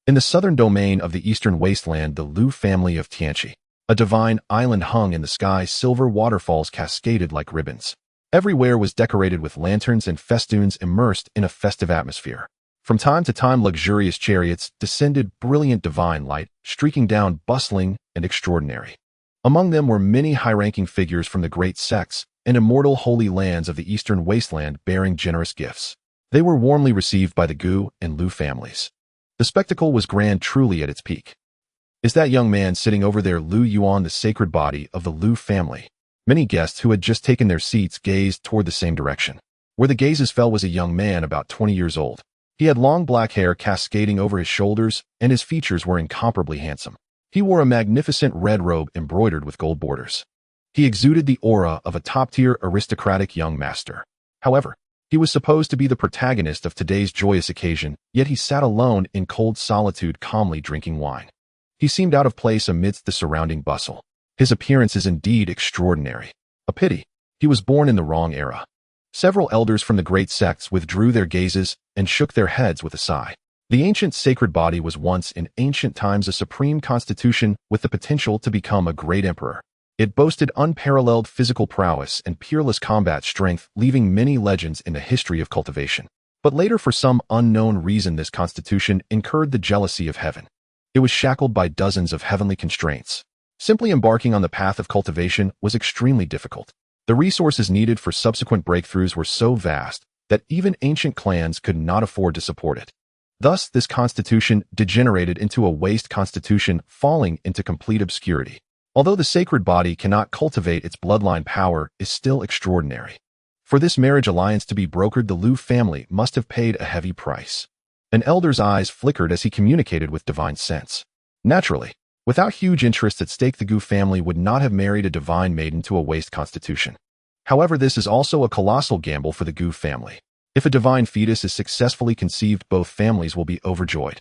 In the southern domain of the eastern wasteland, the Lu family of Tianqi, a divine island hung in the sky, silver waterfalls cascaded like ribbons. Everywhere was decorated with lanterns and festoons immersed in a festive atmosphere. From time to time, luxurious chariots descended, brilliant divine light, streaking down, bustling and extraordinary. Among them were many high-ranking figures from the great sects and immortal holy lands of the eastern wasteland bearing generous gifts. They were warmly received by the Gu and Lu families. The spectacle was grand, truly at its peak. Is that young man sitting over there Lu Yuan, the sacred body of the Lu family? Many guests who had just taken their seats gazed toward the same direction. Where the gazes fell was a young man about 20 years old. He had long black hair cascading over his shoulders, and his features were incomparably handsome. He wore a magnificent red robe embroidered with gold borders. He exuded the aura of a top-tier aristocratic young master. However, he was supposed to be the protagonist of today's joyous occasion, yet he sat alone in cold solitude, calmly drinking wine. He seemed out of place amidst the surrounding bustle. His appearance is indeed extraordinary. A pity. He was born in the wrong era. Several elders from the great sects withdrew their gazes and shook their heads with a sigh. The ancient sacred body was once in ancient times a supreme constitution with the potential to become a great emperor. It boasted unparalleled physical prowess and peerless combat strength, leaving many legends in the history of cultivation. But later, for some unknown reason, this constitution incurred the jealousy of heaven. It was shackled by dozens of heavenly constraints. Simply embarking on the path of cultivation was extremely difficult. The resources needed for subsequent breakthroughs were so vast that even ancient clans could not afford to support it. Thus, this constitution degenerated into a waste constitution, falling into complete obscurity. Although the sacred body cannot cultivate, its bloodline power is still extraordinary. For this marriage alliance to be brokered, the Lu family must have paid a heavy price. An elder's eyes flickered as he communicated with divine sense. Naturally, without huge interests at stake, the Gu family would not have married a divine maiden to a waste constitution. However, this is also a colossal gamble for the Gu family. If a divine fetus is successfully conceived, both families will be overjoyed.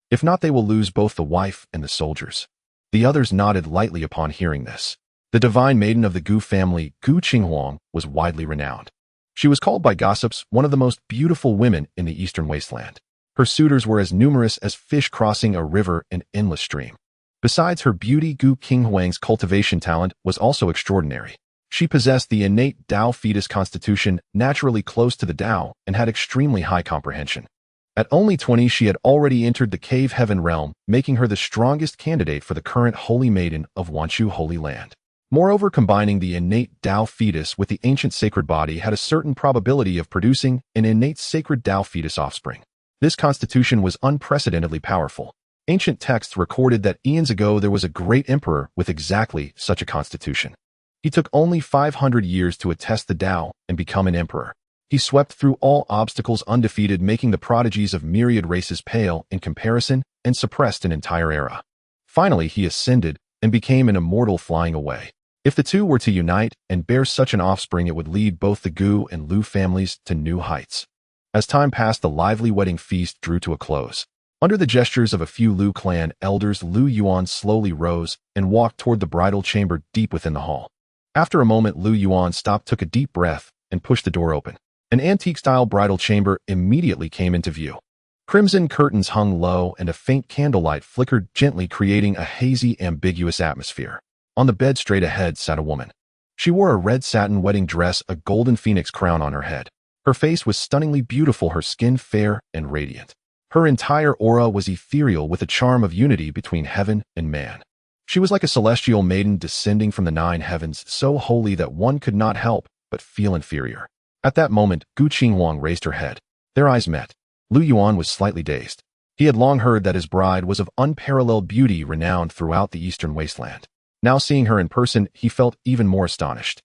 If not, they will lose both the wife and the soldiers. The others nodded lightly upon hearing this. The divine maiden of the Gu family, Gu Qinghuang, was widely renowned. She was called by gossips one of the most beautiful women in the eastern wasteland. Her suitors were as numerous as fish crossing a river and endless stream. Besides her beauty, Gu Qinghuang's cultivation talent was also extraordinary. She possessed the innate Tao fetus constitution, naturally close to the Tao, and had extremely high comprehension. At only 20, she had already entered the cave heaven realm, making her the strongest candidate for the current holy maiden of Wanchu Holy Land. Moreover, combining the innate Tao fetus with the ancient sacred body had a certain probability of producing an innate sacred Tao fetus offspring. This constitution was unprecedentedly powerful. Ancient texts recorded that eons ago there was a great emperor with exactly such a constitution. He took only 500 years to attest the Tao and become an emperor. He swept through all obstacles undefeated, making the prodigies of myriad races pale in comparison and suppressed an entire era. Finally, he ascended and became an immortal, flying away. If the two were to unite and bear such an offspring, it would lead both the Gu and Lu families to new heights. As time passed, the lively wedding feast drew to a close. Under the gestures of a few Lu clan elders, Lu Yuan slowly rose and walked toward the bridal chamber deep within the hall. After a moment, Lu Yuan stopped, took a deep breath, and pushed the door open. An antique-style bridal chamber immediately came into view. Crimson curtains hung low, and a faint candlelight flickered gently, creating a hazy, ambiguous atmosphere. On the bed straight ahead sat a woman. She wore a red satin wedding dress, a golden phoenix crown on her head. Her face was stunningly beautiful, her skin fair and radiant. Her entire aura was ethereal, with a charm of unity between heaven and man. She was like a celestial maiden descending from the 9 heavens, so holy that one could not help but feel inferior. At that moment, Gu Qinghuang raised her head. Their eyes met. Lu Yuan was slightly dazed. He had long heard that his bride was of unparalleled beauty, renowned throughout the eastern wasteland. Now seeing her in person, he felt even more astonished.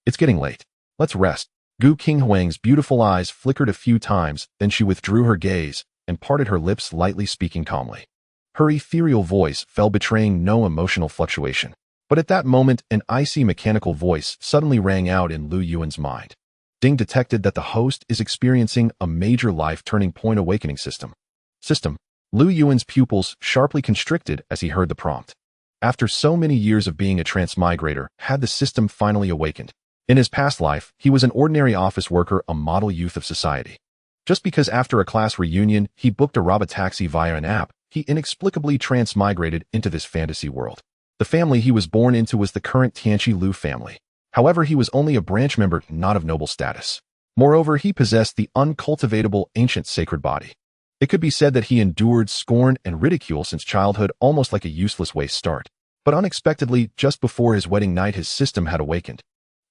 It's getting late. Let's rest. Gu Qinghuang's beautiful eyes flickered a few times, then she withdrew her gaze and parted her lips lightly, speaking calmly. Her ethereal voice fell, betraying no emotional fluctuation. But at that moment, an icy mechanical voice suddenly rang out in Lu Yuan's mind. Ding detected that the host is experiencing a major life-turning point awakening system. Lu Yuan's pupils sharply constricted as he heard the prompt. After so many years of being a transmigrator, had the system finally awakened? In his past life, he was an ordinary office worker, a model youth of society. Just because after a class reunion, he booked a robotaxi via an app, he inexplicably transmigrated into this fantasy world. The family he was born into was the current Tianqi Lu family. However, he was only a branch member, not of noble status. Moreover, he possessed the uncultivatable ancient sacred body. It could be said that he endured scorn and ridicule since childhood, almost like a useless waste start. But unexpectedly, just before his wedding night, his system had awakened.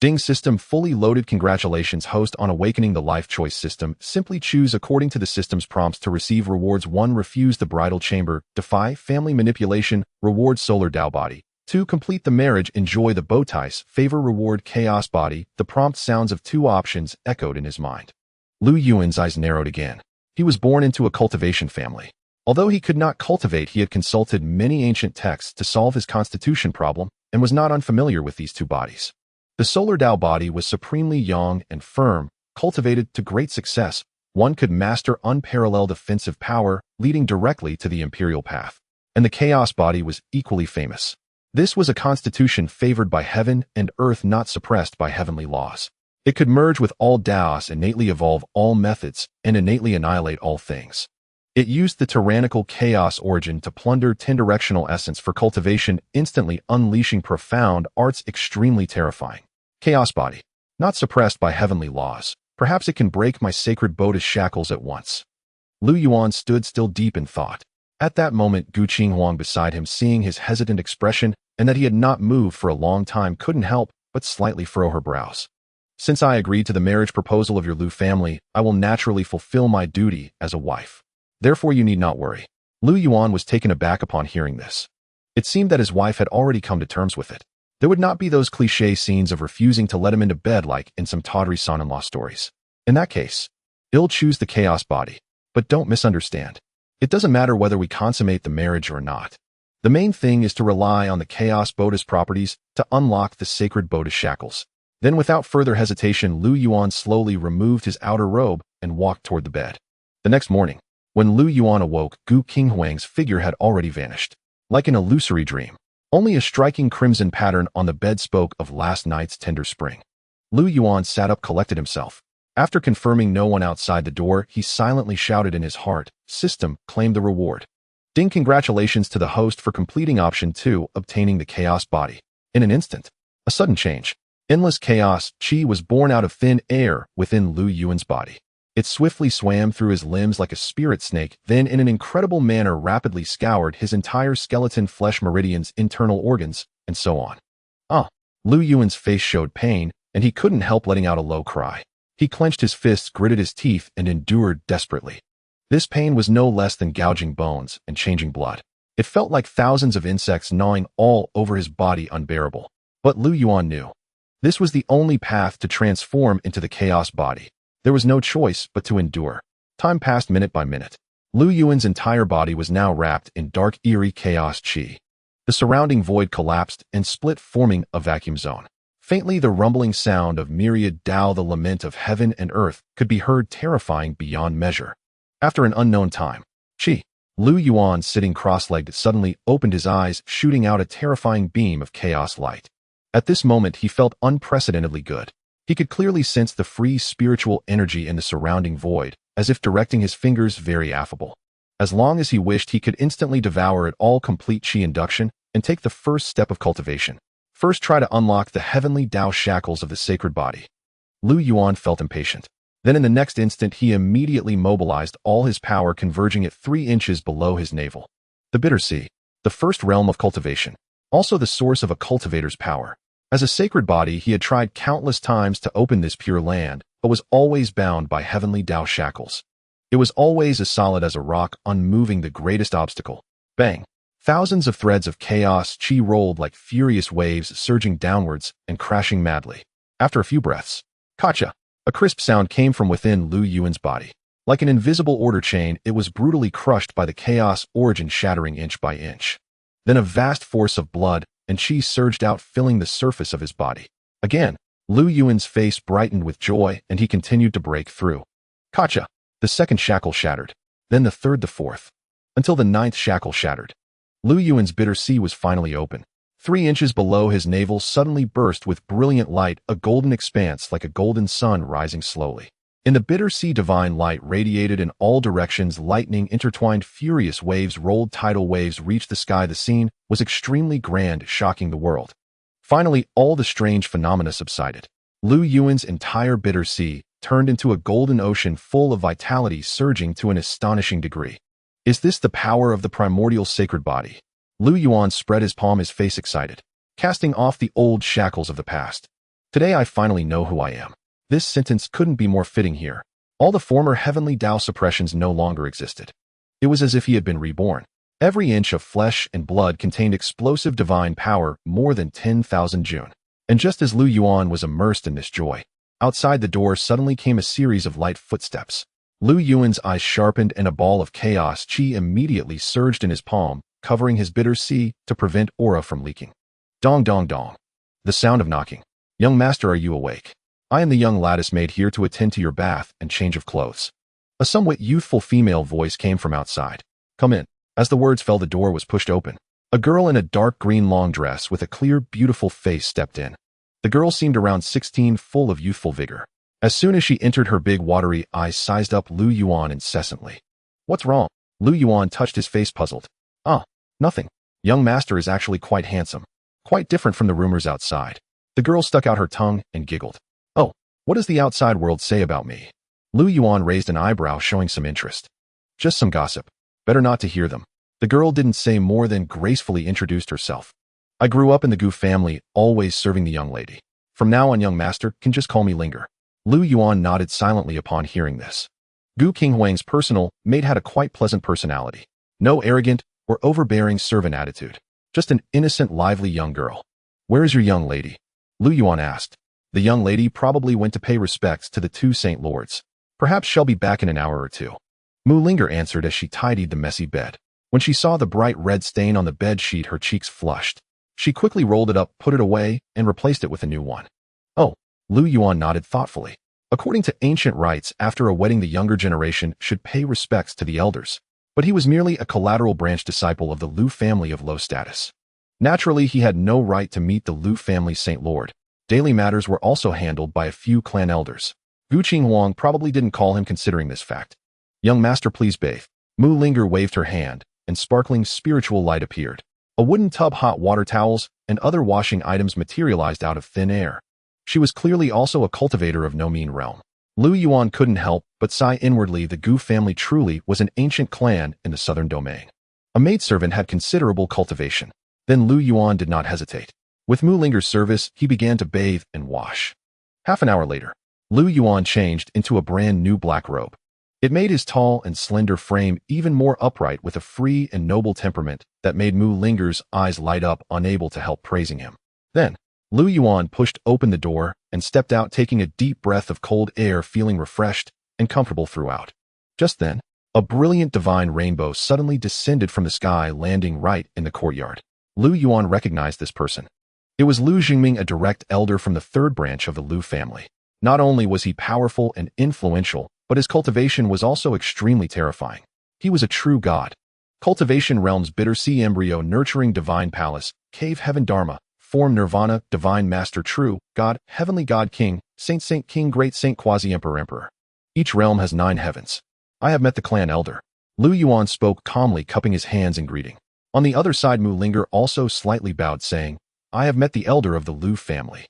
Ding system fully loaded. Congratulations, host, on awakening the life choice system. Simply choose according to the system's prompts to receive rewards. 1. Refuse the bridal chamber. Defy family manipulation. Reward solar Tao body. 2. Complete the marriage. Enjoy the bow ties. Favor reward chaos body. The prompt sounds of 2 options echoed in his mind. Lu Yuan's eyes narrowed again. He was born into a cultivation family. Although he could not cultivate, he had consulted many ancient texts to solve his constitution problem and was not unfamiliar with these 2 bodies. The solar Tao body was supremely young and firm, cultivated to great success. One could master unparalleled offensive power, leading directly to the imperial path. And the chaos body was equally famous. This was a constitution favored by heaven and earth, not suppressed by heavenly laws. It could merge with all Daos, innately evolve all methods, and innately annihilate all things. It used the tyrannical chaos origin to plunder 10 directional essence for cultivation, instantly unleashing profound arts, extremely terrifying. Chaos body, not suppressed by heavenly laws. Perhaps it can break my sacred Buddhist shackles at once. Lu Yuan stood still, deep in thought. At that moment, Gu Qinghuang beside him, seeing his hesitant expression and that he had not moved for a long time, couldn't help but slightly furrow her brows. Since I agreed to the marriage proposal of your Lu family, I will naturally fulfill my duty as a wife. Therefore, you need not worry. Lu Yuan was taken aback upon hearing this. It seemed that his wife had already come to terms with it. There would not be those cliché scenes of refusing to let him into bed like in some tawdry son-in-law stories. In that case, I'll choose the chaos body. But don't misunderstand. It doesn't matter whether we consummate the marriage or not. The main thing is to rely on the chaos Buddhist properties to unlock the sacred Buddhist shackles. Then, without further hesitation, Lu Yuan slowly removed his outer robe and walked toward the bed. The next morning, when Lu Yuan awoke, Gu Qinghuang's figure had already vanished. Like an illusory dream, only a striking crimson pattern on the bed spoke of last night's tender spring. Lu Yuan sat up, collected himself. After confirming no one outside the door, he silently shouted in his heart, "System, claim the reward." Ding! Congratulations to the host for completing option 2, obtaining the chaos body. In an instant, a sudden change. Endless chaos chi was born out of thin air within Lu Yuan's body. It swiftly swam through his limbs like a spirit snake, then in an incredible manner rapidly scoured his entire skeleton, flesh, meridians, internal organs, and so on. Lu Yuan's face showed pain, and he couldn't help letting out a low cry. He clenched his fists, gritted his teeth, and endured desperately. This pain was no less than gouging bones and changing blood. It felt like thousands of insects gnawing all over his body, unbearable. But Lu Yuan knew. This was the only path to transform into the chaos body. There was no choice but to endure. Time passed minute by minute. Lu Yuan's entire body was now wrapped in dark, eerie chaos chi. The surrounding void collapsed and split, forming a vacuum zone. Faintly, the rumbling sound of myriad Tao, the lament of heaven and earth, could be heard, terrifying beyond measure. After an unknown time, Lu Yuan, sitting cross-legged, suddenly opened his eyes, shooting out a terrifying beam of chaos light. At this moment, he felt unprecedentedly good. He could clearly sense the free spiritual energy in the surrounding void, as if directing his fingers, very affable. As long as he wished, he could instantly devour it all. Complete chi induction and take the first step of cultivation. First, try to unlock the heavenly Tao shackles of the sacred body. Lu Yuan felt impatient. Then in the next instant, he immediately mobilized all his power, converging it 3 inches below his navel. The bitter sea, the first realm of cultivation, also the source of a cultivator's power. As a sacred body, he had tried countless times to open this pure land, but was always bound by heavenly Tao shackles. It was always as solid as a rock, unmoving, the greatest obstacle. Bang! Thousands of threads of chaos chi rolled like furious waves, surging downwards and crashing madly. After a few breaths, Kacha! A crisp sound came from within Lu Yuan's body. Like an invisible order chain, it was brutally crushed by the chaos origin, shattering inch by inch. Then a vast force of blood and chi surged out, filling the surface of his body. Again, Lu Yuan's face brightened with joy, and he continued to break through. Kacha! The second shackle shattered, then the third, the fourth, until the 9th shackle shattered. Lu Yuan's bitter sea was finally open. 3 inches below his navel suddenly burst with brilliant light, a golden expanse like a golden sun rising slowly. In the bitter sea, divine light radiated in all directions. Lightning intertwined, furious waves rolled, tidal waves reached the sky. The scene was extremely grand, shocking the world. Finally, all the strange phenomena subsided. Lu Yuan's entire bitter sea turned into a golden ocean full of vitality, surging to an astonishing degree. Is this the power of the primordial sacred body? Lu Yuan spread his palm, his face excited, casting off the old shackles of the past. Today I finally know who I am. This sentence couldn't be more fitting here. All the former heavenly Tao suppressions no longer existed. It was as if he had been reborn. Every inch of flesh and blood contained explosive divine power, more than 10,000 June. And just as Lu Yuan was immersed in this joy, outside the door suddenly came a series of light footsteps. Lu Yuan's eyes sharpened and a ball of chaos chi immediately surged in his palm, covering his bitter sea to prevent aura from leaking. Dong dong dong. The sound of knocking. Young master, are you awake? I am the young lattice maid here to attend to your bath and change of clothes. A somewhat youthful female voice came from outside. Come in. As the words fell, the door was pushed open. A girl in a dark green long dress with a clear, beautiful face stepped in. The girl seemed around 16, full of youthful vigor. As soon as she entered, her big watery eyes sized up Lu Yuan incessantly. What's wrong? Lu Yuan touched his face, puzzled. Nothing. Young master is actually quite handsome. Quite different from the rumors outside. The girl stuck out her tongue and giggled. Oh, what does the outside world say about me? Lu Yuan raised an eyebrow, showing some interest. Just some gossip. Better not to hear them. The girl didn't say more than gracefully introduced herself. I grew up in the Gu family, always serving the young lady. From now on, young master can just call me Linger. Lu Yuan nodded silently upon hearing this. Gu Qinghuang's personal maid had a quite pleasant personality. No arrogant or overbearing servant attitude. Just an innocent, lively young girl. Where is your young lady? Lu Yuan asked. The young lady probably went to pay respects to the two saint lords. Perhaps she'll be back in an hour or two. Mu Linger answered as she tidied the messy bed. When she saw the bright red stain on the bed sheet, her cheeks flushed. She quickly rolled it up, put it away, and replaced it with a new one. Oh, Lu Yuan nodded thoughtfully. According to ancient rites, after a wedding, the younger generation should pay respects to the elders. But he was merely a collateral branch disciple of the Lu family of low status. Naturally, he had no right to meet the Lu family saint lord. Daily matters were also handled by a few clan elders. Gu Qinghuang probably didn't call him, considering this fact. Young master, please bathe. Mu Linger waved her hand, and sparkling spiritual light appeared. A wooden tub, hot water towels, and other washing items materialized out of thin air. She was clearly also a cultivator of no mean realm. Lu Yuan couldn't help but sigh inwardly. The Gu family truly was an ancient clan in the southern domain. A maidservant had considerable cultivation. Then Lu Yuan did not hesitate. With Mu Linger's service, he began to bathe and wash. Half an hour later, Lu Yuan changed into a brand new black robe. It made his tall and slender frame even more upright, with a free and noble temperament that made Mu Linger's eyes light up, unable to help praising him. Then, Lu Yuan pushed open the door and stepped out, taking a deep breath of cold air, feeling refreshed and comfortable throughout. Just then, a brilliant divine rainbow suddenly descended from the sky, landing right in the courtyard. Lu Yuan recognized this person. It was Lu Jingming, a direct elder from the third branch of the Lu family. Not only was he powerful and influential, but his cultivation was also extremely terrifying. He was a true god. Cultivation realms, bitter sea embryo, nurturing divine palace, cave heaven dharma, form nirvana, divine master, true god, heavenly god, king, saint king, great saint, quasi-emperor, emperor. Each realm has 9 heavens. I have met the clan elder. Lu Yuan spoke calmly, cupping his hands in greeting. On the other side, Mu Linger also slightly bowed, saying, I have met the elder of the Lu family.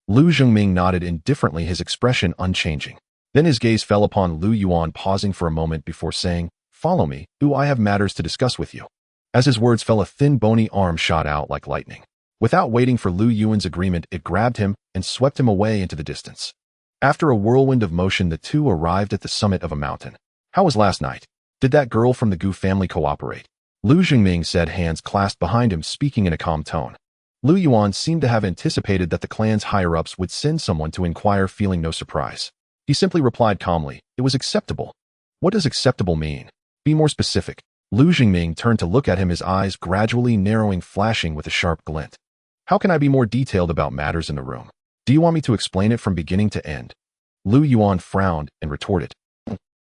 Lu Jingming nodded indifferently, his expression unchanging. Then his gaze fell upon Lu Yuan, pausing for a moment before saying, Follow me, I have matters to discuss with you. As his words fell, a thin bony arm shot out like lightning. Without waiting for Lu Yuan's agreement, it grabbed him and swept him away into the distance. After a whirlwind of motion, the two arrived at the summit of a mountain. How was last night? Did that girl from the Gu family cooperate? Lu Jingming said, hands clasped behind him, speaking in a calm tone. Lu Yuan seemed to have anticipated that the clan's higher-ups would send someone to inquire, feeling no surprise. He simply replied calmly, it was acceptable. What does acceptable mean? Be more specific. Lu Jingming turned to look at him, his eyes gradually narrowing, flashing with a sharp glint. How can I be more detailed about matters in the room? Do you want me to explain it from beginning to end? Lu Yuan frowned and retorted.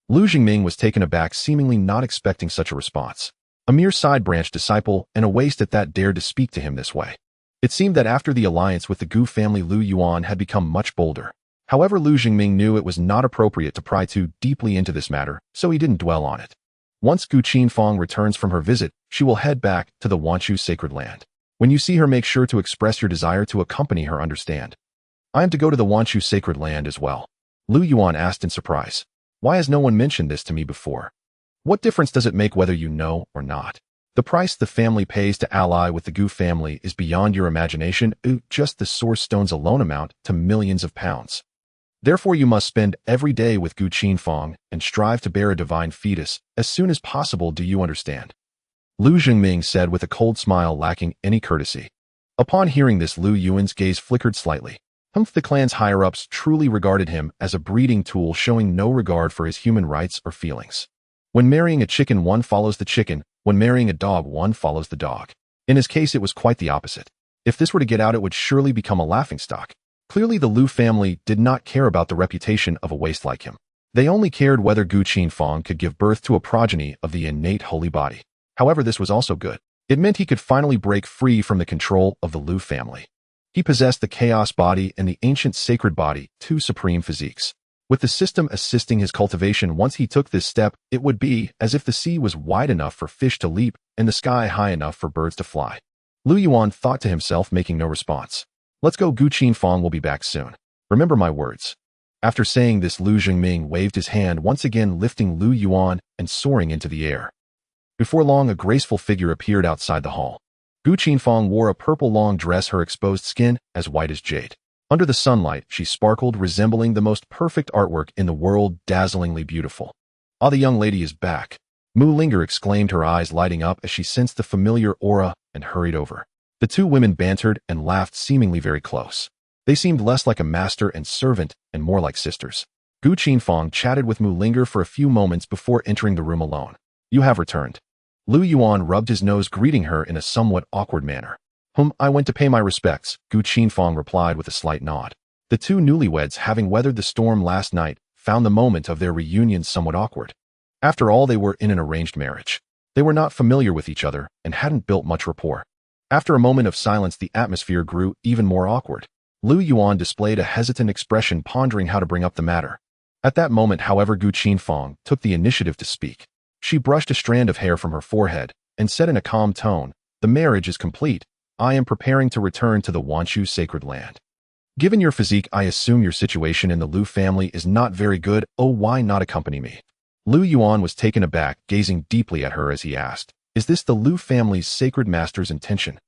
Lu Jingming was taken aback, seemingly not expecting such a response. A mere side-branch disciple, and a waste at that, dared to speak to him this way. It seemed that after the alliance with the Gu family, Lu Yuan had become much bolder. However, Lu Jingming knew it was not appropriate to pry too deeply into this matter, so he didn't dwell on it. Once Gu Qinfang returns from her visit, she will head back to the Wanchu sacred land. When you see her, make sure to express your desire to accompany her. Understand? I am to go to the Wanchu sacred land as well. Lu Yuan asked in surprise. Why has no one mentioned this to me before? What difference does it make whether you know or not? The price the family pays to ally with the Gu family is beyond your imagination. Just the source stones alone amount to millions of pounds. Therefore, you must spend every day with Gu Qinfang and strive to bear a divine fetus as soon as possible. Do you understand? Lu Jingming said with a cold smile lacking any courtesy. Upon hearing this, Lu Yuan's gaze flickered slightly. The clan's higher-ups truly regarded him as a breeding tool, showing no regard for his human rights or feelings. When marrying a chicken, one follows the chicken. When marrying a dog, one follows the dog. In his case, it was quite the opposite. If this were to get out, it would surely become a laughingstock. Clearly, the Lu family did not care about the reputation of a waste like him. They only cared whether Gu Qinfang could give birth to a progeny of the innate holy body. However, this was also good. It meant he could finally break free from the control of the Lu family. He possessed the chaos body and the ancient sacred body, two supreme physiques. With the system assisting his cultivation, once he took this step, it would be as if the sea was wide enough for fish to leap and the sky high enough for birds to fly. Lu Yuan thought to himself, making no response. Let's go. Gu Qinfang will be back soon. Remember my words. After saying this, Lu Jingming waved his hand, once again lifting Lu Yuan and soaring into the air. Before long, a graceful figure appeared outside the hall. Gu Qinfang wore a purple long dress, her exposed skin as white as jade. Under the sunlight, she sparkled, resembling the most perfect artwork in the world, dazzlingly beautiful. Ah, the young lady is back. Mu Linger exclaimed, her eyes lighting up as she sensed the familiar aura and hurried over. The two women bantered and laughed, seemingly very close. They seemed less like a master and servant and more like sisters. Gu Qinfang chatted with Mu Linger for a few moments before entering the room alone. You have returned. Lu Yuan rubbed his nose, greeting her in a somewhat awkward manner. I went to pay my respects, Gu Qinfang replied with a slight nod. The two newlyweds, having weathered the storm last night, found the moment of their reunion somewhat awkward. After all, they were in an arranged marriage. They were not familiar with each other and hadn't built much rapport. After a moment of silence, the atmosphere grew even more awkward. Lu Yuan displayed a hesitant expression, pondering how to bring up the matter. At that moment, however, Gu Qinfang took the initiative to speak. She brushed a strand of hair from her forehead and said in a calm tone, "The marriage is complete. I am preparing to return to the Wanchu sacred land. Given your physique, I assume your situation in the Lu family is not very good. Oh, why not accompany me?" Lu Yuan was taken aback, gazing deeply at her as he asked, "Is this the Lu family's sacred master's intention?"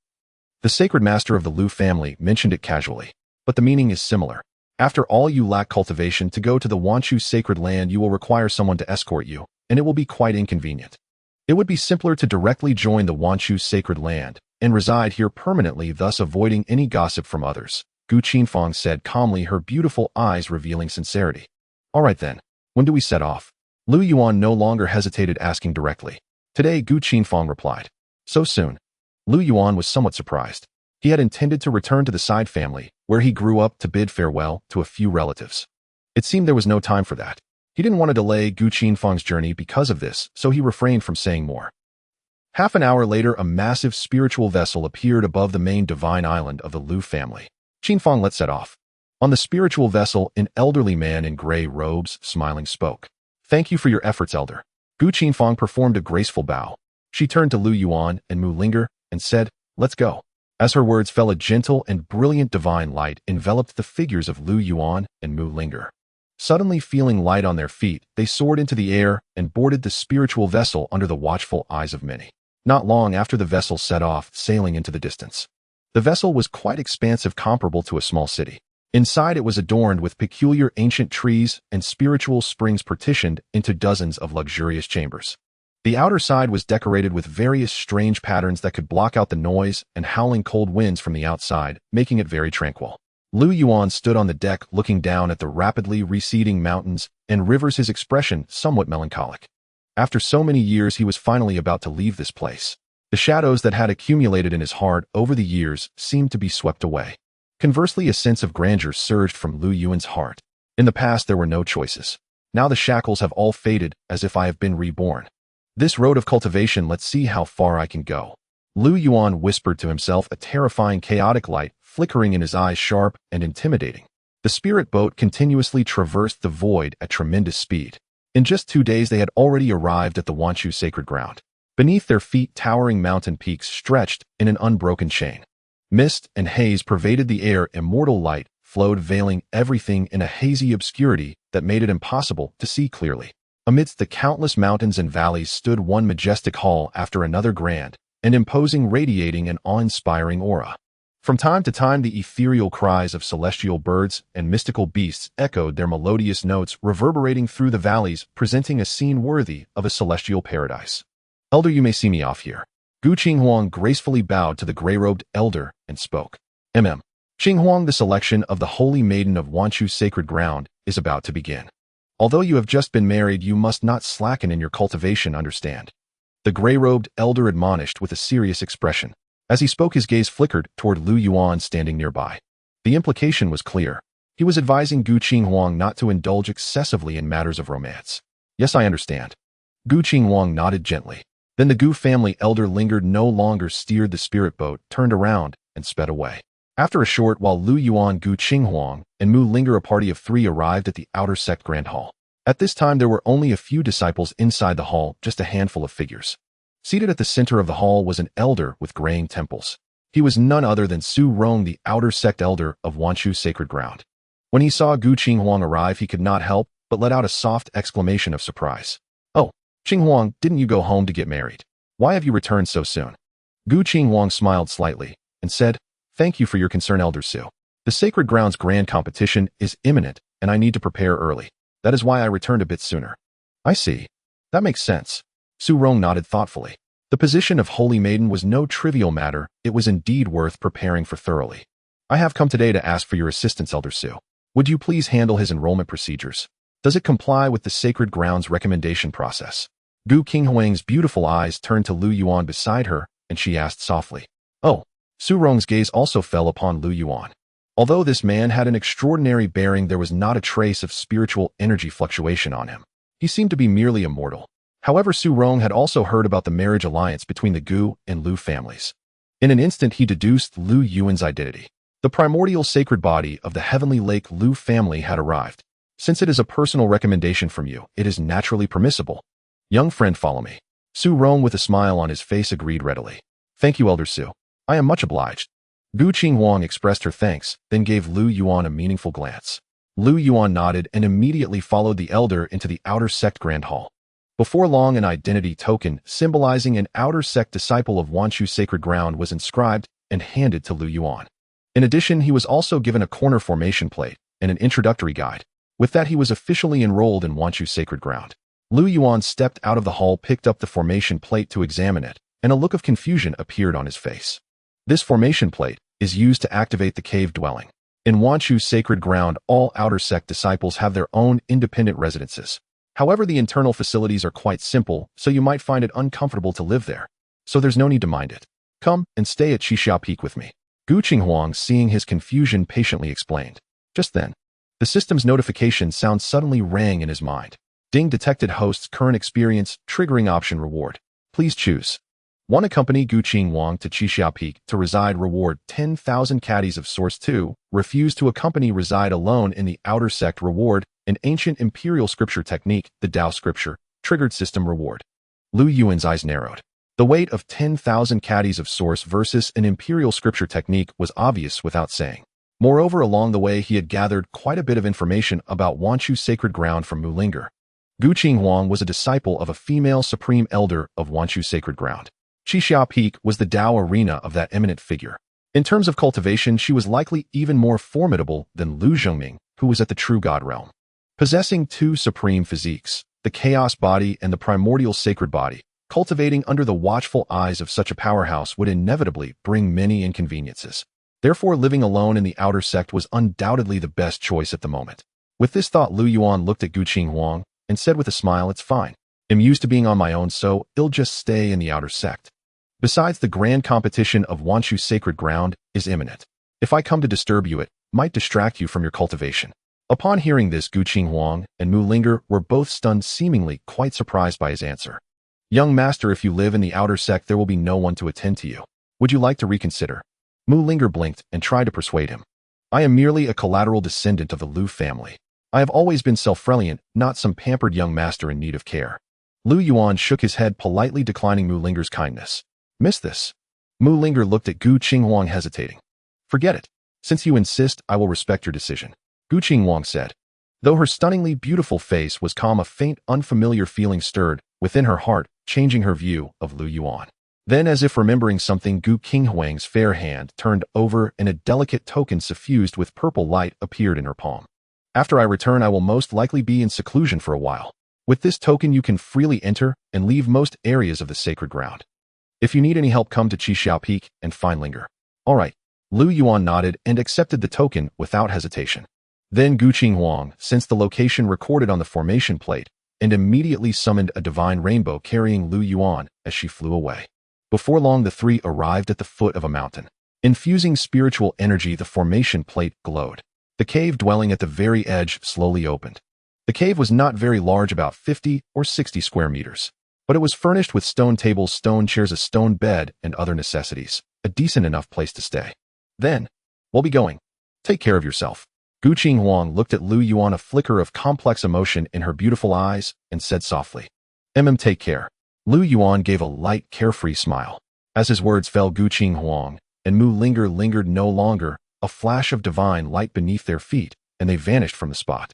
The sacred master of the Lu family mentioned it casually, but the meaning is similar. After all, you lack cultivation. To go to the Wanchu sacred land, you will require someone to escort you, and it will be quite inconvenient. It would be simpler to directly join the Wanchu sacred land and reside here permanently, thus avoiding any gossip from others, Gu Qinfang said calmly, her beautiful eyes revealing sincerity. All right then, when do we set off? Lu Yuan no longer hesitated, asking directly. Today, Gu Qinfang replied. So soon? Lu Yuan was somewhat surprised. He had intended to return to the side family, where he grew up, to bid farewell to a few relatives. It seemed there was no time for that. He didn't want to delay Gu Qinfang's journey because of this, so he refrained from saying more. Half an hour later, a massive spiritual vessel appeared above the main divine island of the Lu family. Qinfang, let's set off. On the spiritual vessel, an elderly man in gray robes, smiling, spoke. Thank you for your efforts, elder. Gu Qinfang performed a graceful bow. She turned to Lu Yuan and Mu Linger and said, let's go. As her words fell, a gentle and brilliant divine light enveloped the figures of Lu Yuan and Mu Linger. Suddenly feeling light on their feet, they soared into the air and boarded the spiritual vessel under the watchful eyes of many. Not long after, the vessel set off, sailing into the distance. The vessel was quite expansive, comparable to a small city. Inside, it was adorned with peculiar ancient trees and spiritual springs partitioned into dozens of luxurious chambers. The outer side was decorated with various strange patterns that could block out the noise and howling cold winds from the outside, making it very tranquil. Lu Yuan stood on the deck looking down at the rapidly receding mountains and rivers, his expression somewhat melancholic. After so many years, he was finally about to leave this place. The shadows that had accumulated in his heart over the years seemed to be swept away. Conversely, a sense of grandeur surged from Lu Yuan's heart. In the past, there were no choices. Now the shackles have all faded, as if I have been reborn. This road of cultivation, let's see how far I can go. Lu Yuan whispered to himself, a terrifying chaotic light flickering in his eyes, sharp and intimidating. The spirit boat continuously traversed the void at tremendous speed. In just 2 days they had already arrived at the Wanshu sacred ground. Beneath their feet towering mountain peaks stretched in an unbroken chain. Mist and haze pervaded the air, immortal light flowed veiling everything in a hazy obscurity that made it impossible to see clearly. Amidst the countless mountains and valleys stood one majestic hall after another, grand and imposing, radiating an awe-inspiring aura. From time to time the ethereal cries of celestial birds and mystical beasts echoed their melodious notes, reverberating through the valleys, presenting a scene worthy of a celestial paradise. "Elder, you may see me off here." Gu Qinghuang gracefully bowed to the gray-robed elder and spoke. Qinghuang, the selection of the Holy Maiden of Wanshu sacred ground is about to begin. Although you have just been married, you must not slacken in your cultivation, understand? The gray-robed elder admonished with a serious expression. As he spoke, his gaze flickered toward Lu Yuan standing nearby. The implication was clear. He was advising Gu Qinghuang not to indulge excessively in matters of romance. "Yes, I understand." Gu Qinghuang nodded gently. Then the Gu family elder lingered no longer, steered the spirit boat, turned around, and sped away. After a short while, Lu Yuan, Gu Qinghuang, and Mu Linger, a party of 3, arrived at the outer sect grand hall. At this time there were only a few disciples inside the hall, just a handful of figures. Seated at the center of the hall was an elder with graying temples. He was none other than Su Rong, the outer sect elder of Wanshu sacred ground. When he saw Gu Qinghuang arrive, he could not help but let out a soft exclamation of surprise. "Oh, Qinghuang, didn't you go home to get married? Why have you returned so soon?" Gu Qinghuang smiled slightly and said, "Thank you for your concern, Elder Su. The sacred ground's grand competition is imminent, and I need to prepare early. That is why I returned a bit sooner." "I see. That makes sense." Su Rong nodded thoughtfully. The position of Holy Maiden was no trivial matter. It was indeed worth preparing for thoroughly. "I have come today to ask for your assistance, Elder Su. Would you please handle his enrollment procedures? Does it comply with the sacred ground's recommendation process?" Gu Qinghuang's beautiful eyes turned to Lu Yuan beside her, and she asked softly. "Oh." Su Rong's gaze also fell upon Lu Yuan. Although this man had an extraordinary bearing, there was not a trace of spiritual energy fluctuation on him. He seemed to be merely immortal. However, Su Rong had also heard about the marriage alliance between the Gu and Lu families. In an instant he deduced Lu Yuan's identity. The primordial sacred body of the heavenly lake Lu family had arrived. "Since it is a personal recommendation from you, it is naturally permissible. Young friend, follow me." Su Rong, with a smile on his face, agreed readily. "Thank you, Elder Su. I am much obliged." Gu Qinghuang expressed her thanks, then gave Lu Yuan a meaningful glance. Lu Yuan nodded and immediately followed the elder into the outer sect grand hall. Before long, an identity token symbolizing an outer sect disciple of Wanshu sacred ground was inscribed and handed to Lu Yuan. In addition, he was also given a corner formation plate and an introductory guide. With that, he was officially enrolled in Wanshu sacred ground. Lu Yuan stepped out of the hall, picked up the formation plate to examine it, and a look of confusion appeared on his face. This formation plate is used to activate the cave dwelling. In Wanshu sacred ground, all outer sect disciples have their own independent residences. However, the internal facilities are quite simple, so you might find it uncomfortable to live there. So there's no need to mind it. Come and stay at Xixia Peak with me." Gu Qinghuang, seeing his confusion, patiently explained. Just then, the system's notification sound suddenly rang in his mind. "Ding, detected host's current experience, triggering option reward. Please choose. 1. Accompany Gu Qinghuang to Xixia Peak to reside, reward 10,000 caddies of source. 2. Refuse to accompany, reside alone in the outer sect, reward an ancient imperial scripture technique, the Tao scripture, triggered system reward." Lu Yuan's eyes narrowed. The weight of 10,000 caddies of source versus an imperial scripture technique was obvious without saying. Moreover, along the way he had gathered quite a bit of information about Wanshu sacred ground from Mu Linger. Gu Qinghuang was a disciple of a female supreme elder of Wanshu sacred ground. Xixia Peak was the Tao arena of that eminent figure. In terms of cultivation, she was likely even more formidable than Lu Zhongming, who was at the true God realm. Possessing 2 supreme physiques, the chaos body and the primordial sacred body, cultivating under the watchful eyes of such a powerhouse would inevitably bring many inconveniences. Therefore, living alone in the outer sect was undoubtedly the best choice at the moment. With this thought, Lu Yuan looked at Gu Qinghuang and said with a smile, "It's fine. I'm used to being on my own, so I'll just stay in the outer sect. Besides, the grand competition of Wanshu sacred ground is imminent. If I come to disturb you, it might distract you from your cultivation." Upon hearing this, Gu Qinghuang and Mu Linger were both stunned, seemingly quite surprised by his answer. "Young master, if you live in the outer sect, there will be no one to attend to you. Would you like to reconsider?" Mu Linger blinked and tried to persuade him. I am merely a collateral descendant of the Lu family. I have always been self-reliant, not some pampered young master in need of care. Lu Yuan shook his head, politely declining Mu Linger's kindness. Miss this. Mu Linger looked at Gu Qinghuang, hesitating. Forget it. Since you insist, I will respect your decision, Gu Qinghuang said. Though her stunningly beautiful face was calm, a faint, unfamiliar feeling stirred within her heart, changing her view of Lu Yuan. Then, as if remembering something, Gu Qinghuang's fair hand turned over and a delicate token suffused with purple light appeared in her palm. After I return, I will most likely be in seclusion for a while. With this token, you can freely enter and leave most areas of the sacred ground. If you need any help, come to Xiao Peak and find Linger. All right. Lu Yuan nodded and accepted the token without hesitation. Then Gu Qinghuang sensed the location recorded on the formation plate and immediately summoned a divine rainbow carrying Lu Yuan as she flew away. Before long, the three arrived at the foot of a mountain. Infusing spiritual energy, the formation plate glowed. The cave dwelling at the very edge slowly opened. The cave was not very large, about 50 or 60 square meters, but it was furnished with stone tables, stone chairs, a stone bed, and other necessities, a decent enough place to stay. Then, we'll be going. Take care of yourself. Gu Qinghuang looked at Lu Yuan, a flicker of complex emotion in her beautiful eyes, and said softly, Take care. Lu Yuan gave a light, carefree smile. As his words fell, Gu Qinghuang and Mu Linger lingered no longer, a flash of divine light beneath their feet, and they vanished from the spot.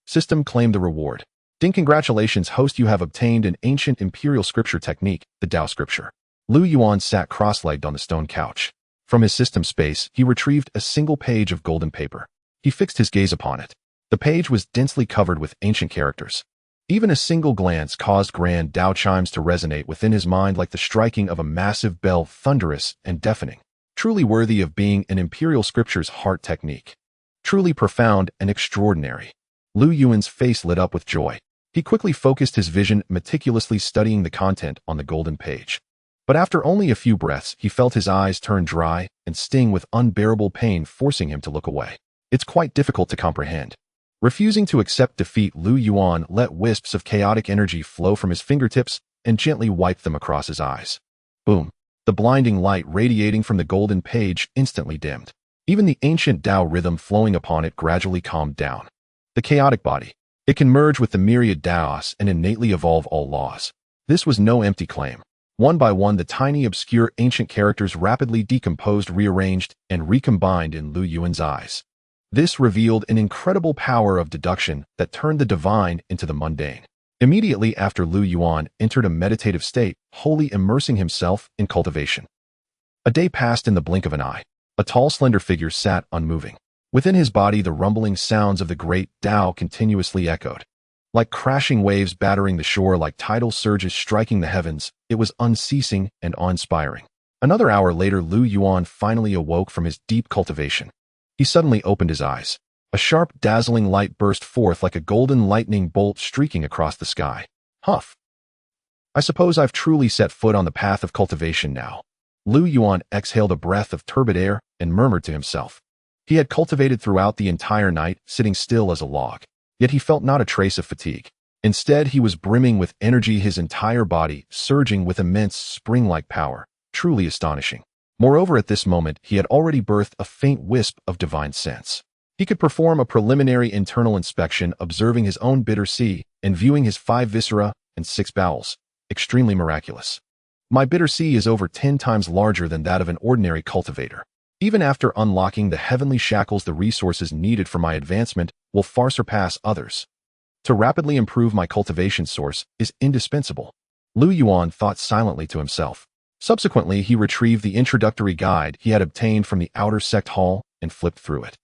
System claimed the reward. Ding, congratulations, host, you have obtained an ancient imperial scripture technique, the Tao scripture. Lu Yuan sat cross-legged on the stone couch. From his system space, he retrieved a single page of golden paper. He fixed his gaze upon it. The page was densely covered with ancient characters. Even a single glance caused grand Tao chimes to resonate within his mind like the striking of a massive bell, thunderous and deafening. Truly worthy of being an imperial scripture's heart technique. Truly profound and extraordinary. Lu Yuan's face lit up with joy. He quickly focused his vision, meticulously studying the content on the golden page. But after only a few breaths, he felt his eyes turn dry and sting with unbearable pain, forcing him to look away. It's quite difficult to comprehend. Refusing to accept defeat, Lu Yuan let wisps of chaotic energy flow from his fingertips and gently wiped them across his eyes. Boom. The blinding light radiating from the golden page instantly dimmed. Even the ancient Tao rhythm flowing upon it gradually calmed down. The chaotic body. It can merge with the myriad Taos and innately evolve all laws. This was no empty claim. One by one, the tiny, obscure ancient characters rapidly decomposed, rearranged, and recombined in Lu Yuan's eyes. This revealed an incredible power of deduction that turned the divine into the mundane. Immediately after, Lu Yuan entered a meditative state, wholly immersing himself in cultivation. A day passed in the blink of an eye. A tall, slender figure sat unmoving. Within his body, the rumbling sounds of the great Tao continuously echoed. Like crashing waves battering the shore, like tidal surges striking the heavens, it was unceasing and awe-inspiring. Another hour later, Lu Yuan finally awoke from his deep cultivation. He suddenly opened his eyes. A sharp, dazzling light burst forth like a golden lightning bolt streaking across the sky. Huff. I suppose I've truly set foot on the path of cultivation now. Lu Yuan exhaled a breath of turbid air and murmured to himself. He had cultivated throughout the entire night, sitting still as a log. Yet he felt not a trace of fatigue. Instead, he was brimming with energy, his entire body surging with immense spring-like power, truly astonishing. Moreover, at this moment, he had already birthed a faint wisp of divine sense. He could perform a preliminary internal inspection, observing his own bitter sea and viewing his 5 viscera and 6 bowels. Extremely miraculous. My bitter sea is over 10 times larger than that of an ordinary cultivator. Even after unlocking the heavenly shackles, the resources needed for my advancement will far surpass others. To rapidly improve my cultivation source is indispensable. Lu Yuan thought silently to himself. Subsequently, he retrieved the introductory guide he had obtained from the outer sect hall and flipped through it.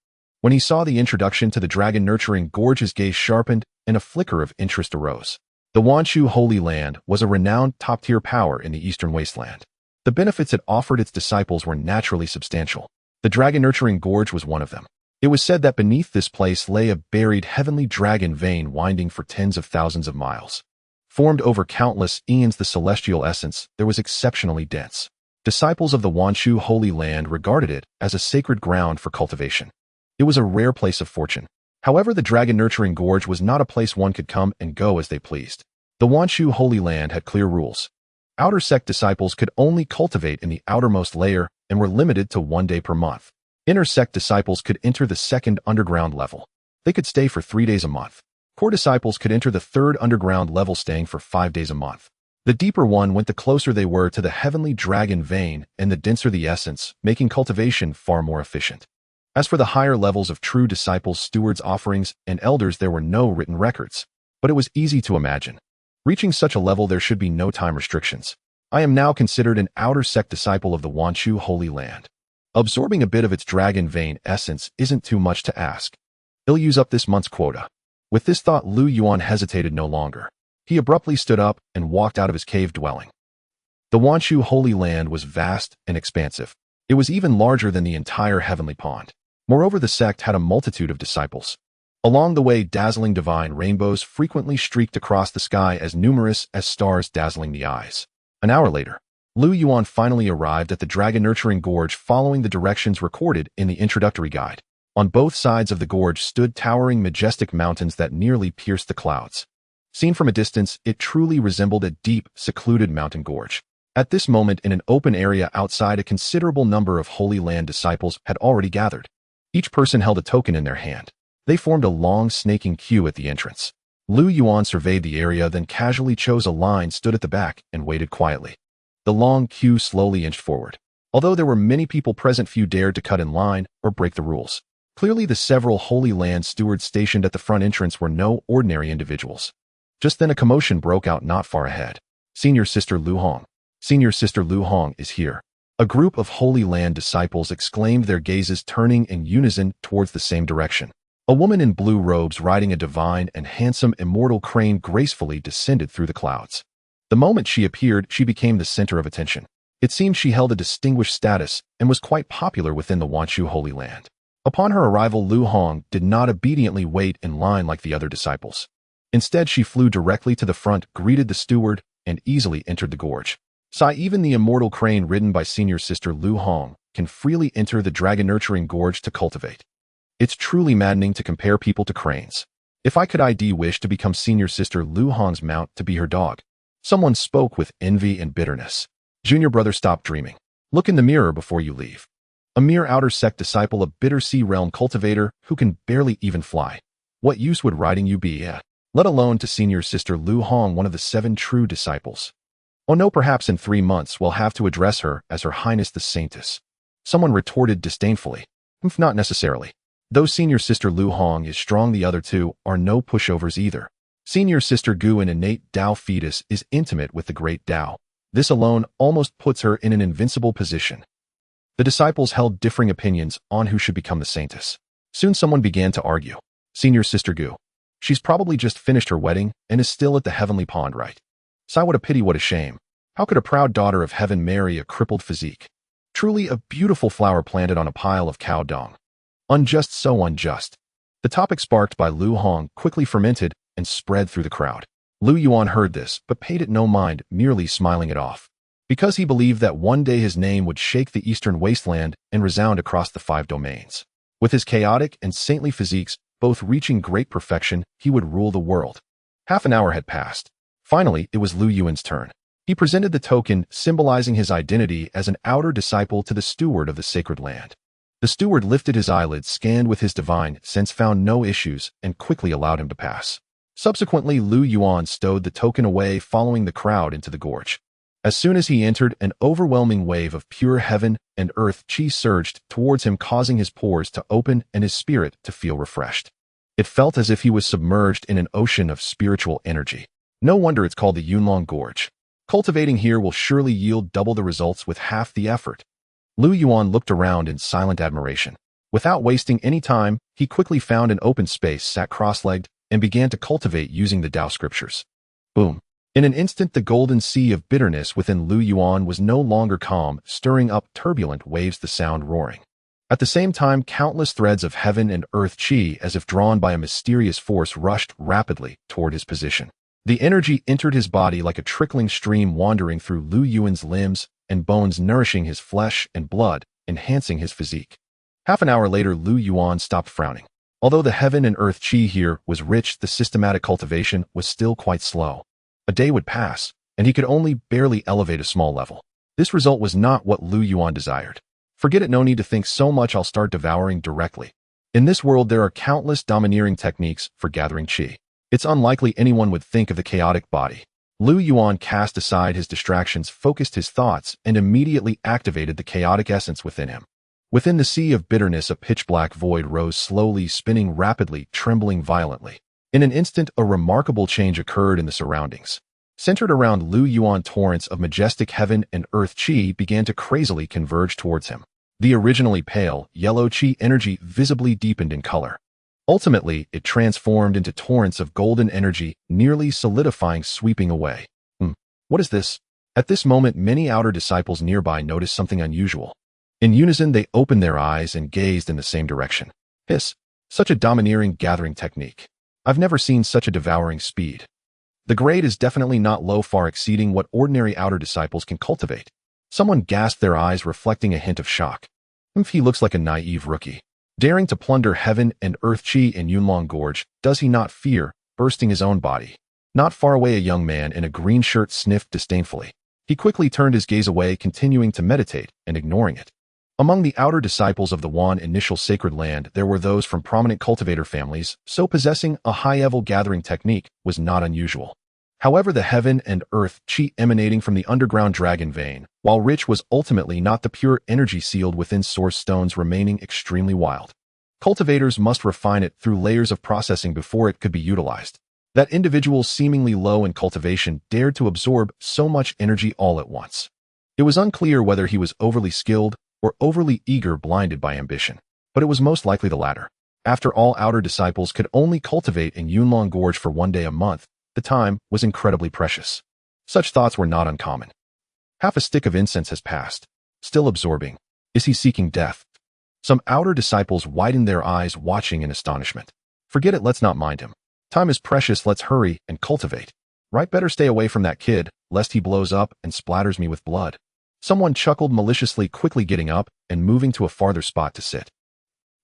When he saw the introduction to the dragon nurturing gorge, his gaze sharpened and a flicker of interest arose. The Wanshu Holy Land was a renowned top-tier power in the Eastern Wasteland. The benefits it offered its disciples were naturally substantial. The dragon nurturing gorge was one of them. It was said that beneath this place lay a buried heavenly dragon vein winding for tens of thousands of miles. Formed over countless eons, the celestial essence there was exceptionally dense. Disciples of the Wanshu Holy Land regarded it as a sacred ground for cultivation. It was a rare place of fortune. However, the dragon nurturing gorge was not a place one could come and go as they pleased. The Wanshu Holy Land had clear rules. Outer sect disciples could only cultivate in the outermost layer and were limited to 1 day per month. Inner sect disciples could enter the second underground level. They could stay for 3 days a month. Core disciples could enter the third underground level, staying for 5 days a month. The deeper one went the closer they were to the heavenly dragon vein and the denser the essence, making cultivation far more efficient. As for the higher levels of true disciples, stewards, offerings, and elders, there were no written records. But it was easy to imagine. Reaching such a level, there should be no time restrictions. I am now considered an outer sect disciple of the Wanchu Holy Land. Absorbing a bit of its dragon vein essence isn't too much to ask. He'll use up this month's quota. With this thought, Lu Yuan hesitated no longer. He abruptly stood up and walked out of his cave dwelling. The Wanchu Holy Land was vast and expansive. It was even larger than the entire heavenly pond. Moreover, the sect had a multitude of disciples. Along the way, dazzling divine rainbows frequently streaked across the sky, as numerous as stars, dazzling the eyes. An hour later, Lu Yuan finally arrived at the dragon-nurturing gorge, following the directions recorded in the introductory guide. On both sides of the gorge stood towering, majestic mountains that nearly pierced the clouds. Seen from a distance, it truly resembled a deep, secluded mountain gorge. At this moment, in an open area outside, a considerable number of Holy Land disciples had already gathered. Each person held a token in their hand. They formed a long, snaking queue at the entrance. Lu Yuan surveyed the area, then casually chose a line, stood at the back, and waited quietly. The long queue slowly inched forward. Although there were many people present, few dared to cut in line or break the rules. Clearly, the several Holy Land stewards stationed at the front entrance were no ordinary individuals. Just then, a commotion broke out not far ahead. Senior Sister Lu Hong. Senior Sister Lu Hong is here. A group of Holy Land disciples exclaimed, their gazes turning in unison towards the same direction. A woman in blue robes, riding a divine and handsome immortal crane, gracefully descended through the clouds. The moment she appeared, she became the center of attention. It seemed she held a distinguished status and was quite popular within the Wanchu Holy Land. Upon her arrival, Lu Hong did not obediently wait in line like the other disciples. Instead, she flew directly to the front, greeted the steward, and easily entered the gorge. Even the immortal crane ridden by Senior Sister Lu Hong can freely enter the dragon-nurturing gorge to cultivate. It's truly maddening to compare people to cranes. If I could, I'd wish to become Senior Sister Lu Hong's mount, to be her dog. Someone spoke with envy and bitterness. Junior brother, stop dreaming. Look in the mirror before you leave. A mere outer sect disciple, a bitter sea realm cultivator who can barely even fly. What use would riding you be, let alone to Senior Sister Lu Hong, one of the 7 true disciples? Oh no, perhaps in 3 months we'll have to address her as Her Highness the Saintess. Someone retorted disdainfully. Not necessarily. Though Senior Sister Lu Hong is strong, the other 2 are no pushovers either. Senior Sister Gu, an innate Tao fetus, is intimate with the great Tao. This alone almost puts her in an invincible position. The disciples held differing opinions on who should become the saintess. Soon someone began to argue. Senior Sister Gu. She's probably just finished her wedding and is still at the heavenly pond, right? What a pity, what a shame. How could a proud daughter of heaven marry a crippled physique? Truly a beautiful flower planted on a pile of cow dung. Unjust, so unjust. The topic sparked by Lu Hong quickly fermented and spread through the crowd. Lu Yuan heard this, but paid it no mind, merely smiling it off. Because he believed that one day his name would shake the eastern wasteland and resound across the 5 domains. With his chaotic and saintly physiques, both reaching great perfection, he would rule the world. Half an hour had passed. Finally, it was Lu Yuan's turn. He presented the token, symbolizing his identity as an outer disciple, to the steward of the sacred land. The steward lifted his eyelids, scanned with his divine sense, found no issues, and quickly allowed him to pass. Subsequently, Lu Yuan stowed the token away, following the crowd into the gorge. As soon as he entered, an overwhelming wave of pure heaven and earth chi surged towards him, causing his pores to open and his spirit to feel refreshed. It felt as if he was submerged in an ocean of spiritual energy. No wonder it's called the Yunlong Gorge. Cultivating here will surely yield double the results with half the effort. Lu Yuan looked around in silent admiration. Without wasting any time, he quickly found an open space, sat cross-legged, and began to cultivate using the Tao scriptures. Boom. In an instant, the golden sea of bitterness within Lu Yuan was no longer calm, stirring up turbulent waves, the sound roaring. At the same time, countless threads of heaven and earth chi, as if drawn by a mysterious force, rushed rapidly toward his position. The energy entered his body like a trickling stream, wandering through Lu Yuan's limbs and bones, nourishing his flesh and blood, enhancing his physique. Half an hour later, Lu Yuan stopped frowning. Although the heaven and earth chi here was rich, the systematic cultivation was still quite slow. A day would pass, and he could only barely elevate a small level. This result was not what Lu Yuan desired. Forget it, no need to think so much, I'll start devouring directly. In this world, there are countless domineering techniques for gathering qi. It's unlikely anyone would think of the chaotic body. Lu Yuan cast aside his distractions, focused his thoughts, and immediately activated the chaotic essence within him. Within the sea of bitterness, a pitch-black void rose slowly, spinning rapidly, trembling violently. In an instant, a remarkable change occurred in the surroundings. Centered around Lu Yuan, torrents of majestic heaven and earth qi began to crazily converge towards him. The originally pale, yellow qi energy visibly deepened in color. Ultimately, it transformed into torrents of golden energy, nearly solidifying, sweeping away. What is this? At this moment, many outer disciples nearby noticed something unusual. In unison, they opened their eyes and gazed in the same direction. Hiss! Such a domineering gathering technique. I've never seen such a devouring speed. The grade is definitely not low, far exceeding what ordinary outer disciples can cultivate. Someone gasped, their eyes reflecting a hint of shock. He looks like a naive rookie. Daring to plunder heaven and earth qi in Yunlong Gorge, does he not fear bursting his own body? Not far away, a young man in a green shirt sniffed disdainfully. He quickly turned his gaze away, continuing to meditate and ignoring it. Among the outer disciples of the Wan initial sacred land, there were those from prominent cultivator families, so possessing a high-level gathering technique was not unusual. However, the heaven and earth qi emanating from the underground dragon vein, while rich, was ultimately not the pure energy sealed within source stones, remaining extremely wild. Cultivators must refine it through layers of processing before it could be utilized. That individual, seemingly low in cultivation, dared to absorb so much energy all at once. It was unclear whether he was overly skilled or overly eager, blinded by ambition. But it was most likely the latter. After all, outer disciples could only cultivate in Yunlong Gorge for 1 day a month. The time was incredibly precious. Such thoughts were not uncommon. Half a stick of incense has passed. Still absorbing. Is he seeking death? Some outer disciples widened their eyes, watching in astonishment. Forget it, let's not mind him. Time is precious, let's hurry and cultivate. Right, better stay away from that kid, lest he blows up and splatters me with blood. Someone chuckled maliciously, quickly getting up and moving to a farther spot to sit.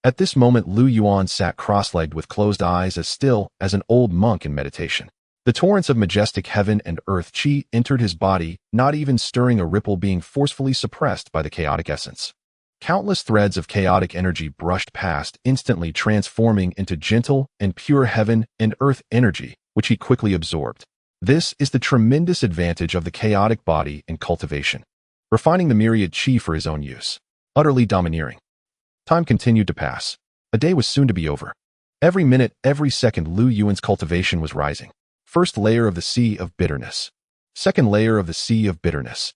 At this moment, Lu Yuan sat cross-legged with closed eyes, as still as an old monk in meditation. The torrents of majestic heaven and earth qi entered his body, not even stirring a ripple, being forcefully suppressed by the chaotic essence. Countless threads of chaotic energy brushed past, instantly transforming into gentle and pure heaven and earth energy, which he quickly absorbed. This is the tremendous advantage of the chaotic body in cultivation. Refining the myriad qi for his own use. Utterly domineering. Time continued to pass. A day was soon to be over. Every minute, every second, Lu Yuan's cultivation was rising. First layer of the sea of bitterness. Second layer of the sea of bitterness.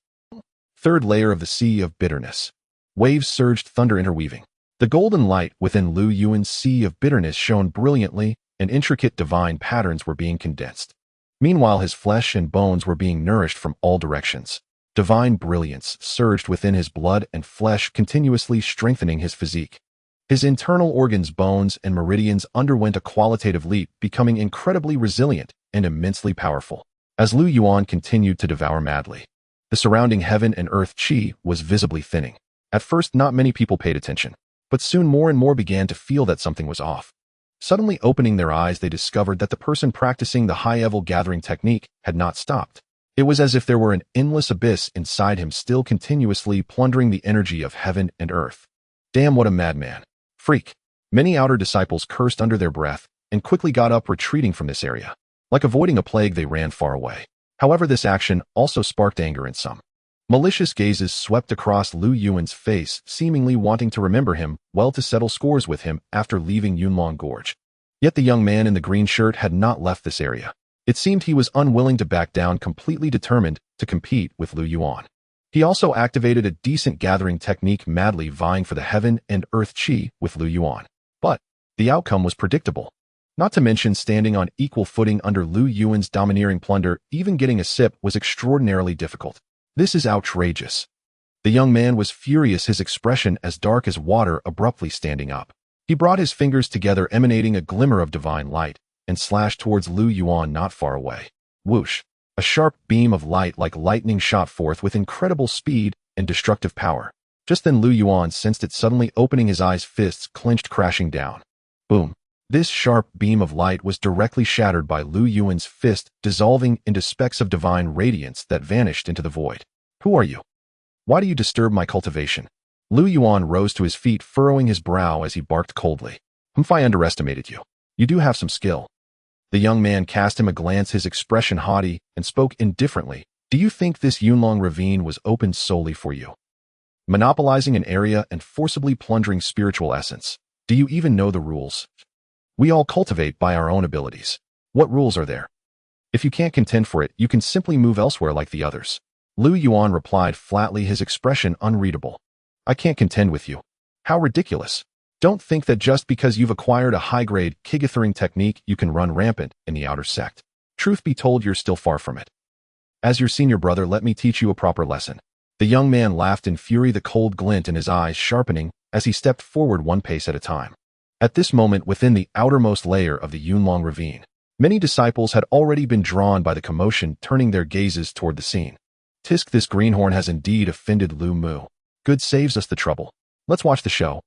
Third layer of the sea of bitterness. Waves surged, thunder interweaving. The golden light within Lu Yuan's sea of bitterness shone brilliantly, and intricate divine patterns were being condensed. Meanwhile, his flesh and bones were being nourished from all directions. Divine brilliance surged within his blood and flesh, continuously strengthening his physique. His internal organs, bones, and meridians underwent a qualitative leap, becoming incredibly resilient and immensely powerful. As Lu Yuan continued to devour madly, the surrounding heaven and earth qi was visibly thinning. At first, not many people paid attention, but soon more and more began to feel that something was off. Suddenly opening their eyes, they discovered that the person practicing the high-level gathering technique had not stopped. It was as if there were an endless abyss inside him, still continuously plundering the energy of heaven and earth. Damn, what a madman. Freak. Many outer disciples cursed under their breath and quickly got up, retreating from this area. Like avoiding a plague, they ran far away. However, this action also sparked anger in some. Malicious gazes swept across Lu Yuan's face, seemingly wanting to remember him well, to settle scores with him after leaving Yunlong Gorge. Yet the young man in the green shirt had not left this area. It seemed he was unwilling to back down, completely determined to compete with Lu Yuan. He also activated a decent gathering technique, madly vying for the heaven and earth qi with Lu Yuan. But the outcome was predictable. Not to mention, standing on equal footing under Lu Yuan's domineering plunder, even getting a sip was extraordinarily difficult. This is outrageous. The young man was furious, his expression as dark as water, abruptly standing up. He brought his fingers together, emanating a glimmer of divine light, and slashed towards Lu Yuan not far away. Whoosh! A sharp beam of light like lightning shot forth with incredible speed and destructive power. Just then Lu Yuan sensed it, suddenly opening his eyes, fists clenched, crashing down. Boom! This sharp beam of light was directly shattered by Lu Yuan's fist, dissolving into specks of divine radiance that vanished into the void. Who are you? Why do you disturb my cultivation? Lu Yuan rose to his feet, furrowing his brow as he barked coldly. I underestimated you. You do have some skill. The young man cast him a glance, his expression haughty, and spoke indifferently. Do you think this Yunlong ravine was opened solely for you? Monopolizing an area and forcibly plundering spiritual essence. Do you even know the rules? We all cultivate by our own abilities. What rules are there? If you can't contend for it, you can simply move elsewhere like the others. Lu Yuan replied flatly, his expression unreadable. I can't contend with you. How ridiculous. Don't think that just because you've acquired a high-grade kigathering technique, you can run rampant in the outer sect. Truth be told, you're still far from it. As your senior brother, let me teach you a proper lesson. The young man laughed in fury, the cold glint in his eyes sharpening as he stepped forward one pace at a time. At this moment, within the outermost layer of the Yunlong ravine, many disciples had already been drawn by the commotion, turning their gazes toward the scene. Tisk, this greenhorn has indeed offended Lu Mu. Good saves us the trouble. Let's watch the show.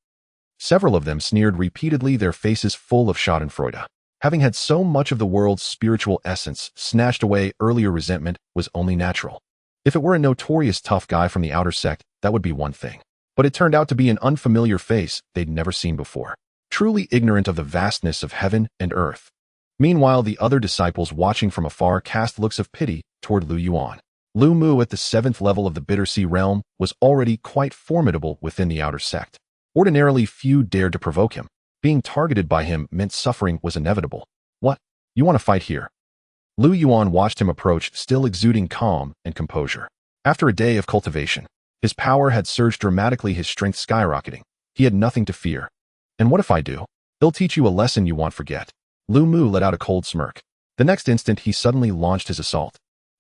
Several of them sneered repeatedly, their faces full of schadenfreude. Having had so much of the world's spiritual essence snatched away, earlier resentment was only natural. If it were a notorious tough guy from the outer sect, that would be one thing. But it turned out to be an unfamiliar face they'd never seen before, truly ignorant of the vastness of heaven and earth. Meanwhile, the other disciples watching from afar cast looks of pity toward Lu Yuan. Lu Mu at the 7th level of the Bitter Sea realm was already quite formidable within the outer sect. Ordinarily, few dared to provoke him. Being targeted by him meant suffering was inevitable. What? You want to fight here? Lu Yuan watched him approach, still exuding calm and composure. After a day of cultivation, his power had surged dramatically, his strength skyrocketing. He had nothing to fear. And what if I do? He'll teach you a lesson you won't forget. Lu Mu let out a cold smirk. The next instant, he suddenly launched his assault.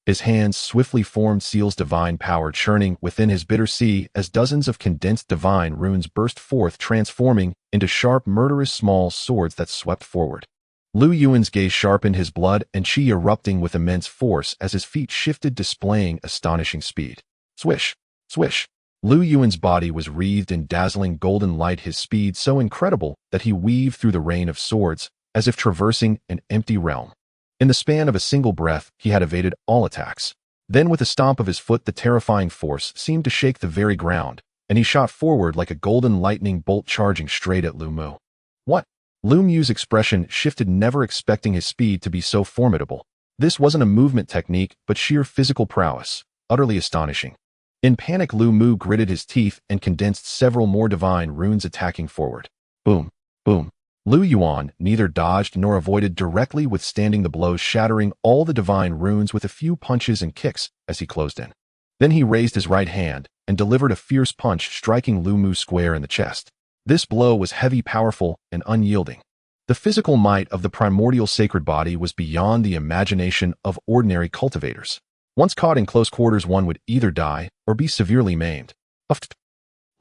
His hands swiftly formed seals, divine power churning within his bitter sea as dozens of condensed divine runes burst forth, transforming into sharp, murderous small swords that swept forward. Lu Yuan's gaze sharpened, his blood and chi erupting with immense force as his feet shifted, displaying astonishing speed. Swish, swish. Lu Yuan's body was wreathed in dazzling golden light, his speed so incredible that he weaved through the rain of swords as if traversing an empty realm. In the span of a single breath, he had evaded all attacks. Then with a stomp of his foot, the terrifying force seemed to shake the very ground, and he shot forward like a golden lightning bolt, charging straight at Lu Mu. What? Lu Mu's expression shifted, never expecting his speed to be so formidable. This wasn't a movement technique, but sheer physical prowess, utterly astonishing. In panic, Lu Mu gritted his teeth and condensed several more divine runes, attacking forward. Boom, boom. Lu Yuan neither dodged nor avoided, directly withstanding the blows, shattering all the divine runes with a few punches and kicks as he closed in. Then he raised his right hand and delivered a fierce punch, striking Lu Mu square in the chest. This blow was heavy, powerful, and unyielding. The physical might of the primordial sacred body was beyond the imagination of ordinary cultivators. Once caught in close quarters, one would either die or be severely maimed.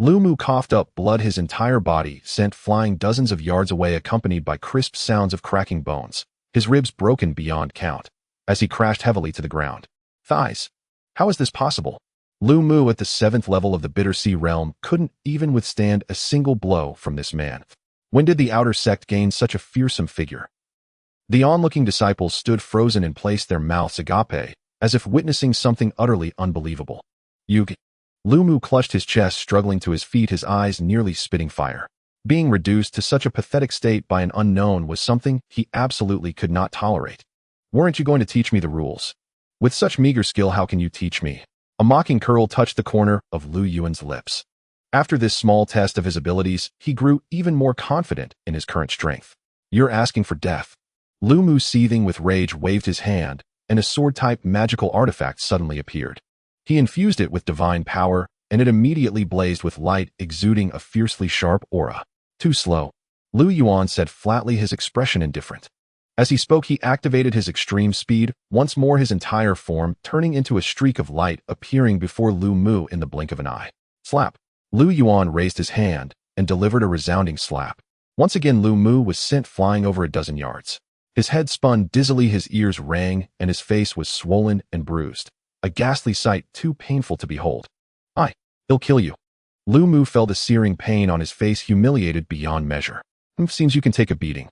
Lu Mu coughed up blood, his entire body sent flying dozens of yards away, accompanied by crisp sounds of cracking bones, his ribs broken beyond count, as he crashed heavily to the ground. Thighs. How is this possible? Lu Mu at the 7th level of the Bitter Sea realm couldn't even withstand a single blow from this man. When did the outer sect gain such a fearsome figure? The onlooking disciples stood frozen in place, their mouths agape, as if witnessing something utterly unbelievable. Yugi. Lu Mu clutched his chest, struggling to his feet, his eyes nearly spitting fire. Being reduced to such a pathetic state by an unknown was something he absolutely could not tolerate. Weren't you going to teach me the rules? With such meager skill, how can you teach me? A mocking curl touched the corner of Lu Yuan's lips. After this small test of his abilities, he grew even more confident in his current strength. You're asking for death. Lu Mu, seething with rage, waved his hand, and a sword-type magical artifact suddenly appeared. He infused it with divine power, and it immediately blazed with light, exuding a fiercely sharp aura. Too slow. Lu Yuan said flatly, his expression indifferent. As he spoke, he activated his extreme speed, once more his entire form turning into a streak of light, appearing before Lu Mu in the blink of an eye. Slap. Lu Yuan raised his hand and delivered a resounding slap. Once again, Lu Mu was sent flying over a dozen yards. His head spun dizzily, his ears rang, and his face was swollen and bruised. A ghastly sight too painful to behold. He'll kill you. Lu Mu felt a searing pain on his face, humiliated beyond measure. Seems you can take a beating.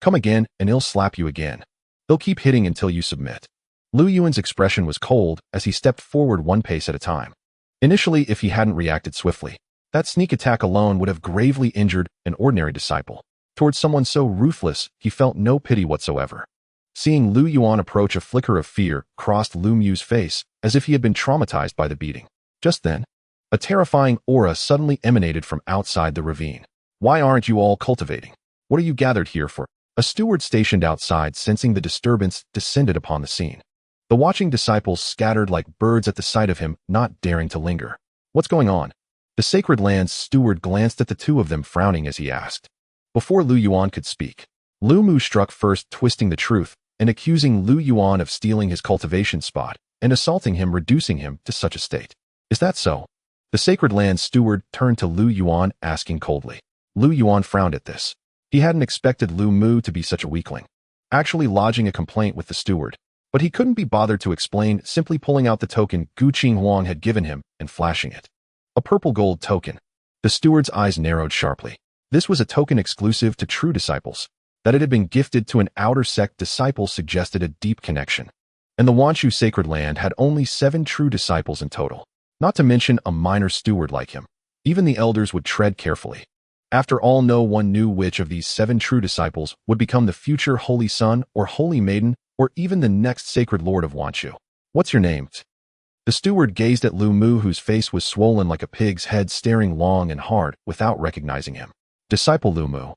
Come again, and he'll slap you again. He'll keep hitting until you submit. Lu Yuan's expression was cold as he stepped forward one pace at a time. Initially, if he hadn't reacted swiftly, That sneak attack alone would have gravely injured an ordinary disciple. Towards someone so ruthless, he felt no pity whatsoever. Seeing Lu Yuan approach, a flicker of fear crossed Lu Mu's face, as if he had been traumatized by the beating. Just then, a terrifying aura suddenly emanated from outside the ravine. "Why aren't you all cultivating? What are you gathered here for?" A steward stationed outside, sensing the disturbance, descended upon the scene. The watching disciples scattered like birds at the sight of him, not daring to linger. "What's going on?" The Sacred Land's steward glanced at the two of them, frowning as he asked. Before Lu Yuan could speak, Lu Mu struck first, twisting the truth and accusing Lu Yuan of stealing his cultivation spot and assaulting him, reducing him to such a state. "Is that so?" The Sacred Land's steward turned to Lu Yuan, asking coldly. Lu Yuan frowned at this. He hadn't expected Lu Mu to be such a weakling, actually lodging a complaint with the steward. But he couldn't be bothered to explain, simply pulling out the token Gu Qinghuang had given him and flashing it. A purple gold token. The steward's eyes narrowed sharply. This was a token exclusive to true disciples. That it had been gifted to an outer sect disciple suggested a deep connection. And the Wanshu Sacred Land had only 7 true disciples in total. Not to mention a minor steward like him. Even the elders would tread carefully. After all, no one knew which of these 7 true disciples would become the future Holy Son or Holy Maiden, or even the next Sacred Lord of Wanshu. "What's your name?" The steward gazed at Lu Mu, whose face was swollen like a pig's head, staring long and hard without recognizing him. "Disciple Lu Mu."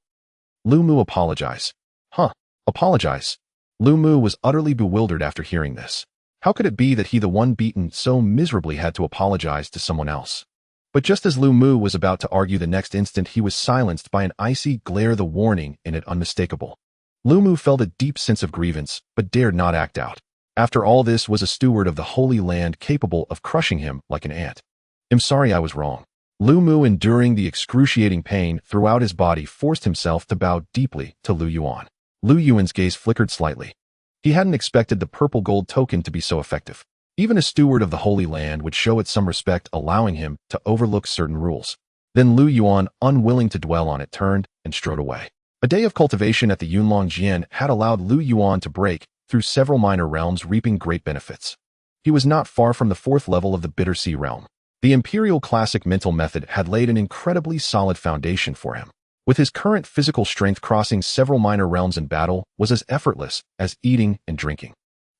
Lu Mu apologized. "Huh, apologize?" Lu Mu was utterly bewildered after hearing this. How could it be that he, the one beaten so miserably, had to apologize to someone else? But just as Lu Mu was about to argue, the next instant he was silenced by an icy glare, the warning in it unmistakable. Lu Mu felt a deep sense of grievance, but dared not act out. After all, this was a steward of the Holy Land capable of crushing him like an ant. "I'm sorry, I was wrong." Lu Mu, enduring the excruciating pain throughout his body, forced himself to bow deeply to Lu Yuan. Lu Yuan's gaze flickered slightly. He hadn't expected the purple gold token to be so effective. Even a steward of the Holy Land would show it some respect, allowing him to overlook certain rules. Then Lu Yuan, unwilling to dwell on it, turned and strode away. A day of cultivation at the Yunlong Jian had allowed Lu Yuan to break through several minor realms, reaping great benefits. He was not far from the 4th level of the Bitter Sea realm. The Imperial Classic Mental Method had laid an incredibly solid foundation for him. With his current physical strength, crossing several minor realms in battle was as effortless as eating and drinking.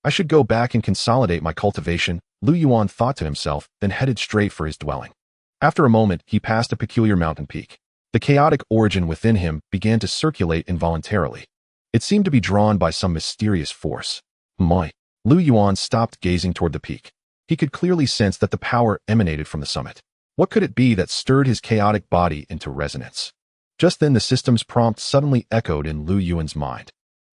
"I should go back and consolidate my cultivation," Lu Yuan thought to himself, then headed straight for his dwelling. After a moment, he passed a peculiar mountain peak. The chaotic origin within him began to circulate involuntarily. It seemed to be drawn by some mysterious force. "My." Lu Yuan stopped, gazing toward the peak. He could clearly sense that the power emanated from the summit. What could it be that stirred his chaotic body into resonance? Just then, the system's prompt suddenly echoed in Lu Yuan's mind.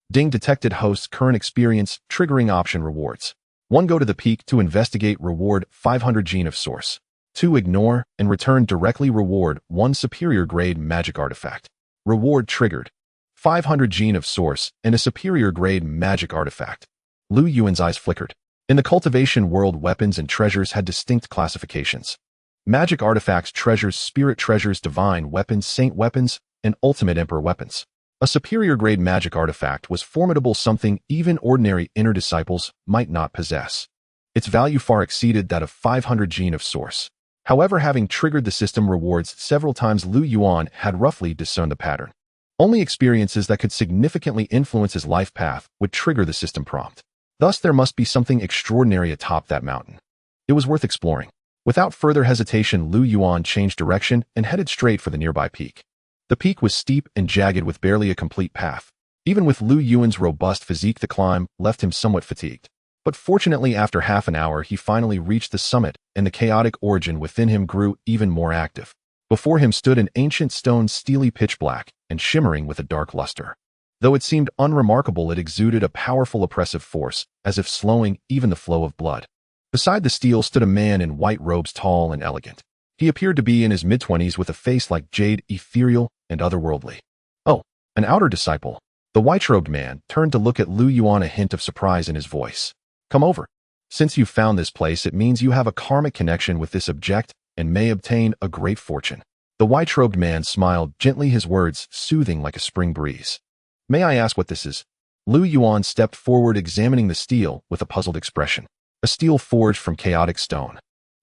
"Ding, detected host, current experience, triggering option rewards. 1. Go to the peak to investigate, reward 500 gene of source. 2. Ignore and return directly, reward 1 superior grade magic artifact. Reward triggered 500 gene of source and a superior grade magic artifact." Lu Yuan's eyes flickered. In the cultivation world, weapons and treasures had distinct classifications. Magic artifacts, treasures, spirit treasures, divine weapons, saint weapons, and ultimate emperor weapons. A superior grade magic artifact was formidable, something even ordinary inner disciples might not possess. Its value far exceeded that of 500 gene of source. However, having triggered the system rewards several times, Lu Yuan had roughly discerned the pattern. Only experiences that could significantly influence his life path would trigger the system prompt. Thus, there must be something extraordinary atop that mountain. It was worth exploring. Without further hesitation, Lu Yuan changed direction and headed straight for the nearby peak. The peak was steep and jagged with barely a complete path. Even with Lu Yuan's robust physique, the climb left him somewhat fatigued. But fortunately, after half an hour, he finally reached the summit, and the chaotic origin within him grew even more active. Before him stood an ancient stone, steely pitch black and shimmering with a dark luster. Though it seemed unremarkable, it exuded a powerful oppressive force, as if slowing even the flow of blood. Beside the steel stood a man in white robes, tall and elegant. He appeared to be in his mid-20s, with a face like jade, ethereal and otherworldly. "Oh, an outer disciple." The white-robed man turned to look at Lu Yuan, a hint of surprise in his voice. "Come over. Since you've found this place, it means you have a karmic connection with this object and may obtain a great fortune." The white-robed man smiled gently, his words soothing like a spring breeze. "May I ask what this is?" Lu Yuan stepped forward, examining the steel with a puzzled expression. "A steel forged from chaotic stone,"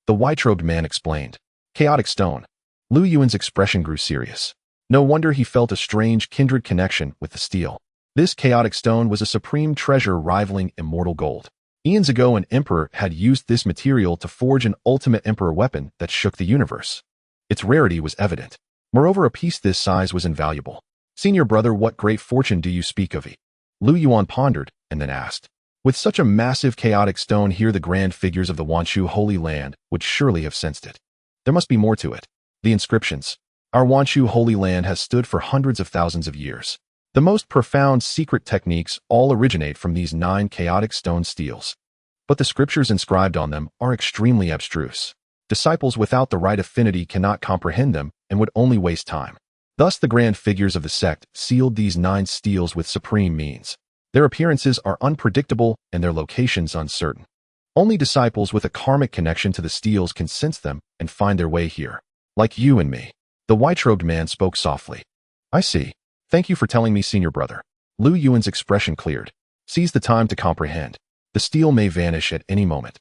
the white-robed man explained. "Chaotic stone?" Lu Yuan's expression grew serious. No wonder he felt a strange kindred connection with the steel. This chaotic stone was a supreme treasure rivaling immortal gold. Eons ago, an emperor had used this material to forge an ultimate emperor weapon that shook the universe. Its rarity was evident. Moreover, a piece this size was invaluable. Senior brother, what great fortune do you speak of? Lu Yuan pondered, and then asked. With such a massive chaotic stone here, the grand figures of the Wanshu Holy Land would surely have sensed it. There must be more to it. The inscriptions. Our Wanshu Holy Land has stood for hundreds of thousands of years. The most profound secret techniques all originate from these 9 chaotic stone steels. But the scriptures inscribed on them are extremely abstruse. Disciples without the right affinity cannot comprehend them and would only waste time. Thus the grand figures of the sect sealed these 9 steels with supreme means. Their appearances are unpredictable and their locations uncertain. Only disciples with a karmic connection to the steels can sense them and find their way here. Like you and me. The white-robed man spoke softly. I see. Thank you for telling me, senior brother. Lu Yuan's expression cleared. Seize the time to comprehend. The steel may vanish at any moment.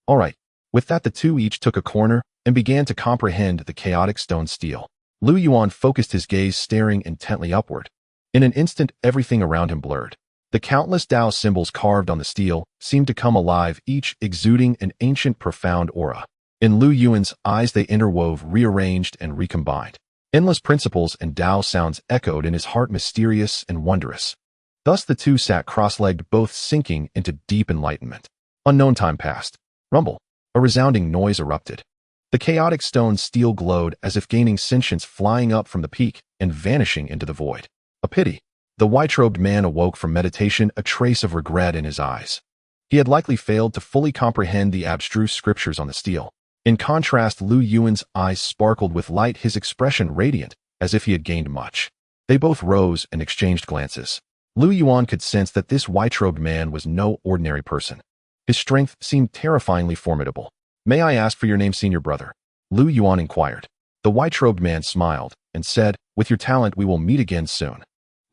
All right. With that, the two each took a corner and began to comprehend the chaotic stone steel. Lu Yuan focused his gaze, staring intently upward. In an instant, everything around him blurred. The countless Tao symbols carved on the steel seemed to come alive, each exuding an ancient, profound aura. In Lu Yuan's eyes, they interwove, rearranged, and recombined. Endless principles and Tao sounds echoed in his heart, mysterious and wondrous. Thus the two sat cross-legged, both sinking into deep enlightenment. Unknown time passed. Rumble. A resounding noise erupted. The chaotic stone steel glowed as if gaining sentience, flying up from the peak and vanishing into the void. A pity. The white-robed man awoke from meditation, a trace of regret in his eyes. He had likely failed to fully comprehend the abstruse scriptures on the steel. In contrast, Lu Yuan's eyes sparkled with light, his expression radiant, as if he had gained much. They both rose and exchanged glances. Lu Yuan could sense that this white-robed man was no ordinary person. His strength seemed terrifyingly formidable. May I ask for your name, senior brother? Lu Yuan inquired. The white-robed man smiled and said, with your talent, we will meet again soon.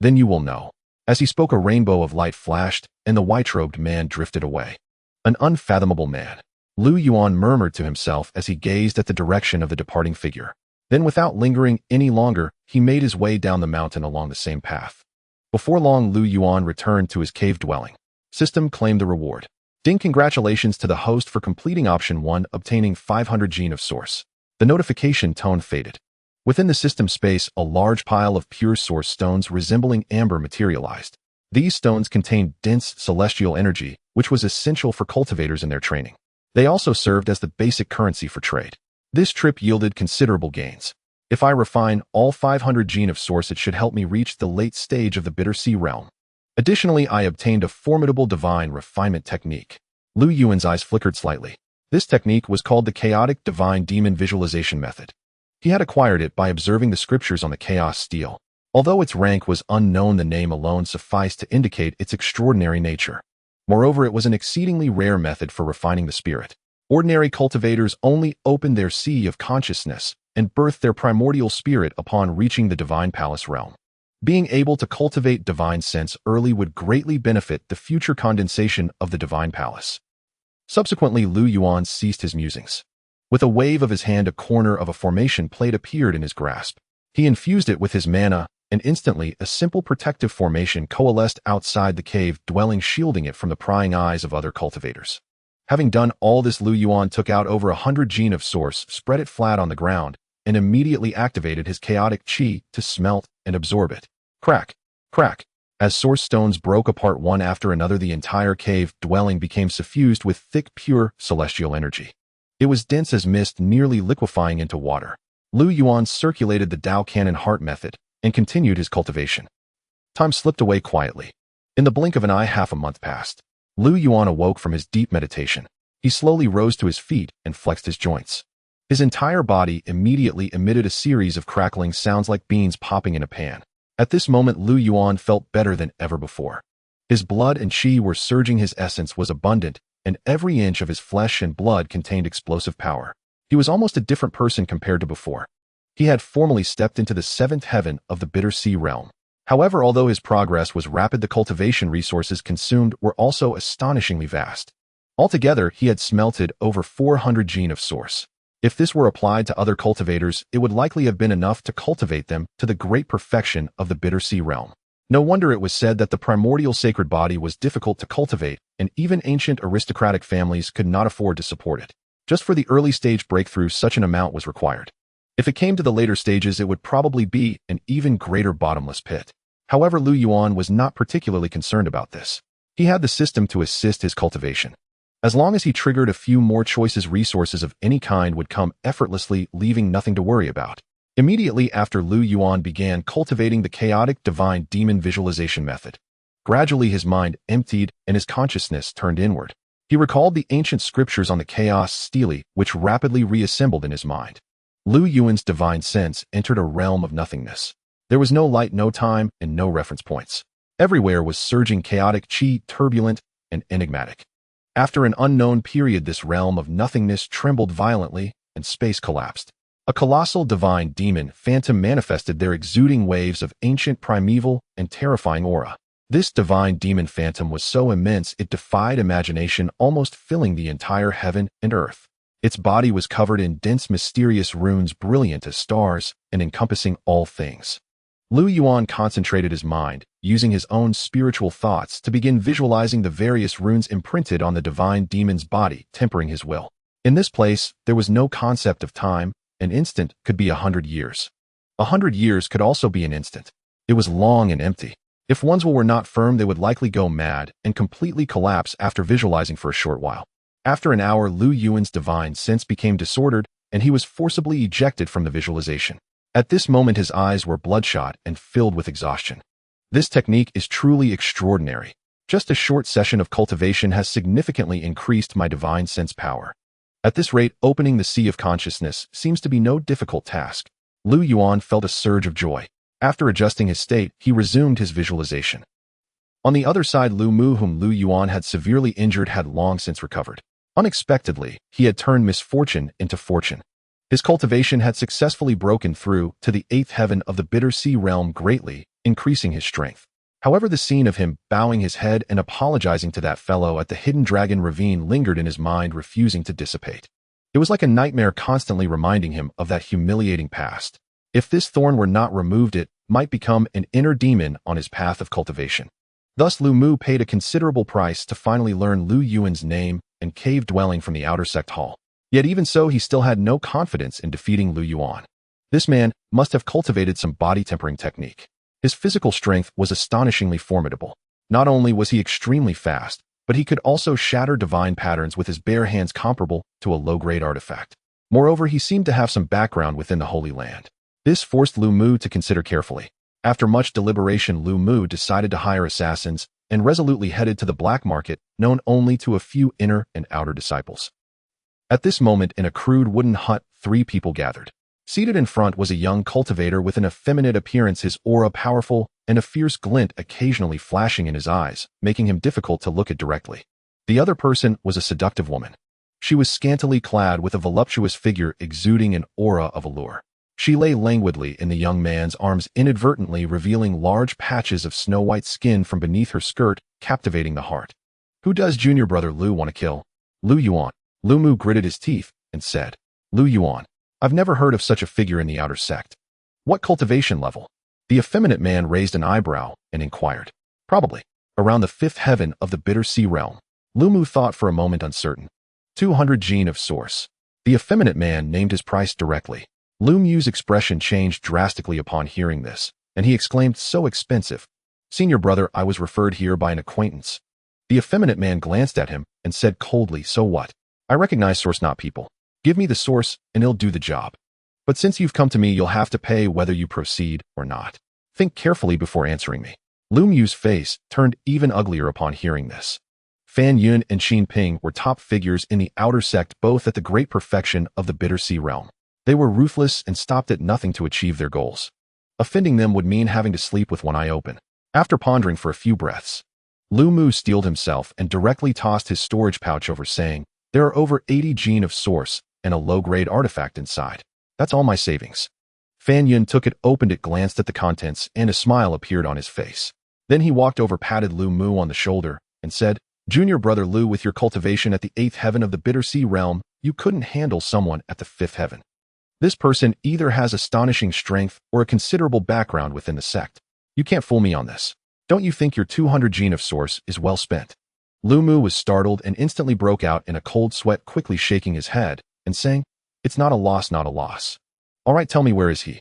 Then you will know. As he spoke, a rainbow of light flashed, and the white-robed man drifted away. An unfathomable man. Lu Yuan murmured to himself as he gazed at the direction of the departing figure. Then, without lingering any longer, he made his way down the mountain along the same path. Before long, Lu Yuan returned to his cave dwelling. System claimed the reward. Ding, congratulations to the host for completing option 1, obtaining 500 gene of source. The notification tone faded. Within the system space, a large pile of pure source stones resembling amber materialized. These stones contained dense celestial energy, which was essential for cultivators in their training. They also served as the basic currency for trade. This trip yielded considerable gains. If I refine all 500 gene of source, it should help me reach the late stage of the Bitter Sea realm. Additionally, I obtained a formidable divine refinement technique. Lu Yuan's eyes flickered slightly. This technique was called the Chaotic Divine Demon Visualization Method. He had acquired it by observing the scriptures on the chaos steel. Although its rank was unknown, the name alone sufficed to indicate its extraordinary nature. Moreover, it was an exceedingly rare method for refining the spirit. Ordinary cultivators only open their sea of consciousness and birth their primordial spirit upon reaching the divine palace realm. Being able to cultivate divine sense early would greatly benefit the future condensation of the divine palace. Subsequently, Lu Yuan ceased his musings. With a wave of his hand, a corner of a formation plate appeared in his grasp. He infused it with his mana, and instantly a simple protective formation coalesced outside the cave dwelling, shielding it from the prying eyes of other cultivators. Having done all this, Lu Yuan took out over 100 gene of source, spread it flat on the ground, and immediately activated his chaotic chi to smelt and absorb it. Crack! Crack! As source stones broke apart one after another, the entire cave dwelling became suffused with thick, pure, celestial energy. It was dense as mist, nearly liquefying into water. Lu Yuan circulated the Tao Cannon Heart method and continued his cultivation. Time slipped away quietly. In the blink of an eye, half a month passed. Lu Yuan awoke from his deep meditation. He slowly rose to his feet and flexed his joints. His entire body immediately emitted a series of crackling sounds like beans popping in a pan. At this moment, Lu Yuan felt better than ever before. His blood and chi were surging, his essence was abundant, and every inch of his flesh and blood contained explosive power. He was almost a different person compared to before. He had formally stepped into the 7th heaven of the Bitter Sea realm. However, although his progress was rapid, the cultivation resources consumed were also astonishingly vast. Altogether, he had smelted over 400 gene of source. If this were applied to other cultivators, it would likely have been enough to cultivate them to the great perfection of the bitter sea realm. No wonder it was said that the primordial sacred body was difficult to cultivate, and even ancient aristocratic families could not afford to support it. Just for the early stage breakthrough, such an amount was required. If it came to the later stages, it would probably be an even greater bottomless pit. However, Lu Yuan was not particularly concerned about this. He had the system to assist his cultivation. As long as he triggered a few more choices, resources of any kind would come effortlessly, leaving nothing to worry about. Immediately after, Lu Yuan began cultivating the chaotic divine demon visualization method. Gradually his mind emptied and his consciousness turned inward. He recalled the ancient scriptures on the chaos stele, which rapidly reassembled in his mind. Lu Yuan's divine sense entered a realm of nothingness. There was no light, no time, and no reference points. Everywhere was surging chaotic chi, turbulent and enigmatic. After an unknown period, this realm of nothingness trembled violently, and space collapsed. A colossal divine demon phantom manifested there, exuding waves of ancient, primeval, and terrifying aura. This divine demon phantom was so immense it defied imagination, almost filling the entire heaven and earth. Its body was covered in dense, mysterious runes, brilliant as stars and encompassing all things. Lu Yuan concentrated his mind, using his own spiritual thoughts to begin visualizing the various runes imprinted on the divine demon's body, tempering his will. In this place, there was no concept of time. An instant could be 100 years. 100 years could also be an instant. It was long and empty. If one's will were not firm, they would likely go mad and completely collapse after visualizing for a short while. After an hour, Lu Yuan's divine sense became disordered, and he was forcibly ejected from the visualization. At this moment, his eyes were bloodshot and filled with exhaustion. This technique is truly extraordinary. Just a short session of cultivation has significantly increased my divine sense power. At this rate, opening the sea of consciousness seems to be no difficult task. Lu Yuan felt a surge of joy. After adjusting his state, he resumed his visualization. On the other side, Lu Mu, whom Lu Yuan had severely injured, had long since recovered. Unexpectedly, he had turned misfortune into fortune. His cultivation had successfully broken through to the 8th heaven of the bitter sea realm, greatly increasing his strength. However, the scene of him bowing his head and apologizing to that fellow at the hidden dragon ravine lingered in his mind, refusing to dissipate. It was like a nightmare, constantly reminding him of that humiliating past. If this thorn were not removed, it might become an inner demon on his path of cultivation. Thus, Lu Mu paid a considerable price to finally learn Lu Yuan's name and cave dwelling from the outer sect hall. Yet even so, he still had no confidence in defeating Lu Yuan. This man must have cultivated some body tempering technique. His physical strength was astonishingly formidable. Not only was he extremely fast, but he could also shatter divine patterns with his bare hands, comparable to a low-grade artifact. Moreover, he seemed to have some background within the Holy Land. This forced Lu Mu to consider carefully. After much deliberation, Lu Mu decided to hire assassins and resolutely headed to the black market, known only to a few inner and outer disciples. At this moment, in a crude wooden hut, 3 people gathered. Seated in front was a young cultivator with an effeminate appearance, his aura powerful and a fierce glint occasionally flashing in his eyes, making him difficult to look at directly. The other person was a seductive woman. She was scantily clad with a voluptuous figure exuding an aura of allure. She lay languidly in the young man's arms, inadvertently revealing large patches of snow-white skin from beneath her skirt, captivating the heart. "Who does junior brother Lu want to kill?" "Lu Yuan." Lu Mu gritted his teeth and said, "Lu Yuan. I've never heard of such a figure in the outer sect. What cultivation level?" The effeminate man raised an eyebrow and inquired. "Probably around the 5th heaven of the bitter sea realm." Lu Mu thought for a moment, uncertain. 200 gene of source. The effeminate man named his price directly. Lu Mu's expression changed drastically upon hearing this, and he exclaimed, "So expensive." "Senior brother, I was referred here by an acquaintance." The effeminate man glanced at him and said coldly, "So what? I recognize source, not people. Give me the source and it'll do the job. But since you've come to me, you'll have to pay whether you proceed or not. Think carefully before answering me." Lu Mu's face turned even uglier upon hearing this. Fan Yun and Xin Ping were top figures in the outer sect, both at the great perfection of the bitter sea realm. They were ruthless and stopped at nothing to achieve their goals. Offending them would mean having to sleep with one eye open. After pondering for a few breaths, Lu Mu steeled himself and directly tossed his storage pouch over, saying, "There are over 80 gene of source and a low-grade artifact inside. That's all my savings." Fan Yun took it, opened it, glanced at the contents, and a smile appeared on his face. Then he walked over, patted Lu Mu on the shoulder, and said, "Junior brother Lu, with your cultivation at the 8th heaven of the bitter sea realm, you couldn't handle someone at the fifth heaven. This person either has astonishing strength or a considerable background within the sect. You can't fool me on this. Don't you think your 200 gene of source is well spent? Lu Mu was startled and instantly broke out in a cold sweat, quickly shaking his head and saying, "It's not a loss, not a loss. All right, tell me, where is he?"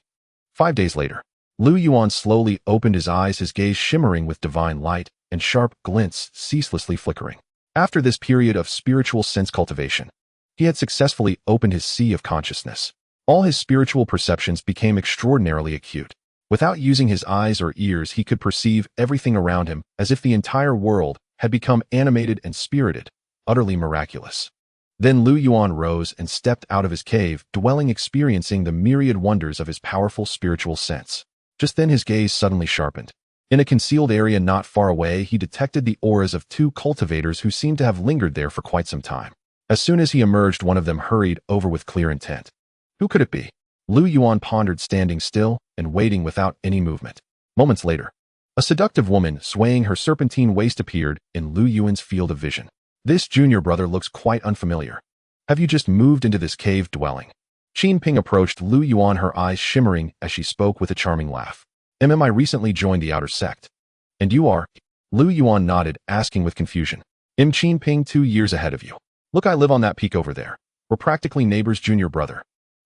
5 days later, Lu Yuan slowly opened his eyes, his gaze shimmering with divine light and sharp glints ceaselessly flickering. After this period of spiritual sense cultivation, he had successfully opened his sea of consciousness. All his spiritual perceptions became extraordinarily acute. Without using his eyes or ears, he could perceive everything around him as if the entire world had become animated and spirited, utterly miraculous. Then Lu Yuan rose and stepped out of his cave, dwelling, experiencing the myriad wonders of his powerful spiritual sense. Just then his gaze suddenly sharpened. In a concealed area not far away, he detected the auras of 2 cultivators who seemed to have lingered there for quite some time. As soon as he emerged, one of them hurried over with clear intent. Who could it be? Lu Yuan pondered, standing still and waiting without any movement. Moments later, a seductive woman swaying her serpentine waist appeared in Lu Yuan's field of vision. "This junior brother looks quite unfamiliar. Have you just moved into this cave dwelling?" Qin Ping approached Lu Yuan, her eyes shimmering as she spoke with a charming laugh. I recently joined the outer sect." "And you are?" Lu Yuan nodded, asking with confusion. Qin Ping, 2 years ahead of you. Look, I live on that peak over there. We're practically neighbors, junior brother."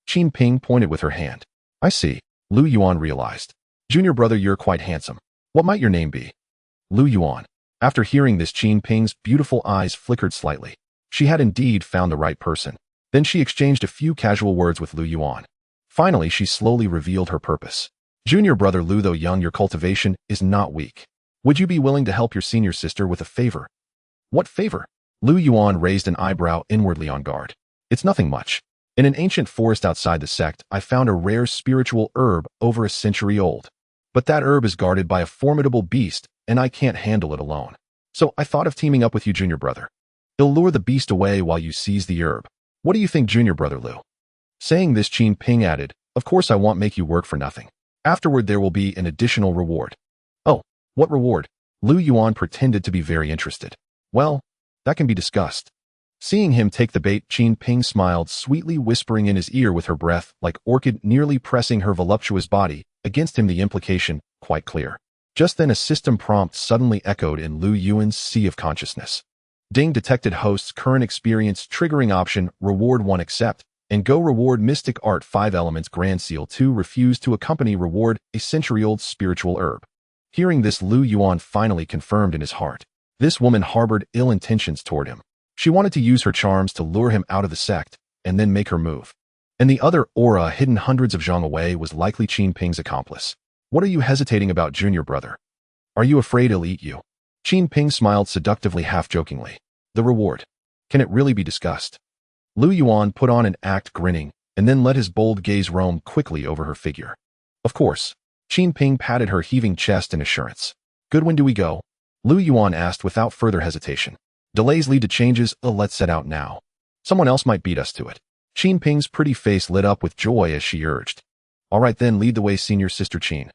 Qin Ping pointed with her hand. "I see," Lu Yuan realized. "Junior brother, you're quite handsome. What might your name be?" Lu Yuan. After hearing this, Qin Ping's beautiful eyes flickered slightly. She had indeed found the right person. Then she exchanged a few casual words with Lu Yuan. Finally, she slowly revealed her purpose. "Junior brother Lu, though young, your cultivation is not weak. Would you be willing to help your senior sister with a favor?" "What favor?" Lu Yuan raised an eyebrow, inwardly on guard. "It's nothing much. In an ancient forest outside the sect, I found a rare spiritual herb over a century old. But that herb is guarded by a formidable beast, and I can't handle it alone. So I thought of teaming up with you, junior brother. It'll lure the beast away while you seize the herb. What do you think, junior brother Lu?" Saying this, Qin Ping added, "Of course I won't make you work for nothing. Afterward there will be an additional reward." "Oh, what reward?" Lu Yuan pretended to be very interested. "Well, that can be discussed." Seeing him take the bait, Qin Ping smiled sweetly, whispering in his ear with her breath like orchid, nearly pressing her voluptuous body against him, the implication quite clear. Just then a system prompt suddenly echoed in Lu Yuan's sea of consciousness. "Ding, detected host's current experience, triggering option, reward 1 accept, and go reward mystic art 5 elements, grand seal 2 refuse to accompany, reward a century-old spiritual herb." Hearing this, Lu Yuan finally confirmed in his heart. This woman harbored ill intentions toward him. She wanted to use her charms to lure him out of the sect and then make her move. And the other aura, hidden hundreds of zhang away, was likely Qin Ping's accomplice. "What are you hesitating about, junior brother? Are you afraid he'll eat you?" Qin Ping smiled seductively, half-jokingly. "The reward. Can it really be discussed?" Lu Yuan put on an act, grinning, and then let his bold gaze roam quickly over her figure. "Of course." Qin Ping patted her heaving chest in assurance. "Good, when do we go?" Lu Yuan asked without further hesitation. "Delays lead to changes. Let's set out now. Someone else might beat us to it." Qin Ping's pretty face lit up with joy as she urged. "All right then, lead the way, senior sister Qin.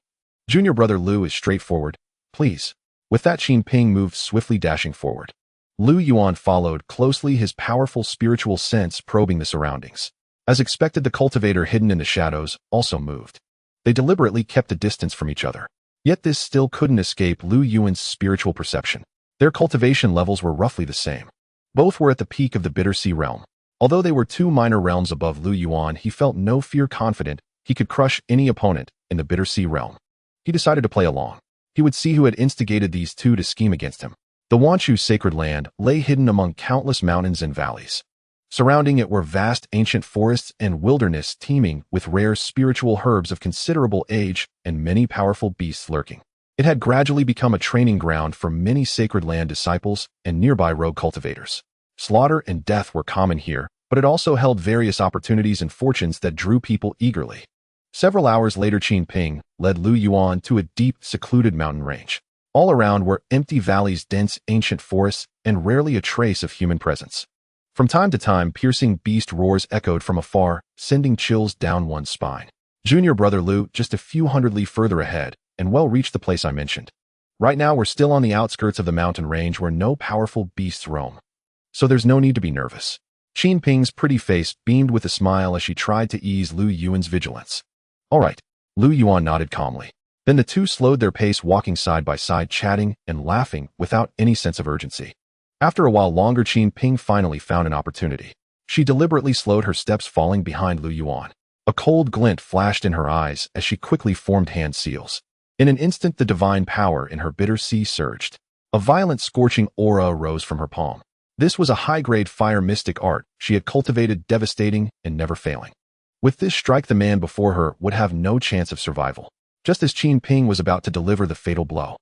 Junior brother Lu is straightforward. Please." With that, Qin Ping moved swiftly, dashing forward. Lu Yuan followed closely, his powerful spiritual sense probing the surroundings. As expected, the cultivator hidden in the shadows also moved. They deliberately kept a distance from each other. Yet this still couldn't escape Lu Yuan's spiritual perception. Their cultivation levels were roughly the same. Both were at the peak of the Bitter Sea realm. Although they were 2 minor realms above Lu Yuan, he felt no fear, confident he could crush any opponent in the Bitter Sea realm. He decided to play along. He would see who had instigated these 2 to scheme against him. The Wanshu sacred land lay hidden among countless mountains and valleys. Surrounding it were vast ancient forests and wilderness teeming with rare spiritual herbs of considerable age and many powerful beasts lurking. It had gradually become a training ground for many sacred land disciples and nearby rogue cultivators. Slaughter and death were common here, but it also held various opportunities and fortunes that drew people eagerly. Several hours later, Qin Ping led Lu Yuan to a deep, secluded mountain range. All around were empty valleys, dense ancient forests, and rarely a trace of human presence. From time to time, piercing beast roars echoed from afar, sending chills down one's spine. Junior brother Lu, just a few hundred li further ahead, and well reached the place I mentioned. Right now, we're still on the outskirts of the mountain range where no powerful beasts roam. So there's no need to be nervous. Qin Ping's pretty face beamed with a smile as she tried to ease Lu Yuan's vigilance. All right, Lu Yuan nodded calmly. Then the two slowed their pace, walking side by side, chatting and laughing without any sense of urgency. After a while longer, Qin Ping finally found an opportunity. She deliberately slowed her steps, falling behind Lu Yuan. A cold glint flashed in her eyes as she quickly formed hand seals. In an instant, the divine power in her bitter sea surged. A violent, scorching aura arose from her palm. This was a high-grade fire mystic art she had cultivated, devastating and never failing. With this strike, the man before her would have no chance of survival. Just as Qin Ping was about to deliver the fatal blow,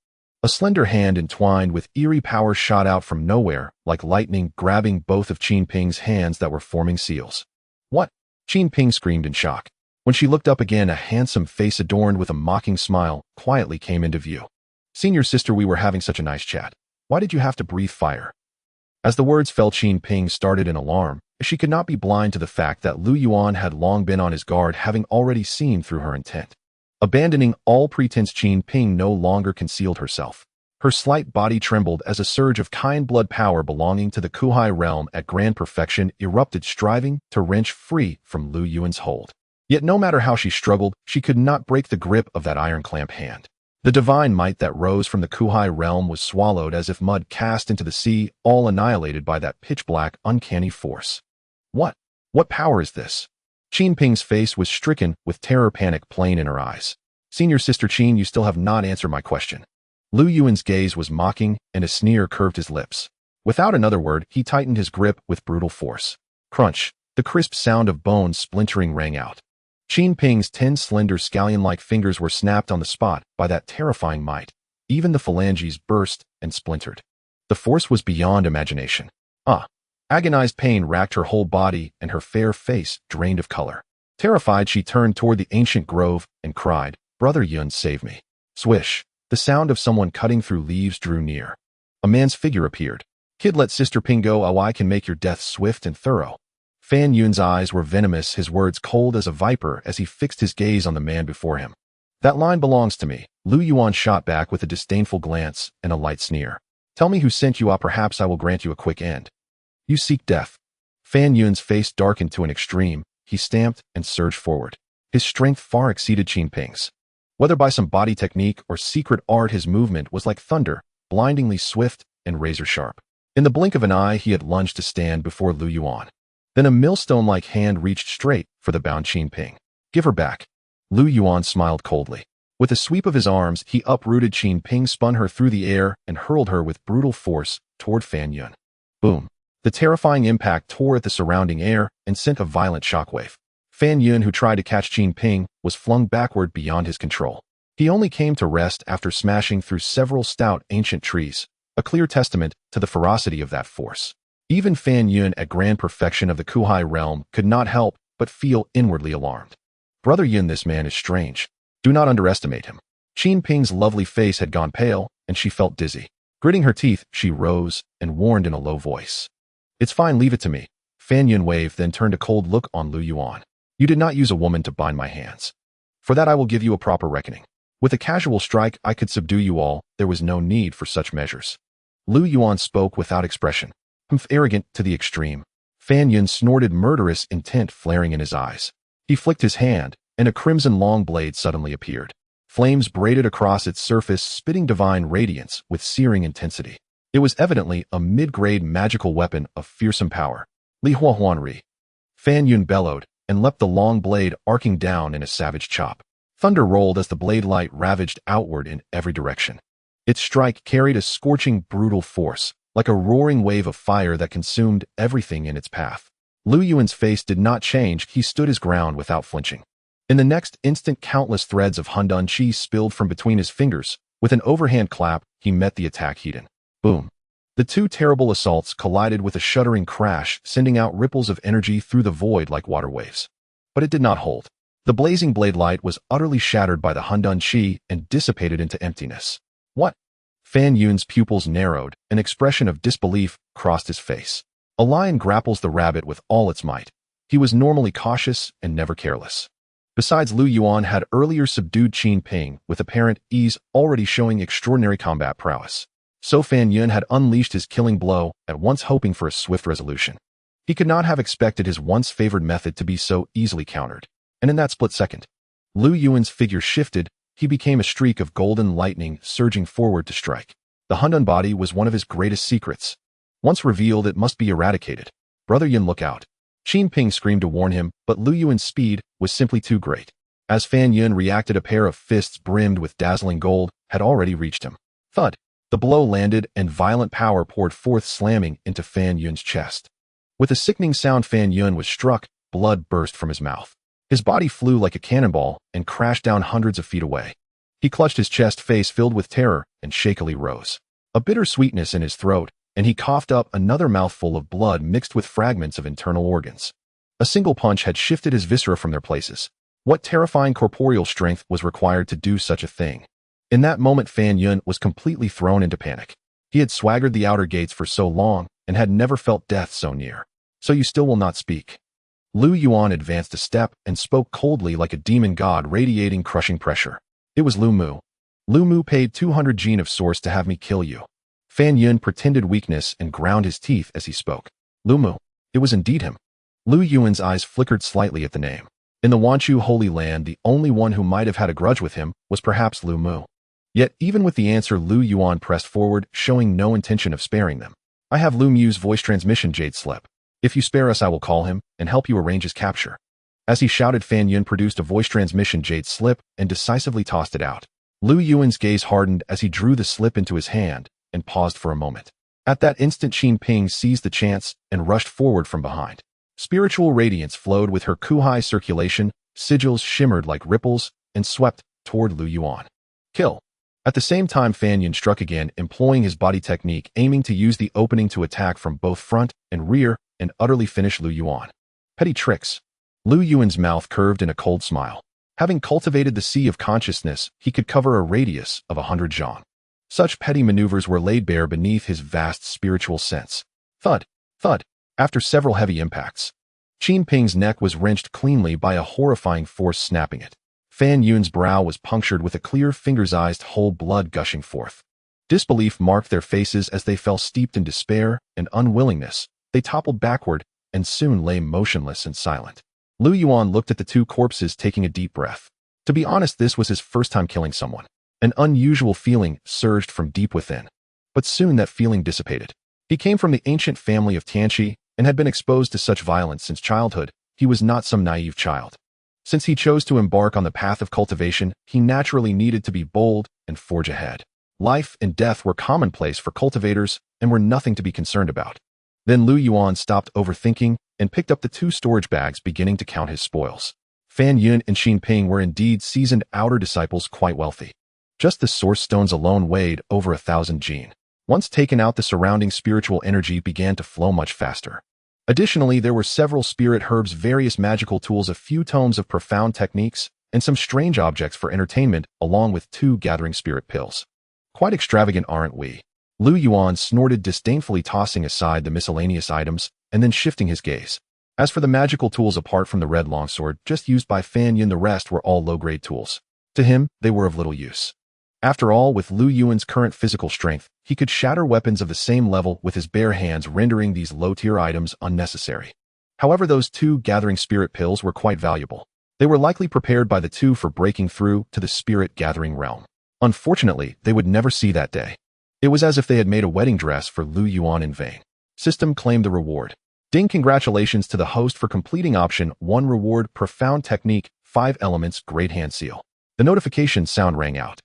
a slender hand entwined with eerie power shot out from nowhere, like lightning, grabbing both of Qin Ping's hands that were forming seals. What? Qin Ping screamed in shock. When she looked up again, a handsome face adorned with a mocking smile quietly came into view. Senior sister, we were having such a nice chat. Why did you have to breathe fire? As the words fell, Qin Ping started in alarm. She could not be blind to the fact that Lu Yuan had long been on his guard, having already seen through her intent. Abandoning all pretense, Qin Ping no longer concealed herself. Her slight body trembled as a surge of kind blood power belonging to the Kuhai realm at grand perfection erupted, striving to wrench free from Lu Yuan's hold. Yet no matter how she struggled, she could not break the grip of that iron clamp hand. The divine might that rose from the Kuhai realm was swallowed as if mud cast into the sea, all annihilated by that pitch-black, uncanny force. What power is this? Qin Ping's face was stricken with terror, panic plain in her eyes. Senior sister Qin, you still have not answered my question. Lu Yuan's gaze was mocking, and a sneer curved his lips. Without another word, he tightened his grip with brutal force. Crunch! The crisp sound of bones splintering rang out. Qin Ping's 10 slender scallion-like fingers were snapped on the spot by that terrifying might. Even the phalanges burst and splintered. The force was beyond imagination. Agonized pain racked her whole body, and her fair face drained of color. Terrified, she turned toward the ancient grove and cried, Brother Yun, save me. Swish! The sound of someone cutting through leaves drew near. A man's figure appeared. Kid, let Sister Ping go, or I can make your death swift and thorough. Fan Yun's eyes were venomous, his words cold as a viper as he fixed his gaze on the man before him. That line belongs to me, Lu Yuan shot back with a disdainful glance and a light sneer. Tell me who sent you, or perhaps I will grant you a quick end. You seek death. Fan Yun's face darkened to an extreme. He stamped and surged forward. His strength far exceeded Qin Ping's. Whether by some body technique or secret art, his movement was like thunder, blindingly swift and razor-sharp. In the blink of an eye, he had lunged to stand before Lu Yuan. Then a millstone-like hand reached straight for the bound Qin Ping. Give her back. Lu Yuan smiled coldly. With a sweep of his arms, he uprooted Qin Ping, spun her through the air, and hurled her with brutal force toward Fan Yun. Boom! The terrifying impact tore at the surrounding air and sent a violent shockwave. Fan Yun, who tried to catch Qin Ping, was flung backward beyond his control. He only came to rest after smashing through several stout ancient trees, a clear testament to the ferocity of that force. Even Fan Yun, at grand perfection of the Kuhai realm, could not help but feel inwardly alarmed. Brother Yun, this man is strange. Do not underestimate him. Qin Ping's lovely face had gone pale, and she felt dizzy. Gritting her teeth, she rose and warned in a low voice. It's fine, leave it to me. Fan Yun waved, then turned a cold look on Lu Yuan. You did not use a woman to bind my hands. For that I will give you a proper reckoning. With a casual strike, I could subdue you all. There was no need for such measures. Lu Yuan spoke without expression, arrogant to the extreme. Fan Yun snorted, murderous intent flaring in his eyes. He flicked his hand, and a crimson long blade suddenly appeared. Flames braided across its surface, spitting divine radiance with searing intensity. It was evidently a mid-grade magical weapon of fearsome power. Li Hua Huan Ri. Fan Yun bellowed, and leapt, the long blade arcing down in a savage chop. Thunder rolled as the blade light ravaged outward in every direction. Its strike carried a scorching, brutal force, like a roaring wave of fire that consumed everything in its path. Lu Yuan's face did not change. He stood his ground without flinching. In the next instant, countless threads of Hundun Chi spilled from between his fingers. With an overhand clap, he met the attack head-on. Boom. The two terrible assaults collided with a shuddering crash, sending out ripples of energy through the void like water waves. But it did not hold. The blazing blade light was utterly shattered by the Hundun Chi and dissipated into emptiness. What? Fan Yun's pupils narrowed, an expression of disbelief crossed his face. A lion grapples the rabbit with all its might. He was normally cautious and never careless. Besides, Lu Yuan had earlier subdued Qin Ping with apparent ease, already showing extraordinary combat prowess. So Fan Yun had unleashed his killing blow, at once hoping for a swift resolution. He could not have expected his once favored method to be so easily countered. And in that split second, Lu Yuan's figure shifted. He became a streak of golden lightning surging forward to strike. The Hundun body was one of his greatest secrets. Once revealed, it must be eradicated. Brother Yun, look out. Qin Ping screamed to warn him, but Lu Yuan's speed was simply too great. As Fan Yun reacted, a pair of fists brimmed with dazzling gold had already reached him. Thud! The blow landed and violent power poured forth, slamming into Fan Yun's chest. With a sickening sound, Fan Yun was struck. Blood burst from his mouth. His body flew like a cannonball and crashed down hundreds of feet away. He clutched his chest, face filled with terror, and shakily rose. A bitter sweetness in his throat, and he coughed up another mouthful of blood mixed with fragments of internal organs. A single punch had shifted his viscera from their places. What terrifying corporeal strength was required to do such a thing? In that moment, Fan Yun was completely thrown into panic. He had swaggered the outer gates for so long and had never felt death so near. So you still will not speak? Lu Yuan advanced a step and spoke coldly like a demon god, radiating crushing pressure. It was Lu Mu. Lu Mu paid 200 gene of source to have me kill you. Fan Yun pretended weakness and ground his teeth as he spoke. Lu Mu. It was indeed him. Lu Yuan's eyes flickered slightly at the name. In the Wanchu Holy Land, the only one who might have had a grudge with him was perhaps Lu Mu. Yet, even with the answer, Lu Yuan pressed forward, showing no intention of sparing them. I have Lu Mu's voice transmission jade slip. If you spare us, I will call him and help you arrange his capture. As he shouted, Fan Yun produced a voice transmission jade slip and decisively tossed it out. Lu Yuan's gaze hardened as he drew the slip into his hand and paused for a moment. At that instant, Qin Ping seized the chance and rushed forward from behind. Spiritual radiance flowed with her Kuhai circulation, sigils shimmered like ripples, and swept toward Lu Yuan. Kill. At the same time, Fan Yun struck again, employing his body technique, aiming to use the opening to attack from both front and rear and utterly finish Lu Yuan. Petty tricks. Lu Yuan's mouth curved in a cold smile. Having cultivated the sea of consciousness, he could cover a radius of 100 zhang. Such petty maneuvers were laid bare beneath his vast spiritual sense. Thud, thud. After several heavy impacts, Qin Ping's neck was wrenched cleanly by a horrifying force snapping it. Fan Yun's brow was punctured with a clear finger's-sized hole, blood gushing forth. Disbelief marked their faces as they fell steeped in despair and unwillingness. They toppled backward and soon lay motionless and silent. Lu Yuan looked at the two corpses, taking a deep breath. To be honest, this was his first time killing someone. An unusual feeling surged from deep within. But soon that feeling dissipated. He came from the ancient family of Tianqi and had been exposed to such violence since childhood. He was not some naive child. Since he chose to embark on the path of cultivation, he naturally needed to be bold and forge ahead. Life and death were commonplace for cultivators and were nothing to be concerned about. Then Lu Yuan stopped overthinking and picked up the two storage bags, beginning to count his spoils. Fan Yun and Qin Ping were indeed seasoned outer disciples, quite wealthy. Just the source stones alone weighed over 1,000 gene. Once taken out, the surrounding spiritual energy began to flow much faster. Additionally, there were several spirit herbs, various magical tools, a few tomes of profound techniques, and some strange objects for entertainment, along with 2 gathering spirit pills. Quite extravagant, aren't we? Lu Yuan snorted disdainfully, tossing aside the miscellaneous items and then shifting his gaze. As for the magical tools, apart from the red longsword just used by Fan Yun, the rest were all low-grade tools. To him, they were of little use. After all, with Lu Yuan's current physical strength, he could shatter weapons of the same level with his bare hands, rendering these low-tier items unnecessary. However, those 2 gathering spirit pills were quite valuable. They were likely prepared by the 2 for breaking through to the spirit gathering realm. Unfortunately, they would never see that day. It was as if they had made a wedding dress for Lu Yuan in vain. System claimed the reward. Ding! Congratulations to the host for completing option 1 reward, profound technique, 5 elements, great hand seal. The notification sound rang out.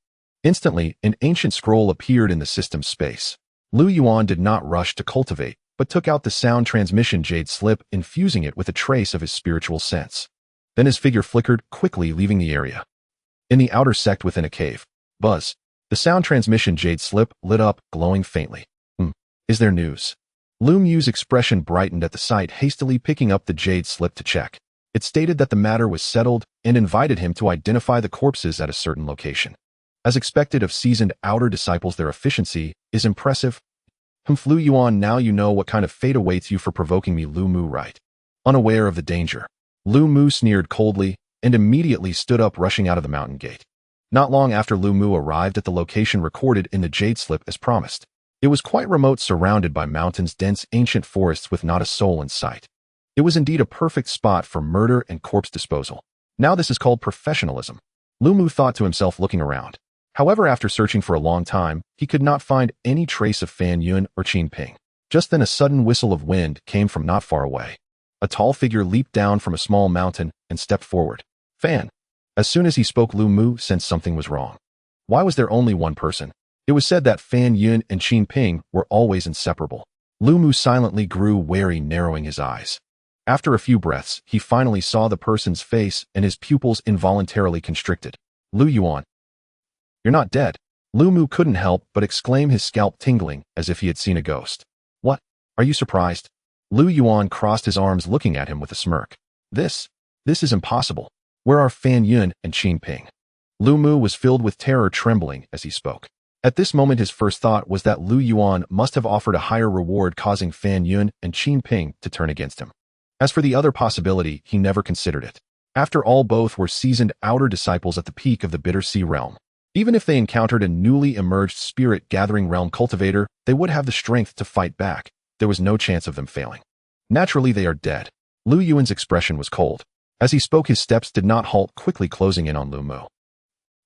Instantly, an ancient scroll appeared in the system space. Lu Yuan did not rush to cultivate, but took out the sound transmission jade slip, infusing it with a trace of his spiritual sense. Then his figure flickered, quickly leaving the area. In the outer sect within a cave, buzz. The sound transmission jade slip lit up, glowing faintly. Is there news? Lu Mu's expression brightened at the sight, hastily picking up the jade slip to check. It stated that the matter was settled and invited him to identify the corpses at a certain location. As expected of seasoned outer disciples, their efficiency is impressive. Lu Yuan, now you know what kind of fate awaits you for provoking me, Lu Mu, right? Unaware of the danger, Lu Mu sneered coldly and immediately stood up, rushing out of the mountain gate. Not long after, Lu Mu arrived at the location recorded in the jade slip as promised. It was quite remote, surrounded by mountains, dense ancient forests with not a soul in sight. It was indeed a perfect spot for murder and corpse disposal. Now this is called professionalism, Lu Mu thought to himself, looking around. However, after searching for a long time, he could not find any trace of Fan Yun or Qin Ping. Just then a sudden whistle of wind came from not far away. A tall figure leaped down from a small mountain and stepped forward. Fan. As soon as he spoke, Lu Mu sensed something was wrong. Why was there only one person? It was said that Fan Yun and Qin Ping were always inseparable. Lu Mu silently grew wary, narrowing his eyes. After a few breaths, he finally saw the person's face and his pupils involuntarily constricted. Lu Yuan. You're not dead. Lu Mu couldn't help but exclaim, his scalp tingling as if he had seen a ghost. What? Are you surprised? Lu Yuan crossed his arms, looking at him with a smirk. This is impossible. Where are Fan Yun and Qin Ping? Lu Mu was filled with terror, trembling as he spoke. At this moment, his first thought was that Lu Yuan must have offered a higher reward, causing Fan Yun and Qin Ping to turn against him. As for the other possibility, he never considered it. After all, both were seasoned outer disciples at the peak of the Bitter Sea realm. Even if they encountered a newly emerged spirit-gathering realm cultivator, they would have the strength to fight back. There was no chance of them failing. Naturally, they are dead. Lu Yuan's expression was cold. As he spoke, his steps did not halt, quickly closing in on Lu Mu.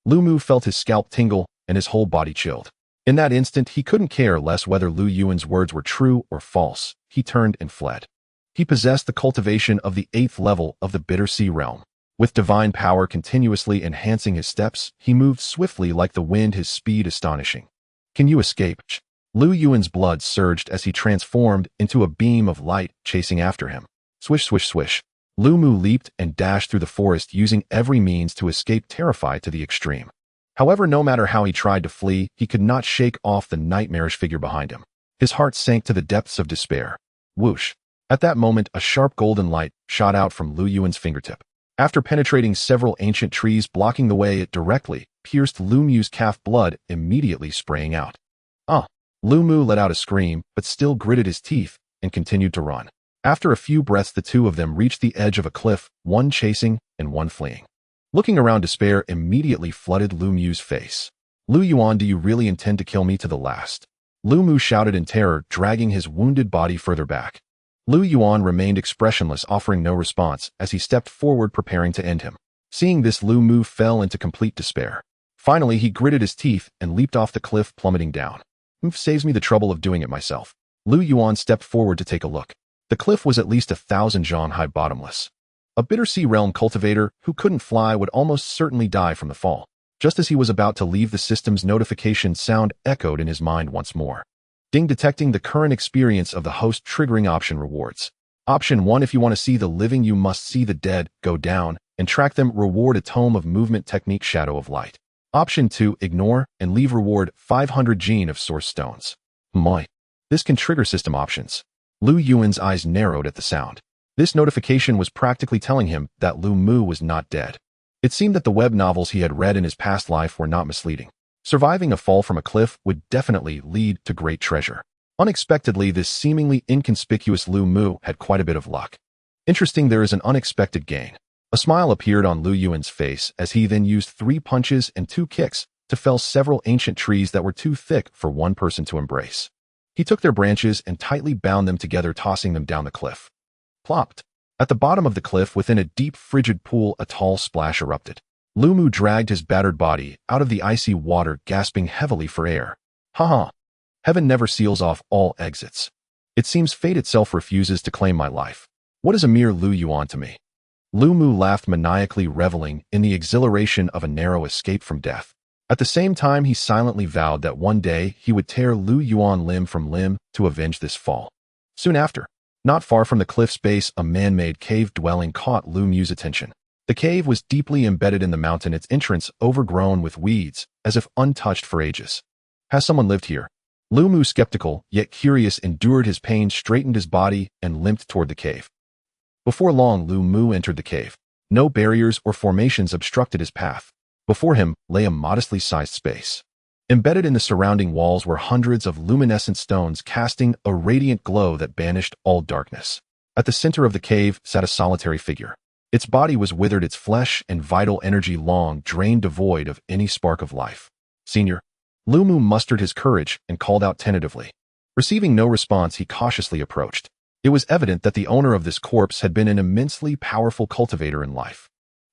Lu Mu felt his scalp tingle and his whole body chilled. In that instant, he couldn't care less whether Lu Yuan's words were true or false. He turned and fled. He possessed the cultivation of the 8th level of the Bitter Sea realm. With divine power continuously enhancing his steps, he moved swiftly like the wind, his speed astonishing. Can you escape? Lu Yuan's blood surged as he transformed into a beam of light, chasing after him. Swish, swish, swish. Lu Mu leaped and dashed through the forest, using every means to escape, terrified to the extreme. However, no matter how he tried to flee, he could not shake off the nightmarish figure behind him. His heart sank to the depths of despair. Whoosh. At that moment, a sharp golden light shot out from Lu Yuan's fingertip. After penetrating several ancient trees blocking the way, it directly pierced Lu Mu's calf, blood immediately spraying out. Lu Mu let out a scream, but still gritted his teeth and continued to run. After a few breaths, the two of them reached the edge of a cliff, one chasing and one fleeing. Looking around, despair immediately flooded Lu Mu's face. Lu Yuan, do you really intend to kill me to the last? Lu Mu shouted in terror, dragging his wounded body further back. Lu Yuan remained expressionless, offering no response as he stepped forward, preparing to end him. Seeing this, Lu Mu fell into complete despair. Finally, he gritted his teeth and leaped off the cliff, plummeting down. Saves me the trouble of doing it myself. Lu Yuan stepped forward to take a look. The cliff was at least 1,000 zhang high, bottomless. A Bitter Sea realm cultivator who couldn't fly would almost certainly die from the fall. Just as he was about to leave, the system's notification sound echoed in his mind once more. Ding, detecting the current experience of the host, triggering option rewards. Option 1, if you want to see the living, you must see the dead go down and track them. Reward a tome of movement technique, Shadow of Light. Option 2, ignore and leave. Reward 500 gene of source stones. Moi. This can trigger system options. Lu Yuan's eyes narrowed at the sound. This notification was practically telling him that Lu Mu was not dead. It seemed that the web novels he had read in his past life were not misleading. Surviving a fall from a cliff would definitely lead to great treasure. Unexpectedly, this seemingly inconspicuous Lu Mu had quite a bit of luck. Interesting, there is an unexpected gain. A smile appeared on Lu Yuan's face as he then used 3 punches and 2 kicks to fell several ancient trees that were too thick for one person to embrace. He took their branches and tightly bound them together, tossing them down the cliff. Plopped. At the bottom of the cliff, within a deep, frigid pool, a tall splash erupted. Lu Mu dragged his battered body out of the icy water, gasping heavily for air. Haha. Heaven never seals off all exits. It seems fate itself refuses to claim my life. What is a mere Lu Yuan to me? Lu Mu laughed maniacally, reveling in the exhilaration of a narrow escape from death. At the same time, he silently vowed that one day he would tear Lu Yuan limb from limb to avenge this fall. Soon after, not far from the cliff's base, a man-made cave dwelling caught Lu Mu's attention. The cave was deeply embedded in the mountain, its entrance overgrown with weeds, as if untouched for ages. Has someone lived here? Lu Mu, skeptical yet curious, endured his pain, straightened his body, and limped toward the cave. Before long, Lu Mu entered the cave. No barriers or formations obstructed his path. Before him lay a modestly sized space. Embedded in the surrounding walls were hundreds of luminescent stones, casting a radiant glow that banished all darkness. At the center of the cave sat a solitary figure. Its body was withered, its flesh and vital energy long drained, devoid of any spark of life. Senior. Lu Mu mustered his courage and called out tentatively. Receiving no response, he cautiously approached. It was evident that the owner of this corpse had been an immensely powerful cultivator in life.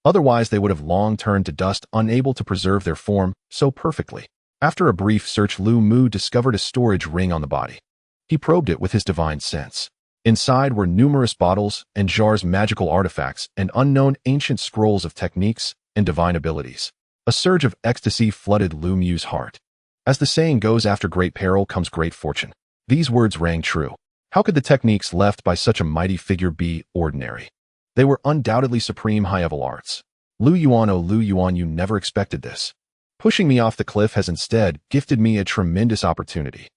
Otherwise, they would have long turned to dust, unable to preserve their form so perfectly. After a brief search, Lu Mu discovered a storage ring on the body. He probed it with his divine sense. Inside were numerous bottles and jars, magical artifacts, and unknown ancient scrolls of techniques and divine abilities. A surge of ecstasy flooded Lu Mu's heart. As the saying goes, after great peril comes great fortune. These words rang true. How could the techniques left by such a mighty figure be ordinary? They were undoubtedly supreme high-level arts. Lu Yuan, oh Lu Yuan, you never expected this. Pushing me off the cliff has instead gifted me a tremendous opportunity.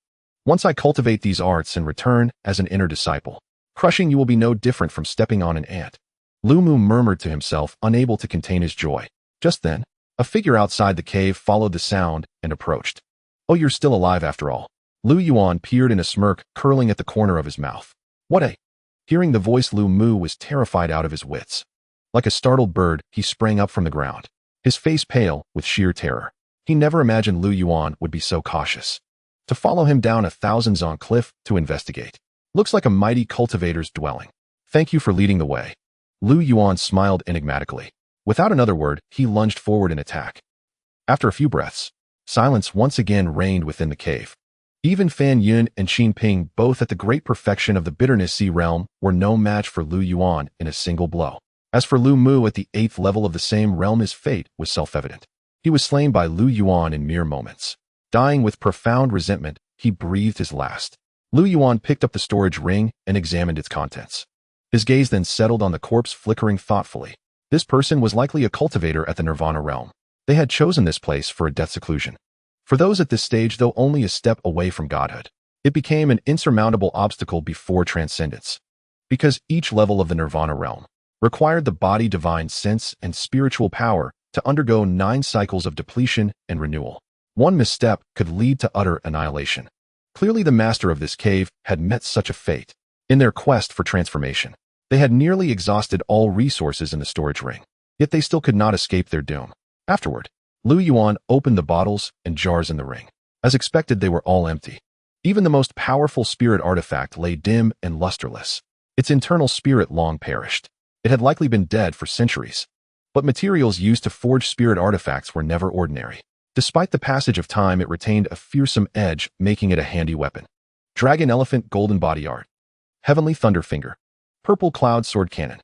Once I cultivate these arts and return as an inner disciple, crushing you will be no different from stepping on an ant. Lu Mu murmured to himself, unable to contain his joy. Just then, a figure outside the cave followed the sound and approached. Oh, you're still alive after all. Lu Yuan peered in a smirk curling at the corner of his mouth. What a... Hearing the voice, Lu Mu was terrified out of his wits. Like a startled bird, he sprang up from the ground, his face pale with sheer terror. He never imagined Lu Yuan would be so cautious. To follow him down a 1,000-zon cliff to investigate. Looks like a mighty cultivator's dwelling. Thank you for leading the way. Lu Yuan smiled enigmatically. Without another word, he lunged forward in attack. After a few breaths, silence once again reigned within the cave. Even Fan Yun and Qin Ping, both at the great perfection of the bitterness sea realm, were no match for Lu Yuan in a single blow. As for Lu Mu at the 8th level of the same realm, his fate was self-evident. He was slain by Lu Yuan in mere moments. Dying with profound resentment, he breathed his last. Lu Yuan picked up the storage ring and examined its contents. His gaze then settled on the corpse, flickering thoughtfully. This person was likely a cultivator at the Nirvana realm. They had chosen this place for a death seclusion. For those at this stage, though only a step away from godhood, it became an insurmountable obstacle before transcendence. Because each level of the Nirvana realm required the body divine sense and spiritual power to undergo 9 cycles of depletion and renewal. One misstep could lead to utter annihilation. Clearly the master of this cave had met such a fate. In their quest for transformation, they had nearly exhausted all resources in the storage ring, yet they still could not escape their doom. Afterward, Lu Yuan opened the bottles and jars in the ring. As expected, they were all empty. Even the most powerful spirit artifact lay dim and lusterless. Its internal spirit long perished. It had likely been dead for centuries. But materials used to forge spirit artifacts were never ordinary. Despite the passage of time, it retained a fearsome edge, making it a handy weapon. Dragon Elephant Golden Body Art. Heavenly Thunder Finger. Purple Cloud Sword Cannon.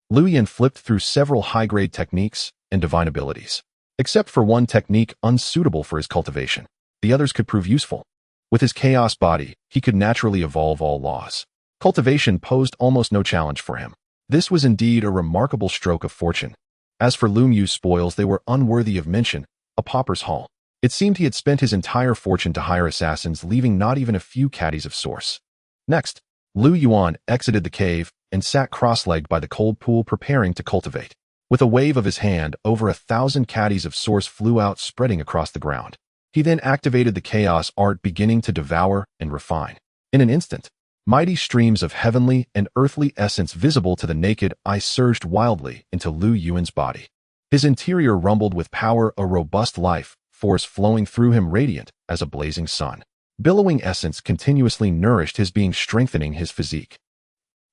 Lu Yuan flipped through several high-grade techniques and divine abilities. Except for one technique unsuitable for his cultivation, the others could prove useful. With his chaos body, he could naturally evolve all laws. Cultivation posed almost no challenge for him. This was indeed a remarkable stroke of fortune. As for Lu Mu's spoils, they were unworthy of mention, a pauper's haul. It seemed he had spent his entire fortune to hire assassins, leaving not even a few caddies of source. Next, Lu Yuan exited the cave and sat cross-legged by the cold pool, preparing to cultivate. With a wave of his hand, over 1,000 caddies of source flew out, spreading across the ground. He then activated the chaos art, beginning to devour and refine. In an instant, mighty streams of heavenly and earthly essence visible to the naked eye surged wildly into Lu Yuan's body. His interior rumbled with power, a robust life force flowing through him, radiant as a blazing sun. Billowing essence continuously nourished his being, strengthening his physique.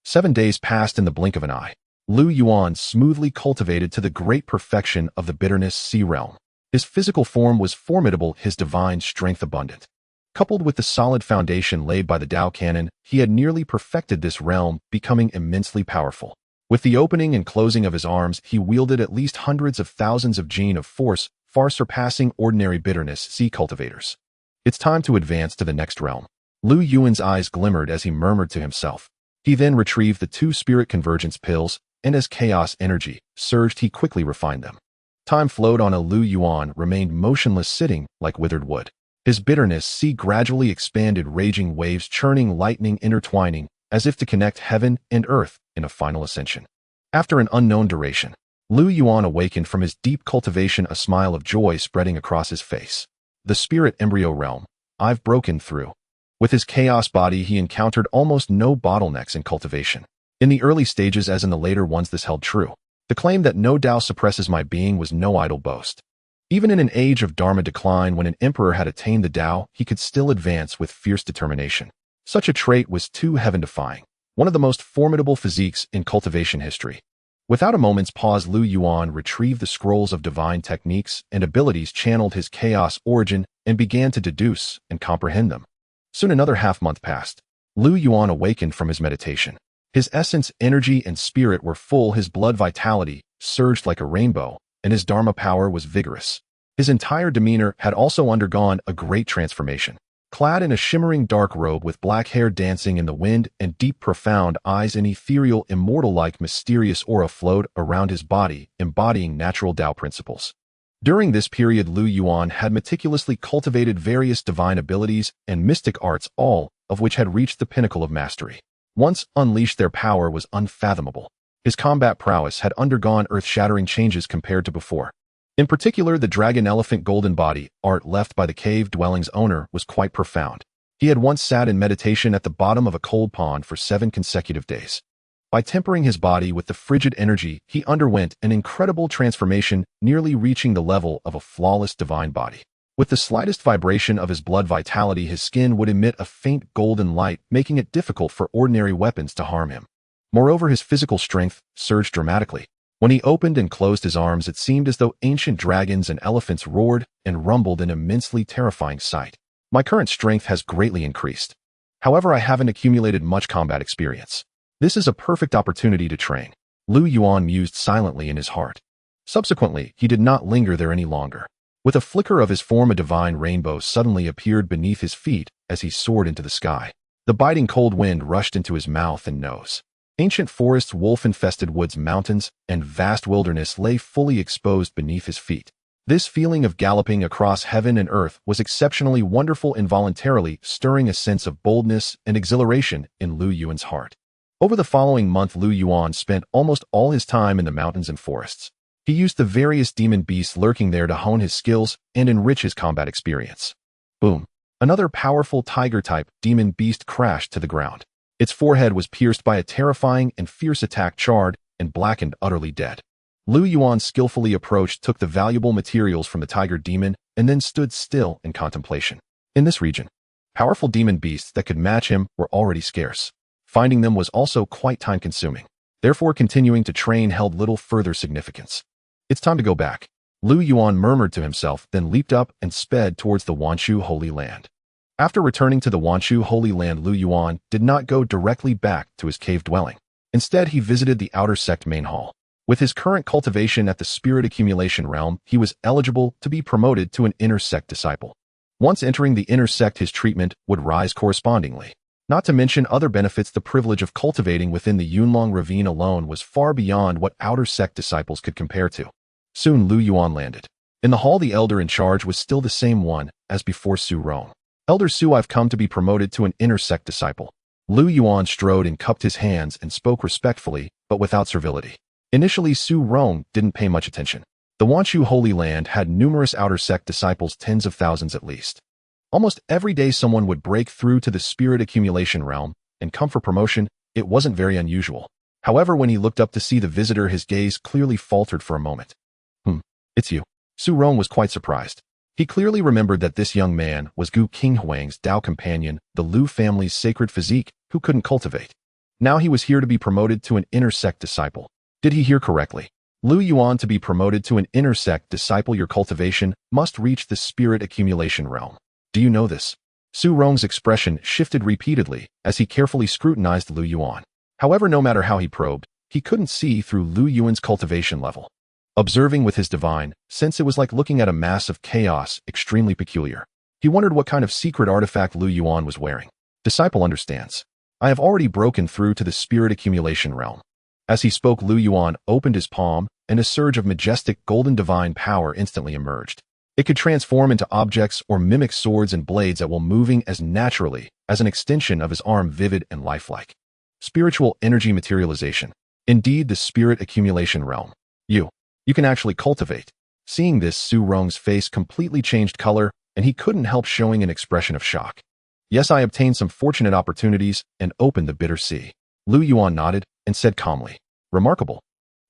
7 days passed in the blink of an eye. Lu Yuan smoothly cultivated to the great perfection of the bitterness sea realm. His physical form was formidable, his divine strength abundant. Coupled with the solid foundation laid by the Tao Canon, he had nearly perfected this realm, becoming immensely powerful. With the opening and closing of his arms, he wielded at least hundreds of thousands of gene of force, far surpassing ordinary bitterness sea cultivators. It's time to advance to the next realm. Lu Yuan's eyes glimmered as he murmured to himself. He then retrieved the 2 spirit convergence pills, and as chaos energy surged, he quickly refined them. Time flowed on. Lu Yuan remained motionless, sitting like withered wood. His bitterness sea gradually expanded, raging waves churning, lightning intertwining, as if to connect heaven and earth in a final ascension. After an unknown duration, Lu Yuan awakened from his deep cultivation, a smile of joy spreading across his face. The spirit embryo realm, I've broken through. With his chaos body, he encountered almost no bottlenecks in cultivation. In the early stages as in the later ones, this held true. The claim that no Tao suppresses my being was no idle boast. Even in an age of Dharma decline, when an emperor had attained the Tao, he could still advance with fierce determination. Such a trait was too heaven-defying, one of the most formidable physiques in cultivation history. Without a moment's pause, Lu Yuan retrieved the scrolls of divine techniques and abilities, channeled his chaos origin, and began to deduce and comprehend them. Soon another half-month passed. Lu Yuan awakened from his meditation. His essence, energy, and spirit were full, his blood vitality surged like a rainbow, and his Dharma power was vigorous. His entire demeanor had also undergone a great transformation. Clad in a shimmering dark robe with black hair dancing in the wind and deep profound eyes, an ethereal, immortal-like mysterious aura flowed around his body, embodying natural Tao principles. During this period, Lu Yuan had meticulously cultivated various divine abilities and mystic arts, all of which had reached the pinnacle of mastery. Once unleashed, their power was unfathomable. His combat prowess had undergone earth-shattering changes compared to before. In particular, the dragon-elephant golden body art left by the cave dwelling's owner was quite profound. He had once sat in meditation at the bottom of a cold pond for 7 consecutive days. By tempering his body with the frigid energy, he underwent an incredible transformation, nearly reaching the level of a flawless divine body. With the slightest vibration of his blood vitality, his skin would emit a faint golden light, making it difficult for ordinary weapons to harm him. Moreover, his physical strength surged dramatically. When he opened and closed his arms, it seemed as though ancient dragons and elephants roared and rumbled in immensely terrifying sight. My current strength has greatly increased. However, I haven't accumulated much combat experience. This is a perfect opportunity to train. Lu Yuan mused silently in his heart. Subsequently, he did not linger there any longer. With a flicker of his form, a divine rainbow suddenly appeared beneath his feet as he soared into the sky. The biting cold wind rushed into his mouth and nose. Ancient forests, wolf-infested woods, mountains, and vast wilderness lay fully exposed beneath his feet. This feeling of galloping across heaven and earth was exceptionally wonderful, involuntarily stirring a sense of boldness and exhilaration in Lu Yuan's heart. Over the following month, Lu Yuan spent almost all his time in the mountains and forests. He used the various demon beasts lurking there to hone his skills and enrich his combat experience. Boom! Another powerful tiger-type demon beast crashed to the ground. Its forehead was pierced by a terrifying and fierce attack, charred and blackened, utterly dead. Lu Yuan skillfully approached, took the valuable materials from the tiger demon, and then stood still in contemplation. In this region, powerful demon beasts that could match him were already scarce. Finding them was also quite time-consuming. Therefore, continuing to train held little further significance. It's time to go back, Lu Yuan murmured to himself, then leaped up and sped towards the Wanshu Holy Land. After returning to the Wanshu Holy Land, Lu Yuan did not go directly back to his cave dwelling. Instead, he visited the outer sect main hall. With his current cultivation at the spirit accumulation realm, he was eligible to be promoted to an inner sect disciple. Once entering the inner sect, his treatment would rise correspondingly. Not to mention other benefits, the privilege of cultivating within the Yunlong Ravine alone was far beyond what outer sect disciples could compare to. Soon Lu Yuan landed. In the hall, the elder in charge was still the same one as before, Su Rong. Elder Su, I've come to be promoted to an inner sect disciple. Lu Yuan strode and cupped his hands and spoke respectfully, but without servility. Initially, Su Rong didn't pay much attention. The Wanshu Holy Land had numerous outer sect disciples, tens of thousands at least. Almost every day someone would break through to the spirit accumulation realm and come for promotion. It wasn't very unusual. However, when he looked up to see the visitor, his gaze clearly faltered for a moment. It's you. Su Rong was quite surprised. He clearly remembered that this young man was Gu Qinghuang's Tao companion, the Lu family's sacred physique, who couldn't cultivate. Now he was here to be promoted to an inner sect disciple. Did he hear correctly? Lu Yuan, to be promoted to an inner sect disciple, your cultivation must reach the spirit accumulation realm. Do you know this? Su Rong's expression shifted repeatedly as he carefully scrutinized Lu Yuan. However, no matter how he probed, he couldn't see through Lu Yuan's cultivation level. Observing with his divine sense, it was like looking at a mass of chaos, extremely peculiar. He wondered what kind of secret artifact Lu Yuan was wearing. Disciple understands. I have already broken through to the spirit accumulation realm. As he spoke, Lu Yuan opened his palm, and a surge of majestic golden divine power instantly emerged. It could transform into objects or mimic swords and blades that were moving as naturally as an extension of his arm, vivid and lifelike. Spiritual energy materialization. Indeed, the spirit accumulation realm. You can actually cultivate. Seeing this, Su Rong's face completely changed color, and he couldn't help showing an expression of shock. Yes, I obtained some fortunate opportunities and opened the bitter sea. Lu Yuan nodded and said calmly, remarkable.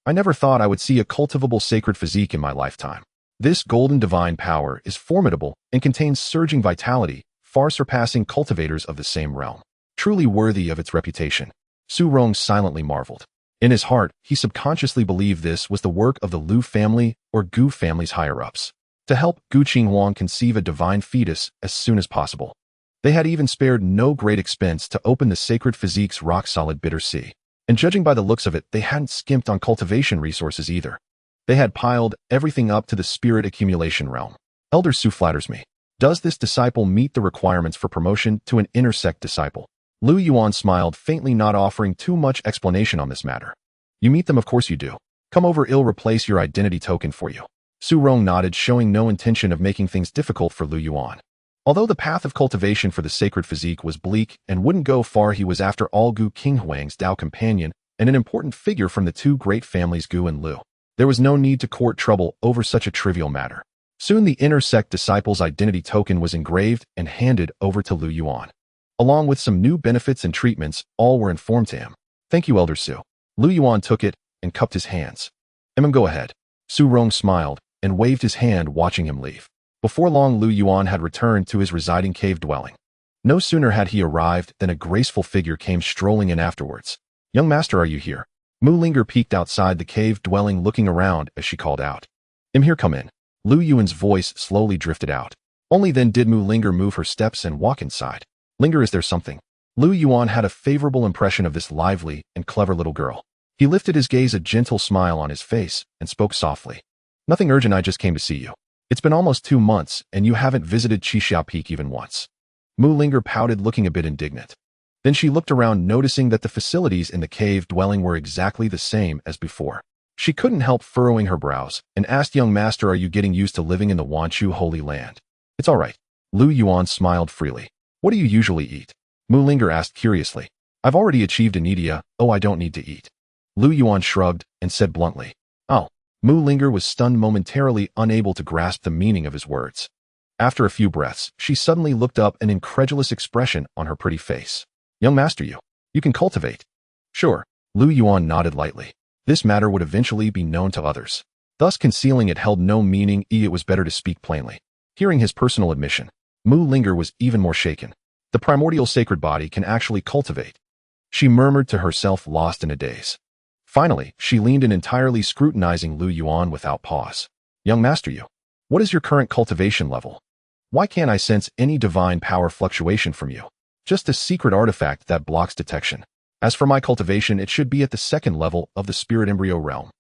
I never thought I would see a cultivable sacred physique in my lifetime. This golden divine power is formidable and contains surging vitality, far surpassing cultivators of the same realm. Truly worthy of its reputation. Su Rong silently marveled. In his heart, he subconsciously believed this was the work of the Lu family or Gu family's higher-ups, to help Gu Qinghuang conceive a divine fetus as soon as possible. They had even spared no great expense to open the sacred physique's rock-solid bitter sea. And judging by the looks of it, they hadn't skimped on cultivation resources either. They had piled everything up to the spirit accumulation realm. Elder Su flatters me. Does this disciple meet the requirements for promotion to an inner sect disciple? Lu Yuan smiled faintly, not offering too much explanation on this matter. You meet them, of course you do. Come over, I'll replace your identity token for you. Su Rong nodded, showing no intention of making things difficult for Lu Yuan. Although the path of cultivation for the sacred physique was bleak and wouldn't go far, he was after all Gu Qinghuang's Dao companion and an important figure from the two great families Gu and Lu. There was no need to court trouble over such a trivial matter. Soon the inner sect disciple's identity token was engraved and handed over to Lu Yuan. Along with some new benefits and treatments, all were informed to him. Thank you, Elder Su. Lu Yuan took it and cupped his hands. Go ahead. Su Rong smiled and waved his hand, watching him leave. Before long, Lu Yuan had returned to his residing cave dwelling. No sooner had he arrived than a graceful figure came strolling in afterwards. Young master, are you here? Mu Linger peeked outside the cave dwelling, looking around as she called out. I'm here, come in. Lu Yuan's voice slowly drifted out. Only then did Mu Linger move her steps and walk inside. Linger, is there something? Lu Yuan had a favorable impression of this lively and clever little girl. He lifted his gaze, a gentle smile on his face, and spoke softly. Nothing urgent, I just came to see you. It's been almost 2 months, and you haven't visited Qixia Peak even once. Mu Linger pouted, looking a bit indignant. Then she looked around, noticing that the facilities in the cave dwelling were exactly the same as before. She couldn't help furrowing her brows, and asked, Young master, are you getting used to living in the Wanchu Holy Land? It's all right. Lu Yuan smiled freely. What do you usually eat? Mu Linger asked curiously. I've already achieved Anidia, I don't need to eat. Lu Yuan shrugged and said bluntly. Oh. Mu Linger was stunned, momentarily unable to grasp the meaning of his words. After a few breaths, she suddenly looked up, an incredulous expression on her pretty face. Young master, you can cultivate. Sure. Lu Yuan nodded lightly. This matter would eventually be known to others. Thus concealing it held no meaning, it was better to speak plainly. Hearing his personal admission, Mu Linger was even more shaken. The primordial sacred body can actually cultivate. She murmured to herself, lost in a daze. Finally, she leaned in, entirely scrutinizing Lu Yuan without pause. Young master, what is your current cultivation level? Why can't I sense any divine power fluctuation from you? Just a secret artifact that blocks detection. As for my cultivation, it should be at the 2nd level of the spirit embryo realm.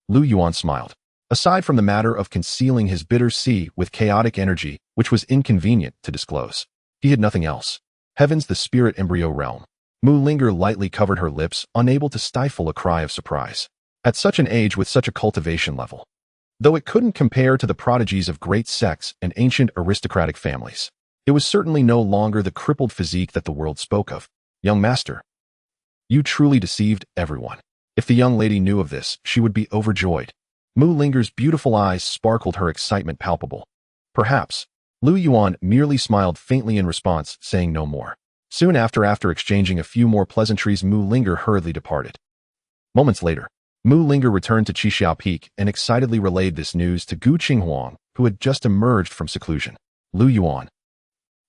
Lu Yuan smiled. Aside from the matter of concealing his bitter sea with chaotic energy, which was inconvenient to disclose, he had nothing else. Heavens, the spirit embryo realm. Mu Linger lightly covered her lips, unable to stifle a cry of surprise. At such an age with such a cultivation level. Though it couldn't compare to the prodigies of great sects and ancient aristocratic families, it was certainly no longer the crippled physique that the world spoke of. Young master, you truly deceived everyone. If the young lady knew of this, she would be overjoyed. Mu Linger's beautiful eyes sparkled, her excitement palpable. Perhaps. Lu Yuan merely smiled faintly in response, saying no more. Soon after exchanging a few more pleasantries, Mu Linger hurriedly departed. Moments later, Mu Linger returned to Qixia Peak and excitedly relayed this news to Gu Qinghuang, who had just emerged from seclusion. Lu Yuan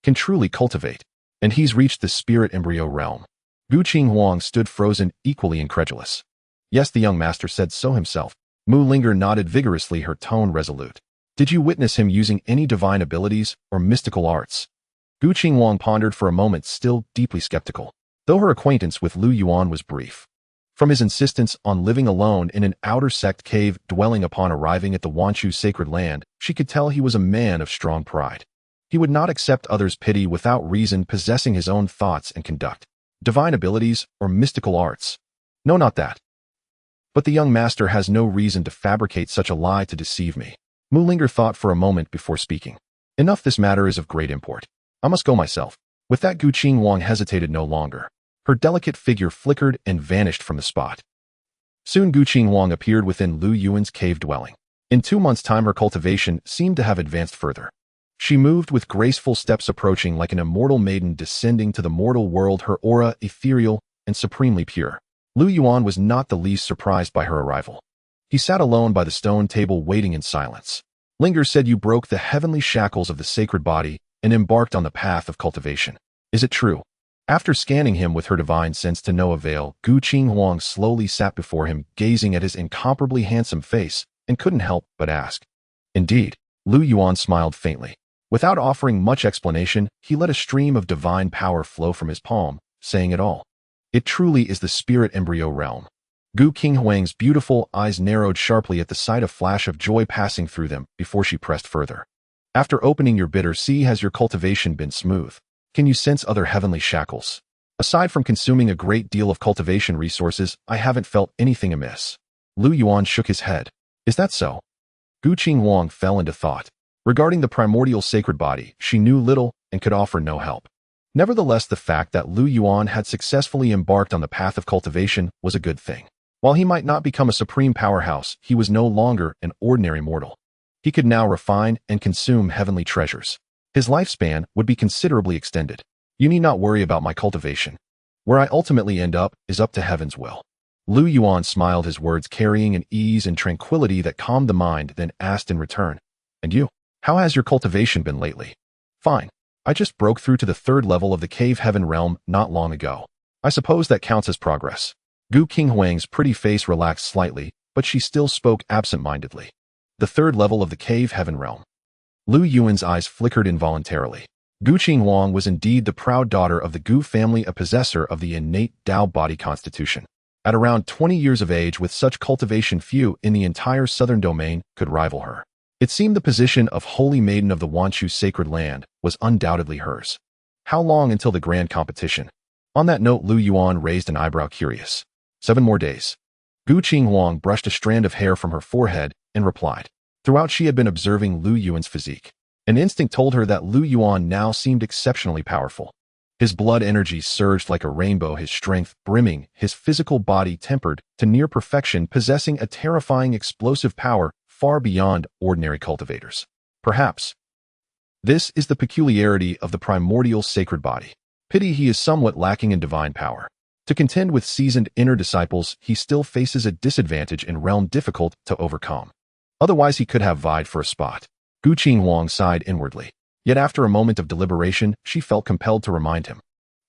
can truly cultivate, and he's reached the spirit embryo realm. Gu Qinghuang stood frozen, equally incredulous. Yes, the young master said so himself. Mu Linger nodded vigorously, her tone resolute. Did you witness him using any divine abilities or mystical arts? Gu Qinghuang pondered for a moment, still deeply skeptical, though her acquaintance with Lu Yuan was brief. From his insistence on living alone in an outer sect cave dwelling upon arriving at the Wanchu sacred land, she could tell he was a man of strong pride. He would not accept others' pity without reason, possessing his own thoughts and conduct. Divine abilities or mystical arts? No, not that. But the young master has no reason to fabricate such a lie to deceive me. Mu Linger thought for a moment before speaking. Enough, this matter is of great import. I must go myself. With that, Gu Qinghuang hesitated no longer. Her delicate figure flickered and vanished from the spot. Soon Gu Qinghuang appeared within Lu Yuan's cave dwelling. In 2 months' time, her cultivation seemed to have advanced further. She moved with graceful steps, approaching like an immortal maiden descending to the mortal world, her aura ethereal and supremely pure. Lu Yuan was not the least surprised by her arrival. He sat alone by the stone table, waiting in silence. Linger said you broke the heavenly shackles of the sacred body and embarked on the path of cultivation. Is it true? After scanning him with her divine sense to no avail, Gu Qinghuang slowly sat before him, gazing at his incomparably handsome face, and couldn't help but ask. Indeed. Lu Yuan smiled faintly. Without offering much explanation, he let a stream of divine power flow from his palm, saying it all. It truly is the spirit embryo realm. Gu Qinghuang's beautiful eyes narrowed sharply at the sight of flash of joy passing through them before she pressed further. After opening your bitter sea, has your cultivation been smooth? Can you sense other heavenly shackles? Aside from consuming a great deal of cultivation resources, I haven't felt anything amiss. Lu Yuan shook his head. Is that so? Gu Qinghuang fell into thought. Regarding the primordial sacred body, she knew little and could offer no help. Nevertheless, the fact that Lu Yuan had successfully embarked on the path of cultivation was a good thing. While he might not become a supreme powerhouse, he was no longer an ordinary mortal. He could now refine and consume heavenly treasures. His lifespan would be considerably extended. You need not worry about my cultivation. Where I ultimately end up is up to heaven's will. Lu Yuan smiled, his words carrying an ease and tranquility that calmed the mind, then asked in return. And you? How has your cultivation been lately? Fine. I just broke through to the 3rd level of the cave heaven realm not long ago. I suppose that counts as progress. Gu Qinghuang's pretty face relaxed slightly, but she still spoke absent-mindedly. The 3rd level of the cave heaven realm. Lu Yuan's eyes flickered involuntarily. Gu Qinghuang was indeed the proud daughter of the Gu family, a possessor of the innate Dao body constitution. At around 20 years of age, with such cultivation, few in the entire southern domain could rival her. It seemed the position of Holy Maiden of the Wanchu sacred land was undoubtedly hers. How long until the grand competition? On that note, Lu Yuan raised an eyebrow, curious. 7 more days. Gu Qinghuang brushed a strand of hair from her forehead and replied. Throughout, she had been observing Lu Yuan's physique. An instinct told her that Lu Yuan now seemed exceptionally powerful. His blood energy surged like a rainbow, his strength brimming, his physical body tempered to near perfection, possessing a terrifying explosive power far beyond ordinary cultivators. Perhaps this is the peculiarity of the primordial sacred body. Pity he is somewhat lacking in divine power. To contend with seasoned inner disciples, he still faces a disadvantage in realm difficult to overcome. Otherwise, he could have vied for a spot. Gu Qinghuang sighed inwardly. Yet after a moment of deliberation, she felt compelled to remind him.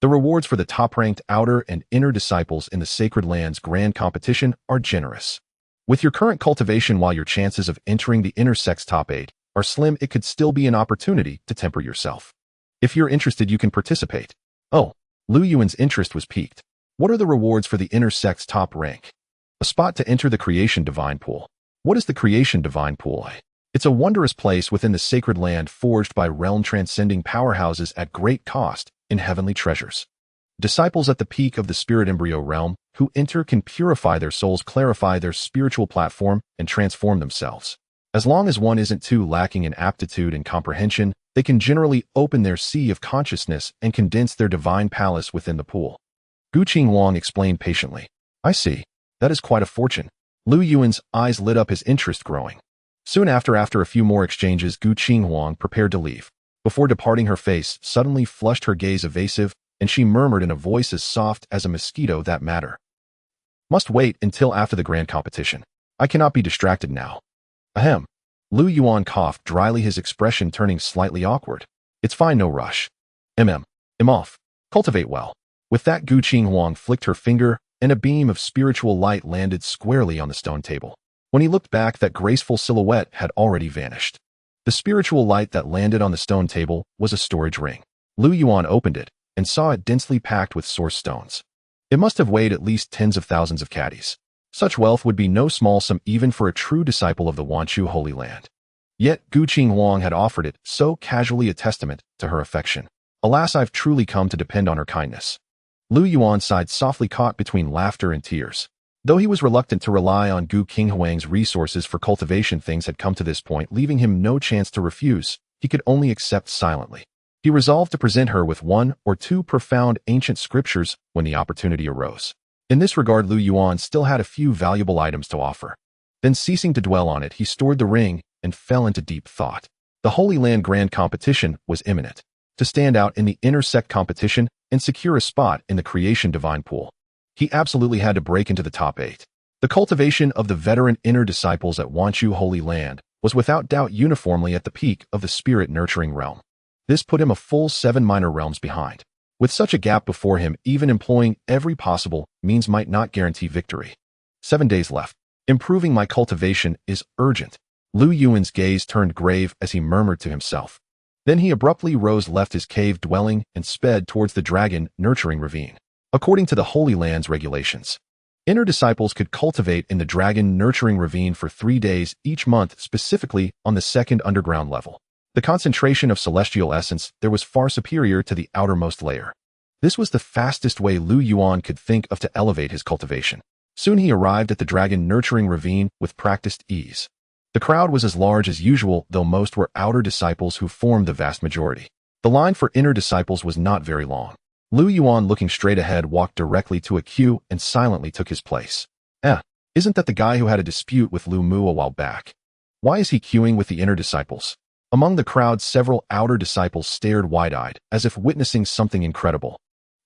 The rewards for the top-ranked outer and inner disciples in the Sacred Land's grand competition are generous. With your current cultivation, while your chances of entering the inner sect's top 8 are slim, it could still be an opportunity to temper yourself. If you're interested, you can participate. Oh, Lu Yuan's interest was piqued. What are the rewards for the inner sect's top rank? A spot to enter the Creation Divine Pool. What is the Creation Divine Pool? It's a wondrous place within the sacred land, forged by realm-transcending powerhouses at great cost in heavenly treasures. Disciples at the peak of the spirit embryo realm who enter can purify their souls, clarify their spiritual platform, and transform themselves. As long as one isn't too lacking in aptitude and comprehension, they can generally open their sea of consciousness and condense their divine palace within the pool. Gu Qinghuang explained patiently. I see. That is quite a fortune. Lu Yuan's eyes lit up, his interest growing. Soon after a few more exchanges, Gu Qinghuang prepared to leave. Before departing, her face suddenly flushed, her gaze evasive, and she murmured in a voice as soft as a mosquito, that matter must wait until after the grand competition. I cannot be distracted now. Ahem. Lu Yuan coughed dryly, his expression turning slightly awkward. It's fine, no rush. I'm off. Cultivate well. With that, Gu Qinghuang flicked her finger, and a beam of spiritual light landed squarely on the stone table. When he looked back, that graceful silhouette had already vanished. The spiritual light that landed on the stone table was a storage ring. Lu Yuan opened it and saw it densely packed with source stones. It must have weighed at least tens of thousands of caddies. Such wealth would be no small sum even for a true disciple of the Wanchu Holy Land. Yet Gu Qinghuang had offered it so casually, a testament to her affection. Alas, I've truly come to depend on her kindness. Lu Yuan sighed softly, caught between laughter and tears. Though he was reluctant to rely on Gu Qinghuang's resources for cultivation, things had come to this point, leaving him no chance to refuse. He could only accept silently. He resolved to present her with 1 or 2 profound ancient scriptures when the opportunity arose. In this regard, Lu Yuan still had a few valuable items to offer. Then, ceasing to dwell on it, he stored the ring and fell into deep thought. The Holy Land Grand Competition was imminent. To stand out in the intersect competition and secure a spot in the Creation Divine Pool, he absolutely had to break into the top 8. The cultivation of the veteran inner disciples at Wanchu Holy Land was without doubt uniformly at the peak of the spirit-nurturing realm. This put him a full 7 minor realms behind. With such a gap before him, even employing every possible means might not guarantee victory. 7 days left. Improving my cultivation is urgent. Lu Yuan's gaze turned grave as he murmured to himself. Then he abruptly rose, left his cave dwelling, and sped towards the dragon-nurturing ravine. According to the Holy Land's regulations, inner disciples could cultivate in the dragon-nurturing ravine for 3 days each month, specifically on the second underground level. The concentration of celestial essence there was far superior to the outermost layer. This was the fastest way Lu Yuan could think of to elevate his cultivation. Soon he arrived at the dragon-nurturing ravine with practiced ease. The crowd was as large as usual, though most were outer disciples who formed the vast majority. The line for inner disciples was not very long. Lu Yuan, looking straight ahead, walked directly to a queue and silently took his place. Isn't that the guy who had a dispute with Lu Mu a while back? Why is he queuing with the inner disciples? Among the crowd, several outer disciples stared wide-eyed, as if witnessing something incredible.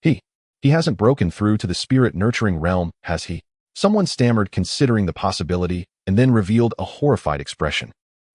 He hasn't broken through to the spirit-nurturing realm, has he? Someone stammered, considering the possibility, and then revealed a horrified expression.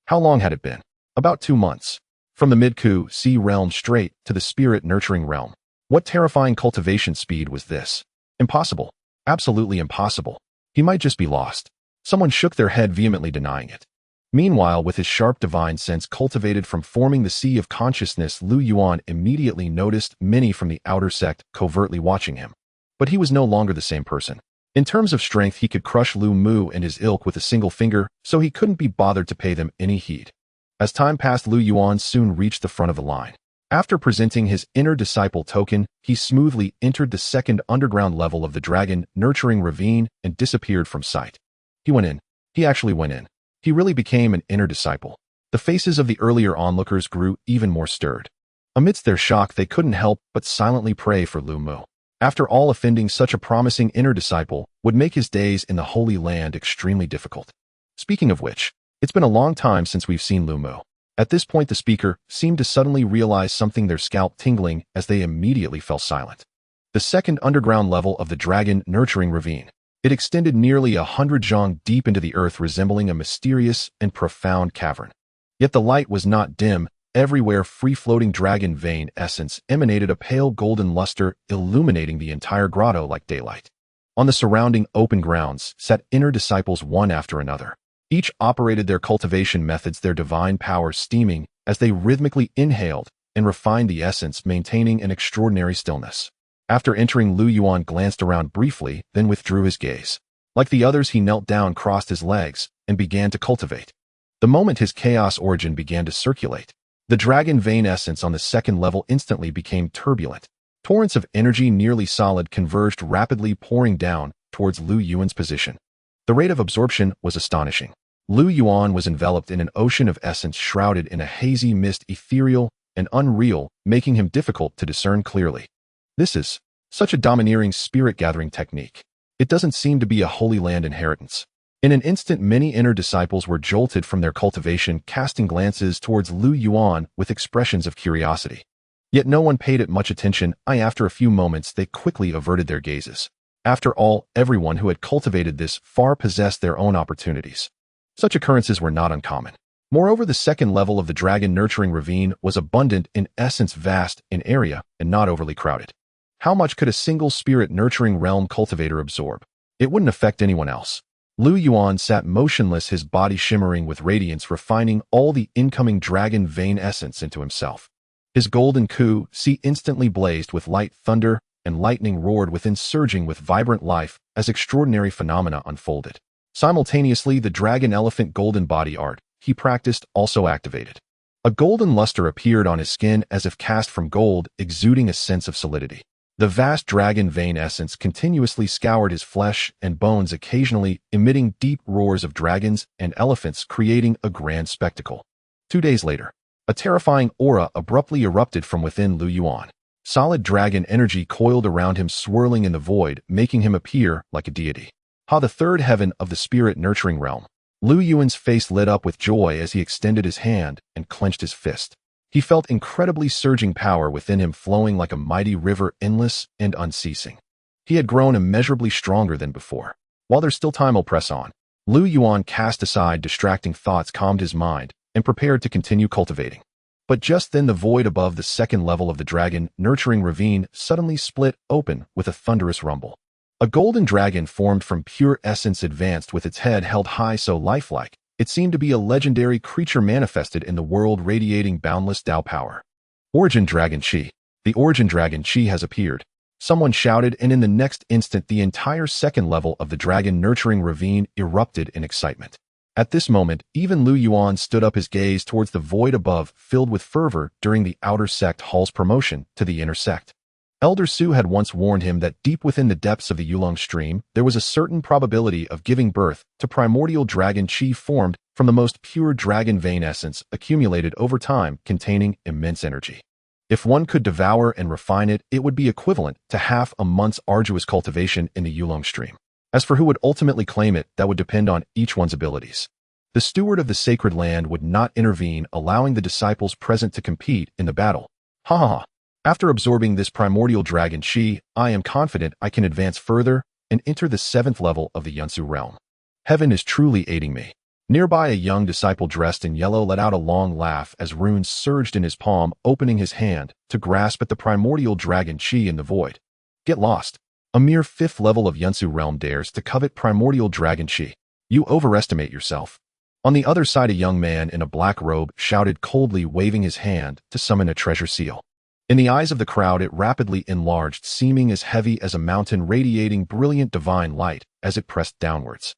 How long had it been? About 2 months. From the mid-Ku-C realm straight to the spirit-nurturing realm. What terrifying cultivation speed was this? Impossible. Absolutely impossible. He might just be lost. Someone shook their head, vehemently denying it. Meanwhile, with his sharp divine sense cultivated from forming the sea of consciousness, Lu Yuan immediately noticed many from the outer sect covertly watching him. But he was no longer the same person. In terms of strength, he could crush Lu Mu and his ilk with a single finger, so he couldn't be bothered to pay them any heed. As time passed, Lu Yuan soon reached the front of the line. After presenting his inner disciple token, he smoothly entered the second underground level of the dragon-nurturing ravine and disappeared from sight. He went in. He actually went in. He really became an inner disciple. The faces of the earlier onlookers grew even more stirred. Amidst their shock, they couldn't help but silently pray for Lu Mu. After all, offending such a promising inner disciple would make his days in the Holy Land extremely difficult. Speaking of which, it's been a long time since we've seen Lu Mu. At this point, the speaker seemed to suddenly realize something, their scalp tingling as they immediately fell silent. The second underground level of the dragon-nurturing ravine. It extended nearly 100 zhang deep into the earth, resembling a mysterious and profound cavern. Yet the light was not dim. Everywhere, free-floating dragon vein essence emanated a pale golden luster, illuminating the entire grotto like daylight. On the surrounding open grounds sat inner disciples, one after another. Each operated their cultivation methods, their divine power steaming as they rhythmically inhaled and refined the essence, maintaining an extraordinary stillness. After entering, Lu Yuan glanced around briefly, then withdrew his gaze. Like the others, he knelt down, crossed his legs, and began to cultivate. The moment his chaos origin began to circulate, the dragon vein essence on the second level instantly became turbulent. Torrents of energy, nearly solid, converged, rapidly pouring down towards Lu Yuan's position. The rate of absorption was astonishing. Lu Yuan was enveloped in an ocean of essence, shrouded in a hazy mist, ethereal and unreal, making him difficult to discern clearly. This is such a domineering spirit-gathering technique. It doesn't seem to be a Holy Land inheritance. In an instant, many inner disciples were jolted from their cultivation, casting glances towards Lu Yuan with expressions of curiosity. Yet no one paid it much attention. After a few moments, they quickly averted their gazes. After all, everyone who had cultivated this far possessed their own opportunities. Such occurrences were not uncommon. Moreover, the second level of the dragon-nurturing ravine was abundant in essence, vast in area, and not overly crowded. How much could a single spirit-nurturing realm cultivator absorb? It wouldn't affect anyone else. Lu Yuan sat motionless, his body shimmering with radiance, refining all the incoming dragon vein essence into himself. His golden Ku-C instantly blazed with light, thunder and lightning roared within, surging with vibrant life as extraordinary phenomena unfolded. Simultaneously, the dragon elephant golden body art he practiced also activated. A golden luster appeared on his skin as if cast from gold, exuding a sense of solidity. The vast dragon vein essence continuously scoured his flesh and bones, occasionally emitting deep roars of dragons and elephants, creating a grand spectacle. 2 days later, a terrifying aura abruptly erupted from within Lu Yuan. Solid dragon energy coiled around him, swirling in the void, making him appear like a deity. The third heaven of the spirit-nurturing realm. Lu Yuan's face lit up with joy as he extended his hand and clenched his fist. He felt incredibly surging power within him, flowing like a mighty river, endless and unceasing. He had grown immeasurably stronger than before. While there's still time, I'll press on. Lu Yuan cast aside distracting thoughts, calmed his mind, and prepared to continue cultivating. But just then the void above the second level of the dragon nurturing ravine suddenly split open with a thunderous rumble. A golden dragon formed from pure essence advanced with its head held high so lifelike, it seemed to be a legendary creature manifested in the world radiating boundless Tao power. Origin Dragon Chi. The Origin Dragon Chi has appeared. Someone shouted, and in the next instant the entire second level of the dragon nurturing ravine erupted in excitement. At this moment, even Lu Yuan stood up, his gaze towards the void above filled with fervor during the outer sect hall's promotion to the inner sect. Elder Su had once warned him that deep within the depths of the Yulong stream, there was a certain probability of giving birth to primordial dragon chi formed from the most pure dragon vein essence accumulated over time containing immense energy. If one could devour and refine it, it would be equivalent to half a month's arduous cultivation in the Yulong stream. As for who would ultimately claim it, that would depend on each one's abilities. The steward of the sacred land would not intervene, allowing the disciples present to compete in the battle. Ha ha ha. After absorbing this primordial dragon chi, I am confident I can advance further and enter the 7th level of the Yunsu realm. Heaven is truly aiding me. Nearby, a young disciple dressed in yellow let out a long laugh as runes surged in his palm, opening his hand to grasp at the primordial dragon chi in the void. Get lost. A mere 5th level of Yunsu realm dares to covet primordial dragon chi. You overestimate yourself. On the other side, a young man in a black robe shouted coldly, waving his hand to summon a treasure seal. In the eyes of the crowd, it rapidly enlarged, seeming as heavy as a mountain, radiating brilliant divine light as it pressed downwards.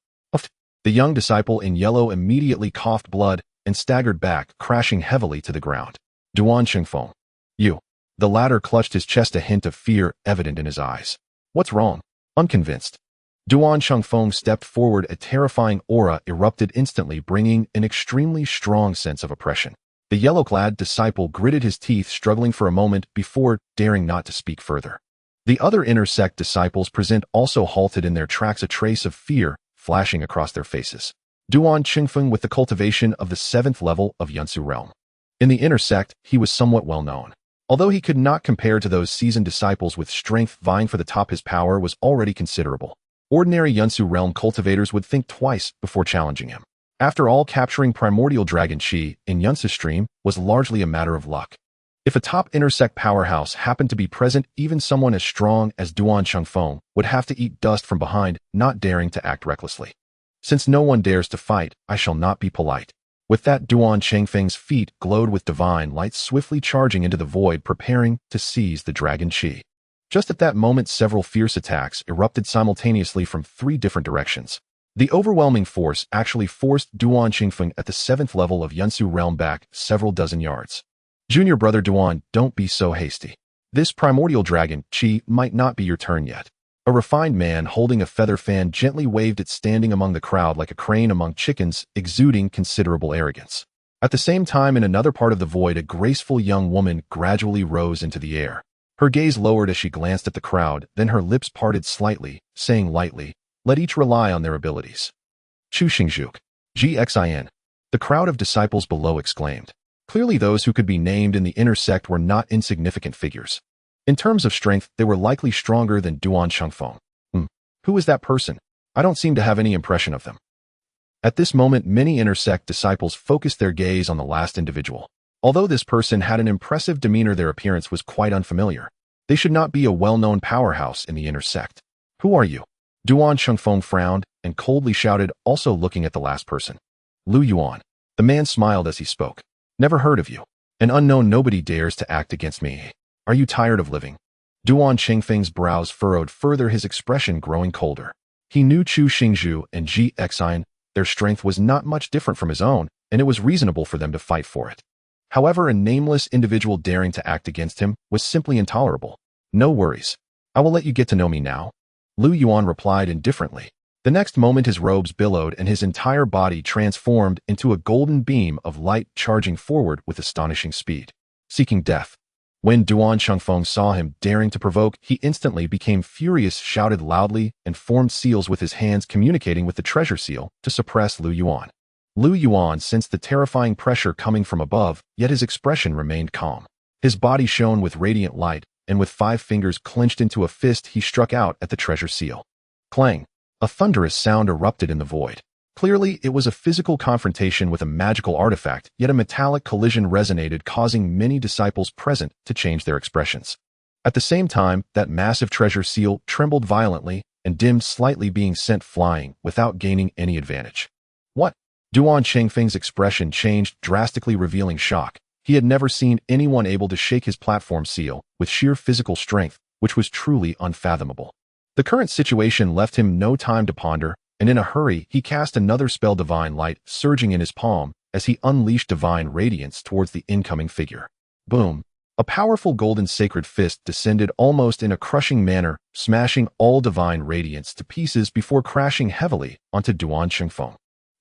The young disciple in yellow immediately coughed blood and staggered back, crashing heavily to the ground. Duan Qingfeng. You. The latter clutched his chest, a hint of fear evident in his eyes. What's wrong? Unconvinced. Duan Qingfeng stepped forward, a terrifying aura erupted instantly, bringing an extremely strong sense of oppression. The yellow-clad disciple gritted his teeth, struggling for a moment before daring not to speak further. The other inner sect disciples present also halted in their tracks, a trace of fear flashing across their faces. Duan Qingfeng with the cultivation of the 7th level of Yunsu realm. In the inner sect, he was somewhat well known. Although he could not compare to those seasoned disciples with strength vying for the top, his power was already considerable. Ordinary Yunsu realm cultivators would think twice before challenging him. After all, capturing primordial dragon chi in Yunsu stream was largely a matter of luck. If a top intersect powerhouse happened to be present, even someone as strong as Duan Qingfeng would have to eat dust from behind, not daring to act recklessly. Since no one dares to fight, I shall not be polite. With that, Duan Qingfeng's feet glowed with divine light, swiftly charging into the void, preparing to seize the dragon chi. Just at that moment, several fierce attacks erupted simultaneously from 3 different directions. The overwhelming force actually forced Duan Qingfeng at the 7th level of Yunsu realm back several dozen yards. Junior brother Duan, don't be so hasty. This primordial dragon chi might not be your turn yet. A refined man holding a feather fan gently waved it, standing among the crowd like a crane among chickens, exuding considerable arrogance. At the same time, in another part of the void, a graceful young woman gradually rose into the air. Her gaze lowered as she glanced at the crowd, then her lips parted slightly, saying lightly, "Let each rely on their abilities." Chu Xingzhuk. Gxin. The crowd of disciples below exclaimed. Clearly those who could be named in the inner sect were not insignificant figures. In terms of strength, they were likely stronger than Duan Qingfeng. Who is that person? I don't seem to have any impression of them. At this moment, many inner sect disciples focused their gaze on the last individual. Although this person had an impressive demeanor, their appearance was quite unfamiliar. They should not be a well-known powerhouse in the inner sect. Who are you? Duan Qingfeng frowned and coldly shouted, also looking at the last person. Lu Yuan. The man smiled as he spoke. Never heard of you. An unknown nobody dares to act against me. Are you tired of living? Duan Qingfeng's brows furrowed further, his expression growing colder. He knew Chu Xingzhu and Ji Xin. Their strength was not much different from his own, and it was reasonable for them to fight for it. However, a nameless individual daring to act against him was simply intolerable. No worries. I will let you get to know me now. Lu Yuan replied indifferently. The next moment his robes billowed and his entire body transformed into a golden beam of light, charging forward with astonishing speed. Seeking death. When Duan Qingfeng saw him daring to provoke, he instantly became furious, shouted loudly, and formed seals with his hands, communicating with the treasure seal to suppress Lu Yuan. Lu Yuan sensed the terrifying pressure coming from above, yet his expression remained calm. His body shone with radiant light, and with 5 fingers clenched into a fist, he struck out at the treasure seal. Clang! A thunderous sound erupted in the void. Clearly, it was a physical confrontation with a magical artifact, yet a metallic collision resonated, causing many disciples present to change their expressions. At the same time, that massive treasure seal trembled violently and dimmed slightly, being sent flying without gaining any advantage. What? Duan Chengfeng's expression changed drastically, revealing shock. He had never seen anyone able to shake his platform seal with sheer physical strength, which was truly unfathomable. The current situation left him no time to ponder, and in a hurry he cast another spell, Divine Light, surging in his palm as he unleashed divine radiance towards the incoming figure. Boom! A powerful golden sacred fist descended almost in a crushing manner, smashing all divine radiance to pieces before crashing heavily onto Duan Chengfeng.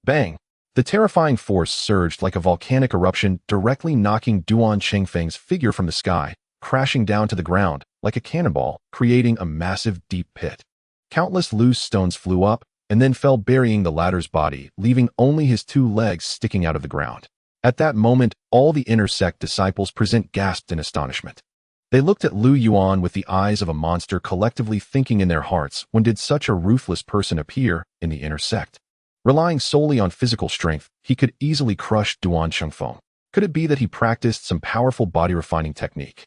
Bang! The terrifying force surged like a volcanic eruption, directly knocking Duan Chengfeng's figure from the sky, crashing down to the ground like a cannonball, creating a massive deep pit. Countless loose stones flew up and then fell, burying the latter's body, leaving only his 2 legs sticking out of the ground. At that moment, all the inner sect disciples present gasped in astonishment. They looked at Lu Yuan with the eyes of a monster, collectively thinking in their hearts, when did such a ruthless person appear in the inner sect? Relying solely on physical strength, he could easily crush Duan Chengfeng. Could it be that he practiced some powerful body-refining technique?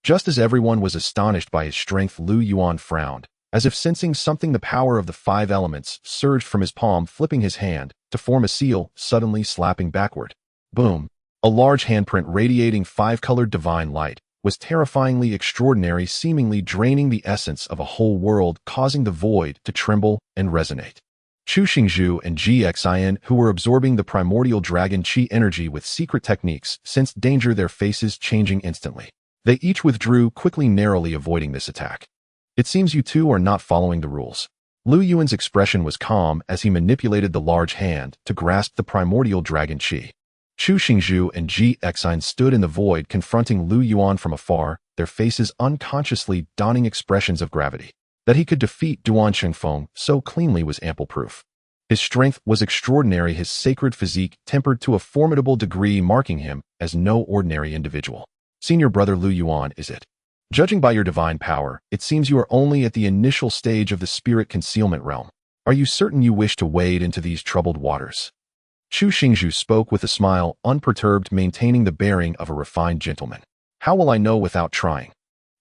Just as everyone was astonished by his strength, Lu Yuan frowned, as if sensing something. The power of the 5 elements surged from his palm, flipping his hand to form a seal, suddenly slapping backward. Boom! A large handprint radiating 5-colored divine light was terrifyingly extraordinary, seemingly draining the essence of a whole world, causing the void to tremble and resonate. Chu Xingzhu and Gxin, who were absorbing the primordial dragon chi energy with secret techniques, sensed danger, their faces changing instantly. They each withdrew quickly, narrowly avoiding this attack. It seems you two are not following the rules. Lu Yuan's expression was calm as he manipulated the large hand to grasp the primordial dragon chi. Chu Xingzhu and Gxin stood in the void, confronting Lu Yuan from afar, their faces unconsciously donning expressions of gravity. That he could defeat Duan Chengfeng so cleanly was ample proof. His strength was extraordinary, his sacred physique tempered to a formidable degree, marking him as no ordinary individual. Senior brother Lu Yuan, is it? Judging by your divine power, it seems you are only at the initial stage of the spirit concealment realm. Are you certain you wish to wade into these troubled waters? Chu Xingzhu spoke with a smile, unperturbed, maintaining the bearing of a refined gentleman. How will I know without trying?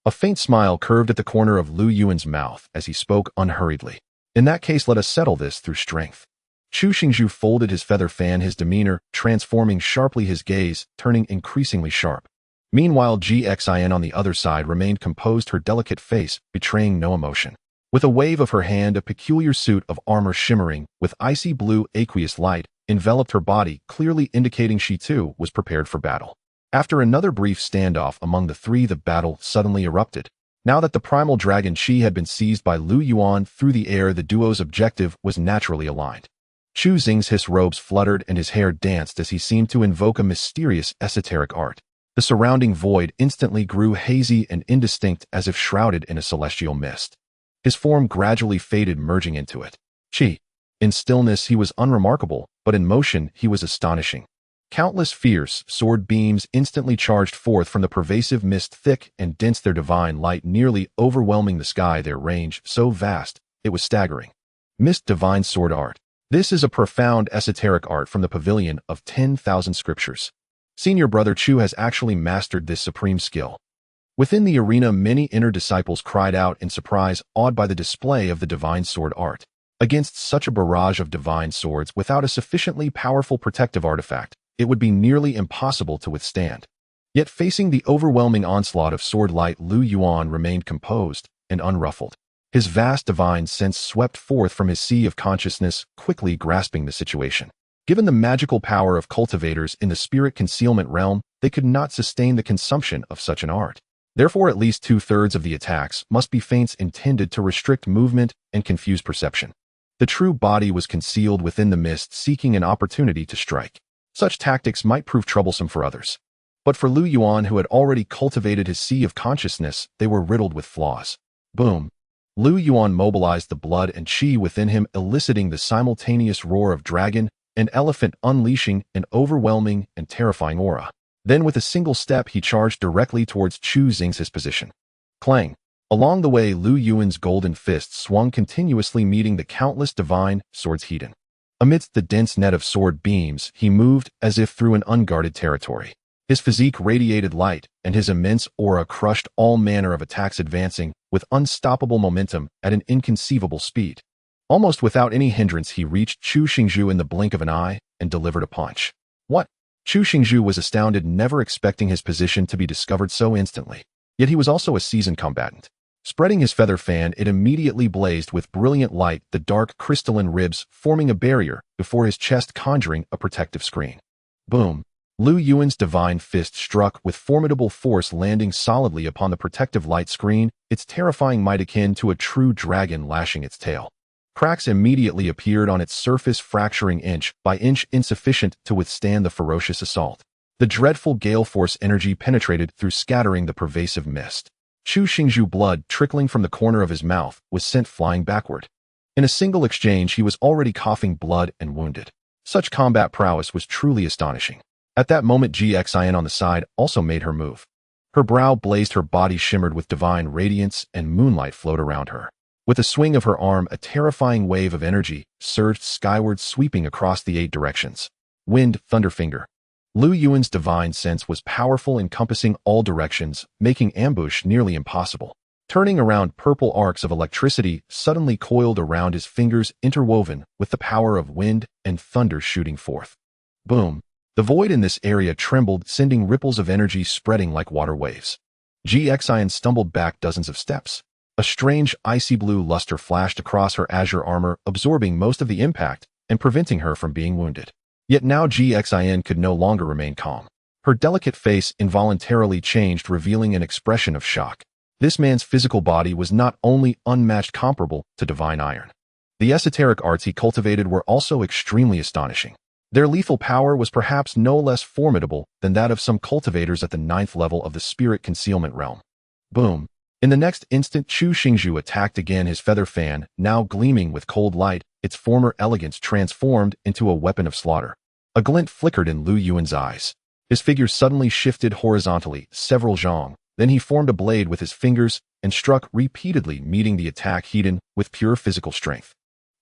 A faint smile curved at the corner of Lu Yuan's mouth as he spoke unhurriedly. In that case, let us settle this through strength. Chu Xingzhu folded his feather fan, his demeanor transforming sharply, his gaze turning increasingly sharp. Meanwhile, Gxin on the other side remained composed, her delicate face betraying no emotion. With a wave of her hand, a peculiar suit of armor shimmering with icy blue aqueous light enveloped her body, clearly indicating she too was prepared for battle. After another brief standoff among the 3, the battle suddenly erupted. Now that the primal dragon chi had been seized by Lu Yuan through the air, the duo's objective was naturally aligned. Chu Xing's his robes fluttered and his hair danced as he seemed to invoke a mysterious esoteric art. The surrounding void instantly grew hazy and indistinct, as if shrouded in a celestial mist. His form gradually faded, merging into it. Chi. In stillness he was unremarkable, but in motion he was astonishing. Countless fierce sword beams instantly charged forth from the pervasive mist, thick and dense, their divine light nearly overwhelming the sky, their range so vast it was staggering. Mist divine sword art. This is a profound esoteric art from the pavilion of 10,000 scriptures. Senior brother Chu has actually mastered this supreme skill. Within the arena, many inner disciples cried out in surprise, awed by the display of the divine sword art. Against such a barrage of divine swords, without a sufficiently powerful protective artifact, it would be nearly impossible to withstand. Yet facing the overwhelming onslaught of sword light, Lu Yuan remained composed and unruffled. His vast divine sense swept forth from his sea of consciousness, quickly grasping the situation. Given the magical power of cultivators in the spirit concealment realm, they could not sustain the consumption of such an art. Therefore, at least 2/3 of the attacks must be feints intended to restrict movement and confuse perception. The true body was concealed within the mist, seeking an opportunity to strike. Such tactics might prove troublesome for others. But for Lu Yuan, who had already cultivated his sea of consciousness, they were riddled with flaws. Boom! Lu Yuan mobilized the blood and chi within him, eliciting the simultaneous roar of dragon and elephant, unleashing an overwhelming and terrifying aura. Then with a single step, he charged directly towards Chu Xing's position. Clang! Along the way, Lu Yuan's golden fist swung continuously, meeting the countless divine swords heated. Amidst the dense net of sword beams, he moved as if through an unguarded territory. His physique radiated light, and his immense aura crushed all manner of attacks, advancing with unstoppable momentum at an inconceivable speed. Almost without any hindrance, he reached Chu Xingzhu in the blink of an eye and delivered a punch. What? Chu Xingzhu was astounded, never expecting his position to be discovered so instantly. Yet he was also a seasoned combatant. Spreading his feather fan, it immediately blazed with brilliant light, the dark crystalline ribs forming a barrier before his chest, conjuring a protective screen. Boom! Lu Yuan's divine fist struck with formidable force, landing solidly upon the protective light screen, its terrifying might akin to a true dragon lashing its tail. Cracks immediately appeared on its surface, fracturing inch by inch, insufficient to withstand the ferocious assault. The dreadful gale force energy penetrated through, scattering the pervasive mist. Chu Xingzhu, blood trickling from the corner of his mouth, was sent flying backward. In a single exchange, he was already coughing blood and wounded. Such combat prowess was truly astonishing. At that moment, Xin on the side also made her move. Her brow blazed, her body shimmered with divine radiance, and moonlight flowed around her. With a swing of her arm, a terrifying wave of energy surged skyward, sweeping across the 8 directions. Wind, Thunderfinger. Lu Yuan's divine sense was powerful, encompassing all directions, making ambush nearly impossible. Turning around, purple arcs of electricity suddenly coiled around his fingers, interwoven with the power of wind and thunder shooting forth. Boom! The void in this area trembled, sending ripples of energy spreading like water waves. Xin stumbled back dozens of steps. A strange, icy blue luster flashed across her azure armor, absorbing most of the impact and preventing her from being wounded. Yet now Xin could no longer remain calm. Her delicate face involuntarily changed, revealing an expression of shock. This man's physical body was not only unmatched, comparable to divine iron. The esoteric arts he cultivated were also extremely astonishing. Their lethal power was perhaps no less formidable than that of some cultivators at the 9th level of the spirit concealment realm. Boom! In the next instant, Chu Xingzhu attacked again, his feather fan, now gleaming with cold light, its former elegance transformed into a weapon of slaughter. A glint flickered in Lu Yuan's eyes. His figure suddenly shifted horizontally several zhang, then he formed a blade with his fingers and struck repeatedly, meeting the attack heat with pure physical strength.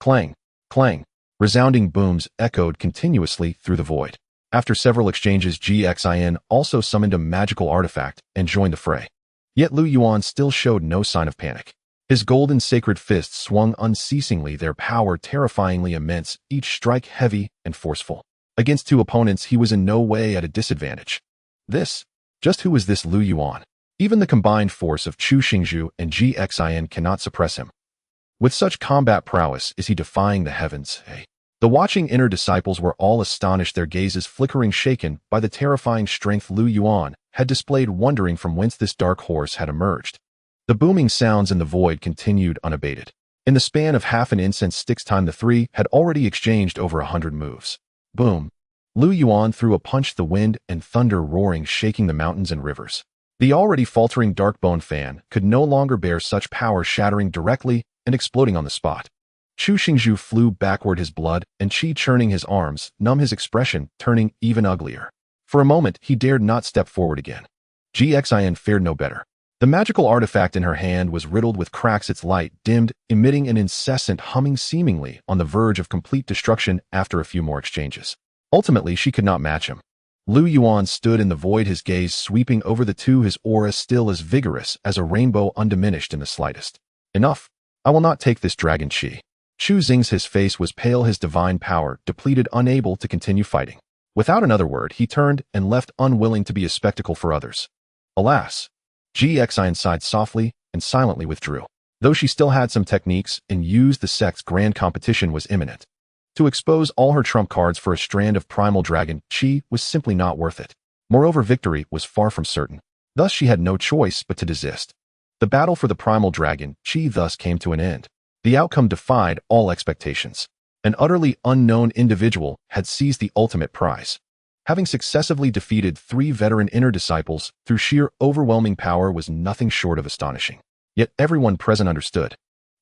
Clang! Clang! Resounding booms echoed continuously through the void. After several exchanges, Xin also summoned a magical artifact and joined the fray. Yet Lu Yuan still showed no sign of panic. His golden sacred fists swung unceasingly, their power terrifyingly immense, each strike heavy and forceful. Against 2 opponents, he was in no way at a disadvantage. Just who is this Lu Yuan? Even the combined force of Chu Xingzhu and Xin cannot suppress him. With such combat prowess is he defying the heavens. The watching inner disciples were all astonished, their gazes flickering, shaken by the terrifying strength Lu Yuan had displayed, wondering from whence this dark horse had emerged. The booming sounds in the void continued unabated. In the span of half an incense stick's time, the 3 had already exchanged over 100 moves. Boom! Lu Yuan threw a punch, the wind and thunder roaring, shaking the mountains and rivers. The already faltering dark-bone fan could no longer bear such power, shattering directly and exploding on the spot. Chu Xingzhu flew backward, his blood and chi churning his arms, numb, his expression turning even uglier. For a moment, he dared not step forward again. Xin fared no better. The magical artifact in her hand was riddled with cracks, its light dimmed, emitting an incessant humming, seemingly on the verge of complete destruction after a few more exchanges. Ultimately, she could not match him. Lu Yuan stood in the void, his gaze sweeping over the 2, his aura still as vigorous as a rainbow, undiminished in the slightest. Enough! I will not take this dragon chi. Chu Xing's his face was pale, his divine power depleted, unable to continue fighting. Without another word, he turned and left, unwilling to be a spectacle for others. Alas! Xin sighed softly and silently withdrew. Though she still had some techniques and used the sect's grand competition was imminent. To expose all her trump cards for a strand of primal dragon chi was simply not worth it. Moreover, victory was far from certain. Thus she had no choice but to desist. The battle for the primal dragon chi thus came to an end. The outcome defied all expectations. An utterly unknown individual had seized the ultimate prize. Having successively defeated 3 veteran inner disciples through sheer overwhelming power was nothing short of astonishing. Yet everyone present understood.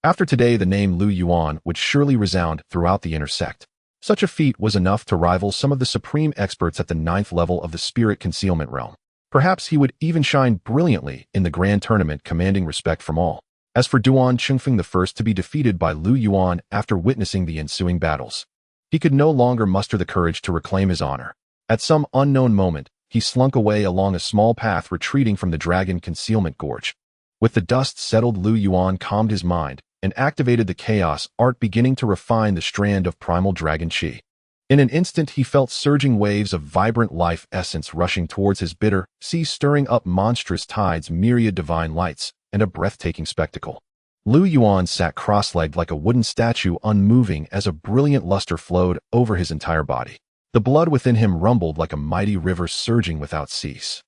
After today, the name Lu Yuan would surely resound throughout the inner sect. Such a feat was enough to rival some of the supreme experts at the 9th level of the spirit concealment realm. Perhaps he would even shine brilliantly in the grand tournament, commanding respect from all. As for Duan Chengfeng, the first to be defeated by Lu Yuan after witnessing the ensuing battles, He could no longer muster the courage to reclaim his honor. At some unknown moment, he slunk away along a small path retreating from the dragon concealment gorge. With the dust settled, Lu Yuan calmed his mind and activated the chaos art, beginning to refine the strand of primal dragon chi. In an instant, he felt surging waves of vibrant life essence rushing towards his bitter sea, stirring up monstrous tides, myriad divine lights, and a breathtaking spectacle. Lu Yuan sat cross-legged like a wooden statue, unmoving as a brilliant luster flowed over his entire body. The blood within him rumbled like a mighty river surging without cease.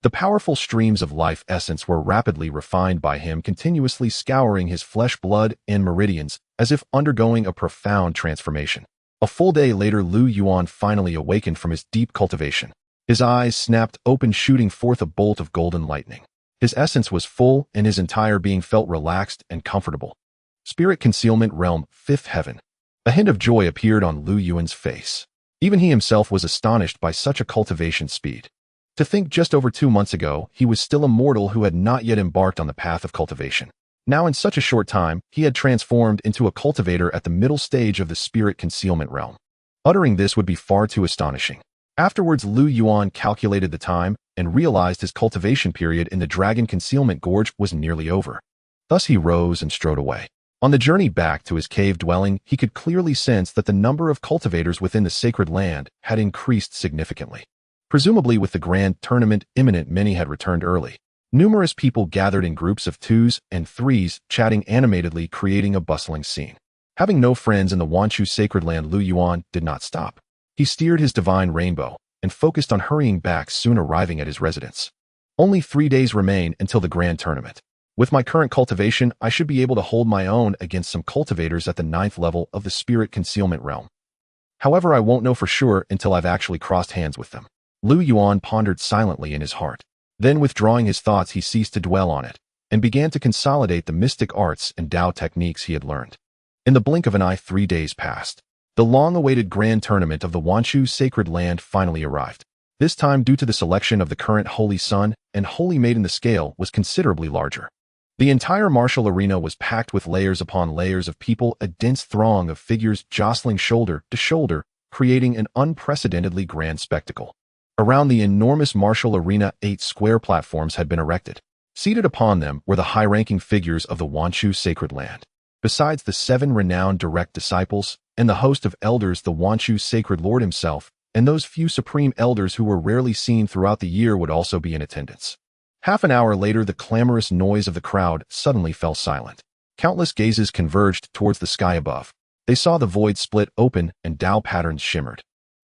The powerful streams of life essence were rapidly refined by him, continuously scouring his flesh, blood, and meridians, as if undergoing a profound transformation. A full day later, Lu Yuan finally awakened from his deep cultivation. His eyes snapped open, shooting forth a bolt of golden lightning. His essence was full, and his entire being felt relaxed and comfortable. Spirit Concealment Realm, Fifth Heaven. A hint of joy appeared on Lu Yuan's face. Even he himself was astonished by such a cultivation speed. To think just over 2 months ago, he was still a mortal who had not yet embarked on the path of cultivation. Now in such a short time, he had transformed into a cultivator at the middle stage of the Spirit Concealment Realm. Uttering this would be far too astonishing. Afterwards, Lu Yuan calculated the time and realized his cultivation period in the Dragon Concealment Gorge was nearly over. Thus he rose and strode away. On the journey back to his cave dwelling, he could clearly sense that the number of cultivators within the sacred land had increased significantly. Presumably with the grand tournament imminent, many had returned early. Numerous people gathered in groups of 2s and 3s, chatting animatedly, creating a bustling scene. Having no friends in the Wanchu sacred land, Lu Yuan did not stop. He steered his divine rainbow and focused on hurrying back, soon arriving at his residence. Only 3 days remain until the grand tournament. With my current cultivation, I should be able to hold my own against some cultivators at the 9th level of the Spirit Concealment Realm. However, I won't know for sure until I've actually crossed hands with them. Lu Yuan pondered silently in his heart. Then, withdrawing his thoughts, he ceased to dwell on it and began to consolidate the mystic arts and Tao techniques he had learned. In the blink of an eye, 3 days passed. The long-awaited grand tournament of the Wanchu sacred land finally arrived. This time, due to the selection of the current Holy Sun and Holy Maiden, the scale was considerably larger. The entire martial arena was packed with layers upon layers of people, a dense throng of figures jostling shoulder to shoulder, creating an unprecedentedly grand spectacle. Around the enormous martial arena, 8 square platforms had been erected. Seated upon them were the high-ranking figures of the Wanchu sacred land. Besides the 7 renowned direct disciples and the host of elders, the Wanchu sacred lord himself, and those few supreme elders who were rarely seen throughout the year would also be in attendance. Half an hour later, the clamorous noise of the crowd suddenly fell silent. Countless gazes converged towards the sky above. They saw the void split open and Tao patterns shimmered.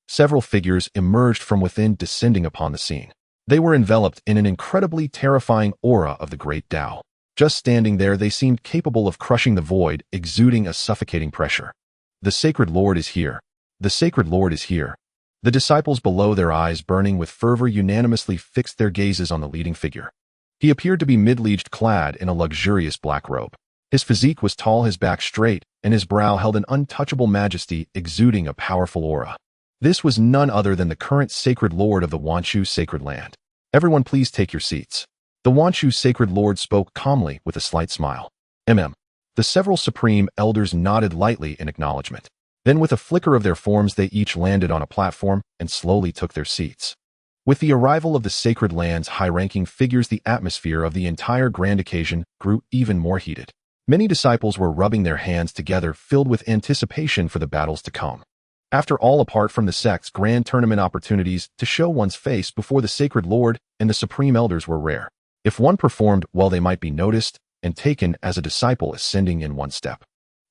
Several figures emerged from within, descending upon the scene. They were enveloped in an incredibly terrifying aura of the great Tao. Just standing there, they seemed capable of crushing the void, exuding a suffocating pressure. The sacred lord is here. The sacred lord is here. The disciples below, their eyes burning with fervor, unanimously fixed their gazes on the leading figure. He appeared to be middle-aged, clad in a luxurious black robe. His physique was tall, his back straight, and his brow held an untouchable majesty, exuding a powerful aura. This was none other than the current sacred lord of the Wanchu sacred land. Everyone, please take your seats. The Wanchu sacred lord spoke calmly with a slight smile. The several supreme elders nodded lightly in acknowledgement. Then, with a flicker of their forms, they each landed on a platform and slowly took their seats. With the arrival of the sacred land's high-ranking figures, the atmosphere of the entire grand occasion grew even more heated. Many disciples were rubbing their hands together, filled with anticipation for the battles to come. After all, apart from the sect's grand tournament, opportunities to show one's face before the sacred lord and the supreme elders were rare. If one performed well, they might be noticed and taken as a disciple ascending in one step.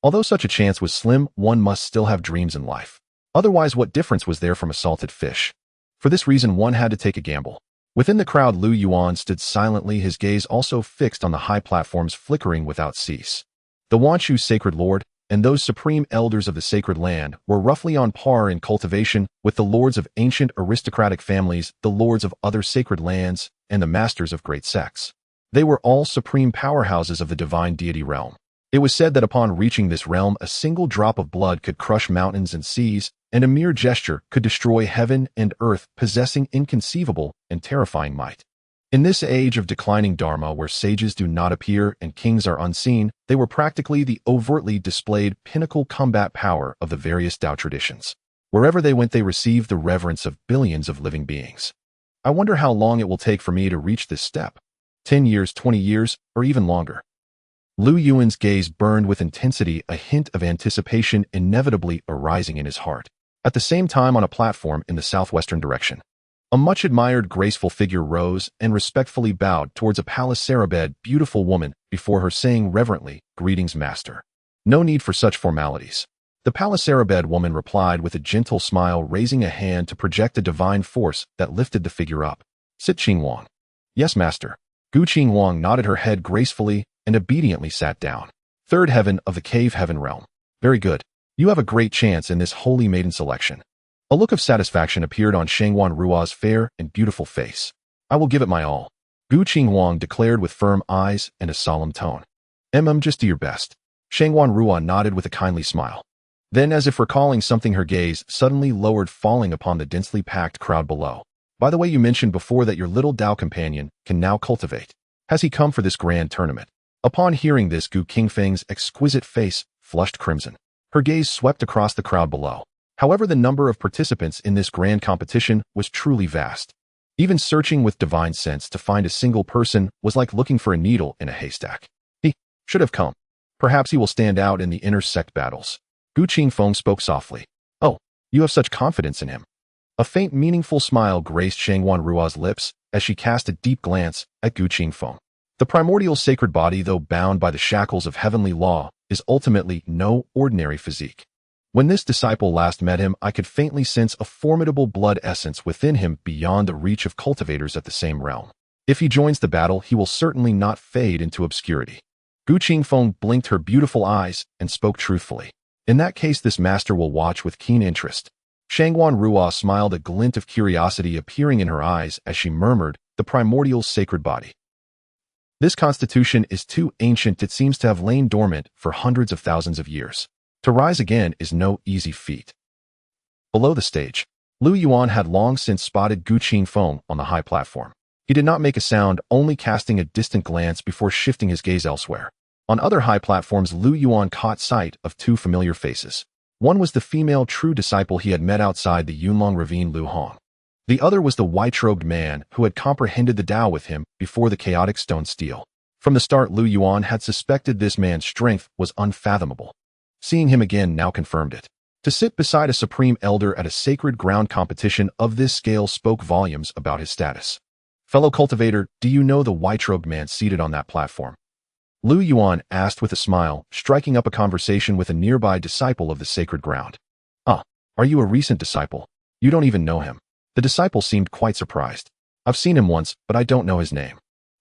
Although such a chance was slim, one must still have dreams in life. Otherwise, what difference was there from a salted fish? For this reason, one had to take a gamble. Within the crowd, Lu Yuan stood silently, his gaze also fixed on the high platforms flickering without cease. The Wanchu sacred lord and those supreme elders of the sacred land were roughly on par in cultivation with the lords of ancient aristocratic families, the lords of other sacred lands, and the masters of great sects. They were all supreme powerhouses of the divine deity realm. It was said that upon reaching this realm, a single drop of blood could crush mountains and seas, and a mere gesture could destroy heaven and earth, possessing inconceivable and terrifying might. In this age of declining dharma where sages do not appear and kings are unseen, they were practically the overtly displayed pinnacle combat power of the various Tao traditions. Wherever they went, they received the reverence of billions of living beings. I wonder how long it will take for me to reach this step. 10 years, 20 years, or even longer. Lu Yuan's gaze burned with intensity, a hint of anticipation inevitably arising in his heart. At the same time, on a platform in the southwestern direction, a much-admired graceful figure rose and respectfully bowed towards a palisaded, beautiful woman before her, saying reverently, "Greetings, master." No need for such formalities. The palisaded woman replied with a gentle smile, raising a hand to project a divine force that lifted the figure up. "Sit, Qingwang." "Yes, master." Gu Qingwang nodded her head gracefully and obediently sat down. Third heaven of the cave heaven realm. Very good. You have a great chance in this holy maiden selection. A look of satisfaction appeared on Shangwan Rua's fair and beautiful face. "I will give it my all," Gu Qingwang declared with firm eyes and a solemn tone. Just do your best." Shangwan Rua nodded with a kindly smile. Then, as if recalling something, her gaze suddenly lowered, falling upon the densely packed crowd below. "By the way, you mentioned before that your little Tao companion can now cultivate. Has he come for this grand tournament?" Upon hearing this, Gu Qingfeng's exquisite face flushed crimson. Her gaze swept across the crowd below. However, the number of participants in this grand competition was truly vast. Even searching with divine sense to find a single person was like looking for a needle in a haystack. He should have come. Perhaps he will stand out in the intersect battles. Gu Qingfeng spoke softly. "Oh, you have such confidence in him." A faint, meaningful smile graced Shangwan Rua's lips as she cast a deep glance at Gu Qingfeng. The primordial sacred body, though bound by the shackles of heavenly law, is ultimately no ordinary physique. When this disciple last met him, I could faintly sense a formidable blood essence within him beyond the reach of cultivators at the same realm. If he joins the battle, he will certainly not fade into obscurity. Gu Qingfeng blinked her beautiful eyes and spoke truthfully. "In that case, this master will watch with keen interest." Shangwan Rua smiled, a glint of curiosity appearing in her eyes as she murmured, "The primordial sacred body. This constitution is too ancient. It seems to have lain dormant for hundreds of thousands of years. To rise again is no easy feat." Below the stage, Lu Yuan had long since spotted Gu Qingfeng on the high platform. He did not make a sound, only casting a distant glance before shifting his gaze elsewhere. On other high platforms, Lu Yuan caught sight of two familiar faces. One was the female true disciple he had met outside the Yunlong ravine, Lu Hong. The other was the white-robed man who had comprehended the Tao with him before the chaotic stone steel. From the start, Lu Yuan had suspected this man's strength was unfathomable. Seeing him again now confirmed it. To sit beside a supreme elder at a sacred ground competition of this scale spoke volumes about his status. "Fellow cultivator, do you know the white-robed man seated on that platform?" Lu Yuan asked with a smile, striking up a conversation with a nearby disciple of the sacred ground. "Ah, are you a recent disciple? You don't even know him." The disciple seemed quite surprised. "I've seen him once, but I don't know his name."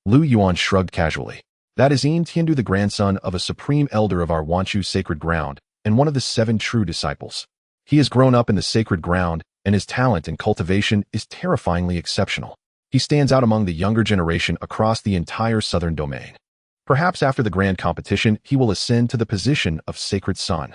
Lu Yuan shrugged casually. "That is Yin Tiandu, the grandson of a supreme elder of our Wanchu sacred ground, and one of the 7 true disciples. He has grown up in the sacred ground, and his talent in cultivation is terrifyingly exceptional. He stands out among the younger generation across the entire southern domain. Perhaps after the grand competition, he will ascend to the position of sacred son."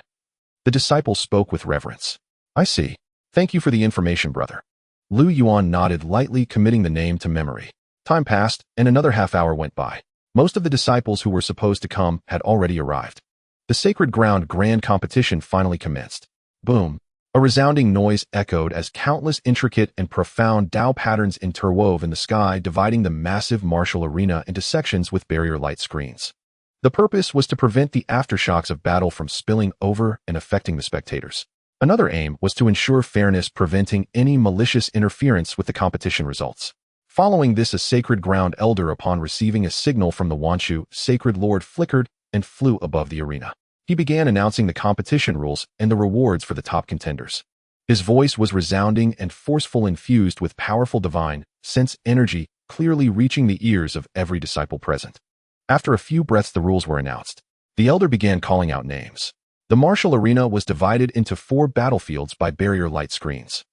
The disciple spoke with reverence. "I see. Thank you for the information, brother." Lu Yuan nodded lightly, committing the name to memory. Time passed, and another half-hour went by. Most of the disciples who were supposed to come had already arrived. The sacred ground grand competition finally commenced. Boom! A resounding noise echoed as countless intricate and profound Tao patterns interwove in the sky, dividing the massive martial arena into sections with barrier light screens. The purpose was to prevent the aftershocks of battle from spilling over and affecting the spectators. Another aim was to ensure fairness, preventing any malicious interference with the competition results. Following this, a sacred ground elder, upon receiving a signal from the Wanchu sacred lord, flickered and flew above the arena. He began announcing the competition rules and the rewards for the top contenders. His voice was resounding and forceful, infused with powerful divine sense energy, clearly reaching the ears of every disciple present. After a few breaths, the rules were announced. The elder began calling out names. The martial arena was divided into 4 battlefields by barrier light screens.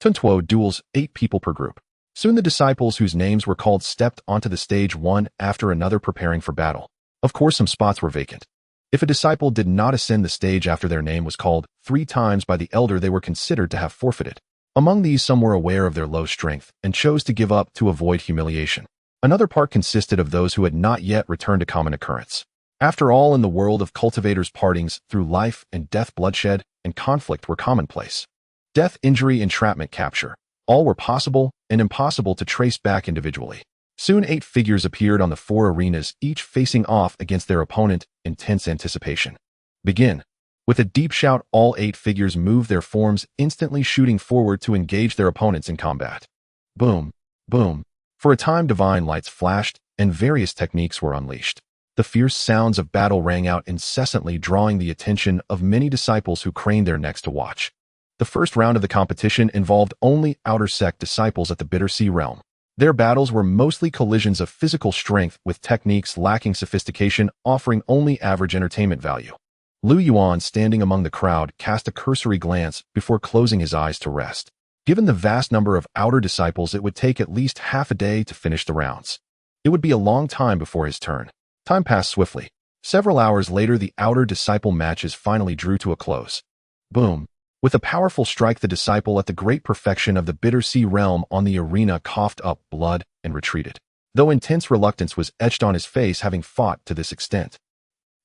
Tuntuo duels, 8 people per group. Soon the disciples whose names were called stepped onto the stage one after another, preparing for battle. Of course, some spots were vacant. If a disciple did not ascend the stage after their name was called 3 times by the elder, they were considered to have forfeited. Among these, some were aware of their low strength and chose to give up to avoid humiliation. Another part consisted of those who had not yet returned to common occurrence. After all, in the world of cultivators, partings through life and death, bloodshed and conflict were commonplace. Death, injury, entrapment, capture. All were possible and impossible to trace back individually. Soon 8 figures appeared on the 4 arenas, each facing off against their opponent in tense anticipation. Begin. With a deep shout, all 8 figures moved their forms, instantly shooting forward to engage their opponents in combat. Boom, boom. For a time, divine lights flashed, and various techniques were unleashed. The fierce sounds of battle rang out incessantly, drawing the attention of many disciples who craned their necks to watch. The first round of the competition involved only outer sect disciples at the Bitter Sea realm. Their battles were mostly collisions of physical strength with techniques lacking sophistication, offering only average entertainment value. Lu Yuan, standing among the crowd, cast a cursory glance before closing his eyes to rest. Given the vast number of outer disciples, it would take at least half a day to finish the rounds. It would be a long time before his turn. Time passed swiftly. Several hours later, the outer disciple matches finally drew to a close. Boom. With a powerful strike, the disciple at the great perfection of the Bitter Sea realm on the arena coughed up blood and retreated, though intense reluctance was etched on his face, having fought to this extent.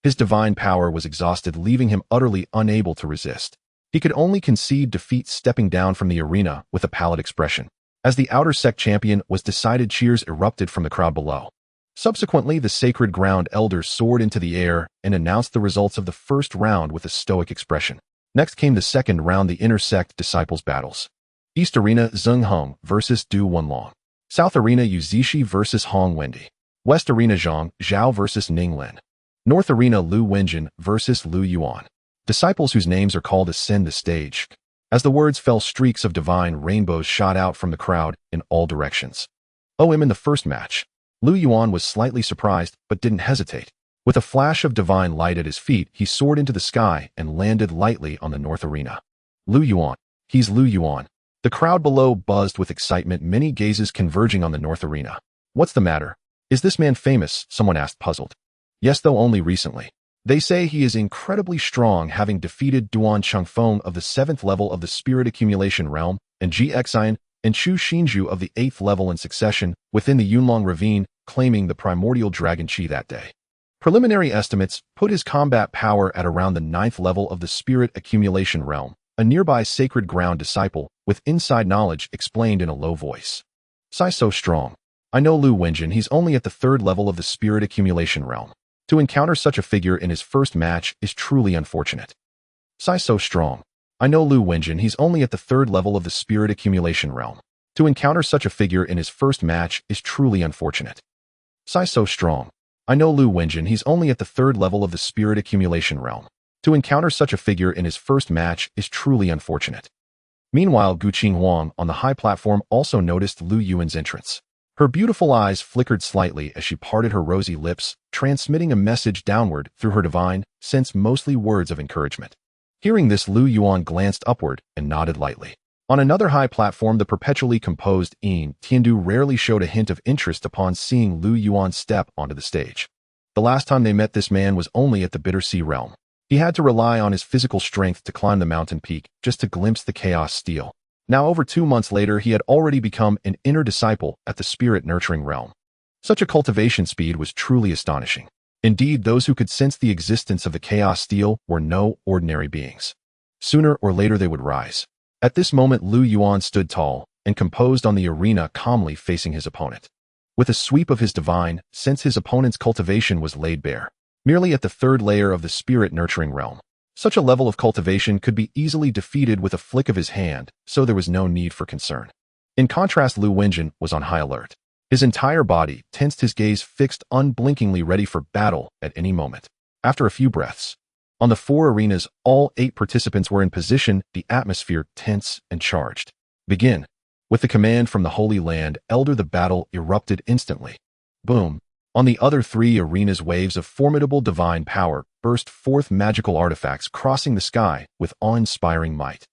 His divine power was exhausted, leaving him utterly unable to resist. He could only concede defeat, stepping down from the arena with a pallid expression. As the outer sect champion was decided, cheers erupted from the crowd below. Subsequently, the sacred ground elders soared into the air and announced the results of the first round with a stoic expression. Next came the second round, the intersect disciples battles. East Arena, Zheng Hong versus Du Wenlong. South Arena, Yu Zishi versus Hong Wendi. West Arena, Zhang Zhao versus Ning Lin. North Arena, Lu Wenjin versus Lu Yuan. Disciples whose names are called ascend the stage. As the words fell, streaks of divine rainbows shot out from the crowd in all directions. In the first match, Lu Yuan was slightly surprised but didn't hesitate. With a flash of divine light at his feet, he soared into the sky and landed lightly on the North Arena. Lu Yuan. He's Lu Yuan. The crowd below buzzed with excitement, many gazes converging on the North Arena. What's the matter? Is this man famous? Someone asked, puzzled. Yes, though only recently. They say he is incredibly strong, having defeated Duan Chengfeng of the 7th level of the Spirit Accumulation realm, and Ji Xian and Chu Xinju of the 8th level in succession within the Yunlong Ravine, claiming the primordial dragon Qi that day. Preliminary estimates put his combat power at around the 9th level of the Spirit Accumulation realm. A nearby sacred ground disciple, with inside knowledge, explained in a low voice. Sai so strong. I know Lu Wenjin, he's only at the 3rd level of the Spirit Accumulation realm. To encounter such a figure in his first match is truly unfortunate. Sai so strong. I know Lu Wenjin, he's only at the 3rd level of the Spirit Accumulation realm. To encounter such a figure in his first match is truly unfortunate. Sai so strong. I know Lu Wenjin, he's only at the 3rd level of the Spirit Accumulation realm. To encounter such a figure in his first match is truly unfortunate. Meanwhile, Gu Qinghuang on the high platform also noticed Lu Yuan's entrance. Her beautiful eyes flickered slightly as she parted her rosy lips, transmitting a message downward through her divine sense, mostly words of encouragement. Hearing this, Lu Yuan glanced upward and nodded lightly. On another high platform, the perpetually composed Yin Tiandu rarely showed a hint of interest upon seeing Lu Yuan step onto the stage. The last time they met, this man was only at the Bitter Sea realm. He had to rely on his physical strength to climb the mountain peak just to glimpse the chaos steel. Now, over 2 months later, he had already become an inner disciple at the spirit nurturing realm. Such a cultivation speed was truly astonishing. Indeed, those who could sense the existence of the chaos steel were no ordinary beings. Sooner or later they would rise. At this moment, Lu Yuan stood tall and composed on the arena, calmly facing his opponent. With a sweep of his divine, since his opponent's cultivation was laid bare, merely at the 3rd layer of the spirit nurturing realm. Such a level of cultivation could be easily defeated with a flick of his hand, so there was no need for concern. In contrast, Lu Wenjin was on high alert. His entire body tensed, his gaze fixed unblinkingly, ready for battle at any moment. After a few breaths, on the 4 arenas, all 8 participants were in position, the atmosphere tense and charged. Begin. With the command from the Holy Land Elder, the battle erupted instantly. Boom. On the other 3 arenas, waves of formidable divine power burst forth, magical artifacts crossing the sky with awe-inspiring might.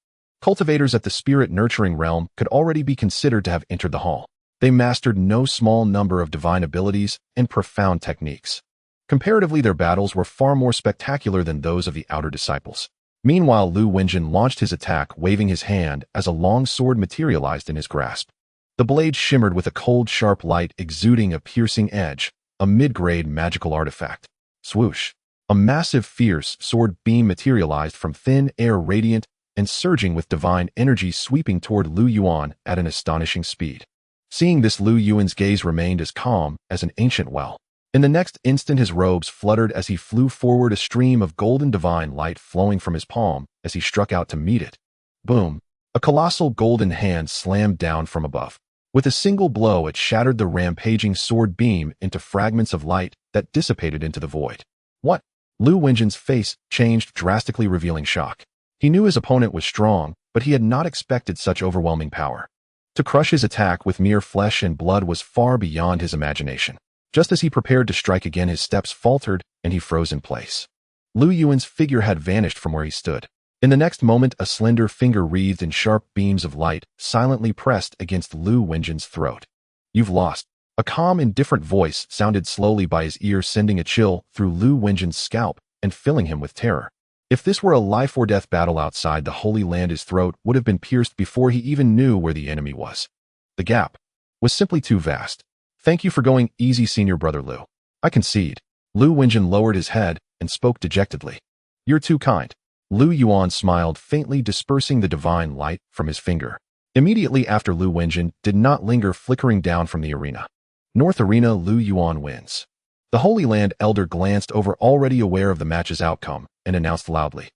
Cultivators at the spirit nurturing realm could already be considered to have entered the hall. They mastered no small number of divine abilities and profound techniques. Comparatively, their battles were far more spectacular than those of the outer disciples. Meanwhile, Lu Wenjin launched his attack, waving his hand as a long sword materialized in his grasp. The blade shimmered with a cold, sharp light exuding a piercing edge, a mid-grade magical artifact. Swoosh! A massive, fierce sword beam materialized from thin air, radiant and surging with divine energy, sweeping toward Lu Yuan at an astonishing speed. Seeing this, Lu Yuan's gaze remained as calm as an ancient well. In the next instant, his robes fluttered as he flew forward, a stream of golden divine light flowing from his palm as he struck out to meet it. Boom! A colossal golden hand slammed down from above. With a single blow, it shattered the rampaging sword beam into fragments of light that dissipated into the void. What? Lu Wenjin's face changed drastically, revealing shock. He knew his opponent was strong, but he had not expected such overwhelming power. To crush his attack with mere flesh and blood was far beyond his imagination. Just as he prepared to strike again, his steps faltered and he froze in place. Lu Yuan's figure had vanished from where he stood. In the next moment, a slender finger wreathed in sharp beams of light silently pressed against Lu Wenjin's throat. "You've lost." A calm, indifferent voice sounded slowly by his ear, sending a chill through Lu Wenjin's scalp and filling him with terror. If this were a life-or-death battle outside the Holy Land, his throat would have been pierced before he even knew where the enemy was. The gap was simply too vast. "Thank you for going easy, Senior Brother Lu. I concede." Lu Wenjin lowered his head and spoke dejectedly. "You're too kind." Lu Yuan smiled faintly, dispersing the divine light from his finger. Immediately after, Lu Wenjin did not linger, flickering down from the arena. North Arena, Lu Yuan wins. The Holy Land Elder glanced over, already aware of the match's outcome, and announced loudly,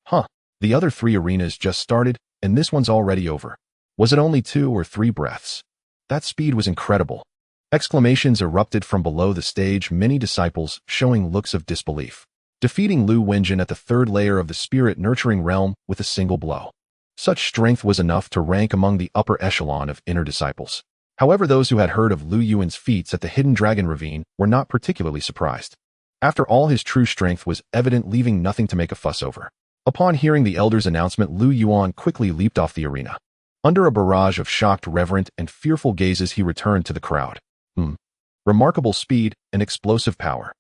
"Huh, the other 3 arenas just started, and this one's already over. Was it only 2 or 3 breaths? That speed was incredible." Exclamations erupted from below the stage, many disciples showing looks of disbelief. Defeating Lu Wenjin at the 3rd layer of the spirit-nurturing realm with a single blow. Such strength was enough to rank among the upper echelon of inner disciples. However, those who had heard of Lu Yuan's feats at the Hidden Dragon Ravine were not particularly surprised. After all, his true strength was evident, leaving nothing to make a fuss over. Upon hearing the elder's announcement, Lu Yuan quickly leaped off the arena. Under a barrage of shocked, reverent, and fearful gazes, he returned to the crowd. Remarkable speed and explosive power.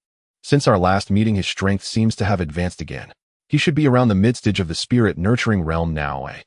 Since our last meeting, his strength seems to have advanced again. He should be around the mid-stage of the spirit-nurturing realm now, eh?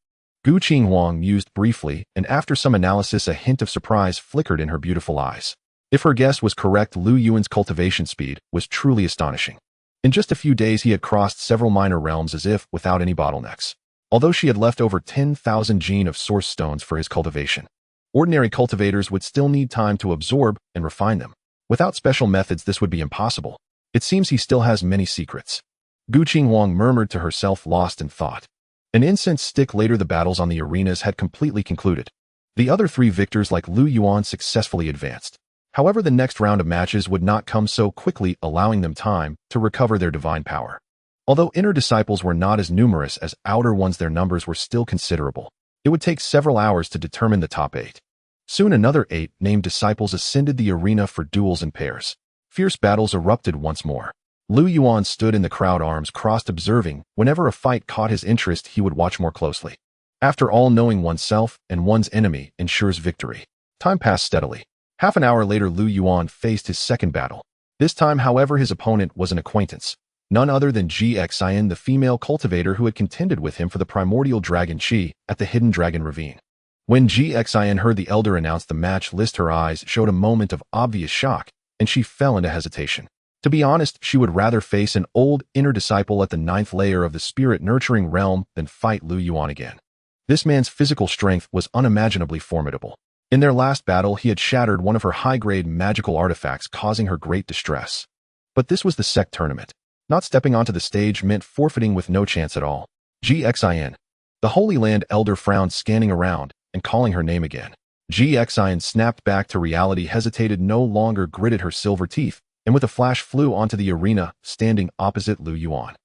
Gu Qinghuang mused briefly, and after some analysis, a hint of surprise flickered in her beautiful eyes. If her guess was correct, Lu Yuan's cultivation speed was truly astonishing. In just a few days, he had crossed several minor realms as if without any bottlenecks. Although she had left over 10,000 gene of source stones for his cultivation, ordinary cultivators would still need time to absorb and refine them. Without special methods, this would be impossible. It seems he still has many secrets. Gu Qinghuang murmured to herself, lost in thought. An incense stick later, the battles on the arenas had completely concluded. The other 3 victors, like Lu Yuan, successfully advanced. However, the next round of matches would not come so quickly, allowing them time to recover their divine power. Although inner disciples were not as numerous as outer ones, their numbers were still considerable. It would take several hours to determine the top 8. Soon another 8 named disciples ascended the arena for duels in pairs. Fierce battles erupted once more. Lu Yuan stood in the crowd, arms crossed, observing. Whenever a fight caught his interest, he would watch more closely. After all, knowing oneself and one's enemy ensures victory. Time passed steadily. Half an hour later, Lu Yuan faced his second battle. This time, however, his opponent was an acquaintance. None other than Xian, the female cultivator who had contended with him for the primordial dragon Qi at the Hidden Dragon Ravine. When Xian heard the elder announce the match list, her eyes showed a moment of obvious shock, and she fell into hesitation. To be honest, she would rather face an old inner disciple at the 9th layer of the spirit-nurturing realm than fight Lu Yuan again. This man's physical strength was unimaginably formidable. In their last battle, he had shattered one of her high-grade magical artifacts, causing her great distress. But this was the sect tournament. Not stepping onto the stage meant forfeiting with no chance at all. Xian. The Holy Land Elder frowned, scanning around and calling her name again. Xian snapped back to reality, hesitated no longer, gritted her silver teeth, and with a flash flew onto the arena, standing opposite Lu Yuan.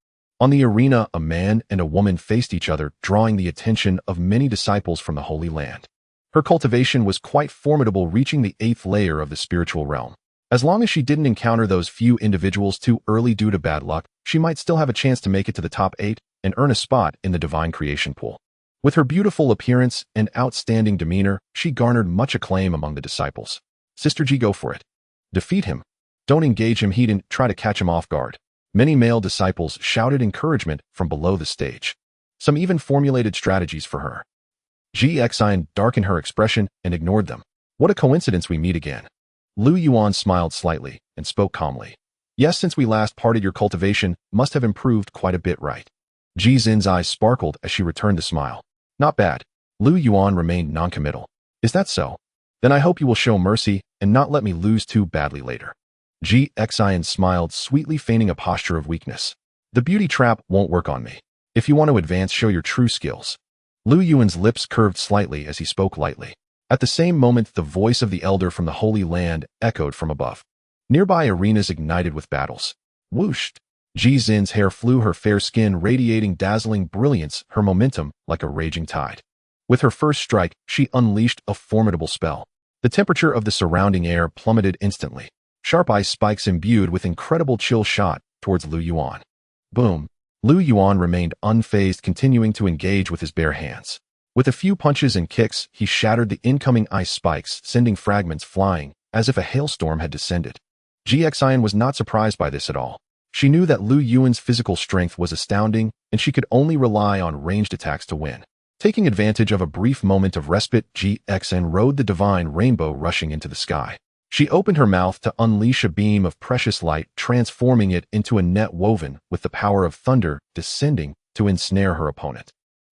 On the arena, a man and a woman faced each other, drawing the attention of many disciples from the Holy Land. Her cultivation was quite formidable, reaching the 8th layer of the spiritual realm. As long as she didn't encounter those few individuals too early due to bad luck, she might still have a chance to make it to the top 8 and earn a spot in the divine creation pool. With her beautiful appearance and outstanding demeanor, she garnered much acclaim among the disciples. "Sister G, go for it. Defeat him. Don't engage him. He didn't try to catch him off guard." Many male disciples shouted encouragement from below the stage. Some even formulated strategies for her. Xian darkened her expression and ignored them. What a coincidence we meet again. Lu Yuan smiled slightly and spoke calmly. Yes, since we last parted, your cultivation must have improved quite a bit, right? Ji Xin's eyes sparkled as she returned the smile. Not bad. Lu Yuan remained noncommittal. Is that so? Then I hope you will show mercy and not let me lose too badly later. Ji Xian smiled, sweetly feigning a posture of weakness. The beauty trap won't work on me. If you want to advance, show your true skills. Lu Yuan's lips curved slightly as he spoke lightly. At the same moment, the voice of the elder from the Holy Land echoed from above. Nearby arenas ignited with battles. Whooshed. Ji Xin's hair flew, her fair skin radiating dazzling brilliance, her momentum like a raging tide. With her first strike, she unleashed a formidable spell. The temperature of the surrounding air plummeted instantly. Sharp ice spikes imbued with incredible chill shot towards Lu Yuan. Boom. Lu Yuan remained unfazed, continuing to engage with his bare hands. With a few punches and kicks, he shattered the incoming ice spikes, sending fragments flying, as if a hailstorm had descended. Ji Xian was not surprised by this at all. She knew that Lu Yuan's physical strength was astounding, and she could only rely on ranged attacks to win. Taking advantage of a brief moment of respite, Ji Xian rode the divine rainbow rushing into the sky. She opened her mouth to unleash a beam of precious light, transforming it into a net woven with the power of thunder descending to ensnare her opponent.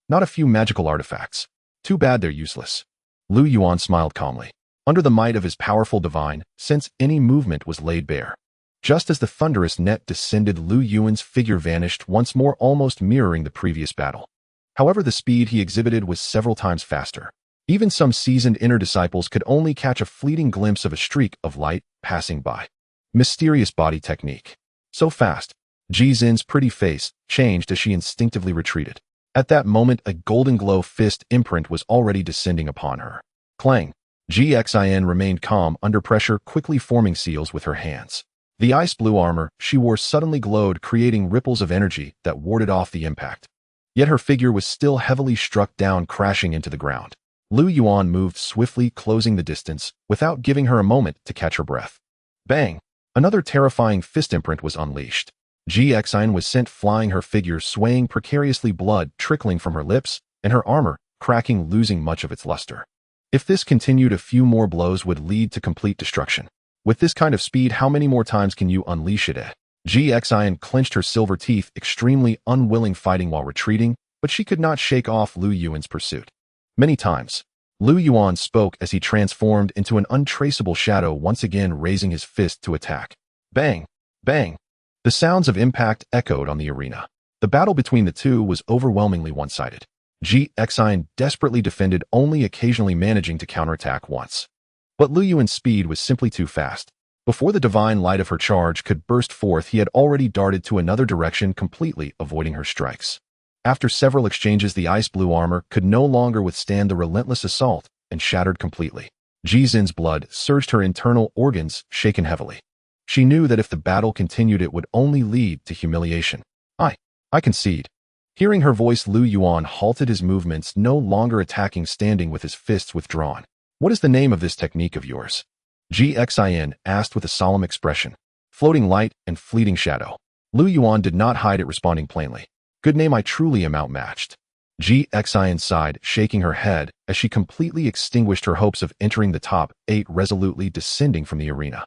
Not a few magical artifacts. Too bad they're useless. Lu Yuan smiled calmly. Under the might of his powerful divine, since any movement was laid bare. Just as the thunderous net descended, Lu Yuan's figure vanished once more, almost mirroring the previous battle. However, the speed he exhibited was several times faster. Even some seasoned inner disciples could only catch a fleeting glimpse of a streak of light passing by. Mysterious body technique. So fast. Ji Xin's pretty face changed as she instinctively retreated. At that moment, a golden glow fist imprint was already descending upon her. Clang. Ji Xian remained calm under pressure, quickly forming seals with her hands. The ice blue armor she wore suddenly glowed, creating ripples of energy that warded off the impact. Yet her figure was still heavily struck down, crashing into the ground. Lu Yuan moved swiftly, closing the distance, without giving her a moment to catch her breath. Bang! Another terrifying fist imprint was unleashed. Ji Xian was sent flying, her figure swaying precariously, blood trickling from her lips, and her armor cracking, losing much of its luster. If this continued, a few more blows would lead to complete destruction. With this kind of speed, how many more times can you unleash it? Ji Xian clenched her silver teeth, extremely unwilling, fighting while retreating, but she could not shake off Lu Yuan's pursuit. Many times, Lu Yuan spoke as he transformed into an untraceable shadow, once again raising his fist to attack. Bang! Bang! The sounds of impact echoed on the arena. The battle between the two was overwhelmingly one-sided. Ji Xian desperately defended, only occasionally managing to counterattack once. But Lu Yuan's speed was simply too fast. Before the divine light of her charge could burst forth, he had already darted to another direction, completely avoiding her strikes. After several exchanges, the ice blue armor could no longer withstand the relentless assault and shattered completely. Ji Xin's blood surged, her internal organs shaken heavily. She knew that if the battle continued, it would only lead to humiliation. I concede. Hearing her voice, Lu Yuan halted his movements, no longer attacking, standing with his fists withdrawn. What is the name of this technique of yours? Ji Xian asked with a solemn expression. Floating light and fleeting shadow. Lu Yuan did not hide it, responding plainly. Good name, I truly am outmatched. Ji Xian sighed, shaking her head as she completely extinguished her hopes of entering the top 8, resolutely descending from the arena.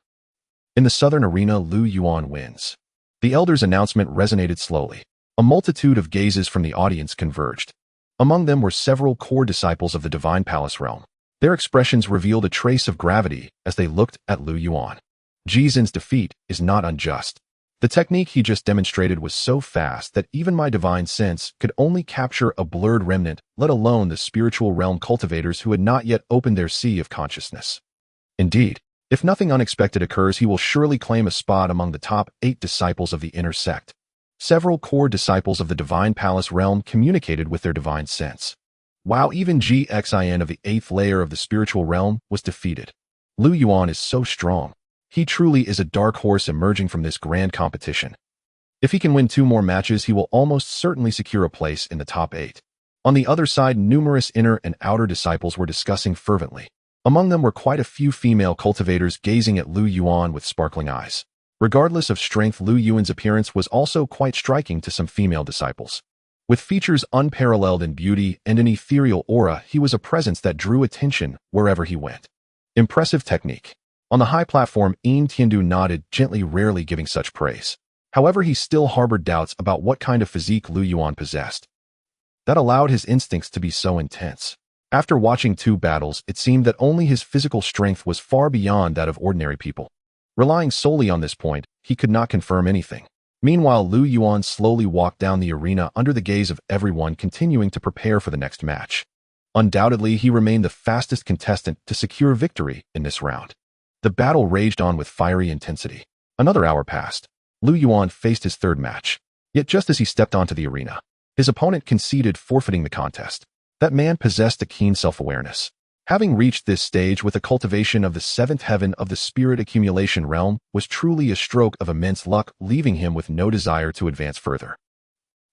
In the southern arena, Lu Yuan wins. The elder's announcement resonated slowly. A multitude of gazes from the audience converged. Among them were several core disciples of the Divine Palace realm. Their expressions revealed a trace of gravity as they looked at Lu Yuan. Ji Xin's defeat is not unjust. The technique he just demonstrated was so fast that even my divine sense could only capture a blurred remnant, let alone the spiritual realm cultivators who had not yet opened their sea of consciousness. Indeed, if nothing unexpected occurs, he will surely claim a spot among the top 8 disciples of the inner sect. Several core disciples of the Divine Palace realm communicated with their divine sense. Wow, even Ji Xian of the 8th layer of the spiritual realm was defeated. Lu Yuan is so strong. He truly is a dark horse emerging from this grand competition. If he can win 2 more matches, he will almost certainly secure a place in the top 8. On the other side, numerous inner and outer disciples were discussing fervently. Among them were quite a few female cultivators gazing at Lu Yuan with sparkling eyes. Regardless of strength, Lu Yuan's appearance was also quite striking to some female disciples. With features unparalleled in beauty and an ethereal aura, he was a presence that drew attention wherever he went. Impressive technique. On the high platform, Yin Tiandu nodded, gently, rarely giving such praise. However, he still harbored doubts about what kind of physique Lu Yuan possessed that allowed his instincts to be so intense. After watching 2 battles, it seemed that only his physical strength was far beyond that of ordinary people. Relying solely on this point, he could not confirm anything. Meanwhile, Lu Yuan slowly walked down the arena under the gaze of everyone, continuing to prepare for the next match. Undoubtedly, he remained the fastest contestant to secure victory in this round. The battle raged on with fiery intensity. Another hour passed. Lu Yuan faced his 3rd match. Yet just as he stepped onto the arena, his opponent conceded, forfeiting the contest. That man possessed a keen self-awareness. Having reached this stage with a cultivation of the 7th heaven of the spirit accumulation realm was truly a stroke of immense luck, leaving him with no desire to advance further.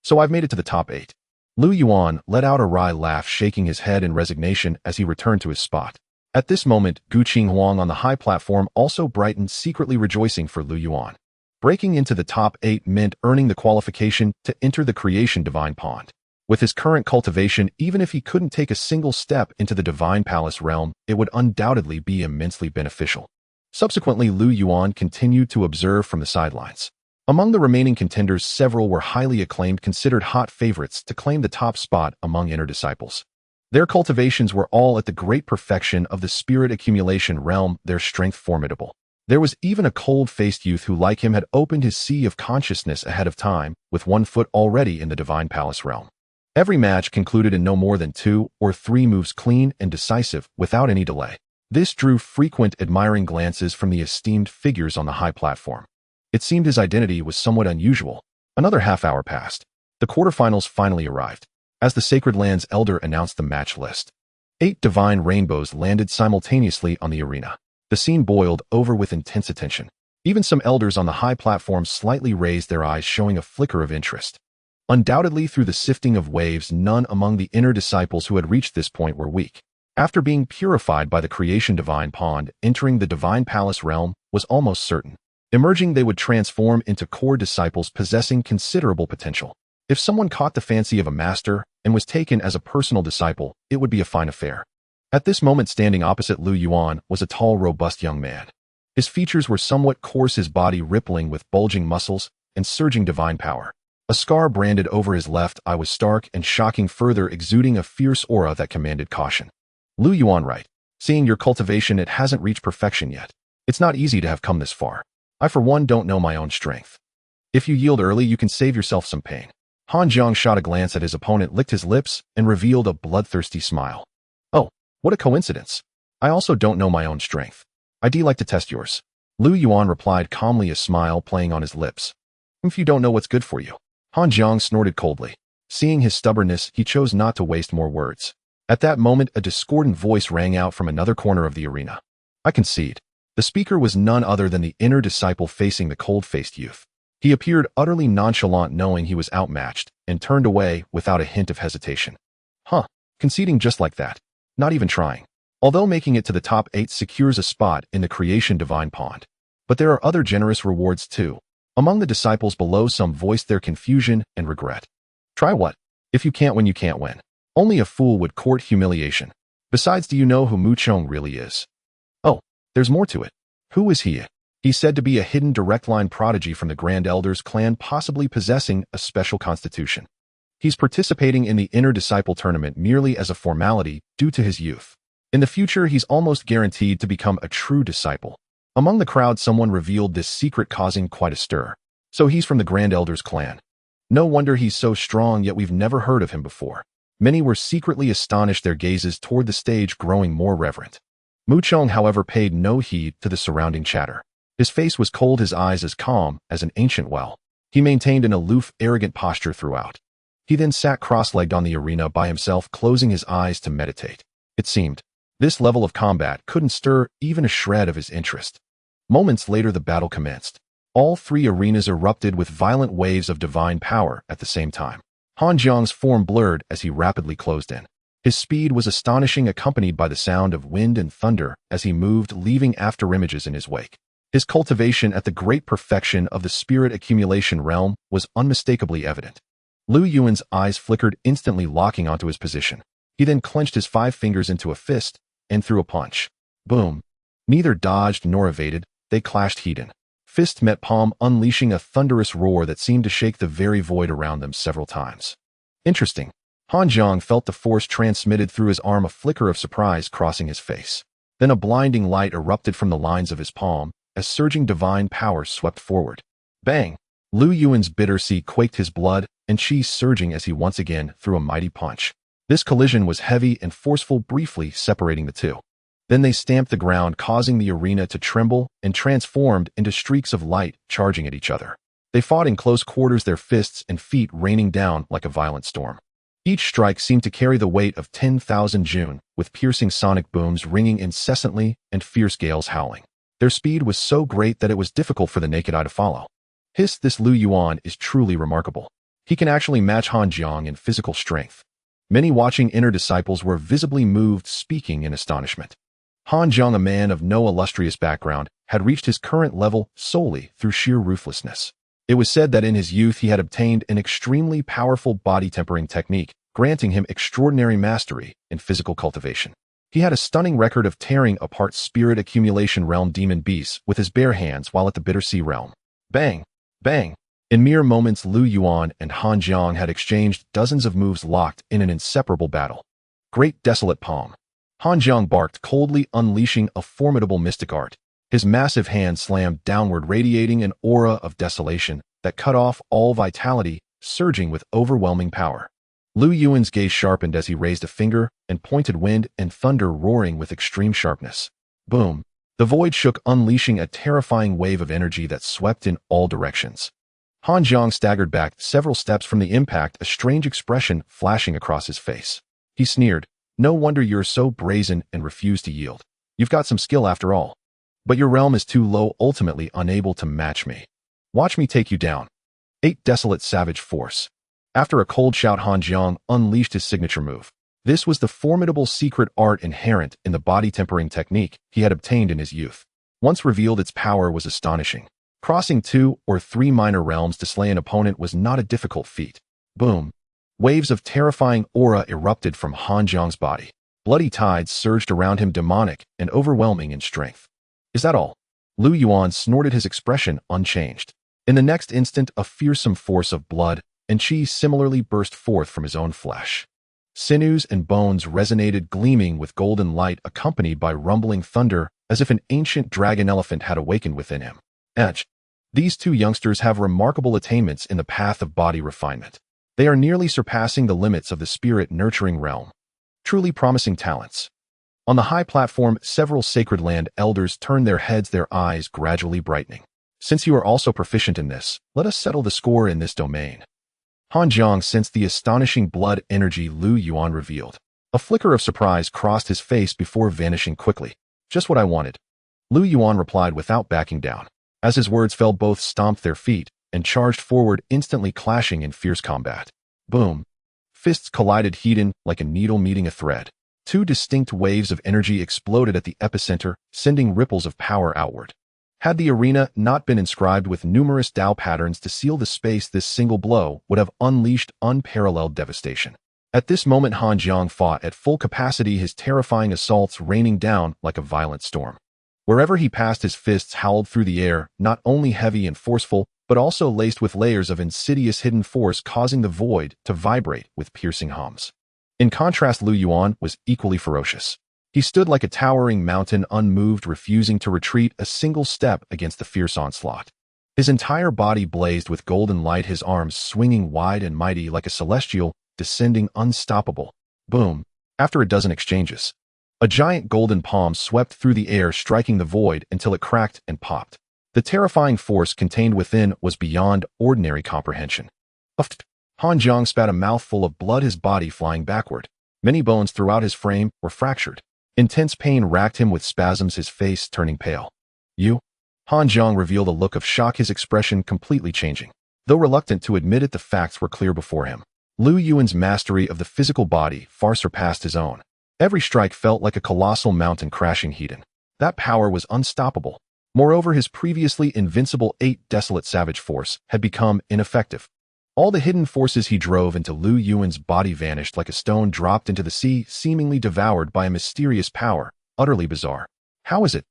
So I've made it to the top 8. Lu Yuan let out a wry laugh, shaking his head in resignation as he returned to his spot. At this moment, Gu Qinghuang on the high platform also brightened, secretly rejoicing for Lu Yuan. Breaking into the top 8 meant earning the qualification to enter the creation divine pond. With his current cultivation, even if he couldn't take a single step into the divine palace realm, it would undoubtedly be immensely beneficial. Subsequently, Lu Yuan continued to observe from the sidelines. Among the remaining contenders, several were highly acclaimed, considered hot favorites to claim the top spot among inner disciples. Their cultivations were all at the great perfection of the spirit accumulation realm, their strength formidable. There was even a cold-faced youth who, like him, had opened his sea of consciousness ahead of time, with 1 foot already in the divine palace realm. Every match concluded in no more than 2 or 3 moves, clean and decisive, without any delay. This drew frequent admiring glances from the esteemed figures on the high platform. It seemed his identity was somewhat unusual. Another half-hour passed. The quarterfinals finally arrived. As the Sacred Land's elder announced the match list, 8 divine rainbows landed simultaneously on the arena. The scene boiled over with intense attention. Even some elders on the high platform slightly raised their eyes, showing a flicker of interest. Undoubtedly, through the sifting of waves, none among the inner disciples who had reached this point were weak. After being purified by the creation divine pond, entering the divine palace realm was almost certain. Emerging, they would transform into core disciples possessing considerable potential. If someone caught the fancy of a master and was taken as a personal disciple, it would be a fine affair. At this moment, standing opposite Lu Yuan was a tall, robust young man. His features were somewhat coarse, his body rippling with bulging muscles and surging divine power. A scar branded over his left eye was stark and shocking, further exuding a fierce aura that commanded caution. Lu Yuan, right. Seeing your cultivation, it hasn't reached perfection yet. It's not easy to have come this far. I, for one, don't know my own strength. If you yield early, you can save yourself some pain. Han Jiang shot a glance at his opponent, licked his lips, and revealed a bloodthirsty smile. Oh, what a coincidence. I also don't know my own strength. I'd like to test yours. Lu Yuan replied calmly, a smile playing on his lips. If you don't know what's good for you. Han Jiang snorted coldly. Seeing his stubbornness, he chose not to waste more words. At that moment, a discordant voice rang out from another corner of the arena. I concede. The speaker was none other than the inner disciple facing the cold-faced youth. He appeared utterly nonchalant, knowing he was outmatched, and turned away without a hint of hesitation. Huh, conceding just like that. Not even trying. Although making it to the top 8 secures a spot in the creation divine pond. But there are other generous rewards too. Among the disciples below, some voiced their confusion and regret. Try what? If you can't win, you can't win. Only a fool would court humiliation. Besides, do you know who Mu Chong really is? Oh, there's more to it. Who is he? He's said to be a hidden direct line prodigy from the Grand Elders clan, possibly possessing a special constitution. He's participating in the inner disciple tournament merely as a formality due to his youth. In the future, he's almost guaranteed to become a true disciple. Among the crowd, someone revealed this secret, causing quite a stir. So he's from the Grand Elders clan. No wonder he's so strong, yet we've never heard of him before. Many were secretly astonished, their gazes toward the stage growing more reverent. Mu Chong, however, paid no heed to the surrounding chatter. His face was cold, his eyes as calm as an ancient well. He maintained an aloof, arrogant posture throughout. He then sat cross-legged on the arena by himself, closing his eyes to meditate. It seemed this level of combat couldn't stir even a shred of his interest. Moments later, the battle commenced. All 3 arenas erupted with violent waves of divine power at the same time. Han Jiang's form blurred as he rapidly closed in. His speed was astonishing, accompanied by the sound of wind and thunder as he moved, leaving afterimages in his wake. His cultivation at the great perfection of the spirit accumulation realm was unmistakably evident. Lu Yuan's eyes flickered, instantly locking onto his position. He then clenched his 5 fingers into a fist and threw a punch. Boom! Neither dodged nor evaded, they clashed heat-in. Fist met palm, unleashing a thunderous roar that seemed to shake the very void around them several times. Interesting. Han Jiang felt the force transmitted through his arm, a flicker of surprise crossing his face. Then a blinding light erupted from the lines of his palm as surging divine power swept forward. Bang! Lu Yuan's bitter sea quaked, his blood and chi surging as he once again threw a mighty punch. This collision was heavy and forceful, briefly separating the two. Then they stamped the ground, causing the arena to tremble and transformed into streaks of light charging at each other. They fought in close quarters, their fists and feet raining down like a violent storm. Each strike seemed to carry the weight of 10,000 June, with piercing sonic booms ringing incessantly and fierce gales howling. Their speed was so great that it was difficult for the naked eye to follow. This Lu Yuan is truly remarkable. He can actually match Han Jiang in physical strength. Many watching inner disciples were visibly moved, speaking in astonishment. Han Jiang, a man of no illustrious background, had reached his current level solely through sheer ruthlessness. It was said that in his youth he had obtained an extremely powerful body tempering technique, granting him extraordinary mastery in physical cultivation. He had a stunning record of tearing apart spirit accumulation realm demon beasts with his bare hands while at the Bitter Sea realm. Bang! Bang! In mere moments, Lu Yuan and Han Jiang had exchanged dozens of moves, locked in an inseparable battle. Great desolate palm. Han Jiang barked coldly, unleashing a formidable mystic art. His massive hand slammed downward, radiating an aura of desolation that cut off all vitality, surging with overwhelming power. Lu Yuan's gaze sharpened as he raised a finger and pointed, wind and thunder roaring with extreme sharpness. Boom! The void shook, unleashing a terrifying wave of energy that swept in all directions. Han Jiang staggered back several steps from the impact, a strange expression flashing across his face. He sneered, "No wonder you're so brazen and refuse to yield. You've got some skill after all. But your realm is too low, ultimately unable to match me. Watch me take you down." 8 Desolate Savage Force. After a cold shout, Han Jiang unleashed his signature move. This was the formidable secret art inherent in the body tempering technique he had obtained in his youth. Once revealed, its power was astonishing. Crossing 2 or 3 minor realms to slay an opponent was not a difficult feat. Boom! Waves of terrifying aura erupted from Han Jiang's body. Bloody tides surged around him, demonic and overwhelming in strength. "Is that all?" Lu Yuan snorted, his expression unchanged. In the next instant, a fearsome force of blood and chi similarly burst forth from his own flesh. Sinews and bones resonated, gleaming with golden light, accompanied by rumbling thunder, as if an ancient dragon elephant had awakened within him. These two youngsters have remarkable attainments in the path of body refinement. They are nearly surpassing the limits of the spirit-nurturing realm. Truly promising talents. On the high platform, several sacred land elders turned their heads, their eyes gradually brightening. "Since you are also proficient in this, let us settle the score in this domain." Han Jiang sensed the astonishing blood energy Lu Yuan revealed. A flicker of surprise crossed his face before vanishing quickly. "Just what I wanted." Lu Yuan replied without backing down. As his words fell, both stomped their feet and charged forward, instantly clashing in fierce combat. Boom! Fists collided, heat-in like a needle meeting a thread. 2 distinct waves of energy exploded at the epicenter, sending ripples of power outward. Had the arena not been inscribed with numerous Tao patterns to seal the space, this single blow would have unleashed unparalleled devastation. At this moment, Han Jiang fought at full capacity, his terrifying assaults raining down like a violent storm. Wherever he passed, his fists howled through the air, not only heavy and forceful, but also laced with layers of insidious hidden force, causing the void to vibrate with piercing hums. In contrast, Lu Yuan was equally ferocious. He stood like a towering mountain, unmoved, refusing to retreat a single step against the fierce onslaught. His entire body blazed with golden light, his arms swinging wide and mighty like a celestial, descending unstoppable. Boom! After a dozen exchanges, a giant golden palm swept through the air, striking the void until it cracked and popped. The terrifying force contained within was beyond ordinary comprehension. Han Jiang spat a mouthful of blood, his body flying backward. Many bones throughout his frame were fractured. Intense pain racked him with spasms, his face turning pale. "You?" Han Jiang revealed a look of shock, his expression completely changing. Though reluctant to admit it, the facts were clear before him. Lu Yuan's mastery of the physical body far surpassed his own. Every strike felt like a colossal mountain crashing heat-in. That power was unstoppable. Moreover, his previously invincible 8 Desolate Savage Force had become ineffective. All the hidden forces he drove into Lu Yuan's body vanished like a stone dropped into the sea, seemingly devoured by a mysterious power, utterly bizarre. "How is it?"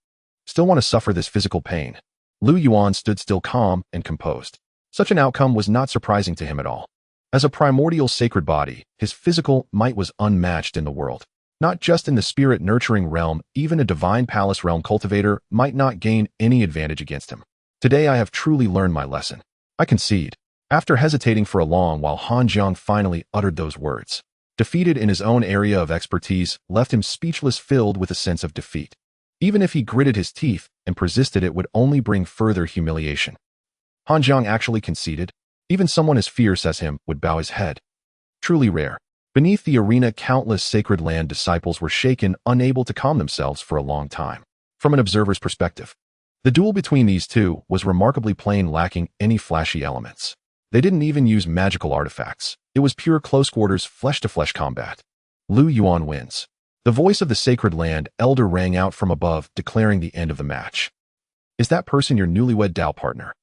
Still want to suffer this physical pain? Lu Yuan stood still, calm and composed. Such an outcome was not surprising to him at all. As a primordial sacred body, his physical might was unmatched in the world. Not just in the spirit-nurturing realm, even a divine palace realm cultivator might not gain any advantage against him. Today I have truly learned my lesson. I concede. After hesitating for a long while, Han Jiang finally uttered those words. Defeated in his own area of expertise left him speechless, filled with a sense of defeat. Even if he gritted his teeth and persisted, it would only bring further humiliation. Han Jiang actually conceded. Even someone as fierce as him would bow his head. Truly rare. Beneath the arena, countless Sacred Land disciples were shaken, unable to calm themselves for a long time. From an observer's perspective, the duel between these two was remarkably plain, lacking any flashy elements. They didn't even use magical artifacts. It was pure close-quarters, flesh-to-flesh combat. Lu Yuan wins. The voice of the Sacred Land elder rang out from above, declaring the end of the match. Is that person your newlywed Dao partner?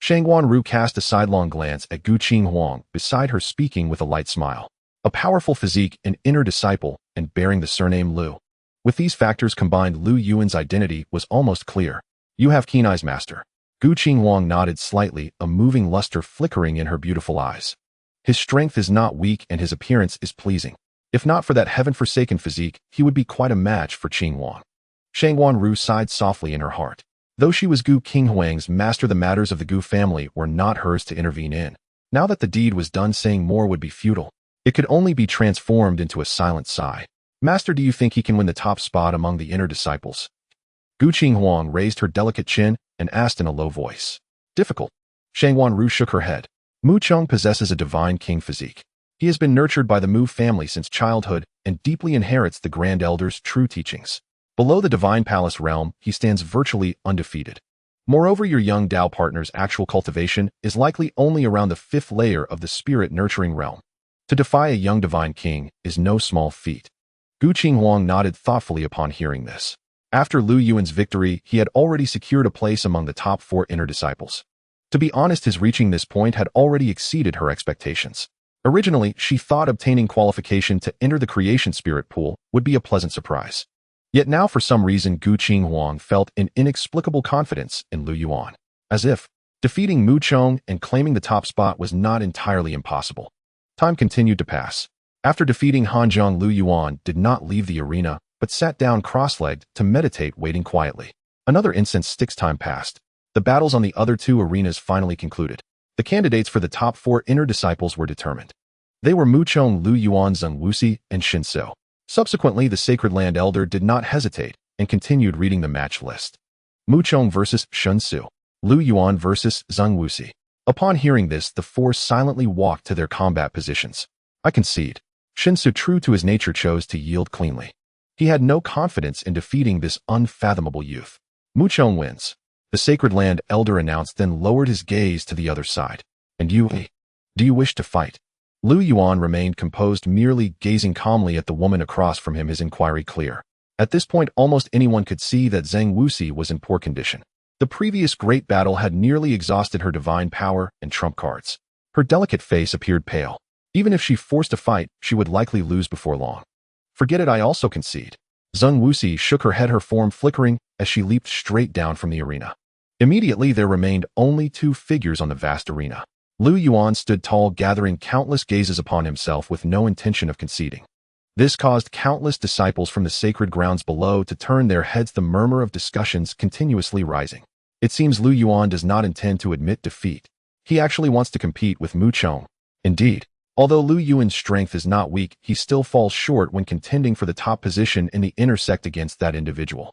Shangguan Ru cast a sidelong glance at Gu Qinghuang, beside her, speaking with a light smile. A powerful physique, an inner disciple, and bearing the surname Lu. With these factors combined, Lu Yuan's identity was almost clear. You have keen eyes, master. Gu Qinghuang nodded slightly, a moving luster flickering in her beautiful eyes. His strength is not weak and his appearance is pleasing. If not for that heaven-forsaken physique, he would be quite a match for Qinghuang. Shangguan Ru sighed softly in her heart. Though she was Gu Qinghuang's master, the matters of the Gu family were not hers to intervene in. Now that the deed was done, saying more would be futile. It could only be transformed into a silent sigh. Master, do you think he can win the top spot among the inner disciples? Gu Qinghuang raised her delicate chin and asked in a low voice. Difficult. Shangguan Ru shook her head. Mu Cheng possesses a divine king physique. He has been nurtured by the Mu family since childhood and deeply inherits the Grand Elder's true teachings. Below the divine palace realm, he stands virtually undefeated. Moreover, your young Dao partner's actual cultivation is likely only around the 5th layer of the spirit-nurturing realm. To defy a young divine king is no small feat. Gu Qinghuang nodded thoughtfully upon hearing this. After Lu Yuan's victory, he had already secured a place among the top 4 inner disciples. To be honest, his reaching this point had already exceeded her expectations. Originally, she thought obtaining qualification to enter the creation spirit pool would be a pleasant surprise. Yet now, for some reason, Gu Qinghuang felt an inexplicable confidence in Lu Yuan. As if defeating Mu Cheng and claiming the top spot was not entirely impossible. Time continued to pass. After defeating Han Jiang, Lu Yuan did not leave the arena, but sat down cross-legged to meditate, waiting quietly. Another incense sticks time passed. The battles on the other 2 arenas finally concluded. The candidates for the top 4 inner disciples were determined. They were Mu Cheng, Lu Yuan, Zheng Wuxi, and Xin Su. Subsequently, the Sacred Land Elder did not hesitate and continued reading the match list. Mu Cheng versus Xin Su. Lu Yuan versus Zheng Wuxi. Upon hearing this, the 4 silently walked to their combat positions. I concede. Xin Su, true to his nature, chose to yield cleanly. He had no confidence in defeating this unfathomable youth. Mu Cheng wins. The Sacred Land Elder announced, then lowered his gaze to the other side. And you, do you wish to fight? Lu Yuan remained composed, merely gazing calmly at the woman across from him, his inquiry clear. At this point, almost anyone could see that Zheng Wuxi was in poor condition. The previous great battle had nearly exhausted her divine power and trump cards. Her delicate face appeared pale. Even if she forced a fight, she would likely lose before long. Forget it, I also concede. Zheng Wuxi shook her head, her form flickering as she leaped straight down from the arena. Immediately, there remained only 2 figures on the vast arena. Lu Yuan stood tall, gathering countless gazes upon himself with no intention of conceding. This caused countless disciples from the sacred grounds below to turn their heads, the murmur of discussions continuously rising. It seems Lu Yuan does not intend to admit defeat. He actually wants to compete with Mu Cheng. Indeed, although Lu Yuan's strength is not weak, he still falls short when contending for the top position in the inner sect against that individual.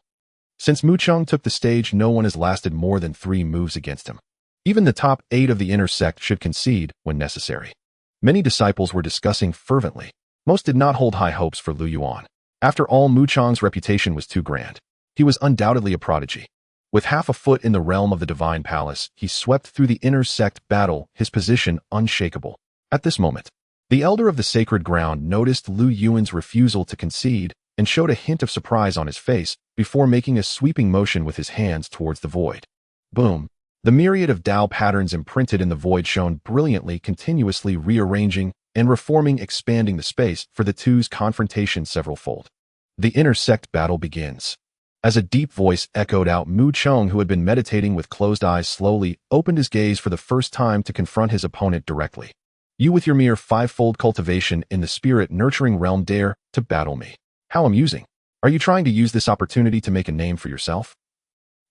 Since Mu Cheng took the stage, no one has lasted more than 3 moves against him. Even the top 8 of the inner sect should concede when necessary. Many disciples were discussing fervently. Most did not hold high hopes for Lu Yuan. After all, Mu Cheng's reputation was too grand. He was undoubtedly a prodigy. With half a foot in the realm of the divine palace, he swept through the inner sect battle, his position unshakable. At this moment, the elder of the sacred ground noticed Lu Yuan's refusal to concede and showed a hint of surprise on his face before making a sweeping motion with his hands towards the void. Boom! The myriad of Dao patterns imprinted in the void shone brilliantly, continuously rearranging and reforming, expanding the space for the two's confrontation severalfold. The inner sect battle begins. As a deep voice echoed out, Mu Chong, who had been meditating with closed eyes, slowly opened his gaze for the first time to confront his opponent directly. You, with your mere fivefold cultivation in the spirit-nurturing realm, dare to battle me. How amusing. Are you trying to use this opportunity to make a name for yourself?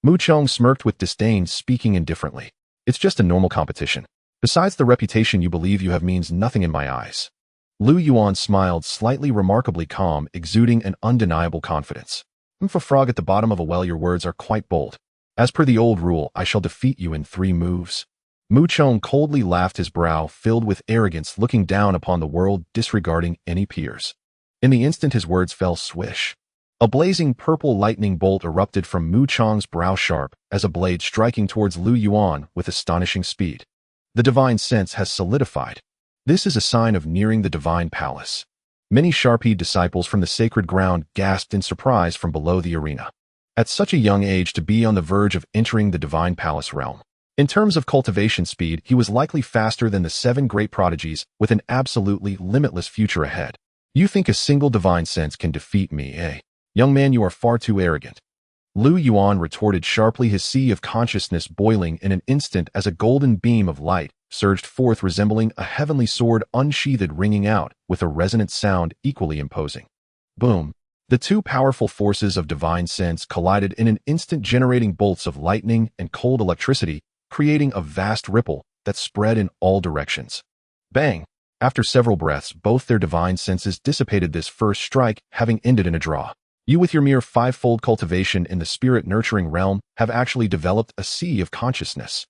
Mu Chong smirked with disdain, speaking indifferently. It's just a normal competition. Besides, the reputation you believe you have means nothing in my eyes. Lu Yuan smiled, slightly remarkably calm, exuding an undeniable confidence. For a frog at the bottom of a well, your words are quite bold. As per the old rule, I shall defeat you in 3 moves. Mu Chong coldly laughed, his brow filled with arrogance, looking down upon the world, disregarding any peers. In the instant his words fell, swish. A blazing purple lightning bolt erupted from Mu Chong's brow, sharp as a blade, striking towards Lu Yuan with astonishing speed. The divine sense has solidified. This is a sign of nearing the divine palace. Many Sharpie disciples from the sacred ground gasped in surprise from below the arena. At such a young age to be on the verge of entering the divine palace realm. In terms of cultivation speed, he was likely faster than the 7 great prodigies, with an absolutely limitless future ahead. You think a single divine sense can defeat me, eh? Young man, you are far too arrogant. Lu Yuan retorted sharply, his sea of consciousness boiling in an instant as a golden beam of light surged forth, resembling a heavenly sword unsheathed, ringing out with a resonant sound equally imposing. Boom! The 2 powerful forces of divine sense collided in an instant, generating bolts of lightning and cold electricity, creating a vast ripple that spread in all directions. Bang! After several breaths, both their divine senses dissipated, this first strike having ended in a draw. You, with your mere 5-fold cultivation in the spirit-nurturing realm, have actually developed a sea of consciousness.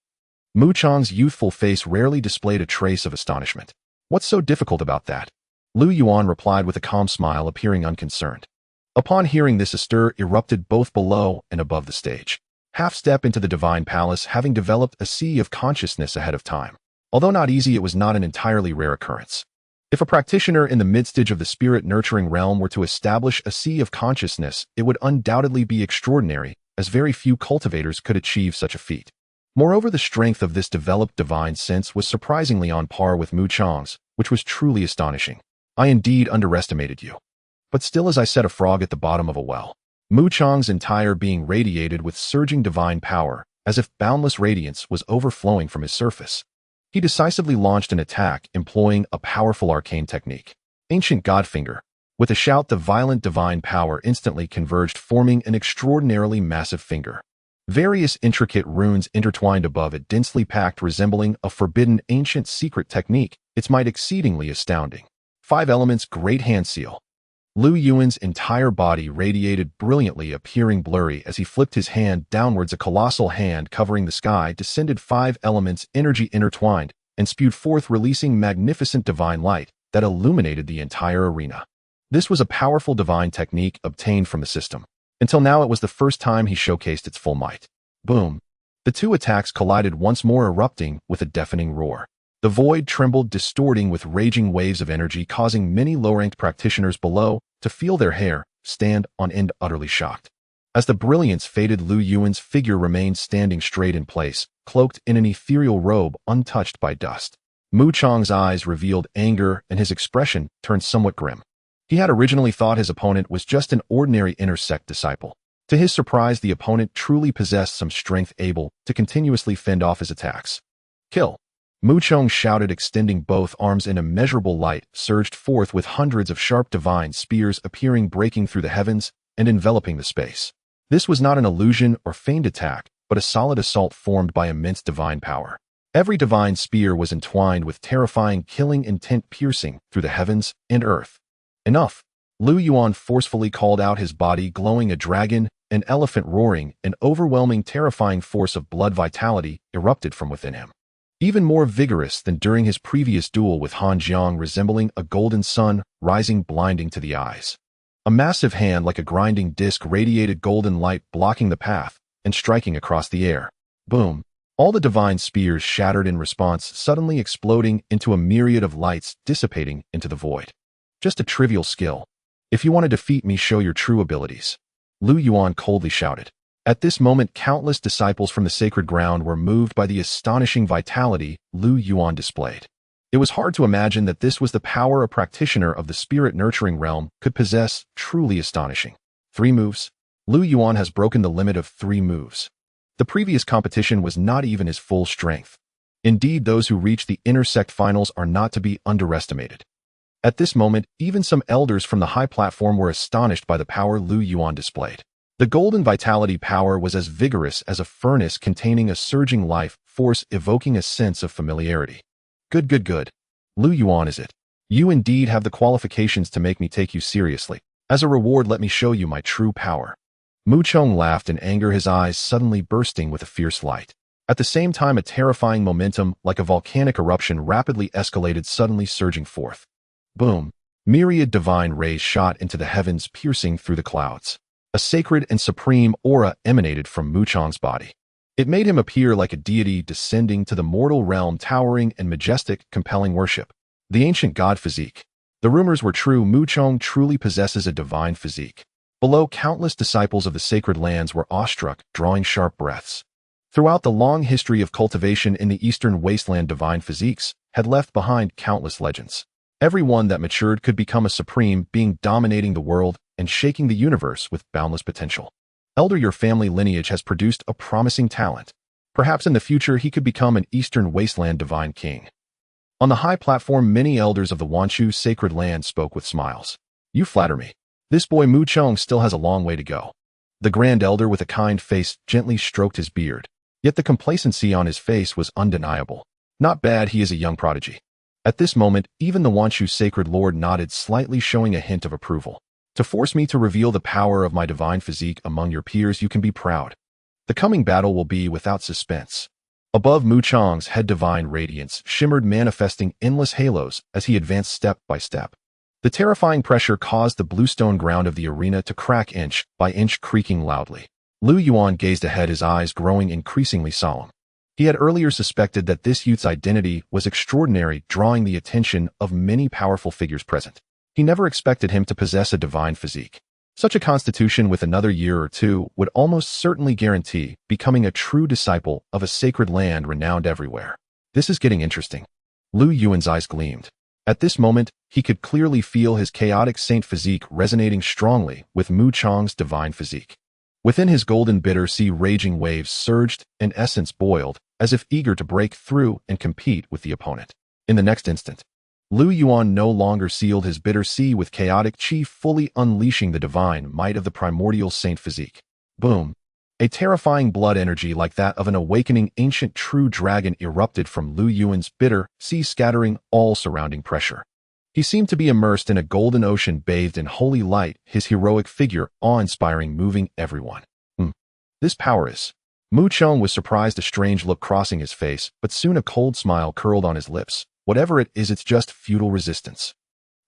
Mu Chong's youthful face rarely displayed a trace of astonishment. What's so difficult about that? Lu Yuan replied with a calm smile, appearing unconcerned. Upon hearing this, a stir erupted both below and above the stage. Half-step into the divine palace, having developed a sea of consciousness ahead of time. Although not easy, it was not an entirely rare occurrence. If a practitioner in the midstage of the spirit-nurturing realm were to establish a sea of consciousness, it would undoubtedly be extraordinary, as very few cultivators could achieve such a feat. Moreover, the strength of this developed divine sense was surprisingly on par with Mu Chong's, which was truly astonishing. I indeed underestimated you. But still, as I said, a frog at the bottom of a well. Mu Chong's entire being radiated with surging divine power, as if boundless radiance was overflowing from his surface. He decisively launched an attack, employing a powerful arcane technique. Ancient Godfinger. With a shout, the violent divine power instantly converged, forming an extraordinarily massive finger. Various intricate runes intertwined above it, densely packed, resembling a forbidden ancient secret technique, its might exceedingly astounding. 5 elements, great hand seal. Lu Yuan's entire body radiated brilliantly, appearing blurry as he flipped his hand downwards. A colossal hand covering the sky descended, 5 elements, energy intertwined, and spewed forth, releasing magnificent divine light that illuminated the entire arena. This was a powerful divine technique obtained from the system. Until now, it was the first time he showcased its full might. Boom! The 2 attacks collided once more, erupting with a deafening roar. The void trembled, distorting with raging waves of energy, causing many low-ranked practitioners below to feel their hair stand on end, utterly shocked. As the brilliance faded, Lu Yuan's figure remained standing straight in place, cloaked in an ethereal robe untouched by dust. Mu Chong's eyes revealed anger, and his expression turned somewhat grim. He had originally thought his opponent was just an ordinary inner sect disciple. To his surprise, the opponent truly possessed some strength, able to continuously fend off his attacks. Kill! Mu Chong shouted, extending both arms. An immeasurable light surged forth, with hundreds of sharp divine spears appearing, breaking through the heavens and enveloping the space. This was not an illusion or feigned attack, but a solid assault formed by immense divine power. Every divine spear was entwined with terrifying, killing intent, piercing through the heavens and earth. Enough! Lu Yuan forcefully called out, his body glowing. A dragon, an elephant roaring, an overwhelming, terrifying force of blood vitality erupted from within him. Even more vigorous than during his previous duel with Han Jiang, resembling a golden sun rising, blinding to the eyes. A massive hand, like a grinding disc, radiated golden light, blocking the path and striking across the air. Boom! All the divine spears shattered in response, suddenly exploding into a myriad of lights, dissipating into the void. Just a trivial skill. If you want to defeat me, show your true abilities. Lu Yuan coldly shouted. At this moment, countless disciples from the sacred ground were moved by the astonishing vitality Lu Yuan displayed. It was hard to imagine that this was the power a practitioner of the spirit-nurturing realm could possess, truly astonishing. 3 moves. Lu Yuan has broken the limit of 3 moves. The previous competition was not even his full strength. Indeed, those who reach the intersect finals are not to be underestimated. At this moment, even some elders from the high platform were astonished by the power Lu Yuan displayed. The golden vitality power was as vigorous as a furnace containing a surging life force, evoking a sense of familiarity. Good. Lu Yuan is it. You indeed have the qualifications to make me take you seriously. As a reward, let me show you my true power. Mu Chong laughed in anger, his eyes suddenly bursting with a fierce light. At the same time, a terrifying momentum, like a volcanic eruption, rapidly escalated, suddenly surging forth. Boom! Myriad divine rays shot into the heavens, piercing through the clouds. A sacred and supreme aura emanated from Mu Chong's body. It made him appear like a deity descending to the mortal realm, towering and majestic, compelling worship. The ancient god physique. The rumors were true. Mu Chong truly possesses a divine physique. Below, countless disciples of the sacred lands were awestruck, drawing sharp breaths. Throughout the long history of cultivation in the eastern wasteland, divine physiques had left behind countless legends. Every one that matured could become a supreme being, dominating the world and shaking the universe with boundless potential. Elder, your family lineage has produced a promising talent. Perhaps in the future he could become an eastern wasteland divine king. On the high platform, many elders of the Wanchu sacred land spoke with smiles. You flatter me. This boy Mu Chong still has a long way to go. The grand elder with a kind face gently stroked his beard. Yet the complacency on his face was undeniable. Not bad, he is a young prodigy. At this moment, even the Wanchu sacred lord nodded slightly, showing a hint of approval. To force me to reveal the power of my divine physique among your peers, you can be proud. The coming battle will be without suspense. Above Mu Chong's head, divine radiance shimmered, manifesting endless halos as he advanced step by step. The terrifying pressure caused the bluestone ground of the arena to crack inch by inch, creaking loudly. Lu Yuan gazed ahead, his eyes growing increasingly solemn. He had earlier suspected that this youth's identity was extraordinary, drawing the attention of many powerful figures present. He never expected him to possess a divine physique. Such a constitution, with another year or two, would almost certainly guarantee becoming a true disciple of a sacred land renowned everywhere. This is getting interesting. Lu Yuan's eyes gleamed. At this moment, he could clearly feel his chaotic saint physique resonating strongly with Mu Chong's divine physique. Within his golden bitter sea, raging waves surged and essence boiled, as if eager to break through and compete with the opponent. In the next instant, Lu Yuan no longer sealed his bitter sea with chaotic chi, fully unleashing the divine might of the primordial saint physique. Boom! A terrifying blood energy like that of an awakening ancient true dragon erupted from Lu Yuan's bitter sea, scattering all surrounding pressure. He seemed to be immersed in a golden ocean bathed in holy light, his heroic figure awe-inspiring, moving everyone. This power is... Mu Chong was surprised, a strange look crossing his face, but soon a cold smile curled on his lips. Whatever it is, it's just futile resistance.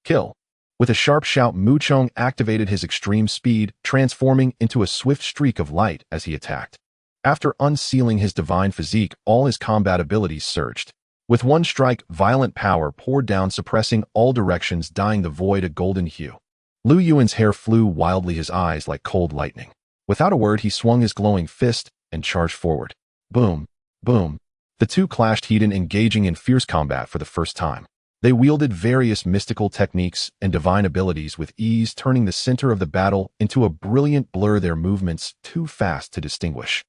Kill. With a sharp shout, Mu Chong activated his extreme speed, transforming into a swift streak of light as he attacked. After unsealing his divine physique, all his combat abilities surged. With one strike, violent power poured down, suppressing all directions, dyeing the void a golden hue. Lu Yuan's hair flew wildly, his eyes like cold lightning. Without a word, he swung his glowing fist and charged forward. Boom! Boom! The two clashed, heated, engaging in fierce combat for the first time. They wielded various mystical techniques and divine abilities with ease, turning the center of the battle into a brilliant blur, their movements too fast to distinguish.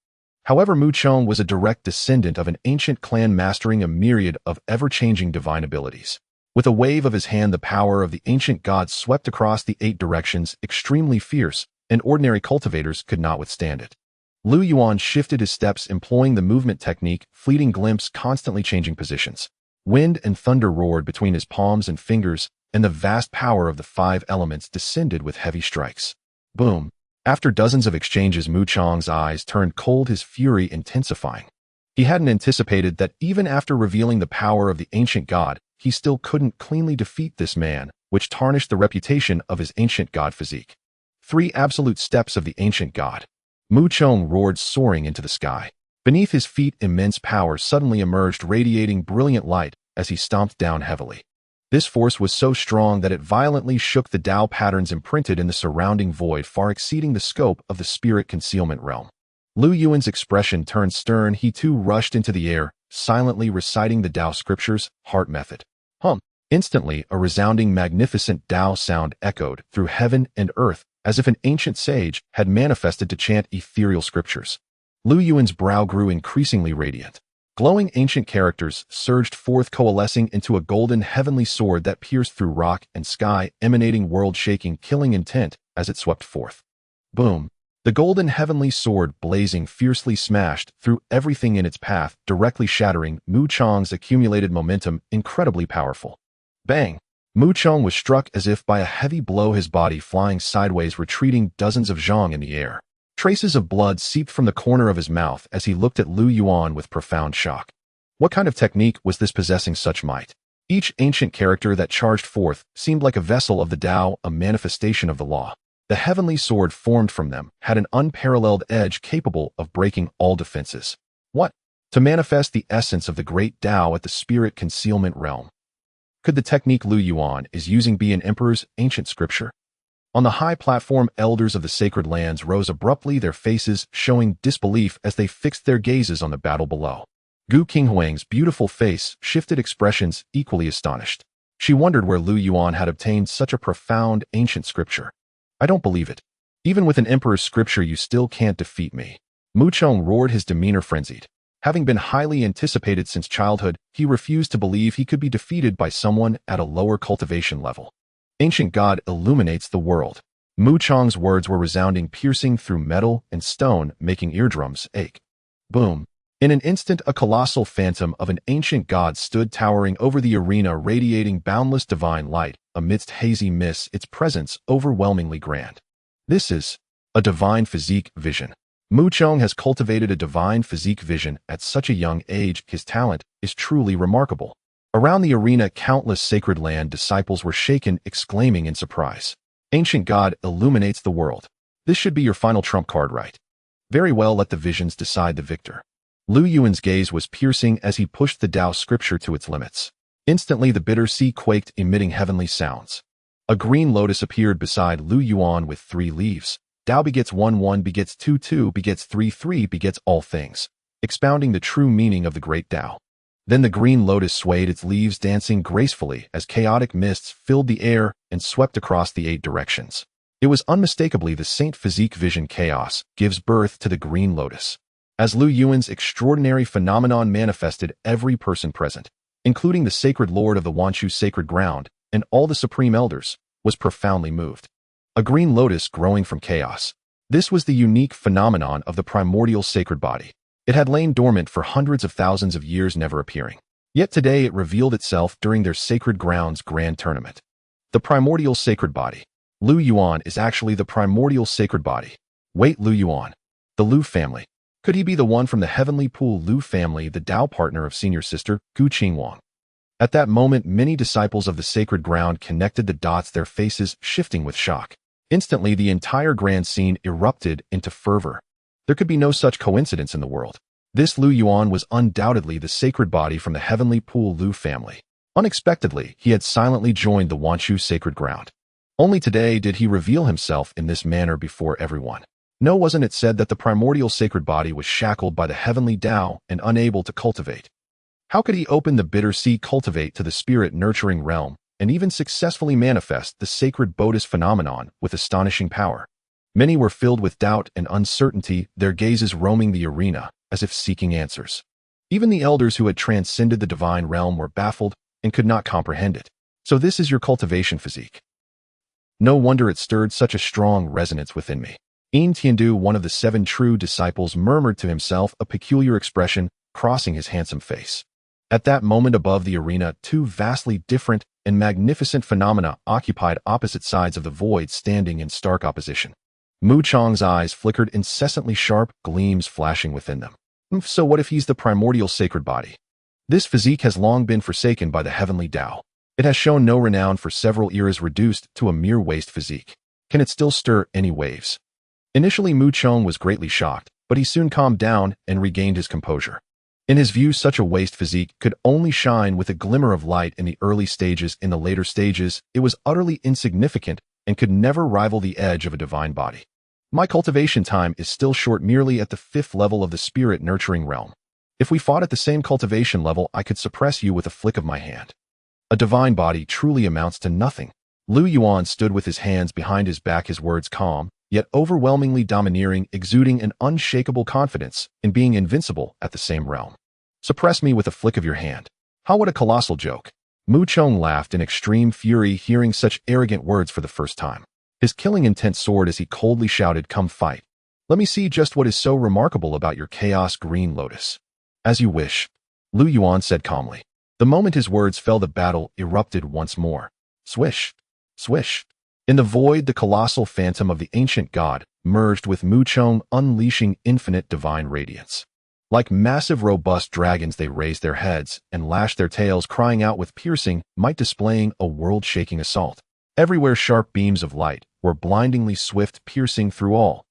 However, Mu Chong was a direct descendant of an ancient clan, mastering a myriad of ever-changing divine abilities. With a wave of his hand, the power of the ancient god swept across the 8 directions, extremely fierce, and ordinary cultivators could not withstand it. Lu Yuan shifted his steps, employing the movement technique, fleeting glimpse, constantly changing positions. Wind and thunder roared between his palms and fingers, and the vast power of the 5 elements descended with heavy strikes. Boom! After dozens of exchanges, Mu Chong's eyes turned cold, his fury intensifying. He hadn't anticipated that even after revealing the power of the ancient god, he still couldn't cleanly defeat this man, which tarnished the reputation of his ancient god physique. 3 absolute steps of the ancient god. Mu Chong roared, soaring into the sky. Beneath his feet, immense power suddenly emerged, radiating brilliant light as he stomped down heavily. This force was so strong that it violently shook the Tao patterns imprinted in the surrounding void, far exceeding the scope of the spirit concealment realm. Lu Yuan's expression turned stern. He too rushed into the air, silently reciting the Tao scriptures, heart method. Instantly, a resounding, magnificent Tao sound echoed through heaven and earth as if an ancient sage had manifested to chant ethereal scriptures. Lu Yuan's brow grew increasingly radiant. Glowing ancient characters surged forth, coalescing into a golden heavenly sword that pierced through rock and sky, emanating world-shaking, killing intent as it swept forth. Boom! The golden heavenly sword, blazing fiercely, smashed through everything in its path, directly shattering Mu Chong's accumulated momentum, incredibly powerful. Bang! Mu Chong was struck as if by a heavy blow, his body flying sideways, retreating dozens of zhang in the air. Traces of blood seeped from the corner of his mouth as he looked at Lu Yuan with profound shock. What kind of technique was this possessing such might? Each ancient character that charged forth seemed like a vessel of the Tao, a manifestation of the law. The heavenly sword formed from them had an unparalleled edge capable of breaking all defenses. What? To manifest the essence of the great Tao at the spirit concealment realm. Could the technique Lu Yuan is using be an emperor's ancient scripture? On the high platform, elders of the sacred lands rose abruptly, their faces showing disbelief as they fixed their gazes on the battle below. Gu Qinghuang's beautiful face shifted expressions, equally astonished. She wondered where Lu Yuan had obtained such a profound ancient scripture. I don't believe it. Even with an emperor's scripture, you still can't defeat me. Mu Chong roared, his demeanor frenzied. Having been highly anticipated since childhood, he refused to believe he could be defeated by someone at a lower cultivation level. Ancient God illuminates the world. Mu Chong's words were resounding, piercing through metal and stone, making eardrums ache. Boom. In an instant, a colossal phantom of an ancient god stood towering over the arena, radiating boundless divine light amidst hazy mists, its presence overwhelmingly grand. This is a divine physique vision. Mu Chong has cultivated a divine physique vision at such a young age. His talent is truly remarkable. Around the arena, countless sacred land disciples were shaken, exclaiming in surprise. Ancient God illuminates the world. This should be your final trump card, right? Very well, let the visions decide the victor. Lu Yuan's gaze was piercing as he pushed the Tao scripture to its limits. Instantly, the bitter sea quaked, emitting heavenly sounds. A green lotus appeared beside Lu Yuan with 3 leaves. Tao begets 1, 1 begets 2, 2 begets 3, 3 begets all things, expounding the true meaning of the great Tao. Then the green lotus swayed, its leaves dancing gracefully as chaotic mists filled the air and swept across the 8 directions. It was unmistakably the Saint Physique vision. Chaos gives birth to the green lotus. As Lu Yuan's extraordinary phenomenon manifested, every person present, including the sacred lord of the Wanshu sacred ground and all the supreme elders, was profoundly moved. A green lotus growing from chaos. This was the unique phenomenon of the primordial sacred body. It had lain dormant for hundreds of thousands of years, never appearing. Yet today it revealed itself during their sacred grounds grand tournament. The primordial sacred body. Lu Yuan is actually the primordial sacred body. Wait, Lu Yuan. The Lu family. Could he be the one from the heavenly pool? Lu family, the Tao partner of senior sister, Gu Qinghuang. At that moment, many disciples of the sacred ground connected the dots, their faces shifting with shock. Instantly, the entire grand scene erupted into fervor. There could be no such coincidence in the world. This Lu Yuan was undoubtedly the sacred body from the heavenly pool Lu family. Unexpectedly, he had silently joined the Wanshu sacred ground. Only today did he reveal himself in this manner before everyone. No, wasn't it said that the primordial sacred body was shackled by the heavenly Tao and unable to cultivate? How could he open the bitter sea, cultivate to the spirit nurturing realm, and even successfully manifest the sacred Bodhis phenomenon with astonishing power? Many were filled with doubt and uncertainty, their gazes roaming the arena as if seeking answers. Even the elders who had transcended the divine realm were baffled and could not comprehend it. So this is your cultivation physique. No wonder it stirred such a strong resonance within me. Yin Tiandu, one of the 7 true disciples, murmured to himself, a peculiar expression crossing his handsome face. At that moment, above the arena, 2 vastly different and magnificent phenomena occupied opposite sides of the void, standing in stark opposition. Mu Chong's eyes flickered incessantly, sharp gleams flashing within them. So what if he's the primordial sacred body? This physique has long been forsaken by the heavenly Tao. It has shown no renown for several eras, reduced to a mere waste physique. Can it still stir any waves? Initially, Mu Chong was greatly shocked, but he soon calmed down and regained his composure. In his view, such a waste physique could only shine with a glimmer of light in the early stages. In the later stages, it was utterly insignificant and could never rival the edge of a divine body. My cultivation time is still short, merely at the 5th level of the spirit nurturing realm. If we fought at the same cultivation level, I could suppress you with a flick of my hand. A divine body truly amounts to nothing. Lu Yuan stood with his hands behind his back, his words calm, yet overwhelmingly domineering, exuding an unshakable confidence in being invincible at the same realm. Suppress me with a flick of your hand. How what a colossal joke. Mu Chong laughed in extreme fury, hearing such arrogant words for the first time. His killing intent soared as he coldly shouted, "Come fight. Let me see just what is so remarkable about your chaos green lotus." "As you wish," Lu Yuan said calmly. The moment his words fell, the battle erupted once more. Swish, swish. In the void, the colossal phantom of the ancient god merged with Mu Chong, unleashing infinite divine radiance. Like massive, robust dragons, they raised their heads and lashed their tails, crying out with piercing might, displaying a world-shaking assault. Everywhere, sharp beams of light were blindingly swift, piercing through all.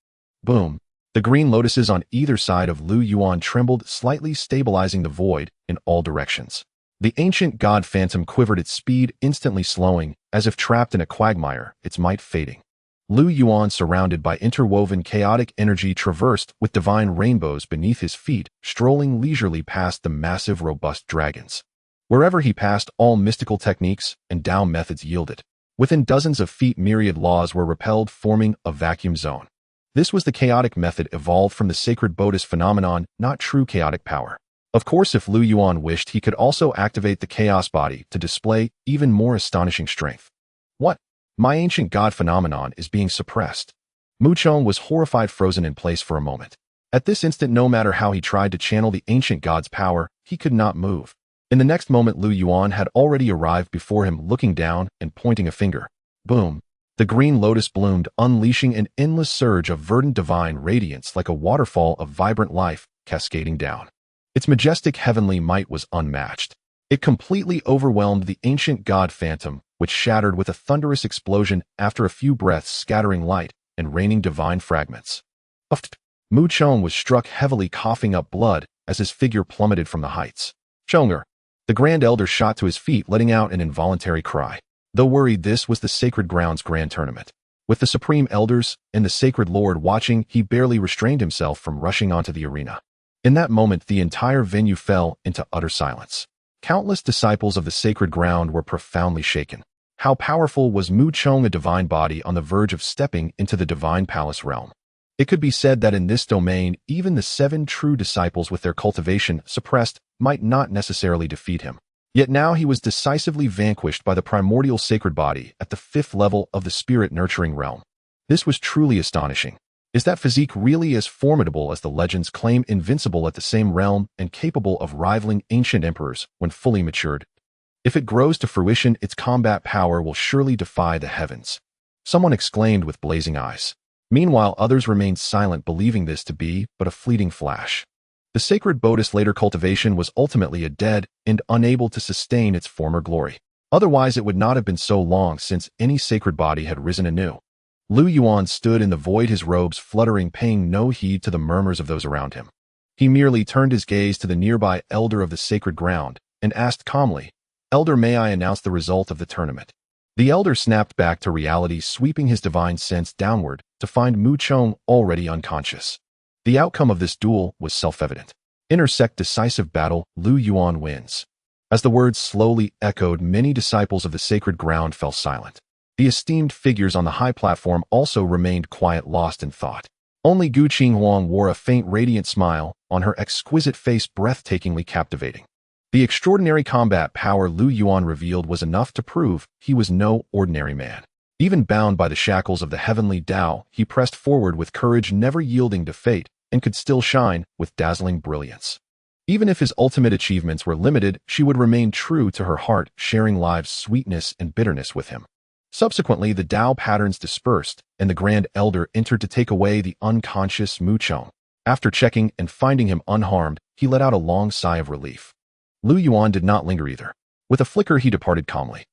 Boom! The green lotuses on either side of Lu Yuan trembled slightly, stabilizing the void in all directions. The ancient god phantom quivered, its speed instantly slowing, as if trapped in a quagmire, its might fading. Lu Yuan, surrounded by interwoven chaotic energy, traversed with divine rainbows beneath his feet, strolling leisurely past the massive, robust dragons. Wherever he passed, all mystical techniques and Tao methods yielded. Within dozens of feet, myriad laws were repelled, forming a vacuum zone. This was the chaotic method evolved from the sacred Bodis phenomenon, not true chaotic power. Of course, if Lu Yuan wished, he could also activate the chaos body to display even more astonishing strength. What? My ancient god phenomenon is being suppressed. Mu Chong was horrified, frozen in place for a moment. At this instant, no matter how he tried to channel the ancient god's power, he could not move. In the next moment, Lu Yuan had already arrived before him, looking down and pointing a finger. Boom! The green lotus bloomed, unleashing an endless surge of verdant divine radiance like a waterfall of vibrant life cascading down. Its majestic heavenly might was unmatched. It completely overwhelmed the ancient god phantom, which shattered with a thunderous explosion after a few breaths, scattering light and raining divine fragments. Mu Chong was struck heavily, coughing up blood as his figure plummeted from the heights. Chonger! The Grand Elder shot to his feet, letting out an involuntary cry. Though worried, this was the Sacred Grounds Grand Tournament. With the Supreme Elders and the Sacred Lord watching, he barely restrained himself from rushing onto the arena. In that moment, the entire venue fell into utter silence. Countless disciples of the sacred ground were profoundly shaken. How powerful was Mu Chong, a divine body on the verge of stepping into the divine palace realm? It could be said that in this domain, even the 7 true disciples with their cultivation suppressed might not necessarily defeat him. Yet now he was decisively vanquished by the primordial sacred body at the 5th level of the spirit-nurturing realm. This was truly astonishing. Is that physique really as formidable as the legends claim, invincible at the same realm and capable of rivaling ancient emperors when fully matured? If it grows to fruition, its combat power will surely defy the heavens. Someone exclaimed with blazing eyes. Meanwhile, others remained silent, believing this to be but a fleeting flash. The sacred Bodis later cultivation was ultimately a dead and unable to sustain its former glory. Otherwise, it would not have been so long since any sacred body had risen anew. Lu Yuan stood in the void, his robes fluttering, paying no heed to the murmurs of those around him. He merely turned his gaze to the nearby elder of the sacred ground and asked calmly, "Elder, may I announce the result of the tournament?" The elder snapped back to reality, sweeping his divine sense downward to find Mu Chong already unconscious. The outcome of this duel was self-evident. Intersect decisive battle, Lu Yuan wins. As the words slowly echoed, many disciples of the sacred ground fell silent. The esteemed figures on the high platform also remained quiet, lost in thought. Only Gu Qinghuang wore a faint, radiant smile on her exquisite face, breathtakingly captivating. The extraordinary combat power Lu Yuan revealed was enough to prove he was no ordinary man. Even bound by the shackles of the heavenly Tao, he pressed forward with courage, never yielding to fate, and could still shine with dazzling brilliance. Even if his ultimate achievements were limited, she would remain true to her heart, sharing life's sweetness and bitterness with him. Subsequently, the Tao patterns dispersed, and the Grand Elder entered to take away the unconscious Mu Chong. After checking and finding him unharmed, he let out a long sigh of relief. Lu Yuan did not linger either. With a flicker, he departed calmly.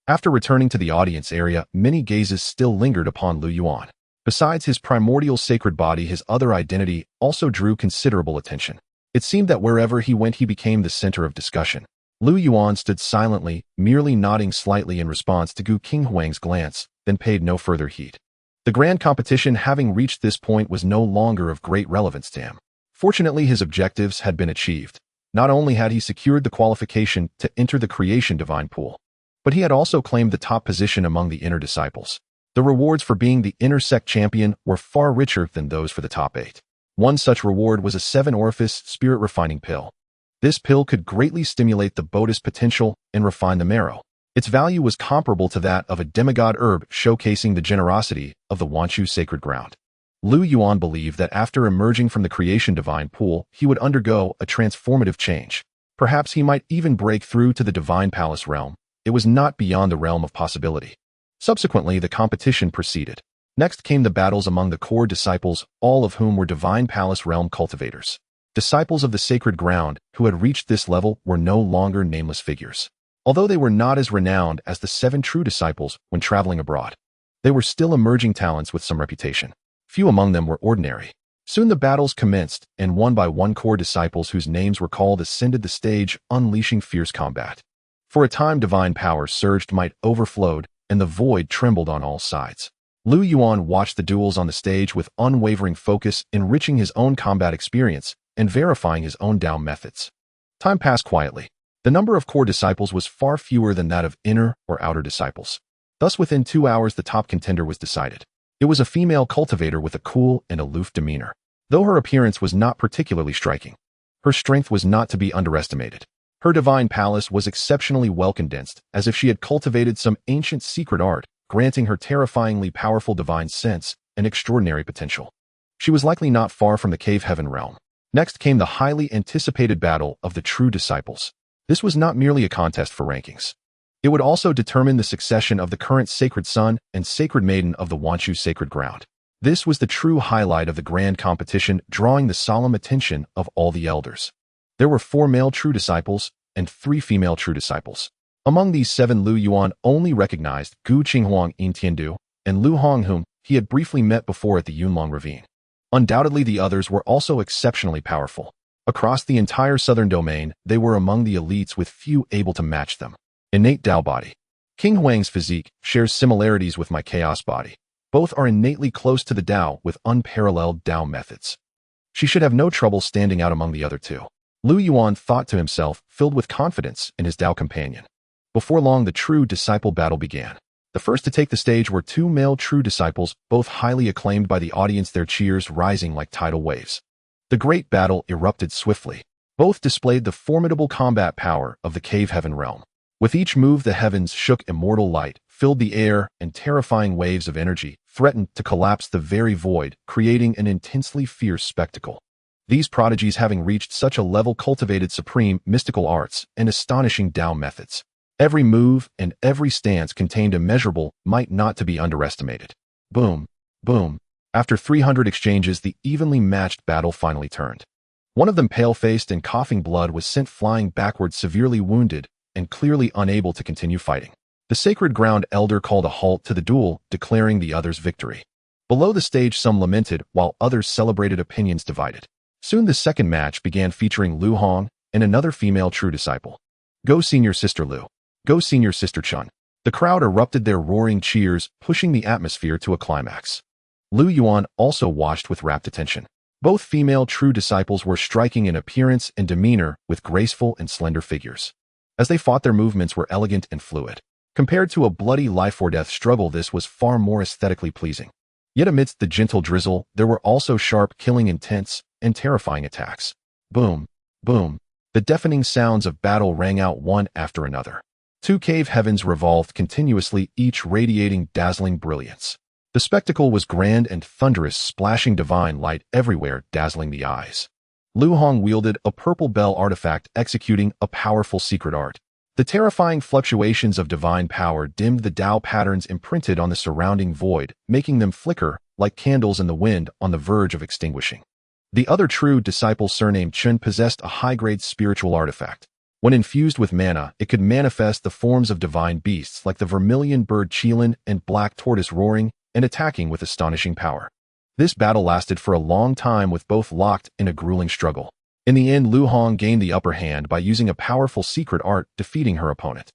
After returning to the audience area, many gazes still lingered upon Lu Yuan. Besides his primordial sacred body, his other identity also drew considerable attention. It seemed that wherever he went, he became the center of discussion. Lu Yuan stood silently, merely nodding slightly in response to Gu Qinghuang's glance, then paid no further heed. The grand competition, having reached this point, was no longer of great relevance to him. Fortunately, his objectives had been achieved. Not only had he secured the qualification to enter the creation divine pool, But he had also claimed the top position among the inner disciples. The rewards for being the inner sect champion were far richer than those for the top 8. One such reward was a 7-orifice spirit-refining pill. This pill could greatly stimulate the Bodhi's potential and refine the marrow. Its value was comparable to that of a demigod herb, showcasing the generosity of the Wanchu sacred ground. Lu Yuan believed that after emerging from the creation divine pool, he would undergo a transformative change. Perhaps he might even break through to the divine palace realm. It was not beyond the realm of possibility. Subsequently, the competition proceeded. Next came the battles among the core disciples, all of whom were divine palace realm cultivators. Disciples of the sacred ground who had reached this level were no longer nameless figures. Although they were not as renowned as the 7 true disciples when traveling abroad, they were still emerging talents with some reputation. Few among them were ordinary. Soon the battles commenced, and one by one core disciples whose names were called ascended the stage, unleashing fierce combat. For a time divine power surged, might overflowed, and the void trembled on all sides. Lu Yuan watched the duels on the stage with unwavering focus, enriching his own combat experience and verifying his own Dao methods. Time passed quietly. The number of core disciples was far fewer than that of inner or outer disciples. Thus within 2 hours the top contender was decided. It was a female cultivator with a cool and aloof demeanor. Though her appearance was not particularly striking, her strength was not to be underestimated. Her divine palace was exceptionally well condensed, as if she had cultivated some ancient secret art, granting her terrifyingly powerful divine sense and extraordinary potential. She was likely not far from the cave heaven realm. Next came the highly anticipated battle of the true disciples. This was not merely a contest for rankings. It would also determine the succession of the current sacred son and sacred maiden of the Wanchu sacred ground. This was the true highlight of the grand competition, drawing the solemn attention of all the elders. There were 4 male true disciples and 3 female true disciples. Among these 7, Lu Yuan only recognized Gu Qinghuang in Tiandu and Lu Hong, whom he had briefly met before at the Yunlong ravine. Undoubtedly the others were also exceptionally powerful. Across the entire southern domain, they were among the elites with few able to match them. Innate Dao body. King Huang's physique shares similarities with my chaos body. Both are innately close to the Dao with unparalleled Dao methods. She should have no trouble standing out among the other 2. Lu Yuan thought to himself, filled with confidence in his Dao companion. Before long, the true disciple battle began. The first to take the stage were 2 male true disciples, both highly acclaimed by the audience, their cheers rising like tidal waves. The great battle erupted swiftly. Both displayed the formidable combat power of the cave heaven realm. With each move, the heavens shook, immortal light filled the air, and terrifying waves of energy threatened to collapse the very void, creating an intensely fierce spectacle. These prodigies, having reached such a level, cultivated supreme mystical arts and astonishing Dao methods. Every move and every stance contained immeasurable might, not to be underestimated. Boom, boom. After 300 exchanges, the evenly matched battle finally turned. One of them, pale-faced and coughing blood, was sent flying backward, severely wounded and clearly unable to continue fighting. The sacred ground elder called a halt to the duel, declaring the other's victory. Below the stage, some lamented, while others celebrated, opinions divided. Soon the second match began, featuring Lu Hong and another female true disciple. Go senior sister Lu. Go senior sister Chun. The crowd erupted their roaring cheers, pushing the atmosphere to a climax. Lu Yuan also watched with rapt attention. Both female true disciples were striking in appearance and demeanor, with graceful and slender figures. As they fought, their movements were elegant and fluid. Compared to a bloody life-or-death struggle, this was far more aesthetically pleasing. Yet amidst the gentle drizzle, there were also sharp, killing, intense, and terrifying attacks. Boom, boom. The deafening sounds of battle rang out one after another. 2 cave heavens revolved continuously, each radiating dazzling brilliance. The spectacle was grand and thunderous, splashing divine light everywhere, dazzling the eyes. Lu Hong wielded a purple bell artifact, executing a powerful secret art. The terrifying fluctuations of divine power dimmed the Dao patterns imprinted on the surrounding void, making them flicker like candles in the wind on the verge of extinguishing. The other true disciple, surnamed Chun, possessed a high-grade spiritual artifact. When infused with mana, it could manifest the forms of divine beasts like the vermilion bird Qilin and black tortoise, roaring and attacking with astonishing power. This battle lasted for a long time, with both locked in a grueling struggle. In the end, Lu Hong gained the upper hand by using a powerful secret art, defeating her opponent.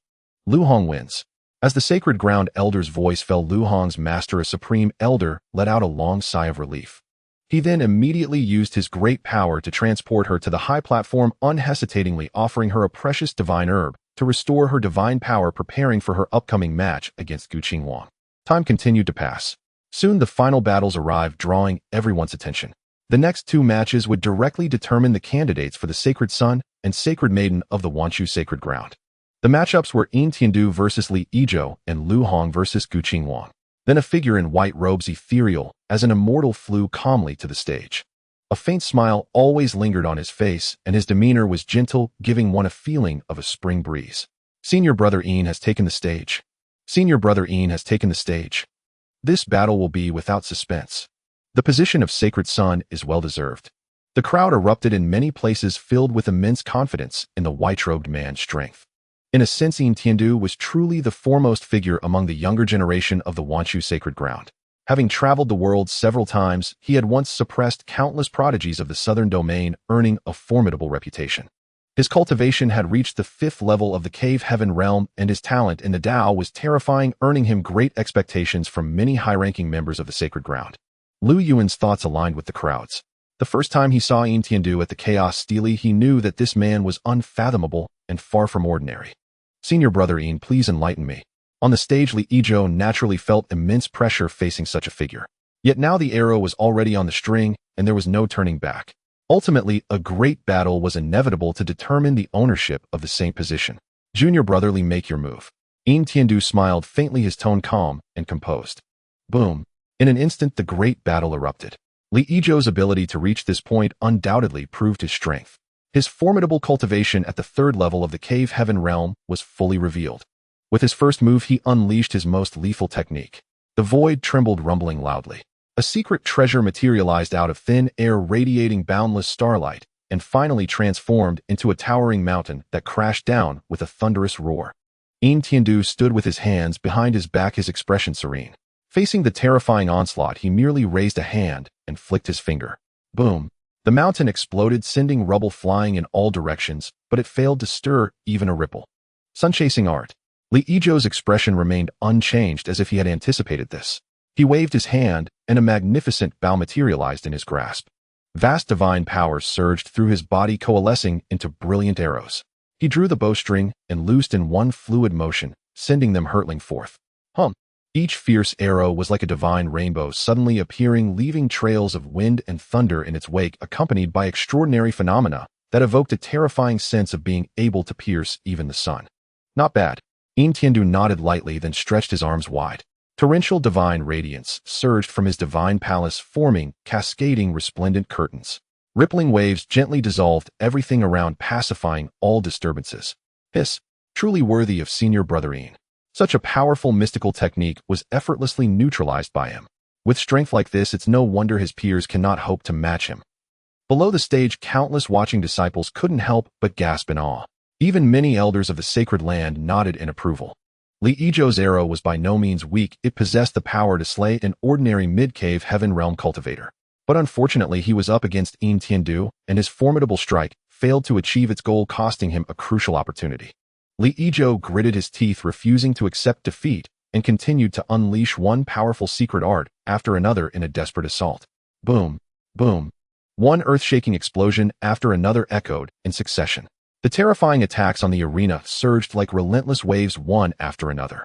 Lu Hong wins. As the sacred ground elder's voice fell, Lu Hong's master, a supreme elder, let out a long sigh of relief. He then immediately used his great power to transport her to the high platform, unhesitatingly offering her a precious divine herb, to restore her divine power, preparing for her upcoming match against Gu Qingwang. Time continued to pass. Soon the final battles arrived, drawing everyone's attention. The next two matches would directly determine the candidates for the Sacred Son and Sacred Maiden of the Wanshu Sacred Ground. The matchups were Yin Tiandu versus Li Yizhou and Lu Hong versus Gu Qingwang. Then a figure in white robes, ethereal as an immortal, flew calmly to the stage. A faint smile always lingered on his face, and his demeanor was gentle, giving one a feeling of a spring breeze. Senior Brother Yin has taken the stage. Senior Brother Yin has taken the stage. This battle will be without suspense. The position of Sacred Son is well-deserved. The crowd erupted in many places, filled with immense confidence in the white-robed man's strength. In a sense, Yin Tiandu was truly the foremost figure among the younger generation of the Wanshu Sacred Ground. Having traveled the world several times, he had once suppressed countless prodigies of the southern domain, earning a formidable reputation. His cultivation had reached the 5th level of the Cave Heaven realm, and his talent in the Tao was terrifying, earning him great expectations from many high-ranking members of the Sacred Ground. Lu Yuan's thoughts aligned with the crowd's. The first time he saw Yin Tiandu at the Chaos Stele, he knew that this man was unfathomable and far from ordinary. Senior Brother Yin, please enlighten me. On the stage, Li Yizhou naturally felt immense pressure facing such a figure. Yet now the arrow was already on the string, and there was no turning back. Ultimately, a great battle was inevitable to determine the ownership of the same position. Junior Brother Li, make your move. Yin Tiandu smiled faintly, his tone calm and composed. Boom. In an instant, the great battle erupted. Li Yizhou's ability to reach this point undoubtedly proved his strength. His formidable cultivation at the 3rd level of the Cave Heaven realm was fully revealed. With his first move, he unleashed his most lethal technique. The void trembled, rumbling loudly. A secret treasure materialized out of thin air, radiating boundless starlight, and finally transformed into a towering mountain that crashed down with a thunderous roar. Yin Tiandu stood with his hands behind his back, his expression serene. Facing the terrifying onslaught, he merely raised a hand and flicked his finger. Boom! The mountain exploded, sending rubble flying in all directions, but it failed to stir even a ripple. Sun-chasing art. Li Yizhou's expression remained unchanged, as if he had anticipated this. He waved his hand, and a magnificent bow materialized in his grasp. Vast divine power surged through his body, coalescing into brilliant arrows. He drew the bowstring and loosed in one fluid motion, sending them hurtling forth. Each fierce arrow was like a divine rainbow suddenly appearing, leaving trails of wind and thunder in its wake, accompanied by extraordinary phenomena that evoked a terrifying sense of being able to pierce even the sun. Not bad. Yin Tiandu nodded lightly, then stretched his arms wide. Torrential divine radiance surged from his divine palace, forming cascading resplendent curtains. Rippling waves gently dissolved everything around, pacifying all disturbances. Hiss, truly worthy of Senior Brother Yin. Such a powerful mystical technique was effortlessly neutralized by him. With strength like this, it's no wonder his peers cannot hope to match him. Below the stage, countless watching disciples couldn't help but gasp in awe. Even many elders of the sacred land nodded in approval. Li Yizhou's arrow was by no means weak. It possessed the power to slay an ordinary mid-cave heaven realm cultivator. But unfortunately, he was up against Yin Tiandu, and his formidable strike failed to achieve its goal, costing him a crucial opportunity. Li Yizhou gritted his teeth, refusing to accept defeat, and continued to unleash one powerful secret art after another in a desperate assault. Boom, boom. One earth-shaking explosion after another echoed in succession. The terrifying attacks on the arena surged like relentless waves, one after another.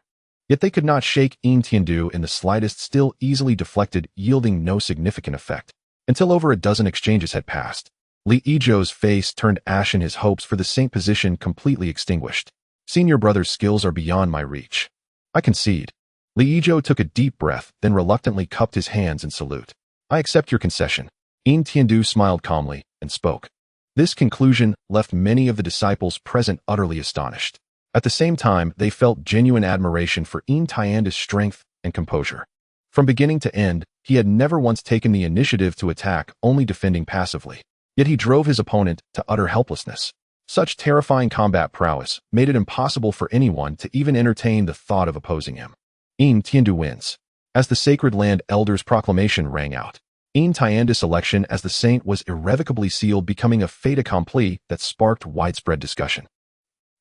Yet they could not shake Yin Tiandu in the slightest, still easily deflected, yielding no significant effect. Until over a dozen exchanges had passed. Li Yizhou's face turned ashen, his hopes for the saint position completely extinguished. Senior Brother's skills are beyond my reach. I concede. Li Yizhou took a deep breath, then reluctantly cupped his hands in salute. I accept your concession. Yin Tiandu smiled calmly and spoke. This conclusion left many of the disciples present utterly astonished. At the same time, they felt genuine admiration for Yin Tiandu's strength and composure. From beginning to end, he had never once taken the initiative to attack, only defending passively. Yet he drove his opponent to utter helplessness. Such terrifying combat prowess made it impossible for anyone to even entertain the thought of opposing him. Yin Tiandu wins. As the Sacred Land Elder's proclamation rang out, Yin Tiandu's election as the saint was irrevocably sealed, becoming a fait accompli that sparked widespread discussion.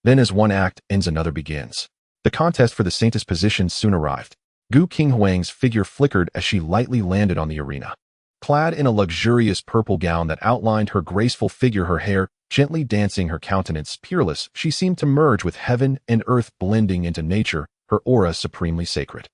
Then as one act ends, another begins. The contest for the saintess position soon arrived. Gu Qinghuang's figure flickered as she lightly landed on the arena. Clad in a luxurious purple gown that outlined her graceful figure, her hair Gently dancing, her countenance peerless, she seemed to merge with heaven and earth, blending into nature, her aura supremely sacred.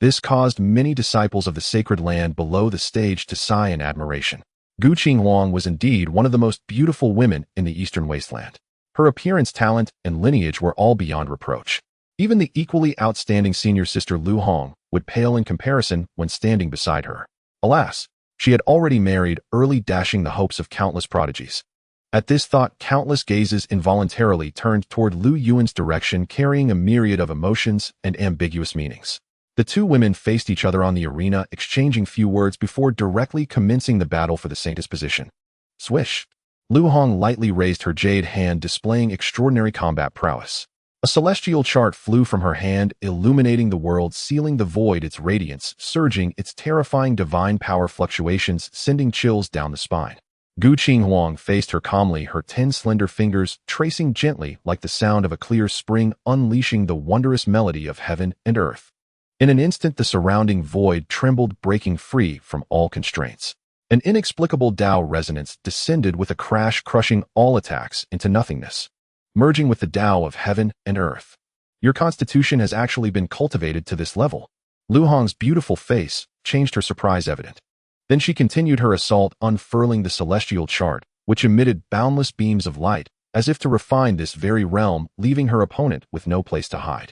This caused many disciples of the sacred land below the stage to sigh in admiration. Gu Qinghuang was indeed one of the most beautiful women in the Eastern Wasteland. Her appearance, talent, and lineage were all beyond reproach. Even the equally outstanding senior sister Lu Hong would pale in comparison when standing beside her. Alas, she had already married, early dashing the hopes of countless prodigies. At this thought, countless gazes involuntarily turned toward Lu Yuan's direction, carrying a myriad of emotions and ambiguous meanings. The two women faced each other on the arena, exchanging few words before directly commencing the battle for the saintess position. Swish! Lu Hong lightly raised her jade hand, displaying extraordinary combat prowess. A celestial chart flew from her hand, illuminating the world, sealing the void, its radiance surging, its terrifying divine power fluctuations sending chills down the spine. Gu Qinghuang faced her calmly, her 10 slender fingers tracing gently like the sound of a clear spring, unleashing the wondrous melody of heaven and earth. In an instant, the surrounding void trembled, breaking free from all constraints. An inexplicable Tao resonance descended with a crash, crushing all attacks into nothingness, merging with the Tao of heaven and earth. Your constitution has actually been cultivated to this level. Lu Hong's beautiful face changed, her surprise evident. Then she continued her assault, unfurling the celestial chart, which emitted boundless beams of light, as if to refine this very realm, leaving her opponent with no place to hide.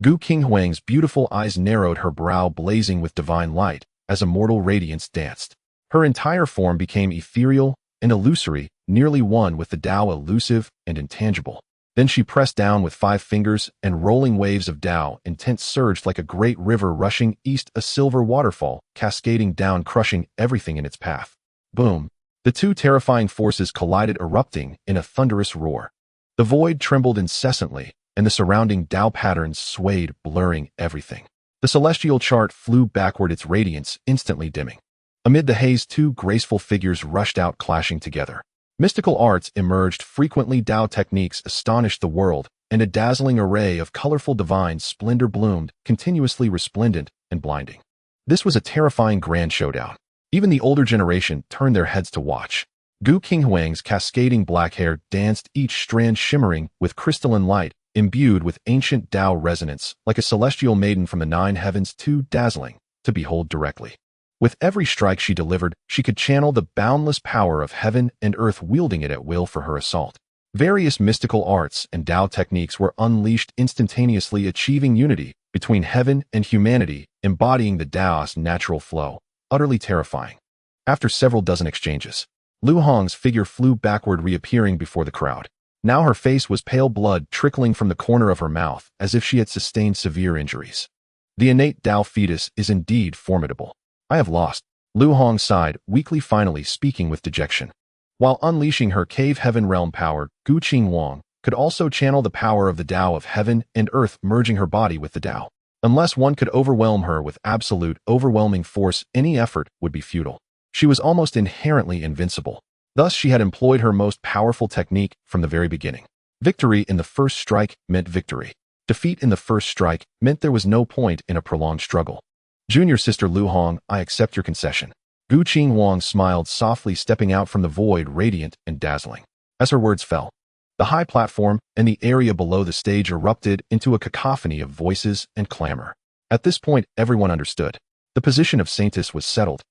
Gu Qinghuang's beautiful eyes narrowed, her brow blazing with divine light, as a mortal radiance danced. Her entire form became ethereal and illusory, nearly one with the Tao, elusive and intangible. Then she pressed down with 5 fingers, and rolling waves of Tao intent surged like a great river rushing east, a silver waterfall, cascading down, crushing everything in its path. Boom! The two terrifying forces collided, erupting in a thunderous roar. The void trembled incessantly, and the surrounding Tao patterns swayed, blurring everything. The celestial chart flew backward, its radiance instantly dimming. Amid the haze, 2 graceful figures rushed out, clashing together. Mystical arts emerged frequently, Tao techniques astonished the world, and a dazzling array of colorful divine splendor bloomed, continuously resplendent and blinding. This was a terrifying grand showdown. Even the older generation turned their heads to watch. Gu Qinghuang's cascading black hair danced, each strand shimmering with crystalline light, imbued with ancient Tao resonance, like a celestial maiden from the 9 heavens, too dazzling to behold directly. With every strike she delivered, she could channel the boundless power of heaven and earth, wielding it at will for her assault. Various mystical arts and Tao techniques were unleashed instantaneously, achieving unity between heaven and humanity, embodying the Tao's natural flow, utterly terrifying. After several dozen exchanges, Lu Hong's figure flew backward, reappearing before the crowd. Now her face was pale, blood trickling from the corner of her mouth, as if she had sustained severe injuries. The innate Tao fetus is indeed formidable. I have lost. Lu Hong sighed, weakly, finally speaking with dejection. While unleashing her cave heaven realm power, Gu Qinghuang could also channel the power of the Tao of heaven and earth, merging her body with the Tao. Unless one could overwhelm her with absolute, overwhelming force, any effort would be futile. She was almost inherently invincible. Thus, she had employed her most powerful technique from the very beginning. Victory in the first strike meant victory. Defeat in the first strike meant there was no point in a prolonged struggle. Junior sister Lu Hong, I accept your concession. Gu Qinghuang smiled softly, stepping out from the void, radiant and dazzling. As her words fell, the high platform and the area below the stage erupted into a cacophony of voices and clamor. At this point, everyone understood. The position of saintess was settled.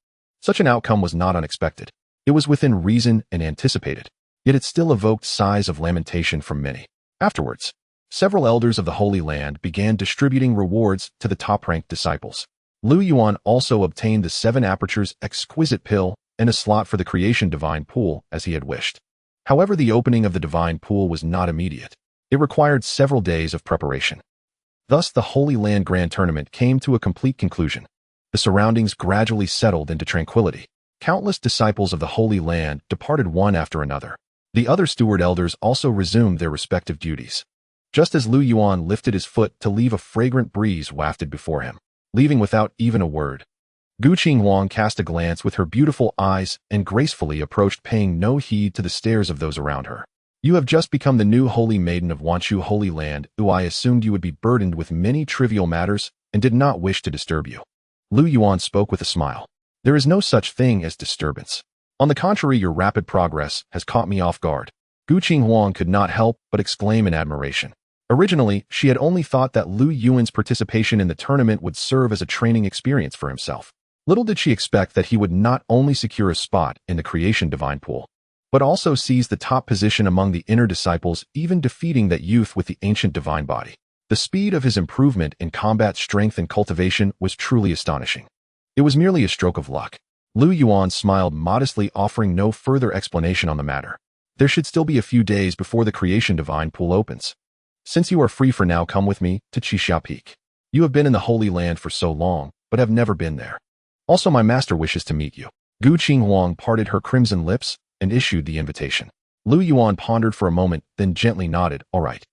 Such an outcome was not unexpected. It was within reason and anticipated. Yet it still evoked sighs of lamentation from many. Afterwards, several elders of the Holy Land began distributing rewards to the top-ranked disciples. Lu Yuan also obtained the 7 Apertures exquisite pill and a slot for the creation divine pool, as he had wished. However, the opening of the divine pool was not immediate. It required several days of preparation. Thus, the Holy Land Grand Tournament came to a complete conclusion. The surroundings gradually settled into tranquility. Countless disciples of the Holy Land departed one after another. The other steward elders also resumed their respective duties. Just as Lu Yuan lifted his foot to leave, a fragrant breeze wafted before him, leaving without even a word. Gu Qinghuang cast a glance with her beautiful eyes and gracefully approached, paying no heed to the stares of those around her. You have just become the new holy maiden of Wanshu Holy Land, who I assumed you would be burdened with many trivial matters and did not wish to disturb you. Lu Yuan spoke with a smile. There is no such thing as disturbance. On the contrary, your rapid progress has caught me off guard. Gu Qinghuang could not help but exclaim in admiration. Originally, she had only thought that Lu Yuan's participation in the tournament would serve as a training experience for himself. Little did she expect that he would not only secure a spot in the creation divine pool, but also seize the top position among the inner disciples, even defeating that youth with the ancient divine body. The speed of his improvement in combat strength and cultivation was truly astonishing. It was merely a stroke of luck. Lu Yuan smiled modestly, offering no further explanation on the matter. There should still be a few days before the creation divine pool opens. Since you are free for now, come with me to Qixia Peak. You have been in the Holy Land for so long, but have never been there. Also, my master wishes to meet you. Gu Qinghuang parted her crimson lips and issued the invitation. Lu Yuan pondered for a moment, then gently nodded, all right.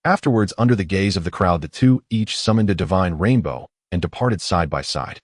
Afterwards, under the gaze of the crowd, the two each summoned a divine rainbow and departed side by side.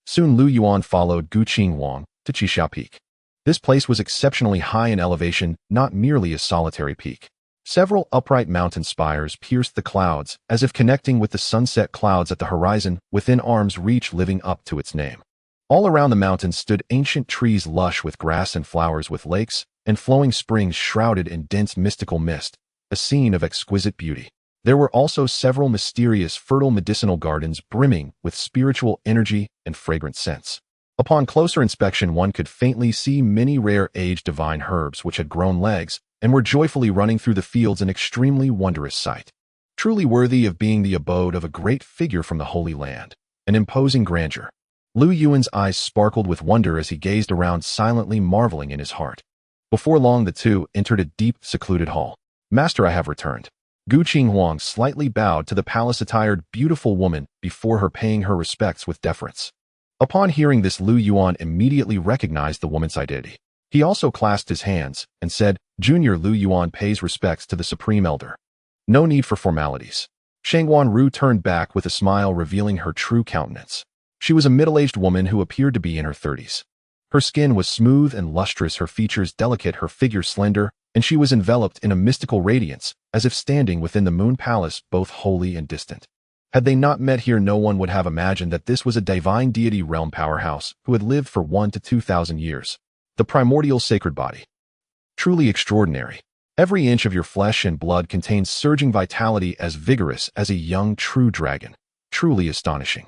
Soon Lu Yuan followed Gu Qinghuang to Qixia Peak. This place was exceptionally high in elevation, not merely a solitary peak. Several upright mountain spires pierced the clouds, as if connecting with the sunset clouds at the horizon, within arm's reach, living up to its name. All around the mountains stood ancient trees lush with grass and flowers, with lakes and flowing springs shrouded in dense mystical mist, a scene of exquisite beauty. There were also several mysterious, fertile medicinal gardens brimming with spiritual energy and fragrant scents. Upon closer inspection, one could faintly see many rare aged divine herbs which had grown legs and were joyfully running through the fields, an extremely wondrous sight. Truly worthy of being the abode of a great figure from the Holy Land, an imposing grandeur. Lu Yuan's eyes sparkled with wonder as he gazed around, silently marveling in his heart. Before long, the two entered a deep, secluded hall. Master, I have returned. Gu Qinghuang slightly bowed to the palace-attired, beautiful woman before her, paying her respects with deference. Upon hearing this, Lu Yuan immediately recognized the woman's identity. He also clasped his hands and said, Junior Lu Yuan pays respects to the Supreme Elder. No need for formalities. Shangguan Ru turned back with a smile, revealing her true countenance. She was a middle-aged woman who appeared to be in her 30s. Her skin was smooth and lustrous, her features delicate, her figure slender, and she was enveloped in a mystical radiance, as if standing within the Moon Palace, both holy and distant. Had they not met here, no one would have imagined that this was a divine deity realm powerhouse who had lived for 1,000 to 2,000 years. The primordial sacred body. Truly extraordinary. Every inch of your flesh and blood contains surging vitality, as vigorous as a young true dragon. Truly astonishing.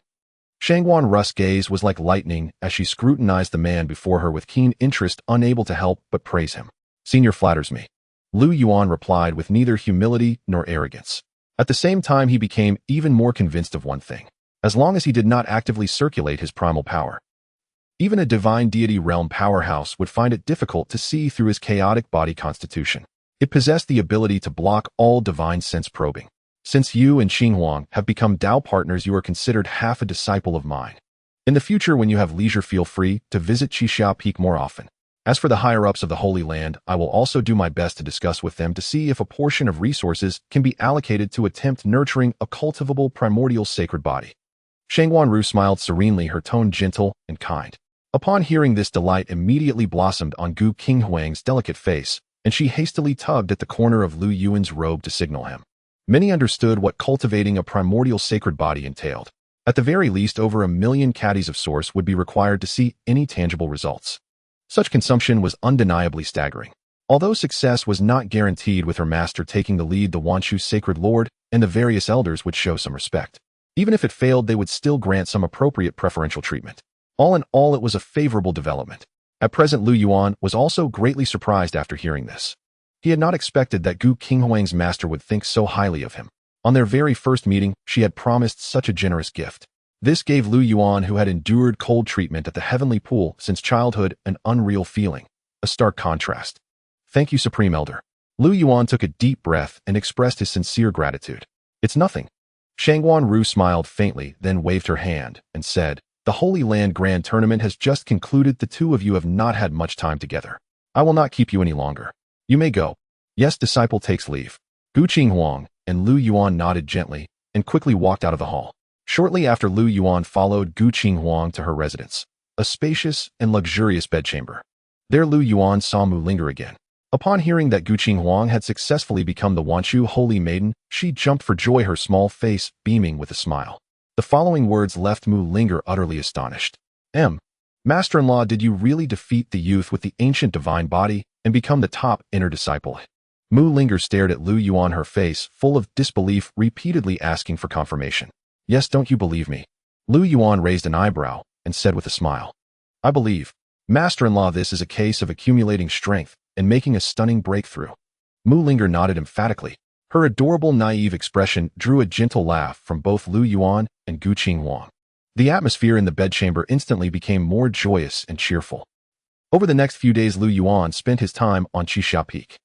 Shangguan Ru's gaze was like lightning as she scrutinized the man before her with keen interest, unable to help but praise him. Senior flatters me. Lu Yuan replied with neither humility nor arrogance. At the same time, he became even more convinced of one thing. As long as he did not actively circulate his primal power, even a divine deity realm powerhouse would find it difficult to see through his chaotic body constitution. It possessed the ability to block all divine sense probing. Since you and Qinghuang have become Dao partners, you are considered half a disciple of mine. In the future, when you have leisure, feel free to visit Qixia Peak more often. As for the higher-ups of the Holy Land, I will also do my best to discuss with them to see if a portion of resources can be allocated to attempt nurturing a cultivable primordial sacred body. Shangguan Ru smiled serenely, her tone gentle and kind. Upon hearing this, delight immediately blossomed on Gu Qinghuang's delicate face, and she hastily tugged at the corner of Lu Yuan's robe to signal him. Many understood what cultivating a primordial sacred body entailed. At the very least, over 1 million caddies of source would be required to see any tangible results. Such consumption was undeniably staggering. Although success was not guaranteed, with her master taking the lead, the Wanshu Sacred Lord and the various elders would show some respect. Even if it failed, they would still grant some appropriate preferential treatment. All in all, it was a favorable development. At present, Lu Yuan was also greatly surprised after hearing this. He had not expected that Gu Qinghuang's master would think so highly of him. On their very first meeting, she had promised such a generous gift. This gave Lu Yuan, who had endured cold treatment at the heavenly pool since childhood, an unreal feeling, a stark contrast. Thank you, Supreme Elder. Lu Yuan took a deep breath and expressed his sincere gratitude. It's nothing. Shangguan Ru smiled faintly, then waved her hand and said, The Holy Land Grand Tournament has just concluded. The two of you have not had much time together. I will not keep you any longer. You may go. Yes, disciple takes leave. Gu Qinghuang and Lu Yuan nodded gently and quickly walked out of the hall. Shortly after, Lu Yuan followed Gu Qinghuang to her residence, a spacious and luxurious bedchamber. There Lu Yuan saw Mu linger again. Upon hearing that Gu Qinghuang had successfully become the Wanshu Holy Maiden, she jumped for joy, her small face beaming with a smile. The following words left Mu linger utterly astonished. Master-in-law, did you really defeat the youth with the ancient divine body and become the top inner disciple? Mu Linger stared at Lu Yuan, her face full of disbelief, repeatedly asking for confirmation. Yes, don't you believe me? Lu Yuan raised an eyebrow and said with a smile. I believe. Master-in-law, this is a case of accumulating strength and making a stunning breakthrough. Mu Linger nodded emphatically. Her adorable, naive expression drew a gentle laugh from both Lu Yuan and Gu Qinghuang. The atmosphere in the bedchamber instantly became more joyous and cheerful. Over the next few days, Lu Yuan spent his time on Qixia Peak.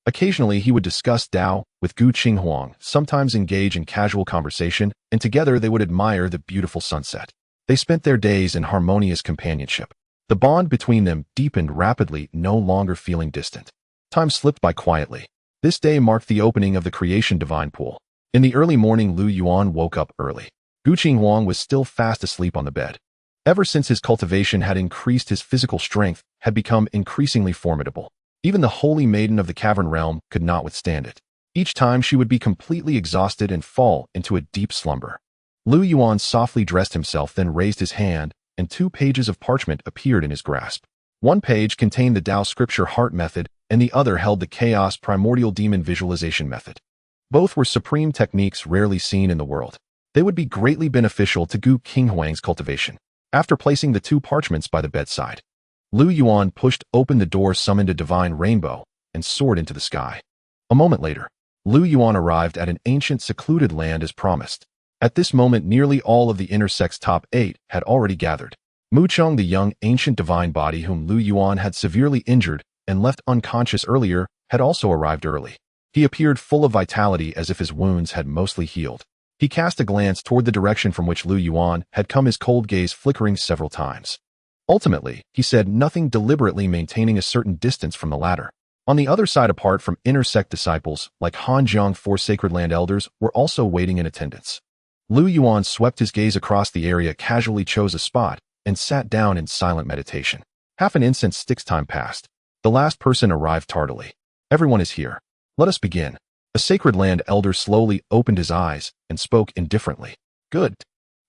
Occasionally, he would discuss Dao with Gu Qinghuang, sometimes engage in casual conversation, and together they would admire the beautiful sunset. They spent their days in harmonious companionship. The bond between them deepened rapidly, no longer feeling distant. Time slipped by quietly. This day marked the opening of the creation divine pool. In the early morning, Lu Yuan woke up early. Gu Qinghuang was still fast asleep on the bed. Ever since his cultivation had increased, his physical strength had become increasingly formidable. Even the holy maiden of the cavern realm could not withstand it. Each time she would be completely exhausted and fall into a deep slumber. Lu Yuan softly dressed himself, then raised his hand, and 2 pages of parchment appeared in his grasp. One page contained the Tao scripture heart method, and the other held the chaos primordial demon visualization method. Both were supreme techniques rarely seen in the world. They would be greatly beneficial to Gu Qinghuang's cultivation. After placing the 2 parchments by the bedside, Lu Yuan pushed open the door, summoned a divine rainbow, and soared into the sky. A moment later, Lu Yuan arrived at an ancient secluded land as promised. At this moment, nearly all of the inner sect's top 8 had already gathered. Mu Cheng, the young ancient divine body whom Lu Yuan had severely injured and left unconscious earlier, had also arrived early. He appeared full of vitality, as if his wounds had mostly healed. He cast a glance toward the direction from which Lu Yuan had come, his cold gaze flickering several times. Ultimately, he said nothing, deliberately maintaining a certain distance from the latter. On the other side, apart from inner sect disciples, like Han Jiang, 4 sacred land elders were also waiting in attendance. Lu Yuan swept his gaze across the area, casually chose a spot, and sat down in silent meditation. Half an incense stick's time passed. The last person arrived tardily. Everyone is here. Let us begin. A sacred land elder slowly opened his eyes and spoke indifferently. Good.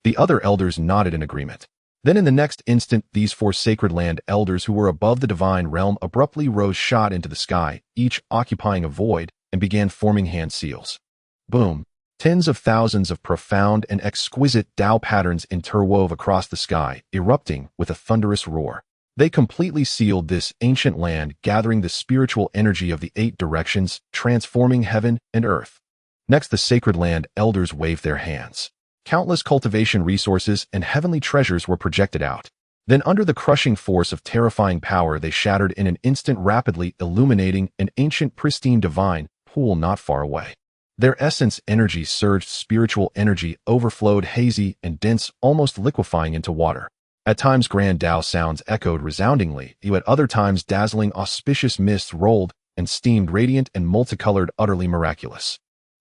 The other elders nodded in agreement. Then in the next instant, these 4 sacred land elders who were above the divine realm abruptly rose, shot into the sky, each occupying a void, and began forming hand seals. Boom. Tens of thousands of profound and exquisite Tao patterns interwove across the sky, erupting with a thunderous roar. They completely sealed this ancient land, gathering the spiritual energy of the 8 directions, transforming heaven and earth. Next, the sacred land elders waved their hands. Countless cultivation resources and heavenly treasures were projected out. Then, under the crushing force of terrifying power, they shattered in an instant, rapidly illuminating an ancient, pristine divine pool not far away. Their essence energy surged, spiritual energy overflowed, hazy and dense, almost liquefying into water. At times, grand Tao sounds echoed resoundingly, at other times dazzling, auspicious mists rolled and steamed, radiant and multicolored, utterly miraculous.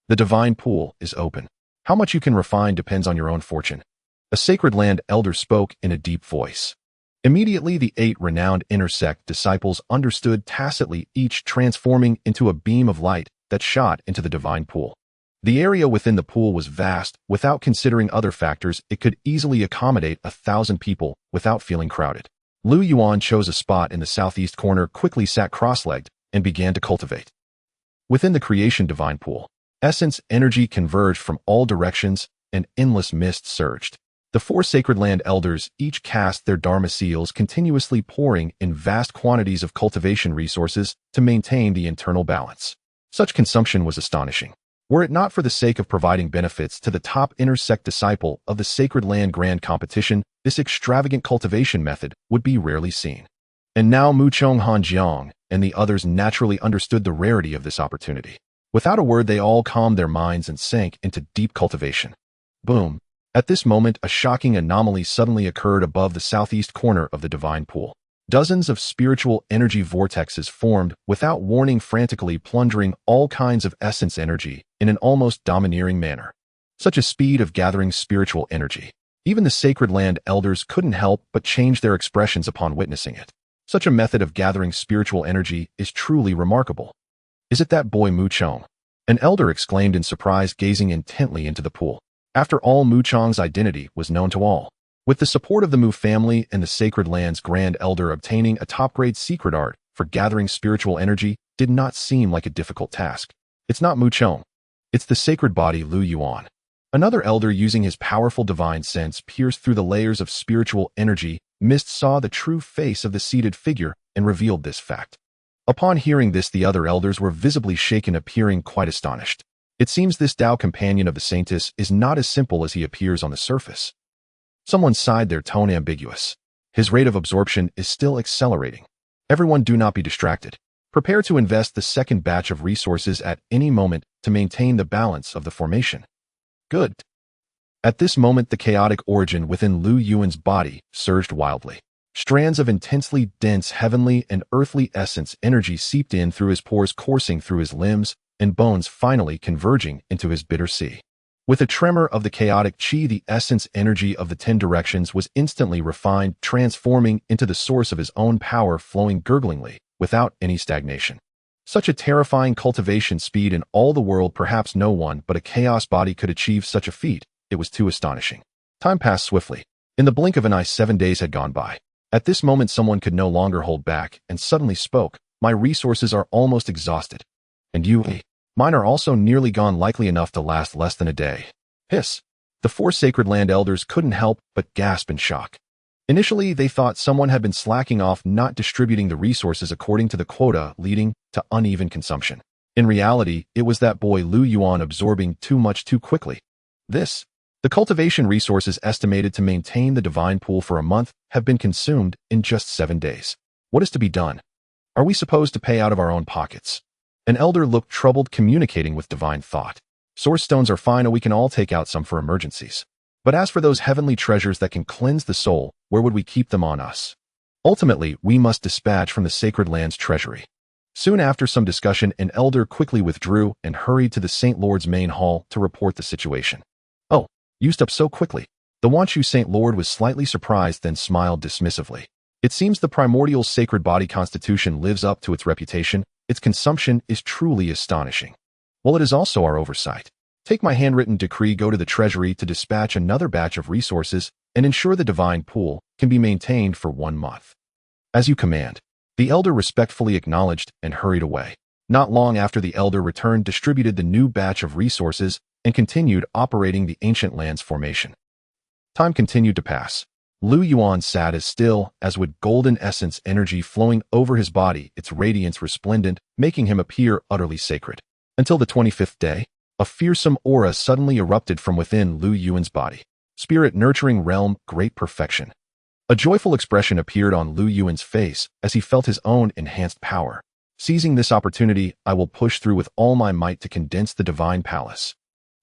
The divine pool is open. How much you can refine depends on your own fortune. A sacred land elder spoke in a deep voice. Immediately, the 8 renowned inner sect disciples understood tacitly, each transforming into a beam of light that shot into the divine pool. The area within the pool was vast. Without considering other factors, it could easily accommodate 1,000 people without feeling crowded. Lu Yuan chose a spot in the southeast corner, quickly sat cross-legged, and began to cultivate. Within the creation divine pool, essence energy converged from all directions, and endless mist surged. The 4 sacred land elders each cast their dharma seals, continuously pouring in vast quantities of cultivation resources to maintain the internal balance. Such consumption was astonishing. Were it not for the sake of providing benefits to the top inner sect disciple of the Sacred Land Grand Competition, this extravagant cultivation method would be rarely seen. And now Mu Cheng, Han Jiang, and the others naturally understood the rarity of this opportunity. Without a word, they all calmed their minds and sank into deep cultivation. Boom. At this moment, a shocking anomaly suddenly occurred above the southeast corner of the divine pool. Dozens of spiritual energy vortexes formed without warning, frantically plundering all kinds of essence energy in an almost domineering manner. Such a speed of gathering spiritual energy. Even the sacred land elders couldn't help but change their expressions upon witnessing it. Such a method of gathering spiritual energy is truly remarkable. Is it that boy Mu Cheng? An elder exclaimed in surprise, gazing intently into the pool. After all, Mu Cheng's identity was known to all. With the support of the Mu family and the Sacred Land's Grand Elder obtaining a top-grade secret art for gathering spiritual energy, did not seem like a difficult task. It's not Mu Chong. It's the sacred body Lu Yuan. Another elder, using his powerful divine sense, pierced through the layers of spiritual energy. Mist saw the true face of the seated figure and revealed this fact. Upon hearing this, the other elders were visibly shaken, appearing quite astonished. It seems this Tao companion of the saintess is not as simple as he appears on the surface. Someone sighed, their tone ambiguous. His rate of absorption is still accelerating. Everyone, do not be distracted. Prepare to invest the second batch of resources at any moment to maintain the balance of the formation. Good. At this moment, the chaotic origin within Lu Yuan's body surged wildly. Strands of intensely dense heavenly and earthly essence energy seeped in through his pores, coursing through his limbs and bones, finally converging into his bitter sea. With a tremor of the chaotic chi, the essence energy of the 10 directions was instantly refined, transforming into the source of his own power, flowing gurglingly, without any stagnation. Such a terrifying cultivation speed in all the world, perhaps no one but a chaos body could achieve such a feat. It was too astonishing. Time passed swiftly. In the blink of an eye, 7 days had gone by. At this moment, someone could no longer hold back and suddenly spoke. My resources are almost exhausted. And you? Mine are also nearly gone, likely enough to last less than a day. Hiss. The 4 sacred land elders couldn't help but gasp in shock. Initially, they thought someone had been slacking off, not distributing the resources according to the quota, leading to uneven consumption. In reality, it was that boy Lu Yuan absorbing too much too quickly. The cultivation resources estimated to maintain the divine pool for a month have been consumed in just 7 days. What is to be done? Are we supposed to pay out of our own pockets? An elder looked troubled, communicating with divine thought. Source stones are fine, we can all take out some for emergencies. But as for those heavenly treasures that can cleanse the soul, where would we keep them on us? Ultimately, we must dispatch from the sacred land's treasury. Soon after some discussion, an elder quickly withdrew and hurried to the Saint Lord's main hall to report the situation. Oh, used up so quickly. The Wanchu Saint Lord was slightly surprised, then smiled dismissively. It seems the primordial sacred body constitution lives up to its reputation. Its consumption is truly astonishing. Well, it is also our oversight. Take my handwritten decree, go to the treasury to dispatch another batch of resources and ensure the divine pool can be maintained for 1 month. As you command. The elder respectfully acknowledged and hurried away. Not long after, the elder returned, distributed the new batch of resources, and continued operating the ancient land's formation. Time continued to pass. Lu Yuan sat as still as would, golden essence energy flowing over his body, its radiance resplendent, making him appear utterly sacred. Until the 25th day, a fearsome aura suddenly erupted from within Lu Yuan's body. Spirit nurturing realm, great perfection. A joyful expression appeared on Lu Yuan's face as he felt his own enhanced power. Seizing this opportunity, I will push through with all my might to condense the divine palace.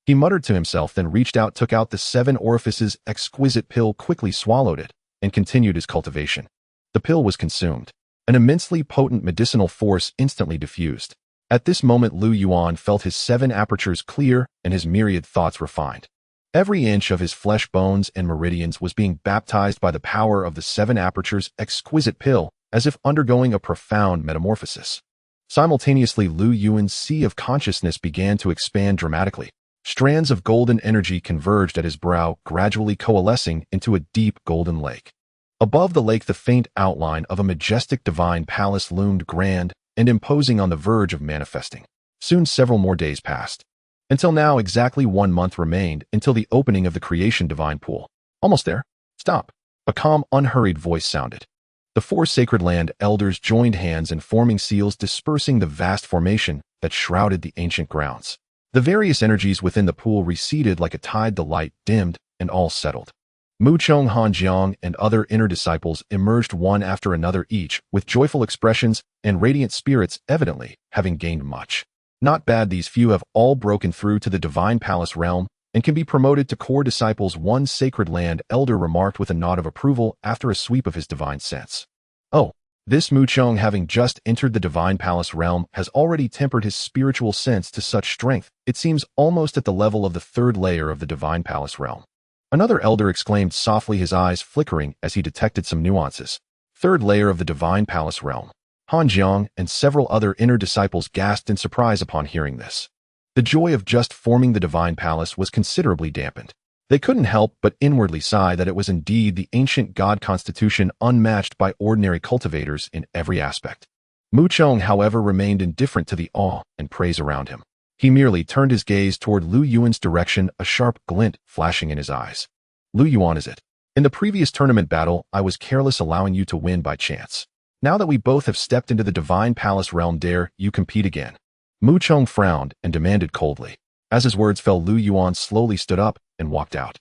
He muttered to himself, then reached out, took out the 7 orifices exquisite pill, quickly swallowed it, and continued his cultivation. The pill was consumed. An immensely potent medicinal force instantly diffused. At this moment, Lu Yuan felt his 7 apertures clear and his myriad thoughts refined. Every inch of his flesh, bones, and meridians was being baptized by the power of the 7 apertures exquisite pill, as if undergoing a profound metamorphosis. Simultaneously, Lu Yuan's sea of consciousness began to expand dramatically. Strands of golden energy converged at his brow, gradually coalescing into a deep golden lake. Above the lake, the faint outline of a majestic divine palace loomed, grand and imposing, on the verge of manifesting. Soon several more days passed. Until now, exactly 1 month remained until the opening of the creation divine pool. Almost there. Stop. A calm, unhurried voice sounded. The 4 sacred land elders joined hands in forming seals, dispersing the vast formation that shrouded the ancient grounds. The various energies within the pool receded like a tide, the light dimmed, and all settled. Mu Chong, Han Jiang, and other inner disciples emerged one after another, each with joyful expressions and radiant spirits, evidently having gained much. Not bad, these few have all broken through to the divine palace realm and can be promoted to core disciples, one sacred land elder remarked with a nod of approval after a sweep of his divine sense. Oh, this Mu Chong, having just entered the divine palace realm, has already tempered his spiritual sense to such strength, it seems almost at the level of the 3rd layer of the divine palace realm. Another elder exclaimed softly, his eyes flickering as he detected some nuances. 3rd layer of the divine palace realm. Han Jiang and several other inner disciples gasped in surprise upon hearing this. The joy of just forming the divine palace was considerably dampened. They couldn't help but inwardly sigh that it was indeed the ancient god constitution, unmatched by ordinary cultivators in every aspect. Mu Chong, however, remained indifferent to the awe and praise around him. He merely turned his gaze toward Lu Yuan's direction, a sharp glint flashing in his eyes. Lu Yuan, is it? In the previous tournament battle, I was careless allowing you to win by chance. Now that we both have stepped into the Divine Palace realm, dare you compete again? Mu Chong frowned and demanded coldly. As his words fell, Lu Yuan slowly stood up and walked out.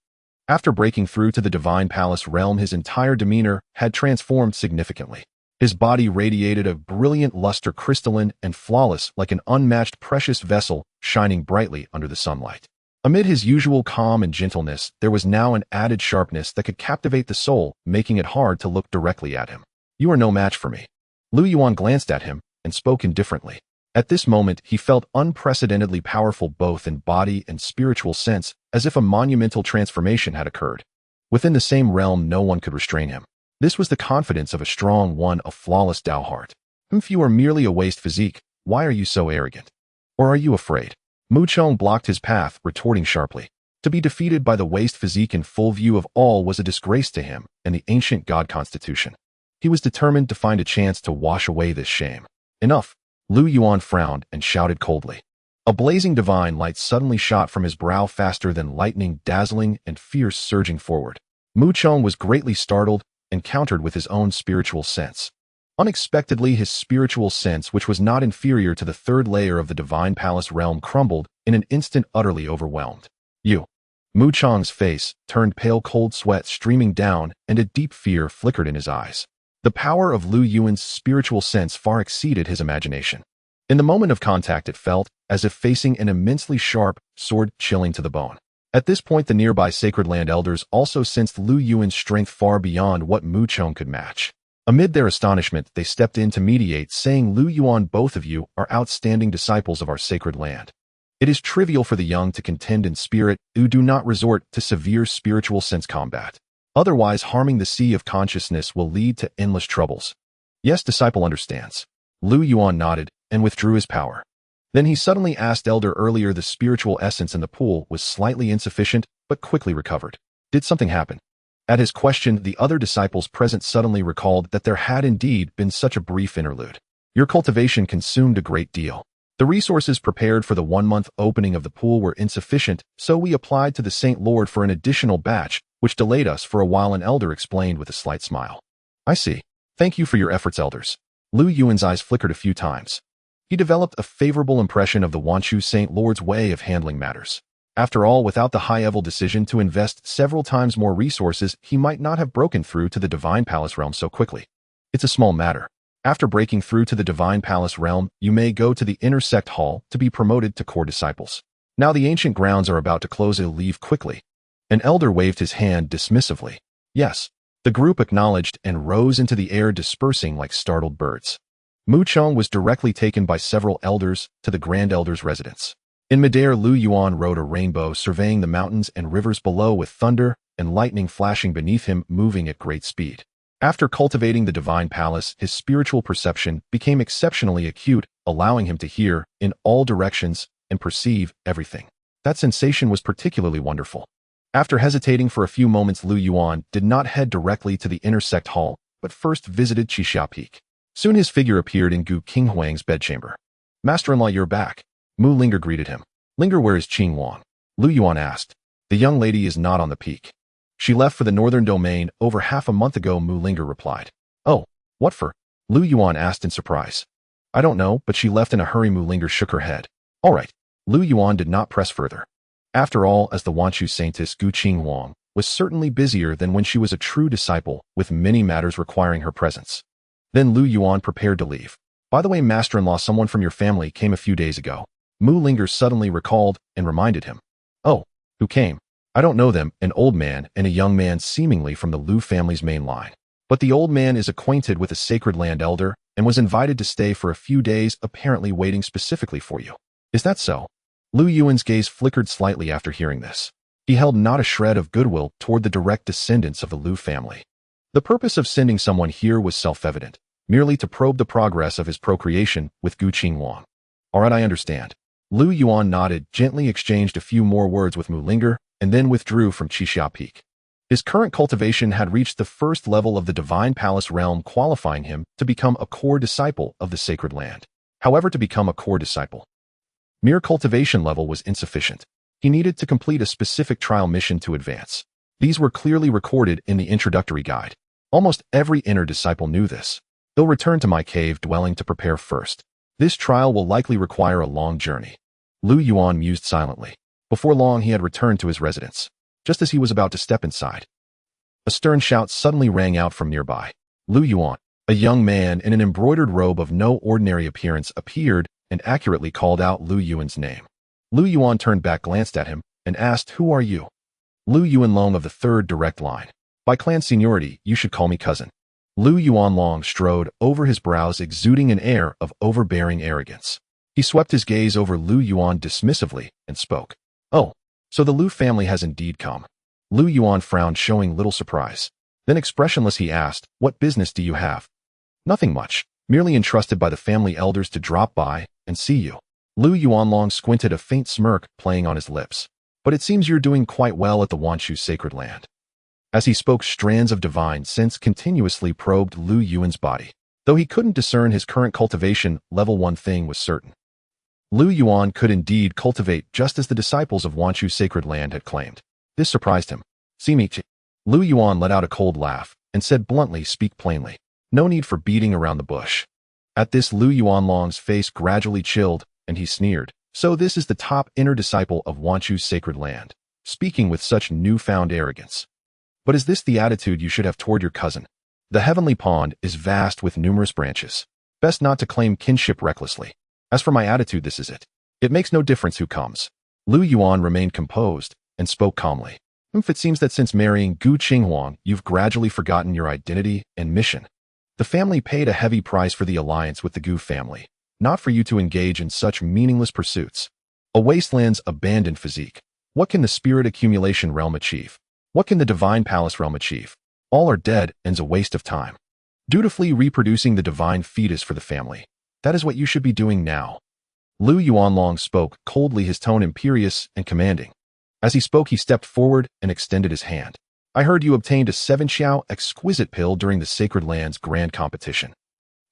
After breaking through to the Divine Palace realm, his entire demeanor had transformed significantly. His body radiated a brilliant luster, crystalline and flawless, like an unmatched precious vessel shining brightly under the sunlight. Amid his usual calm and gentleness, there was now an added sharpness that could captivate the soul, making it hard to look directly at him. You are no match for me. Lu Yuan glanced at him and spoke indifferently. At this moment, he felt unprecedentedly powerful both in body and spiritual sense, as if a monumental transformation had occurred. Within the same realm, no one could restrain him. This was the confidence of a strong one, a flawless Tao heart. If you are merely a waste physique, why are you so arrogant? Or are you afraid? Mu Chong blocked his path, retorting sharply. To be defeated by the waste physique in full view of all was a disgrace to him and the ancient god constitution. He was determined to find a chance to wash away this shame. Enough. Lu Yuan frowned and shouted coldly. A blazing divine light suddenly shot from his brow, faster than lightning, dazzling and fierce, surging forward. Mu Chong was greatly startled and countered with his own spiritual sense. Unexpectedly, his spiritual sense, which was not inferior to the third layer of the Divine Palace realm, crumbled in an instant, utterly overwhelmed. You. Mu Chong's face turned pale, cold sweat streaming down, and a deep fear flickered in his eyes. The power of Lu Yuan's spiritual sense far exceeded his imagination. In the moment of contact, it felt as if facing an immensely sharp sword, chilling to the bone. At this point, the nearby Sacred Land elders also sensed Lu Yuan's strength far beyond what Mu Chong could match. Amid their astonishment, they stepped in to mediate, saying, Lu Yuan, both of you are outstanding disciples of our sacred land. It is trivial for the young to contend in spirit who do not resort to severe spiritual sense combat. Otherwise, harming the sea of consciousness will lead to endless troubles. Yes, disciple understands. Lu Yuan nodded and withdrew his power. Then he suddenly asked, Elder, earlier the spiritual essence in the pool was slightly insufficient, but quickly recovered. Did something happen? At his question, the other disciples present suddenly recalled that there had indeed been such a brief interlude. Your cultivation consumed a great deal. The resources prepared for the 1-month opening of the pool were insufficient, so we applied to the Saint Lord for an additional batch, which delayed us for a while, an elder explained with a slight smile. I see. Thank you for your efforts, elders. Lu Yuan's eyes flickered a few times. He developed a favorable impression of the Wanchu Saint Lord's way of handling matters. After all, without the high-level decision to invest several times more resources, he might not have broken through to the Divine Palace realm so quickly. It's a small matter. After breaking through to the Divine Palace realm, you may go to the Inner Sect Hall to be promoted to core disciples. Now the ancient grounds are about to close, you'll leave quickly. An elder waved his hand dismissively. Yes. The group acknowledged and rose into the air, dispersing like startled birds. Mu Chong was directly taken by several elders to the Grand Elder's residence. In midair, Lu Yuan rode a rainbow, surveying the mountains and rivers below with thunder and lightning flashing beneath him, moving at great speed. After cultivating the Divine Palace, his spiritual perception became exceptionally acute, allowing him to hear in all directions and perceive everything. That sensation was particularly wonderful. After hesitating for a few moments, Lu Yuan did not head directly to the Inner Sect Hall, but first visited Qixia Peak. Soon his figure appeared in Gu Qinghuang's bedchamber. Master-in-law, you're back. Mu Linger greeted him. Linger, where is Qing Wang? Lu Yuan asked. The young lady is not on the peak. She left for the northern domain over half a month ago, Mu Linger replied. Oh, what for? Lu Yuan asked in surprise. I don't know, but she left in a hurry. Mu Linger shook her head. All right. Lu Yuan did not press further. After all, as the Wanchu saintess, Gu Qinghuang was certainly busier than when she was a true disciple, with many matters requiring her presence. Then Lu Yuan prepared to leave. By the way, master-in-law, someone from your family came a few days ago. Mu Linger suddenly recalled and reminded him. Oh, who came? I don't know them, an old man and a young man seemingly from the Lu family's main line. But the old man is acquainted with a Sacred Land elder and was invited to stay for a few days, apparently waiting specifically for you. Is that so? Lu Yuan's gaze flickered slightly after hearing this. He held not a shred of goodwill toward the direct descendants of the Lu family. The purpose of sending someone here was self-evident, merely to probe the progress of his procreation with Gu Qinghuang. All right, I understand. Lu Yuan nodded, gently exchanged a few more words with Mu Linger, and then withdrew from Qixia Peak. His current cultivation had reached the first level of the divine palace realm, qualifying him to become a core disciple of the sacred land. However, to become a core disciple, mere cultivation level was insufficient. He needed to complete a specific trial mission to advance. These were clearly recorded in the introductory guide. Almost every inner disciple knew this. They'll return to my cave dwelling to prepare first. This trial will likely require a long journey. Lu Yuan mused silently. Before long, he had returned to his residence. Just as he was about to step inside, a stern shout suddenly rang out from nearby. Lu Yuan, a young man in an embroidered robe of no ordinary appearance, appeared and accurately called out Lu Yuan's name. Lu Yuan turned back, glanced at him, and asked, "Who are you?" Lu Yuanlong of the third direct line. By clan seniority, you should call me cousin. Lu Yuanlong strode over his brows, exuding an air of overbearing arrogance. He swept his gaze over Lu Yuan dismissively and spoke. "Oh, so the Lu family has indeed come." Lu Yuan frowned, showing little surprise. Then expressionless, he asked, "What business do you have?" "Nothing much, merely entrusted by the family elders to drop by and see you." Lu Yuanlong squinted, a faint smirk playing on his lips. "But it seems you're doing quite well at the Wanshu sacred land." As he spoke, strands of divine sense continuously probed Lu Yuan's body. Though he couldn't discern his current cultivation level, one thing was certain. Lu Yuan could indeed cultivate just as the disciples of Wanshu sacred land had claimed. This surprised him. "See me." Lu Yuan let out a cold laugh and said bluntly, "Speak plainly. No need for beating around the bush." At this, Lu Yuanlong's face gradually chilled, and he sneered. "So this is the top inner disciple of Wanshu's sacred land, speaking with such newfound arrogance. But is this the attitude you should have toward your cousin? The heavenly pond is vast with numerous branches. Best not to claim kinship recklessly. As for my attitude, this is it. It makes no difference who comes." Lu Yuan remained composed and spoke calmly. "If it seems that since marrying Gu Qinghuang, you've gradually forgotten your identity and mission. The family paid a heavy price for the alliance with the Gu family, not for you to engage in such meaningless pursuits. A wasteland's abandoned physique. What can the spirit accumulation realm achieve? What can the divine palace realm achieve? All are dead and's a waste of time. Dutifully reproducing the divine fetus for the family. That is what you should be doing now." Lu Yuanlong spoke coldly, his tone imperious and commanding. As he spoke, he stepped forward and extended his hand. "I heard you obtained a 7-xiao exquisite pill during the Sacred Land's grand competition.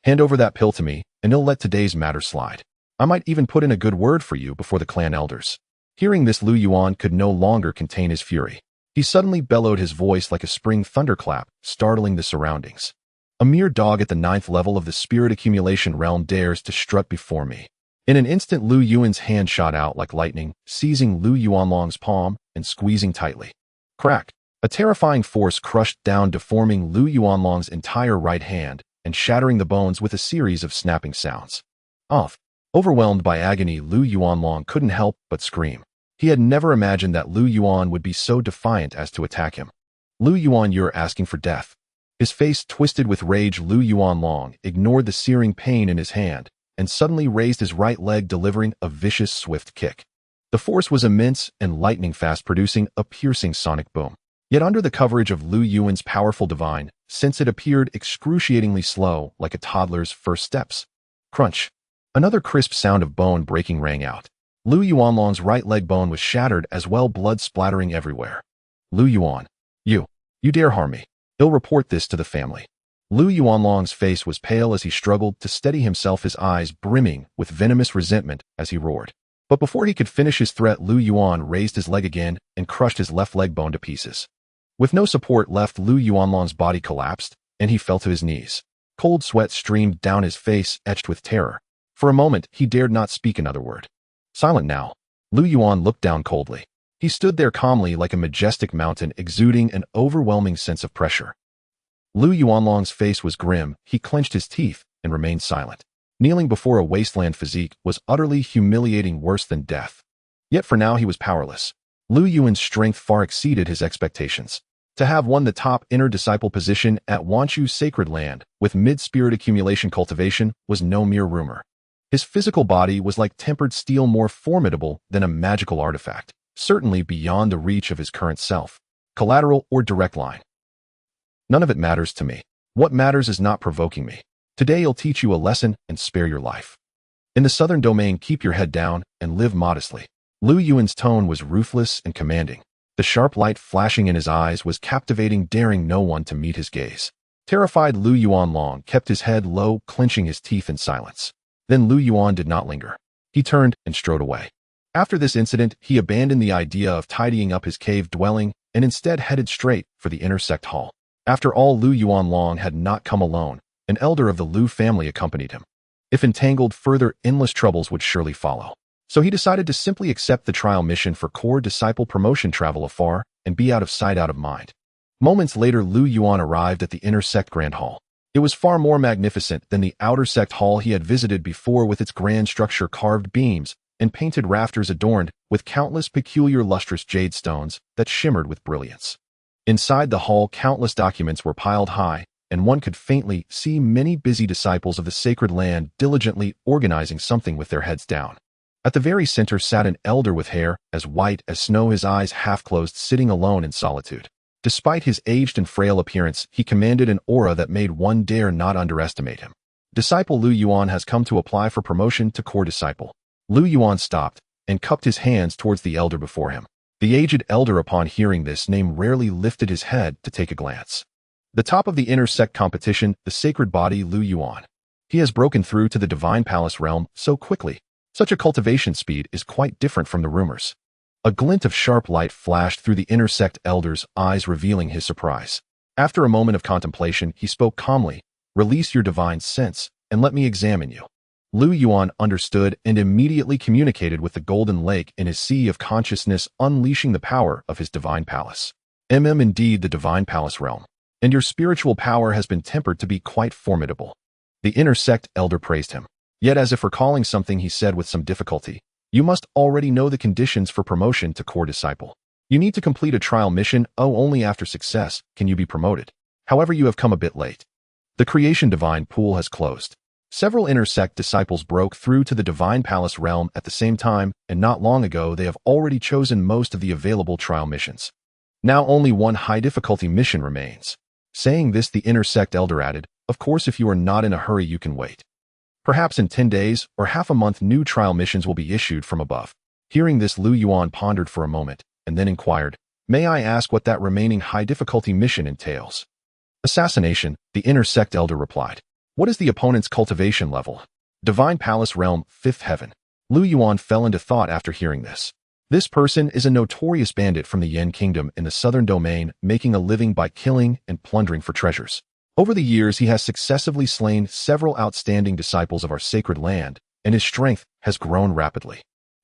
Hand over that pill to me, and I'll let today's matter slide. I might even put in a good word for you before the clan elders." Hearing this, Lu Yuan could no longer contain his fury. He suddenly bellowed, his voice like a spring thunderclap, startling the surroundings. "A mere dog at the 9th level of the spirit accumulation realm dares to strut before me." In an instant, Lu Yuan's hand shot out like lightning, seizing Lu Yuanlong's palm and squeezing tightly. Crack! A terrifying force crushed down, deforming Lu Yuanlong's entire right hand and shattering the bones with a series of snapping sounds. Off. Overwhelmed by agony, Lu Yuanlong couldn't help but scream. He had never imagined that Lu Yuan would be so defiant as to attack him. "Lu Yuan, you're asking for death." His face twisted with rage, Lu Yuanlong ignored the searing pain in his hand and suddenly raised his right leg, delivering a vicious, swift kick. The force was immense and lightning fast, producing a piercing sonic boom. Yet under the coverage of Lu Yuan's powerful divine sense, it appeared excruciatingly slow, like a toddler's first steps. Crunch! Another crisp sound of bone breaking rang out. Lu Yuanlong's right leg bone was shattered as well, blood splattering everywhere. "Lu Yuan, you dare harm me. I'll report this to the family." Lu Yuanlong's face was pale as he struggled to steady himself, his eyes brimming with venomous resentment as he roared. But before he could finish his threat, Lu Yuan raised his leg again and crushed his left leg bone to pieces. With no support left, Lu Yuanlong's body collapsed, and he fell to his knees. Cold sweat streamed down his face, etched with terror. For a moment, he dared not speak another word. Silent now, Lu Yuan looked down coldly. He stood there calmly like a majestic mountain, exuding an overwhelming sense of pressure. Lu Yuanlong's face was grim, he clenched his teeth and remained silent. Kneeling before a wasteland physique was utterly humiliating, worse than death. Yet for now he was powerless. Lu Yuan's strength far exceeded his expectations. To have won the top inner disciple position at Wanshu's sacred land with mid-spirit accumulation cultivation was no mere rumor. His physical body was like tempered steel, more formidable than a magical artifact, certainly beyond the reach of his current self. Collateral or direct line. None of it matters to me. What matters is not provoking me. Today I'll teach you a lesson and spare your life. In the southern domain, keep your head down and live modestly. Lu Yuan's tone was ruthless and commanding. The sharp light flashing in his eyes was captivating, daring no one to meet his gaze. Terrified, Lu Yuanlong kept his head low, clenching his teeth in silence. Then Lu Yuan did not linger. He turned and strode away. After this incident, he abandoned the idea of tidying up his cave dwelling and instead headed straight for the inner sect hall. After all, Lu Yuanlong had not come alone. An elder of the Lu family accompanied him. If entangled further, endless troubles would surely follow. So he decided to simply accept the trial mission for core disciple promotion, travel afar, and be out of sight, out of mind. Moments later, Lu Yuan arrived at the inner sect grand hall. It was far more magnificent than the outer sect hall he had visited before, with its grand structure, carved beams, and painted rafters adorned with countless peculiar lustrous jade stones that shimmered with brilliance. Inside the hall, countless documents were piled high, and one could faintly see many busy disciples of the sacred land diligently organizing something with their heads down. At the very center sat an elder with hair as white as snow, his eyes half closed, sitting alone in solitude. Despite his aged and frail appearance, he commanded an aura that made one dare not underestimate him. Disciple Lu Yuan has come to apply for promotion to core disciple. Lu Yuan stopped and cupped his hands towards the elder before him. The aged elder, upon hearing this name, rarely lifted his head to take a glance. The top of the inner sect competition, the sacred body, Lu Yuan. He has broken through to the divine palace realm so quickly. Such a cultivation speed is quite different from the rumors. A glint of sharp light flashed through the inner sect elder's eyes, revealing his surprise. After a moment of contemplation, he spoke calmly. Release your divine sense, and let me examine you. Lu Yuan understood and immediately communicated with the golden lake in his sea of consciousness, unleashing the power of his divine palace. Indeed, the divine palace realm. And your spiritual power has been tempered to be quite formidable. The inner sect elder praised him. Yet, as if recalling something, he said with some difficulty, you must already know the conditions for promotion to core disciple. You need to complete a trial mission. Only after success can you be promoted. However, you have come a bit late. The creation divine pool has closed. Several inner sect disciples broke through to the divine palace realm at the same time, and not long ago they have already chosen most of the available trial missions. Now only one high difficulty mission remains. Saying this, the inner sect elder added, of course, if you are not in a hurry, you can wait. Perhaps in 10 days or half a month, new trial missions will be issued from above. Hearing this, Lu Yuan pondered for a moment and then inquired, may I ask what that remaining high difficulty mission entails? Assassination, the inner sect elder replied. What is the opponent's cultivation level? Divine Palace Realm, 5th Heaven. Lu Yuan fell into thought after hearing this. This person is a notorious bandit from the Yen Kingdom in the southern domain, making a living by killing and plundering for treasures. Over the years, he has successively slain several outstanding disciples of our sacred land, and his strength has grown rapidly.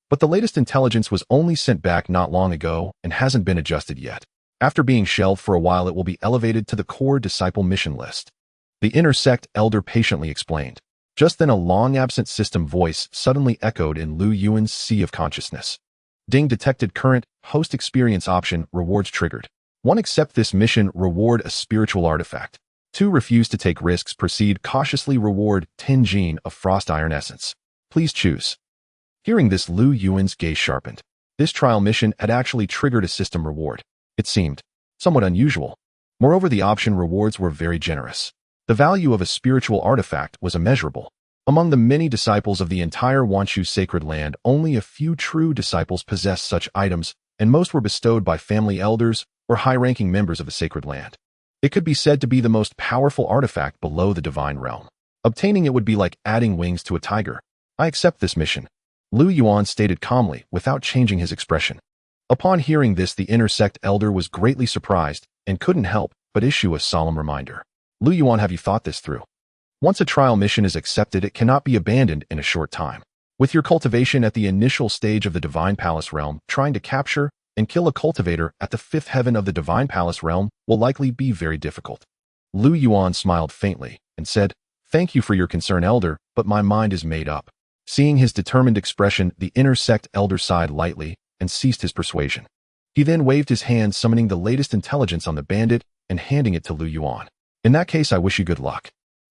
But the latest intelligence was only sent back not long ago and hasn't been adjusted yet. After being shelved for a while, it will be elevated to the core disciple mission list. The inner sect elder patiently explained. Just then, a long-absent system voice suddenly echoed in Lu Yuan's sea of consciousness. Ding, detected current, host experience option, rewards triggered. 1. Accept this mission, reward a spiritual artifact. 2. Refuse to take risks, proceed cautiously, reward 10 gene of frost iron essence. Please choose. Hearing this, Lu Yuan's gaze sharpened. This trial mission had actually triggered a system reward. It seemed somewhat unusual. Moreover, the option rewards were very generous. The value of a spiritual artifact was immeasurable. Among the many disciples of the entire Wanshu sacred land, only a few true disciples possessed such items, and most were bestowed by family elders or high-ranking members of the sacred land. It could be said to be the most powerful artifact below the divine realm. Obtaining it would be like adding wings to a tiger. I accept this mission, Lu Yuan stated calmly, without changing his expression. Upon hearing this, the inner sect elder was greatly surprised and couldn't help but issue a solemn reminder. Lu Yuan, have you thought this through? Once a trial mission is accepted, it cannot be abandoned in a short time. With your cultivation at the initial stage of the Divine Palace realm, trying to capture and kill a cultivator at the 5th heaven of the Divine Palace realm will likely be very difficult. Lu Yuan smiled faintly and said, thank you for your concern, elder, but my mind is made up. Seeing his determined expression, the inner sect elder sighed lightly and ceased his persuasion. He then waved his hand, summoning the latest intelligence on the bandit and handing it to Lu Yuan. In that case, I wish you good luck.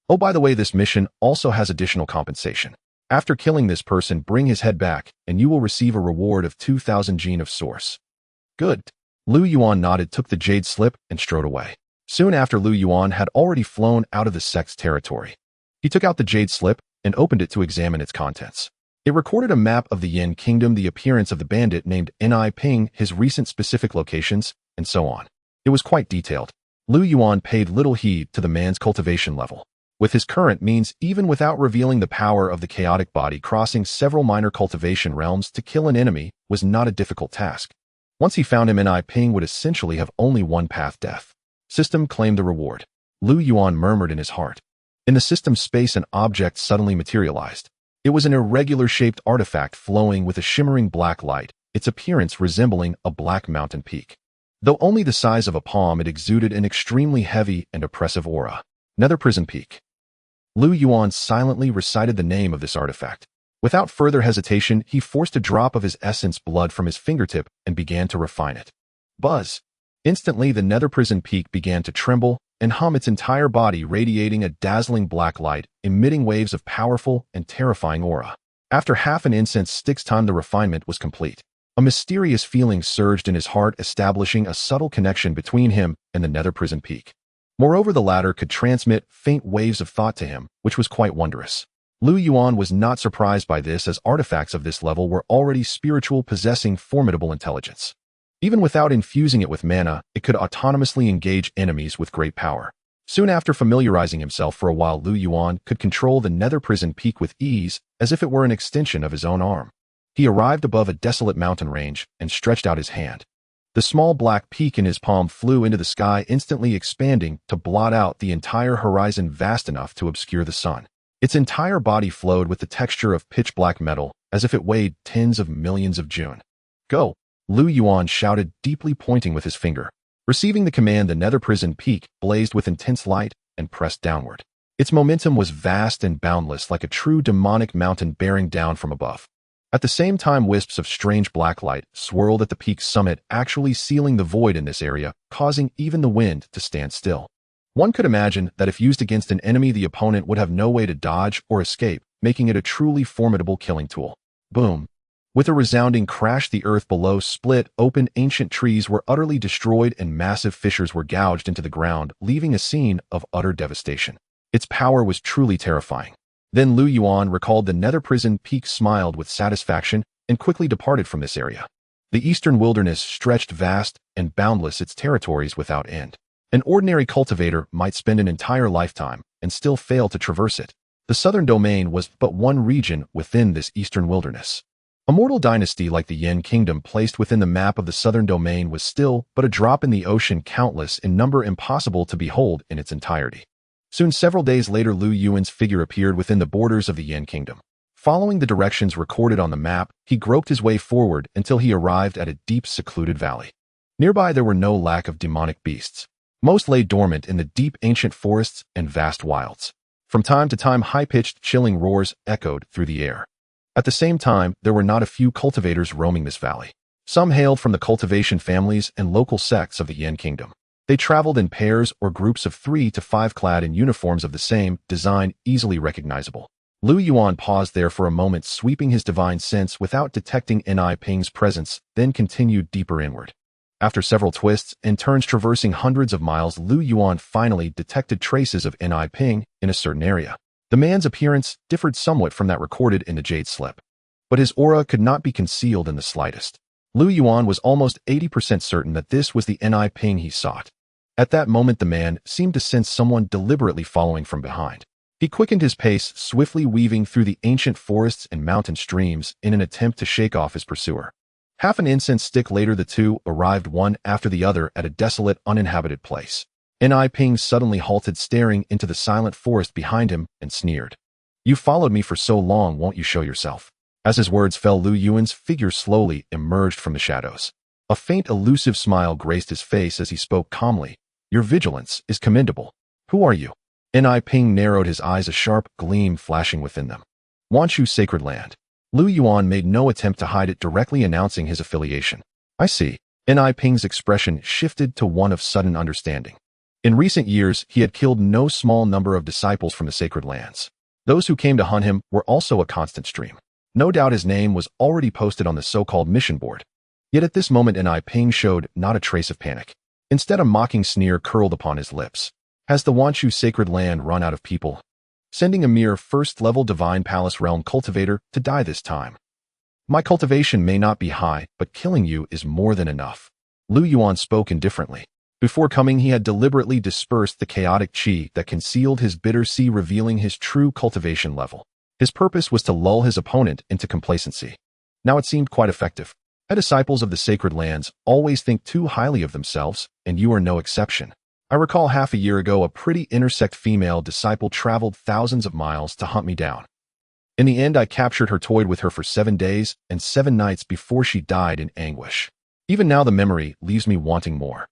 Oh, by the way, this mission also has additional compensation. After killing this person, bring his head back, and you will receive a reward of 2,000 gene of source. Good. Lu Yuan nodded, took the jade slip, and strode away. Soon after, Lu Yuan had already flown out of the sect's territory. He took out the jade slip and opened it to examine its contents. It recorded a map of the Yin Kingdom, the appearance of the bandit named Ping, his recent specific locations, and so on. It was quite detailed. Lu Yuan paid little heed to the man's cultivation level. With his current means, even without revealing the power of the chaotic body, crossing several minor cultivation realms to kill an enemy was not a difficult task. Once he found him, Ping would essentially have only one path: death. System claimed the reward. Lu Yuan murmured in his heart. In the system's space, an object suddenly materialized. It was an irregular-shaped artifact flowing with a shimmering black light, its appearance resembling a black mountain peak. Though only the size of a palm, it exuded an extremely heavy and oppressive aura. Nether Prison Peak. Lu Yuan silently recited the name of this artifact. Without further hesitation, he forced a drop of his essence blood from his fingertip and began to refine it. Buzz! Instantly, the Nether Prison Peak began to tremble and hum, its entire body radiating a dazzling black light, emitting waves of powerful and terrifying aura. After half an incense stick's time, the refinement was complete. A mysterious feeling surged in his heart, establishing a subtle connection between him and the Nether Prison Peak. Moreover, the latter could transmit faint waves of thought to him, which was quite wondrous. Lu Yuan was not surprised by this, as artifacts of this level were already spiritual, possessing formidable intelligence. Even without infusing it with mana, it could autonomously engage enemies with great power. Soon after familiarizing himself for a while, Lu Yuan could control the Nether Prison Peak with ease, as if it were an extension of his own arm. He arrived above a desolate mountain range and stretched out his hand. The small black peak in his palm flew into the sky, instantly expanding to blot out the entire horizon, vast enough to obscure the sun. Its entire body flowed with the texture of pitch-black metal, as if it weighed tens of millions of June. Go! Lu Yuan shouted, deeply pointing with his finger. Receiving the command, the Nether Prison Peak blazed with intense light and pressed downward. Its momentum was vast and boundless, like a true demonic mountain bearing down from above. At the same time, wisps of strange black light swirled at the peak's summit, actually sealing the void in this area, causing even the wind to stand still. One could imagine that if used against an enemy, the opponent would have no way to dodge or escape, making it a truly formidable killing tool. Boom! With a resounding crash, the earth below split open, ancient trees were utterly destroyed, and massive fissures were gouged into the ground, leaving a scene of utter devastation. Its power was truly terrifying. Then Lu Yuan recalled the Nether Prison Peak, smiled with satisfaction, and quickly departed from this area. The eastern wilderness stretched vast and boundless, its territories without end. An ordinary cultivator might spend an entire lifetime and still fail to traverse it. The southern domain was but one region within this eastern wilderness. A mortal dynasty like the Yin Kingdom placed within the map of the southern domain was still but a drop in the ocean, countless in number, impossible to behold in its entirety. Soon, several days later, Lu Yuan's figure appeared within the borders of the Yin Kingdom. Following the directions recorded on the map, he groped his way forward until he arrived at a deep, secluded valley. Nearby, there were no lack of demonic beasts. Most lay dormant in the deep, ancient forests and vast wilds. From time to time, high-pitched, chilling roars echoed through the air. At the same time, there were not a few cultivators roaming this valley. Some hailed from the cultivation families and local sects of the Yin Kingdom. They traveled in pairs or groups of 3 to 5, clad in uniforms of the same design, easily recognizable. Lu Yuan paused there for a moment, sweeping his divine sense without detecting Ping's presence, then continued deeper inward. After several twists and turns traversing hundreds of miles, Lu Yuan finally detected traces of Ping in a certain area. The man's appearance differed somewhat from that recorded in the Jade Slip, but his aura could not be concealed in the slightest. Lu Yuan was almost 80% certain that this was the Ping he sought. At that moment, the man seemed to sense someone deliberately following from behind. He quickened his pace, swiftly weaving through the ancient forests and mountain streams in an attempt to shake off his pursuer. Half an incense stick later, the two arrived one after the other at a desolate, uninhabited place. Ping suddenly halted, staring into the silent forest behind him, and sneered. "You followed me for so long, won't you show yourself?" As his words fell, Lu Yuan's figure slowly emerged from the shadows. A faint, elusive smile graced his face as he spoke calmly. "Your vigilance is commendable. Who are you?" Ping narrowed his eyes, a sharp gleam flashing within them. "Wanshu Sacred Land." Lu Yuan made no attempt to hide it, directly announcing his affiliation. "I see." Ping's expression shifted to one of sudden understanding. In recent years, he had killed no small number of disciples from the Sacred Lands. Those who came to hunt him were also a constant stream. No doubt his name was already posted on the so-called mission board. Yet at this moment, Ping showed not a trace of panic. Instead, a mocking sneer curled upon his lips. "Has the Wanshu Sacred Land run out of people?" sending a mere first-level Divine Palace Realm cultivator to die this time. My cultivation may not be high, but killing you is more than enough. Lu Yuan spoke indifferently. Before coming, he had deliberately dispersed the chaotic qi that concealed his bitter sea, revealing his true cultivation level. His purpose was to lull his opponent into complacency. Now it seemed quite effective. The disciples of the sacred lands always think too highly of themselves, and you are no exception. I recall half a year ago a pretty intersect female disciple traveled thousands of miles to hunt me down. In the end, I captured her, toyed with her for 7 days and 7 nights before she died in anguish. Even now the memory leaves me wanting more.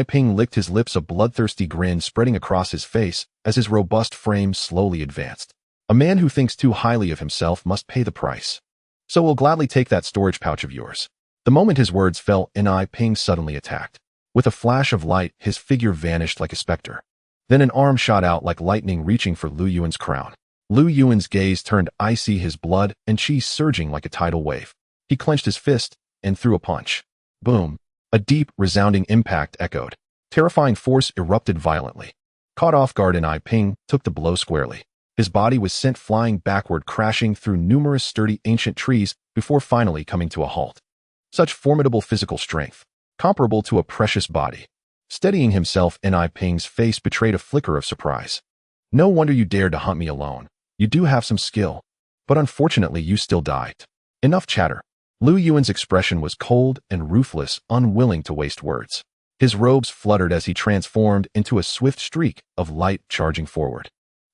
Ping licked his lips, a bloodthirsty grin spreading across his face as his robust frame slowly advanced. A man who thinks too highly of himself must pay the price. So we'll gladly take that storage pouch of yours. The moment his words fell, Ping suddenly attacked. With a flash of light, his figure vanished like a specter. Then an arm shot out like lightning, reaching for Lu Yuan's crown. Lu Yuan's gaze turned icy, his blood and qi surging like a tidal wave. He clenched his fist and threw a punch. Boom! A deep, resounding impact echoed. Terrifying force erupted violently. Caught off guard, Ping took the blow squarely. His body was sent flying backward, crashing through numerous sturdy ancient trees before finally coming to a halt. Such formidable physical strength, comparable to a precious body. Steadying himself, Ping's face betrayed a flicker of surprise. No wonder you dared to hunt me alone. You do have some skill. But unfortunately, you still died. Enough chatter. Lu Yuan's expression was cold and ruthless, unwilling to waste words. His robes fluttered as he transformed into a swift streak of light charging forward.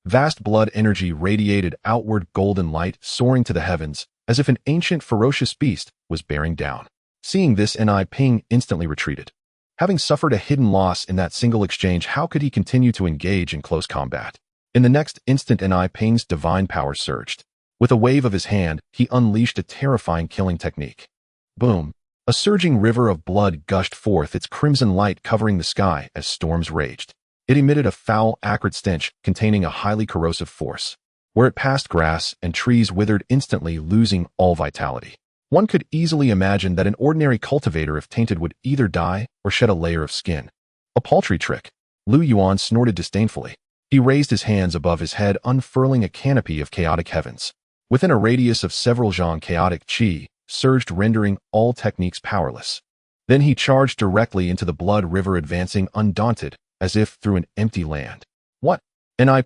Vast blood energy radiated outward, golden light soaring to the heavens, as if an ancient ferocious beast was bearing down. Seeing this, Ping instantly retreated. Having suffered a hidden loss in that single exchange, how could he continue to engage in close combat? In the next instant, Ping's divine power surged. With a wave of his hand, he unleashed a terrifying killing technique. Boom! A surging river of blood gushed forth, its crimson light covering the sky as storms raged. It emitted a foul, acrid stench containing a highly corrosive force. Where it passed, grass and trees withered instantly, losing all vitality. One could easily imagine that an ordinary cultivator, if tainted, would either die or shed a layer of skin. A paltry trick. Lu Yuan snorted disdainfully. He raised his hands above his head, unfurling a canopy of chaotic heavens. Within a radius of several zhang, chaotic qi surged, rendering all techniques powerless. Then he charged directly into the blood river, advancing undaunted, as if through an empty land. What?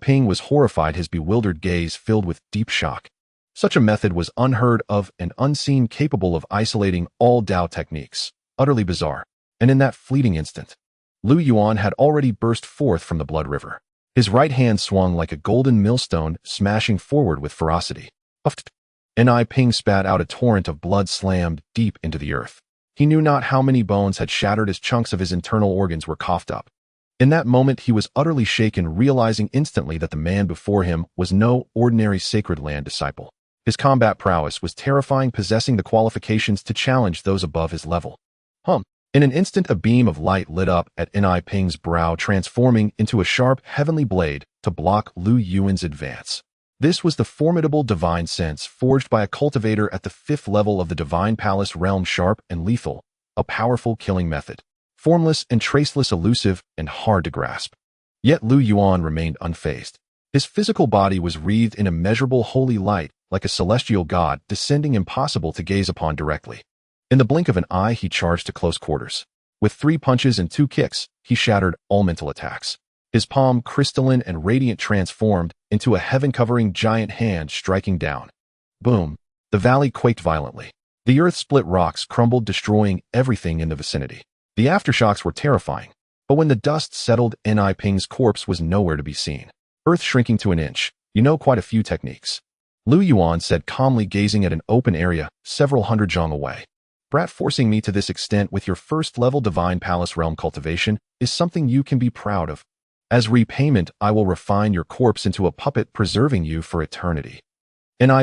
Ping was horrified, his bewildered gaze filled with deep shock. Such a method was unheard of and unseen, capable of isolating all Dao techniques. Utterly bizarre. And in that fleeting instant, Lu Yuan had already burst forth from the blood river. His right hand swung like a golden millstone, smashing forward with ferocity. Ping spat out a torrent of blood, slammed deep into the earth. He knew not how many bones had shattered as chunks of his internal organs were coughed up. In that moment, he was utterly shaken, realizing instantly that the man before him was no ordinary sacred land disciple. His combat prowess was terrifying, possessing the qualifications to challenge those above his level. In an instant, a beam of light lit up at Ping's brow, transforming into a sharp, heavenly blade to block Lu Yuan's advance. This was the formidable divine sense forged by a cultivator at the 5th level of the Divine Palace realm, sharp and lethal, a powerful killing method. Formless and traceless, elusive and hard to grasp. Yet Lu Yuan remained unfazed. His physical body was wreathed in immeasurable holy light, like a celestial god descending, impossible to gaze upon directly. In the blink of an eye, he charged to close quarters. With 3 punches and 2 kicks, he shattered all mental attacks. His palm, crystalline and radiant, transformed into a heaven-covering giant hand, striking down. Boom! The valley quaked violently. The earth split, rocks crumbled, destroying everything in the vicinity. The aftershocks were terrifying, but when the dust settled, Ping's corpse was nowhere to be seen. Earth shrinking to an inch. You know quite a few techniques. Lu Yuan said calmly, gazing at an open area several hundred zhang away. Brat, forcing me to this extent with your 1st-level Divine Palace realm cultivation is something you can be proud of. As repayment, I will refine your corpse into a puppet, preserving you for eternity.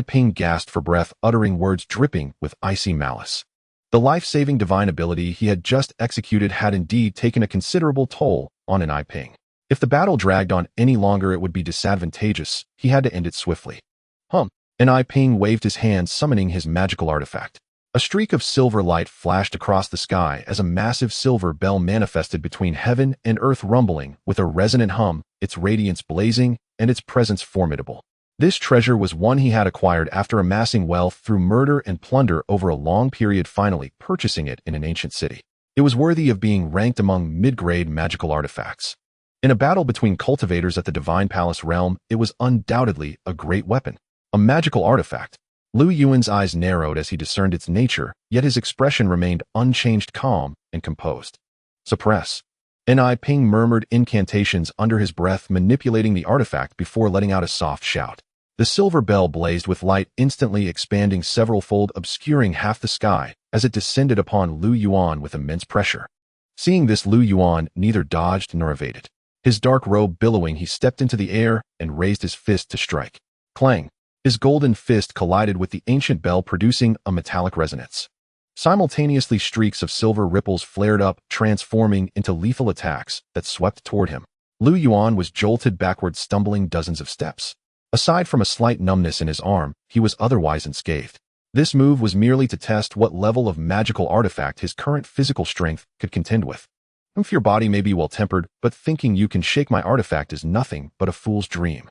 Ping gasped for breath, uttering words dripping with icy malice. The life-saving divine ability he had just executed had indeed taken a considerable toll on Ping. If the battle dragged on any longer, it would be disadvantageous. He had to end it swiftly. Ping waved his hand, summoning his magical artifact. A streak of silver light flashed across the sky as a massive silver bell manifested between heaven and earth, rumbling with a resonant hum, its radiance blazing and its presence formidable. This treasure was one he had acquired after amassing wealth through murder and plunder over a long period, finally purchasing it in an ancient city. It was worthy of being ranked among mid-grade magical artifacts. In a battle between cultivators at the Divine Palace realm, it was undoubtedly a great weapon. A magical artifact. Lu Yuan's eyes narrowed as he discerned its nature, yet his expression remained unchanged, calm and composed. Suppress. Ping murmured incantations under his breath, manipulating the artifact before letting out a soft shout. The silver bell blazed with light, instantly expanding several-fold, obscuring half the sky as it descended upon Lu Yuan with immense pressure. Seeing this, Lu Yuan neither dodged nor evaded. His dark robe billowing, he stepped into the air and raised his fist to strike. Clang! His golden fist collided with the ancient bell, producing a metallic resonance. Simultaneously, streaks of silver ripples flared up, transforming into lethal attacks that swept toward him. Lu Yuan was jolted backward, stumbling dozens of steps. Aside from a slight numbness in his arm, he was otherwise unscathed. This move was merely to test what level of magical artifact his current physical strength could contend with. If your body may be well-tempered, but thinking you can shake my artifact is nothing but a fool's dream.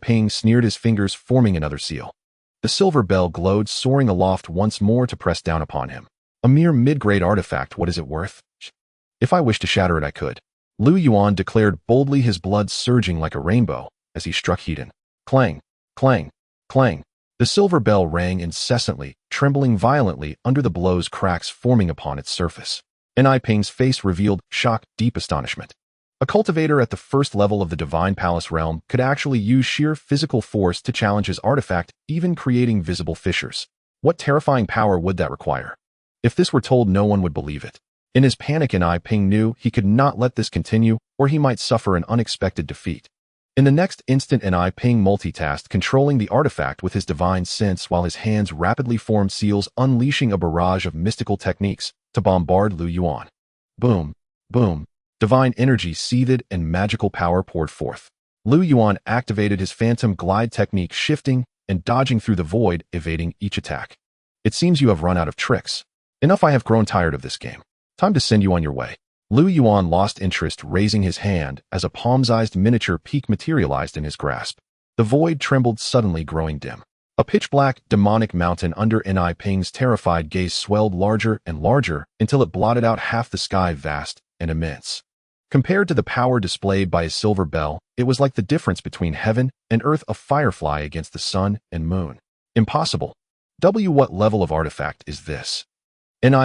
Ping sneered, his fingers forming another seal. The silver bell glowed, soaring aloft once more to press down upon him. A mere mid-grade artifact, what is it worth? If I wished to shatter it, I could. Lu Yuan declared boldly, his blood surging like a rainbow as he struck Hedon. Clang, clang, clang. The silver bell rang incessantly, trembling violently under the blows, cracks forming upon its surface. Ping's face revealed shock, deep astonishment. A cultivator at the first level of the Divine Palace realm could actually use sheer physical force to challenge his artifact, even creating visible fissures. What terrifying power would that require? If this were told, no one would believe it. In his panic, Ping knew he could not let this continue, or he might suffer an unexpected defeat. In the next instant, Ping multitasked, controlling the artifact with his divine sense while his hands rapidly formed seals, unleashing a barrage of mystical techniques to bombard Lu Yuan. Boom, boom. Divine energy seethed and magical power poured forth. Lu Yuan activated his phantom glide technique, shifting and dodging through the void, evading each attack. It seems you have run out of tricks. Enough, I have grown tired of this game. Time to send you on your way. Lu Yuan lost interest, raising his hand as a palm-sized miniature peak materialized in his grasp. The void trembled, suddenly growing dim. A pitch-black, demonic mountain under Ping's terrified gaze swelled larger and larger until it blotted out half the sky, vast and immense. Compared to the power displayed by his silver bell, it was like the difference between heaven and earth, a firefly against the sun and moon. Impossible. What level of artifact is this?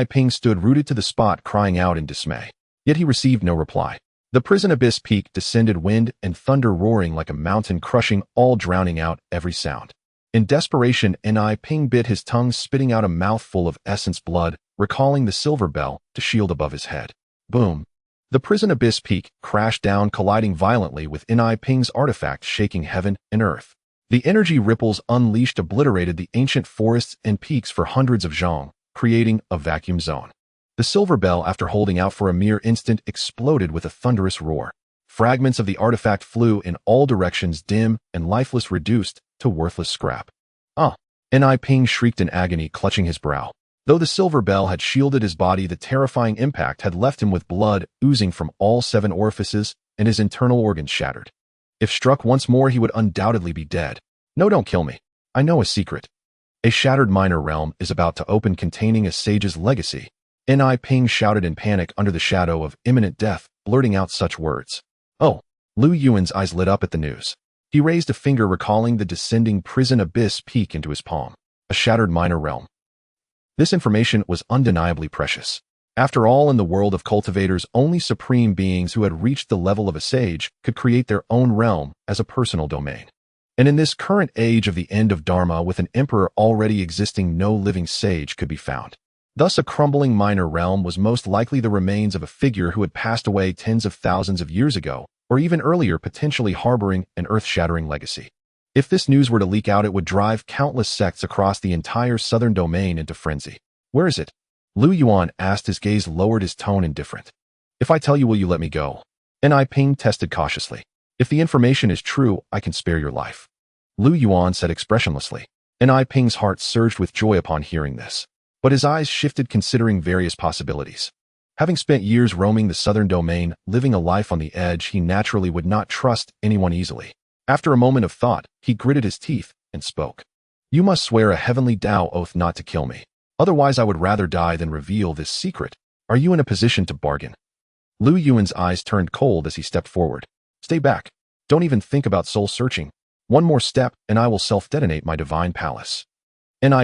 Ping stood rooted to the spot, crying out in dismay. Yet he received no reply. The prison abyss peak descended, wind and thunder roaring like a mountain, crushing all, drowning out every sound. In desperation, Ping bit his tongue, spitting out a mouthful of essence blood, recalling the silver bell to shield above his head. Boom. The prison abyss peak crashed down, colliding violently with Ping's artifact, shaking heaven and earth. The energy ripples unleashed obliterated the ancient forests and peaks for hundreds of zhong, creating a vacuum zone. The silver bell, after holding out for a mere instant, exploded with a thunderous roar. Fragments of the artifact flew in all directions, dim and lifeless, reduced to worthless scrap. Ping shrieked in agony, clutching his brow. Though the silver bell had shielded his body, the terrifying impact had left him with blood oozing from all 7 orifices and his internal organs shattered. If struck once more, he would undoubtedly be dead. No, don't kill me. I know a secret. A shattered minor realm is about to open, containing a sage's legacy. Ping shouted in panic under the shadow of imminent death, blurting out such words. Oh! Lu Yuan's eyes lit up at the news. He raised a finger, recalling the descending prison abyss peak into his palm. A shattered minor realm. This information was undeniably precious. After all, in the world of cultivators, only supreme beings who had reached the level of a sage could create their own realm as a personal domain. And in this current age of the end of Dharma, with an emperor already existing, no living sage could be found. Thus, a crumbling minor realm was most likely the remains of a figure who had passed away tens of thousands of years ago, or even earlier, potentially harboring an earth-shattering legacy. If this news were to leak out, it would drive countless sects across the entire southern domain into frenzy. Where is it? Lu Yuan asked, his gaze lowered, his tone indifferent. If I tell you, will you let me go? Ping tested cautiously. If the information is true, I can spare your life. Lu Yuan said expressionlessly. Ping's heart surged with joy upon hearing this. but his eyes shifted considering various possibilities. Having spent years roaming the southern domain, living a life on the edge, he naturally would not trust anyone easily. After a moment of thought, he gritted his teeth and spoke. You must swear a heavenly Tao oath not to kill me. Otherwise I would rather die than reveal this secret. Are you in a position to bargain? Lu Yuan's eyes turned cold as he stepped forward. Stay back. Don't even think about soul-searching. One more step, and I will self-detonate my divine palace.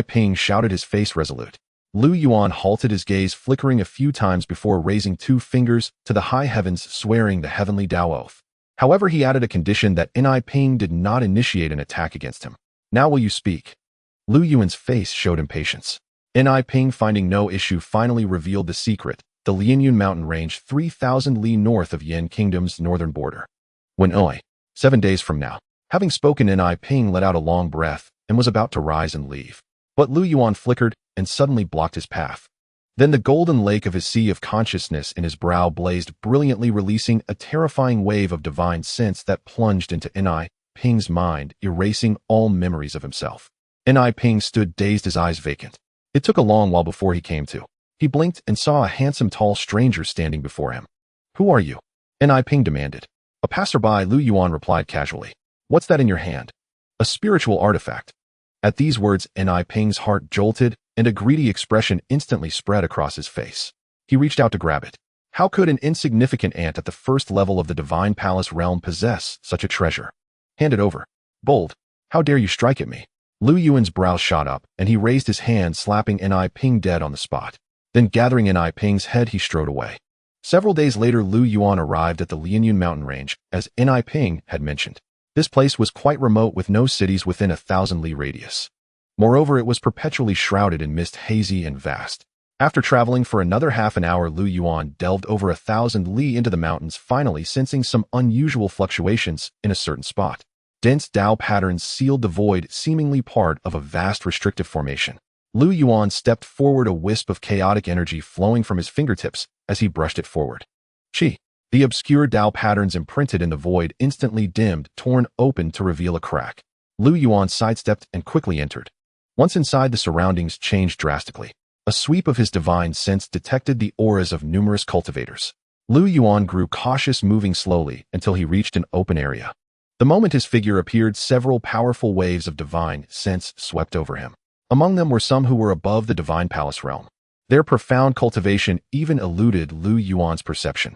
Ping shouted, his face resolute. Lu Yuan halted, his gaze flickering a few times before raising 2 fingers to the high heavens, swearing the heavenly Tao oath. However, he added a condition that Ping did not initiate an attack against him. Now will you speak? Lu Yuan's face showed impatience. Ping, finding no issue, finally revealed the secret, the Lianyun mountain range 3,000 li north of Yin Kingdom's northern border. When 7 days from now. Having spoken, Ping let out a long breath and was about to rise and leave. But Lu Yuan flickered and suddenly blocked his path. Then the golden lake of his sea of consciousness in his brow blazed brilliantly, releasing a terrifying wave of divine sense that plunged into Ping's mind, erasing all memories of himself. Ping stood dazed, his eyes vacant. It took a long while before he came to. He blinked and saw a handsome tall stranger standing before him. Who are you? Ping demanded. A passerby, Lu Yuan replied casually. What's that in your hand? A spiritual artifact. At these words, Ping's heart jolted, and a greedy expression instantly spread across his face. He reached out to grab it. How could an insignificant ant at the first level of the divine palace realm possess such a treasure? Hand it over. Bold. How dare you strike at me? Lu Yuan's brow shot up, and he raised his hand, slapping Ping dead on the spot. Then gathering Ping's head, he strode away. Several days later, Lu Yuan arrived at the Lianyun mountain range, as Ping had mentioned. This place was quite remote, with no cities within 1,000 li radius. Moreover, it was perpetually shrouded in mist, hazy and vast. After traveling for another half an hour, Lu Yuan delved over 1,000 li into the mountains, finally sensing some unusual fluctuations in a certain spot. Dense Tao patterns sealed the void, seemingly part of a vast restrictive formation. Lu Yuan stepped forward, a wisp of chaotic energy flowing from his fingertips as he brushed it forward. Qi. The obscure Tao patterns imprinted in the void instantly dimmed, torn open to reveal a crack. Lu Yuan sidestepped and quickly entered. Once inside, the surroundings changed drastically. A sweep of his divine sense detected the auras of numerous cultivators. Lu Yuan grew cautious, moving slowly until he reached an open area. The moment his figure appeared, several powerful waves of divine sense swept over him. Among them were some who were above the divine palace realm. Their profound cultivation even eluded Lu Yuan's perception.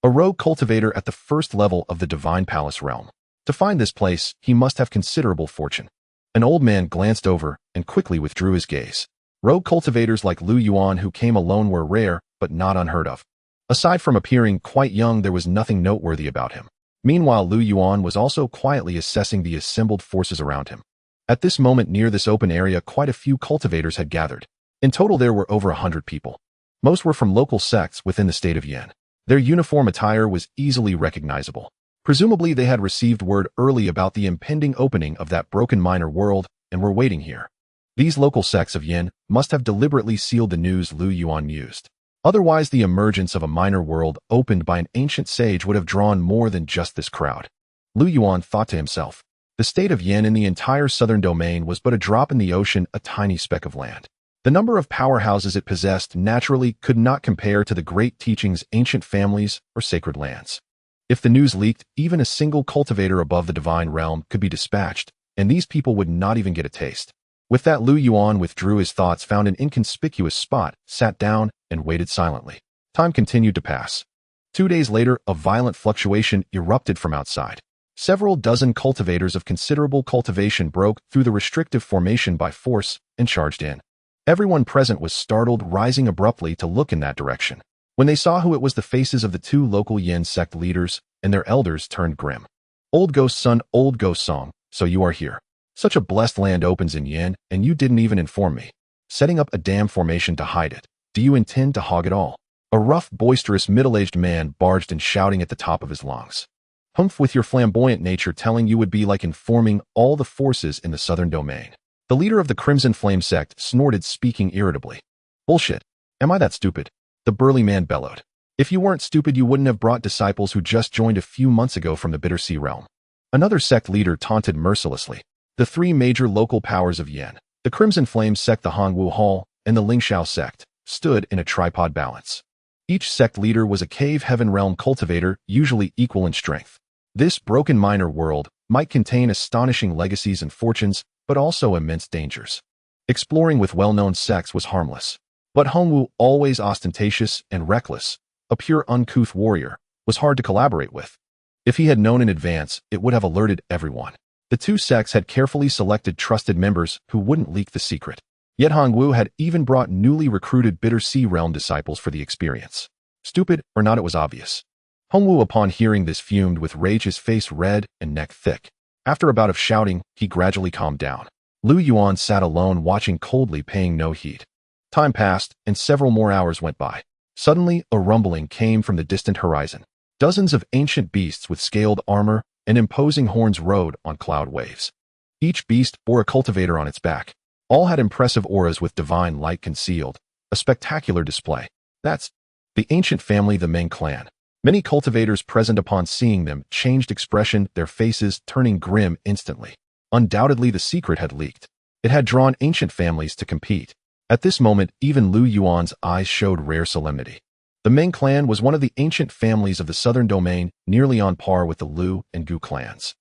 A rogue cultivator at the first level of the divine palace realm. To find this place, he must have considerable fortune. An old man glanced over and quickly withdrew his gaze. Rogue cultivators like Lu Yuan who came alone were rare, but not unheard of. Aside from appearing quite young, there was nothing noteworthy about him. Meanwhile, Lu Yuan was also quietly assessing the assembled forces around him. At this moment, near this open area, quite a few cultivators had gathered. In total, there were over 100 people. Most were from local sects within the state of Yin. Their uniform attire was easily recognizable. Presumably, they had received word early about the impending opening of that broken minor world and were waiting here. These local sects of Yin must have deliberately sealed the news Lu Yuan used. Otherwise, the emergence of a minor world opened by an ancient sage would have drawn more than just this crowd. Lu Yuan thought to himself. The state of Yin in the entire southern domain was but a drop in the ocean, a tiny speck of land. The number of powerhouses it possessed naturally could not compare to the great teachings, ancient families, or sacred lands. If the news leaked, even a single cultivator above the divine realm could be dispatched, and these people would not even get a taste. With that, Lu Yuan withdrew his thoughts, found an inconspicuous spot, sat down, and waited silently. Time continued to pass. 2 days later, a violent fluctuation erupted from outside. Several dozen cultivators of considerable cultivation broke through the restrictive formation by force and charged in. Everyone present was startled, rising abruptly to look in that direction. When they saw who it was, the faces of the 2 local Yin sect leaders and their elders turned grim. Old Ghost Son, Old Ghost Song, so you are here. Such a blessed land opens in Yin, and you didn't even inform me. Setting up a dam formation to hide it. Do you intend to hog it all? A rough, boisterous, middle-aged man barged in, shouting at the top of his lungs. Humph, with your flamboyant nature telling you would be like informing all the forces in the southern domain. The leader of the Crimson Flame sect snorted, speaking irritably. Bullshit. Am I that stupid? The burly man bellowed. If you weren't stupid, you wouldn't have brought disciples who just joined a few months ago from the Bitter Sea realm. Another sect leader taunted mercilessly. The 3 major local powers of Yin, the Crimson Flame sect, the Hongwu Hall, and the Lingxiao sect, stood in a tripod balance. Each sect leader was a cave heaven realm cultivator, usually equal in strength. This broken minor world might contain astonishing legacies and fortunes, but also immense dangers. Exploring with well-known sects was harmless. But Hongwu, always ostentatious and reckless, a pure uncouth warrior, was hard to collaborate with. If he had known in advance, it would have alerted everyone. The two sects had carefully selected trusted members who wouldn't leak the secret. Yet Hongwu had even brought newly recruited Bitter Sea Realm disciples for the experience. Stupid or not, it was obvious. Hongwu, upon hearing this, fumed with rage, his face red and neck thick. After a bout of shouting, he gradually calmed down. Lu Yuan sat alone, watching coldly, paying no heed. Time passed, and several more hours went by. Suddenly, a rumbling came from the distant horizon. Dozens of ancient beasts with scaled armor and imposing horns rode on cloud waves. Each beast bore a cultivator on its back. All had impressive auras with divine light concealed. A spectacular display. That's the ancient family, the Meng clan. Many cultivators present, upon seeing them, changed expression, their faces turning grim instantly. Undoubtedly, the secret had leaked. It had drawn ancient families to compete. At this moment, even Lu Yuan's eyes showed rare solemnity. The Meng clan was one of the ancient families of the southern domain, nearly on par with the Lu and Gu clans.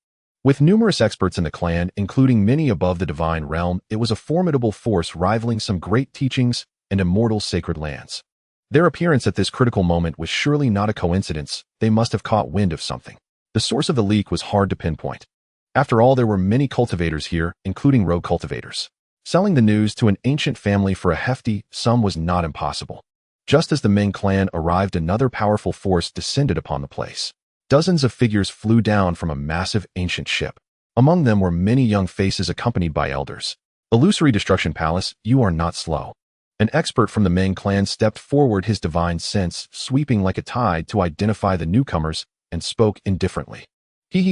With numerous experts in the clan, including many above the divine realm, it was a formidable force rivaling some great teachings and immortal sacred lands. Their appearance at this critical moment was surely not a coincidence. They must have caught wind of something. The source of the leak was hard to pinpoint. After all, there were many cultivators here, including rogue cultivators. Selling the news to an ancient family for a hefty sum was not impossible. Just as the Meng clan arrived, another powerful force descended upon the place. Dozens of figures flew down from a massive ancient ship. Among them were many young faces accompanied by elders. Illusory Destruction Palace, you are not slow. An expert from the Meng clan stepped forward, his divine sense sweeping like a tide to identify the newcomers, and spoke indifferently.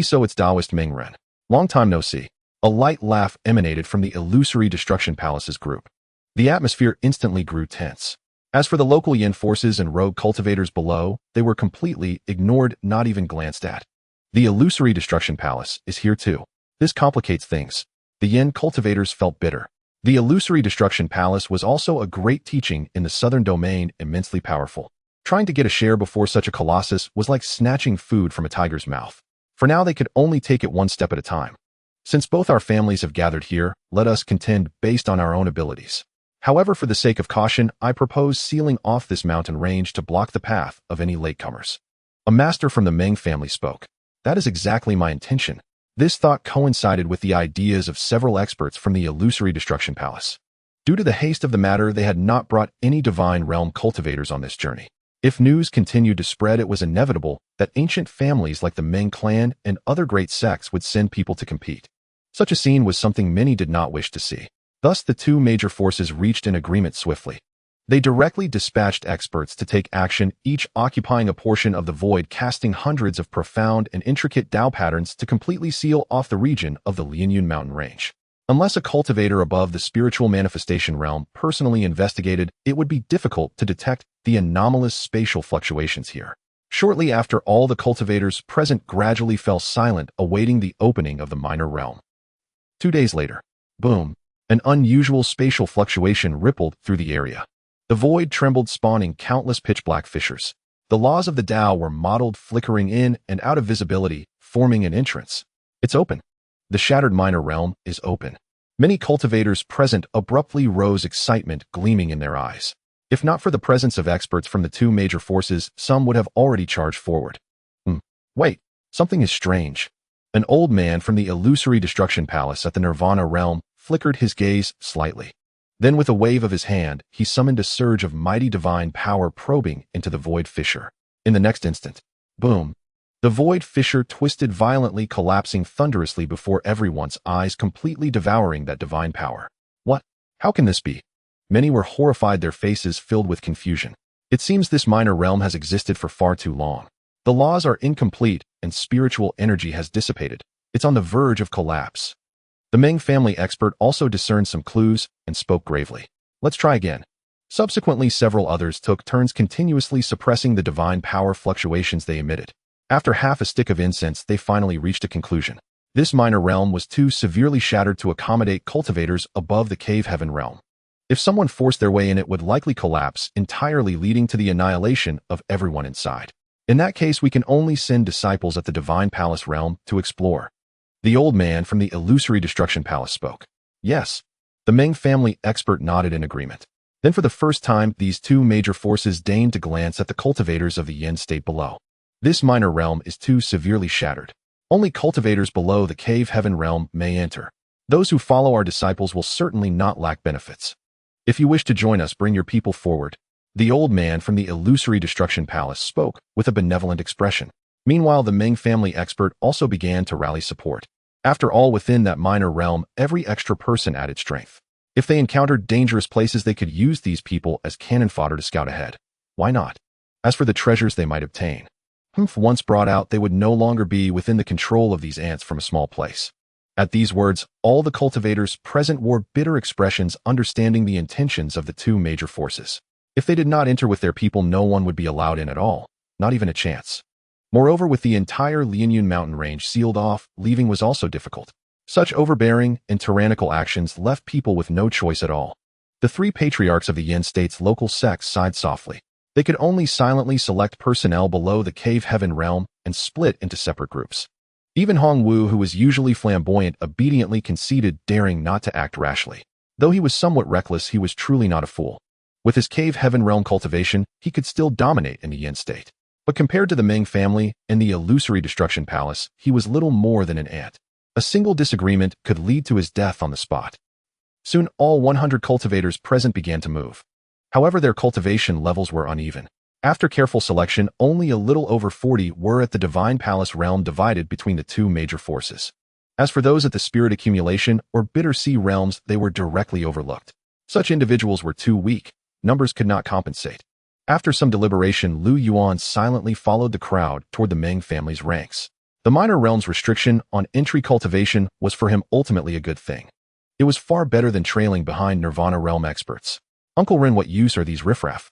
So it's Taoist Meng Ren. Long time no see. A light laugh emanated from the Illusory Destruction Palace's group. The atmosphere instantly grew tense. As for the local Yin forces and rogue cultivators below, they were completely ignored, not even glanced at. The Illusory Destruction Palace is here too. This complicates things. The Yin cultivators felt bitter. The Illusory Destruction Palace was also a great teaching in the southern domain, immensely powerful. Trying to get a share before such a colossus was like snatching food from a tiger's mouth. For now, they could only take it one step at a time. Since both our families have gathered here, let us contend based on our own abilities. However, for the sake of caution, I propose sealing off this mountain range to block the path of any latecomers. A master from the Meng family spoke. That is exactly my intention. This thought coincided with the ideas of several experts from the Illusory Destruction Palace. Due to the haste of the matter, they had not brought any divine realm cultivators on this journey. If news continued to spread, it was inevitable that ancient families like the Meng clan and other great sects would send people to compete. Such a scene was something many did not wish to see. Thus, the two major forces reached an agreement swiftly. They directly dispatched experts to take action, each occupying a portion of the void, casting hundreds of profound and intricate Dao patterns to completely seal off the region of the Lianyun mountain range. Unless a cultivator above the spiritual manifestation realm personally investigated, it would be difficult to detect the anomalous spatial fluctuations here. Shortly after, all the cultivators present gradually fell silent, awaiting the opening of the minor realm. 2 days later, boom, an unusual spatial fluctuation rippled through the area. The void trembled, spawning countless pitch-black fissures. The laws of the Tao were modeled, flickering in and out of visibility, forming an entrance. It's open. The shattered minor realm is open. Many cultivators present abruptly rose, excitement gleaming in their eyes. If not for the presence of experts from the two major forces, some would have already charged forward. Wait, something is strange. An old man from the Illusory Destruction Palace at the Nirvana realm flickered his gaze slightly. Then with a wave of his hand, he summoned a surge of mighty divine power, probing into the void fissure. In the next instant, boom, the void fissure twisted violently, collapsing thunderously before everyone's eyes, completely devouring that divine power. What? How can this be? Many were horrified, their faces filled with confusion. It seems this minor realm has existed for far too long. The laws are incomplete, and spiritual energy has dissipated. It's on the verge of collapse. The Meng family expert also discerned some clues and spoke gravely. Let's try again. Subsequently, several others took turns continuously suppressing the divine power fluctuations they emitted. After half a stick of incense, they finally reached a conclusion. This minor realm was too severely shattered to accommodate cultivators above the cave heaven realm. If someone forced their way in, it would likely collapse entirely, leading to the annihilation of everyone inside. In that case, we can only send disciples at the Divine Palace realm to explore. The old man from the illusory destruction palace spoke. Yes. The Ming family expert nodded in agreement. Then for the first time, these two major forces deigned to glance at the cultivators of the Yin state below. This minor realm is too severely shattered. Only cultivators below the cave heaven realm may enter. Those who follow our disciples will certainly not lack benefits. If you wish to join us, bring your people forward. The old man from the illusory destruction palace spoke with a benevolent expression. Meanwhile, the Ming family expert also began to rally support. After all, within that minor realm, every extra person added strength. If they encountered dangerous places, they could use these people as cannon fodder to scout ahead. Why not? As for the treasures they might obtain, once brought out, they would no longer be within the control of these ants from a small place. At these words, all the cultivators present wore bitter expressions, understanding the intentions of the two major forces. If they did not enter with their people, no one would be allowed in at all, not even a chance. Moreover, with the entire Lianyun mountain range sealed off, leaving was also difficult. Such overbearing and tyrannical actions left people with no choice at all. The three patriarchs of the Yin state's local sects sighed softly. They could only silently select personnel below the cave heaven realm and split into separate groups. Even Hong Wu, who was usually flamboyant, obediently conceded, daring not to act rashly. Though he was somewhat reckless, he was truly not a fool. With his cave heaven realm cultivation, he could still dominate in the Yin state. But compared to the Ming family and the illusory destruction palace, he was little more than an ant. A single disagreement could lead to his death on the spot. Soon, all 100 cultivators present began to move. However, their cultivation levels were uneven. After careful selection, only a little over 40 were at the Divine Palace realm, divided between the two major forces. As for those at the Spirit Accumulation or Bitter Sea realms, they were directly overlooked. Such individuals were too weak. Numbers could not compensate. After some deliberation, Lu Yuan silently followed the crowd toward the Ming family's ranks. The minor realm's restriction on entry cultivation was for him ultimately a good thing. It was far better than trailing behind Nirvana realm experts. Uncle Ren, what use are these riffraff?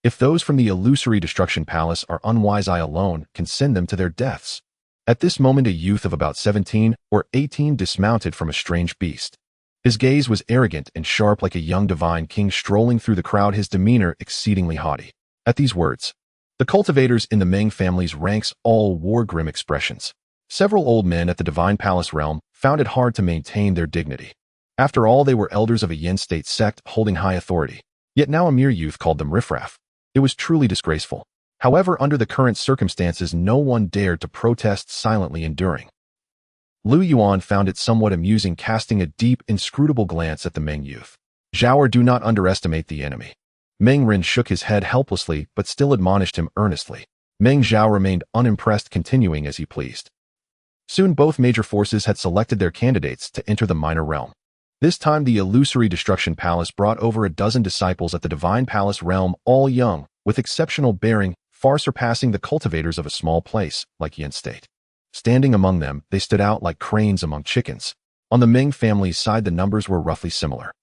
If those from the illusory destruction palace are unwise, I alone can send them to their deaths. At this moment, a youth of about 17 or 18 dismounted from a strange beast. His gaze was arrogant and sharp, like a young divine king strolling through the crowd, his demeanor exceedingly haughty. At these words, the cultivators in the Ming family's ranks all wore grim expressions. Several old men at the Divine Palace realm found it hard to maintain their dignity. After all, they were elders of a Yin state sect holding high authority. Yet now a mere youth called them riffraff. It was truly disgraceful. However, under the current circumstances, no one dared to protest, silently enduring. Lu Yuan found it somewhat amusing, casting a deep, inscrutable glance at the Ming youth. Zhao, do not underestimate the enemy. Meng Ren shook his head helplessly, but still admonished him earnestly. Meng Zhao remained unimpressed, continuing as he pleased. Soon both major forces had selected their candidates to enter the minor realm. This time the illusory destruction palace brought over a dozen disciples at the Divine Palace realm, all young, with exceptional bearing, far surpassing the cultivators of a small place like Yin state. Standing among them, they stood out like cranes among chickens. On the Ming family's side, the numbers were roughly similar.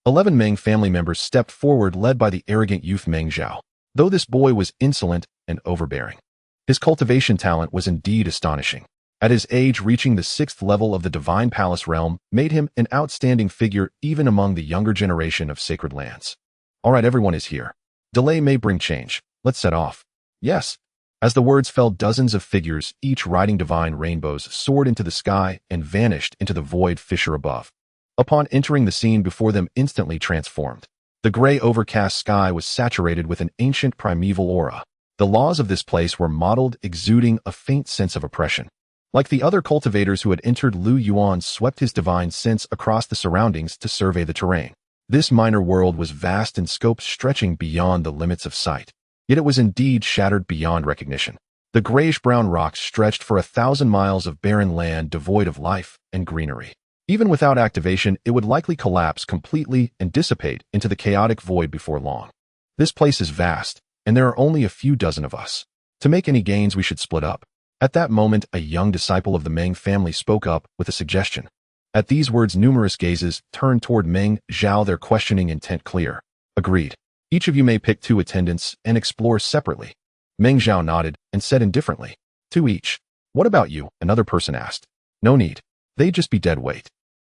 11 Ming family members stepped forward, led by the arrogant youth Meng Zhao. Though this boy was insolent and overbearing, his cultivation talent was indeed astonishing. At his age, reaching the 6th level of the Divine Palace realm made him an outstanding figure even among the younger generation of sacred lands. All right, everyone is here. Delay may bring change. Let's set off. Yes. As the words fell, dozens of figures, each riding divine rainbows, soared into the sky and vanished into the void fissure above. Upon entering, the scene before them instantly transformed. The gray overcast sky was saturated with an ancient primeval aura. The laws of this place were modeled, exuding a faint sense of oppression. Like the other cultivators who had entered, Lu Yuan swept his divine sense across the surroundings to survey the terrain. This minor world was vast in scope, stretching beyond the limits of sight. Yet it was indeed shattered beyond recognition. The grayish-brown rocks stretched for 1,000 miles of barren land devoid of life and greenery. Even without activation, it would likely collapse completely and dissipate into the chaotic void before long. This place is vast, and there are only a few dozen of us. To make any gains, we should split up. At that moment, a young disciple of the Meng family spoke up with a suggestion. At these words, numerous gazes turned toward Meng Zhao, their questioning intent clear. Agreed. Each of you may pick 2 attendants and explore separately. Meng Zhao nodded and said indifferently, 2 each. What about you? Another person asked. No need. They'd just be dead weight.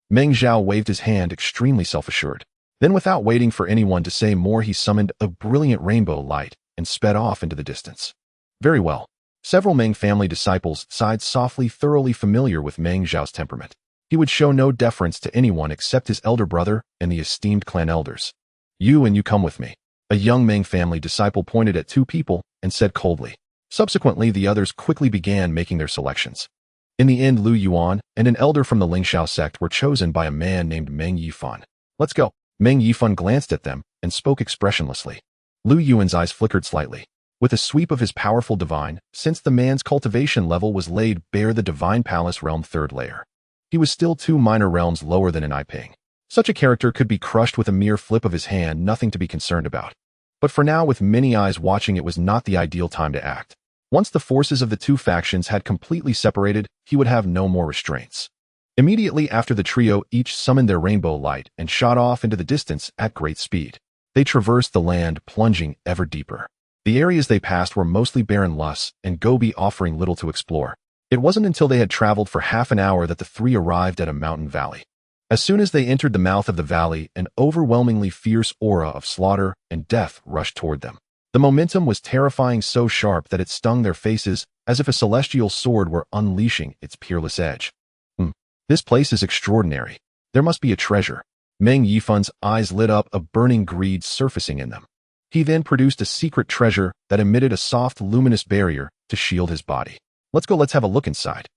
Meng Zhao waved his hand, extremely self-assured. Then without waiting for anyone to say more, he summoned a brilliant rainbow light and sped off into the distance. Very well. Several Meng family disciples sighed softly, thoroughly familiar with Meng Zhao's temperament. He would show no deference to anyone except his elder brother and the esteemed clan elders. You come with me. A young Meng family disciple pointed at two people and said coldly. Subsequently, the others quickly began making their selections. In the end, Lu Yuan and an elder from the Lingxiao sect were chosen by a man named Meng Yifan. Let's go. Meng Yifan glanced at them and spoke expressionlessly. Lu Yuan's eyes flickered slightly. With a sweep of his powerful divine, since the man's cultivation level was laid bare the divine palace realm third layer. He was still 2 minor realms lower than an Iping. Such a character could be crushed with a mere flip of his hand, nothing to be concerned about. But for now, with many eyes watching, it was not the ideal time to act. Once the forces of the two factions had completely separated, he would have no more restraints. Immediately after, the trio each summoned their rainbow light and shot off into the distance at great speed. They traversed the land, plunging ever deeper. The areas they passed were mostly barren lusts and Gobi, offering little to explore. It wasn't until they had traveled for half an hour that the three arrived at a mountain valley. As soon as they entered the mouth of the valley, an overwhelmingly fierce aura of slaughter and death rushed toward them. The momentum was terrifying, so sharp that it stung their faces as if a celestial sword were unleashing its peerless edge. This place is extraordinary. There must be a treasure. Meng Yifan's eyes lit up, a burning greed surfacing in them. He then produced a secret treasure that emitted a soft, luminous barrier to shield his body. Let's have a look inside.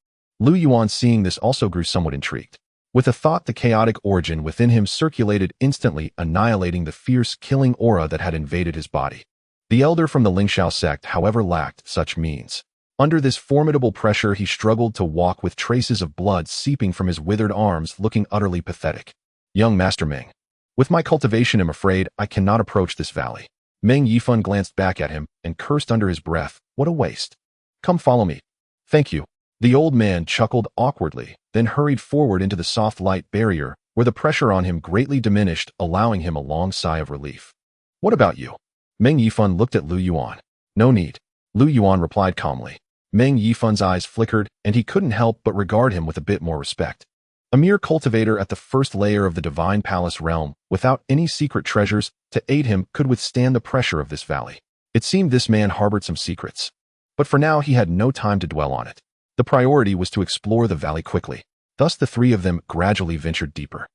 Lu Yuan, seeing this, also grew somewhat intrigued. With a thought, the chaotic origin within him circulated instantly, annihilating the fierce, killing aura that had invaded his body. The elder from the Lingxiao sect, however, lacked such means. Under this formidable pressure, he struggled to walk, with traces of blood seeping from his withered arms, looking utterly pathetic. Young Master Meng, with my cultivation, I'm afraid I cannot approach this valley. Meng Yifan glanced back at him and cursed under his breath. What a waste. Come, follow me. Thank you. The old man chuckled awkwardly, then hurried forward into the soft light barrier, where the pressure on him greatly diminished, allowing him a long sigh of relief. What about you? Meng Yifan looked at Lu Yuan. No need. Lu Yuan replied calmly. Meng Yifan's eyes flickered, and he couldn't help but regard him with a bit more respect. A mere cultivator at the first layer of the divine palace realm, without any secret treasures to aid him, could withstand the pressure of this valley. It seemed this man harbored some secrets. But for now, he had no time to dwell on it. The priority was to explore the valley quickly. Thus the three of them gradually ventured deeper.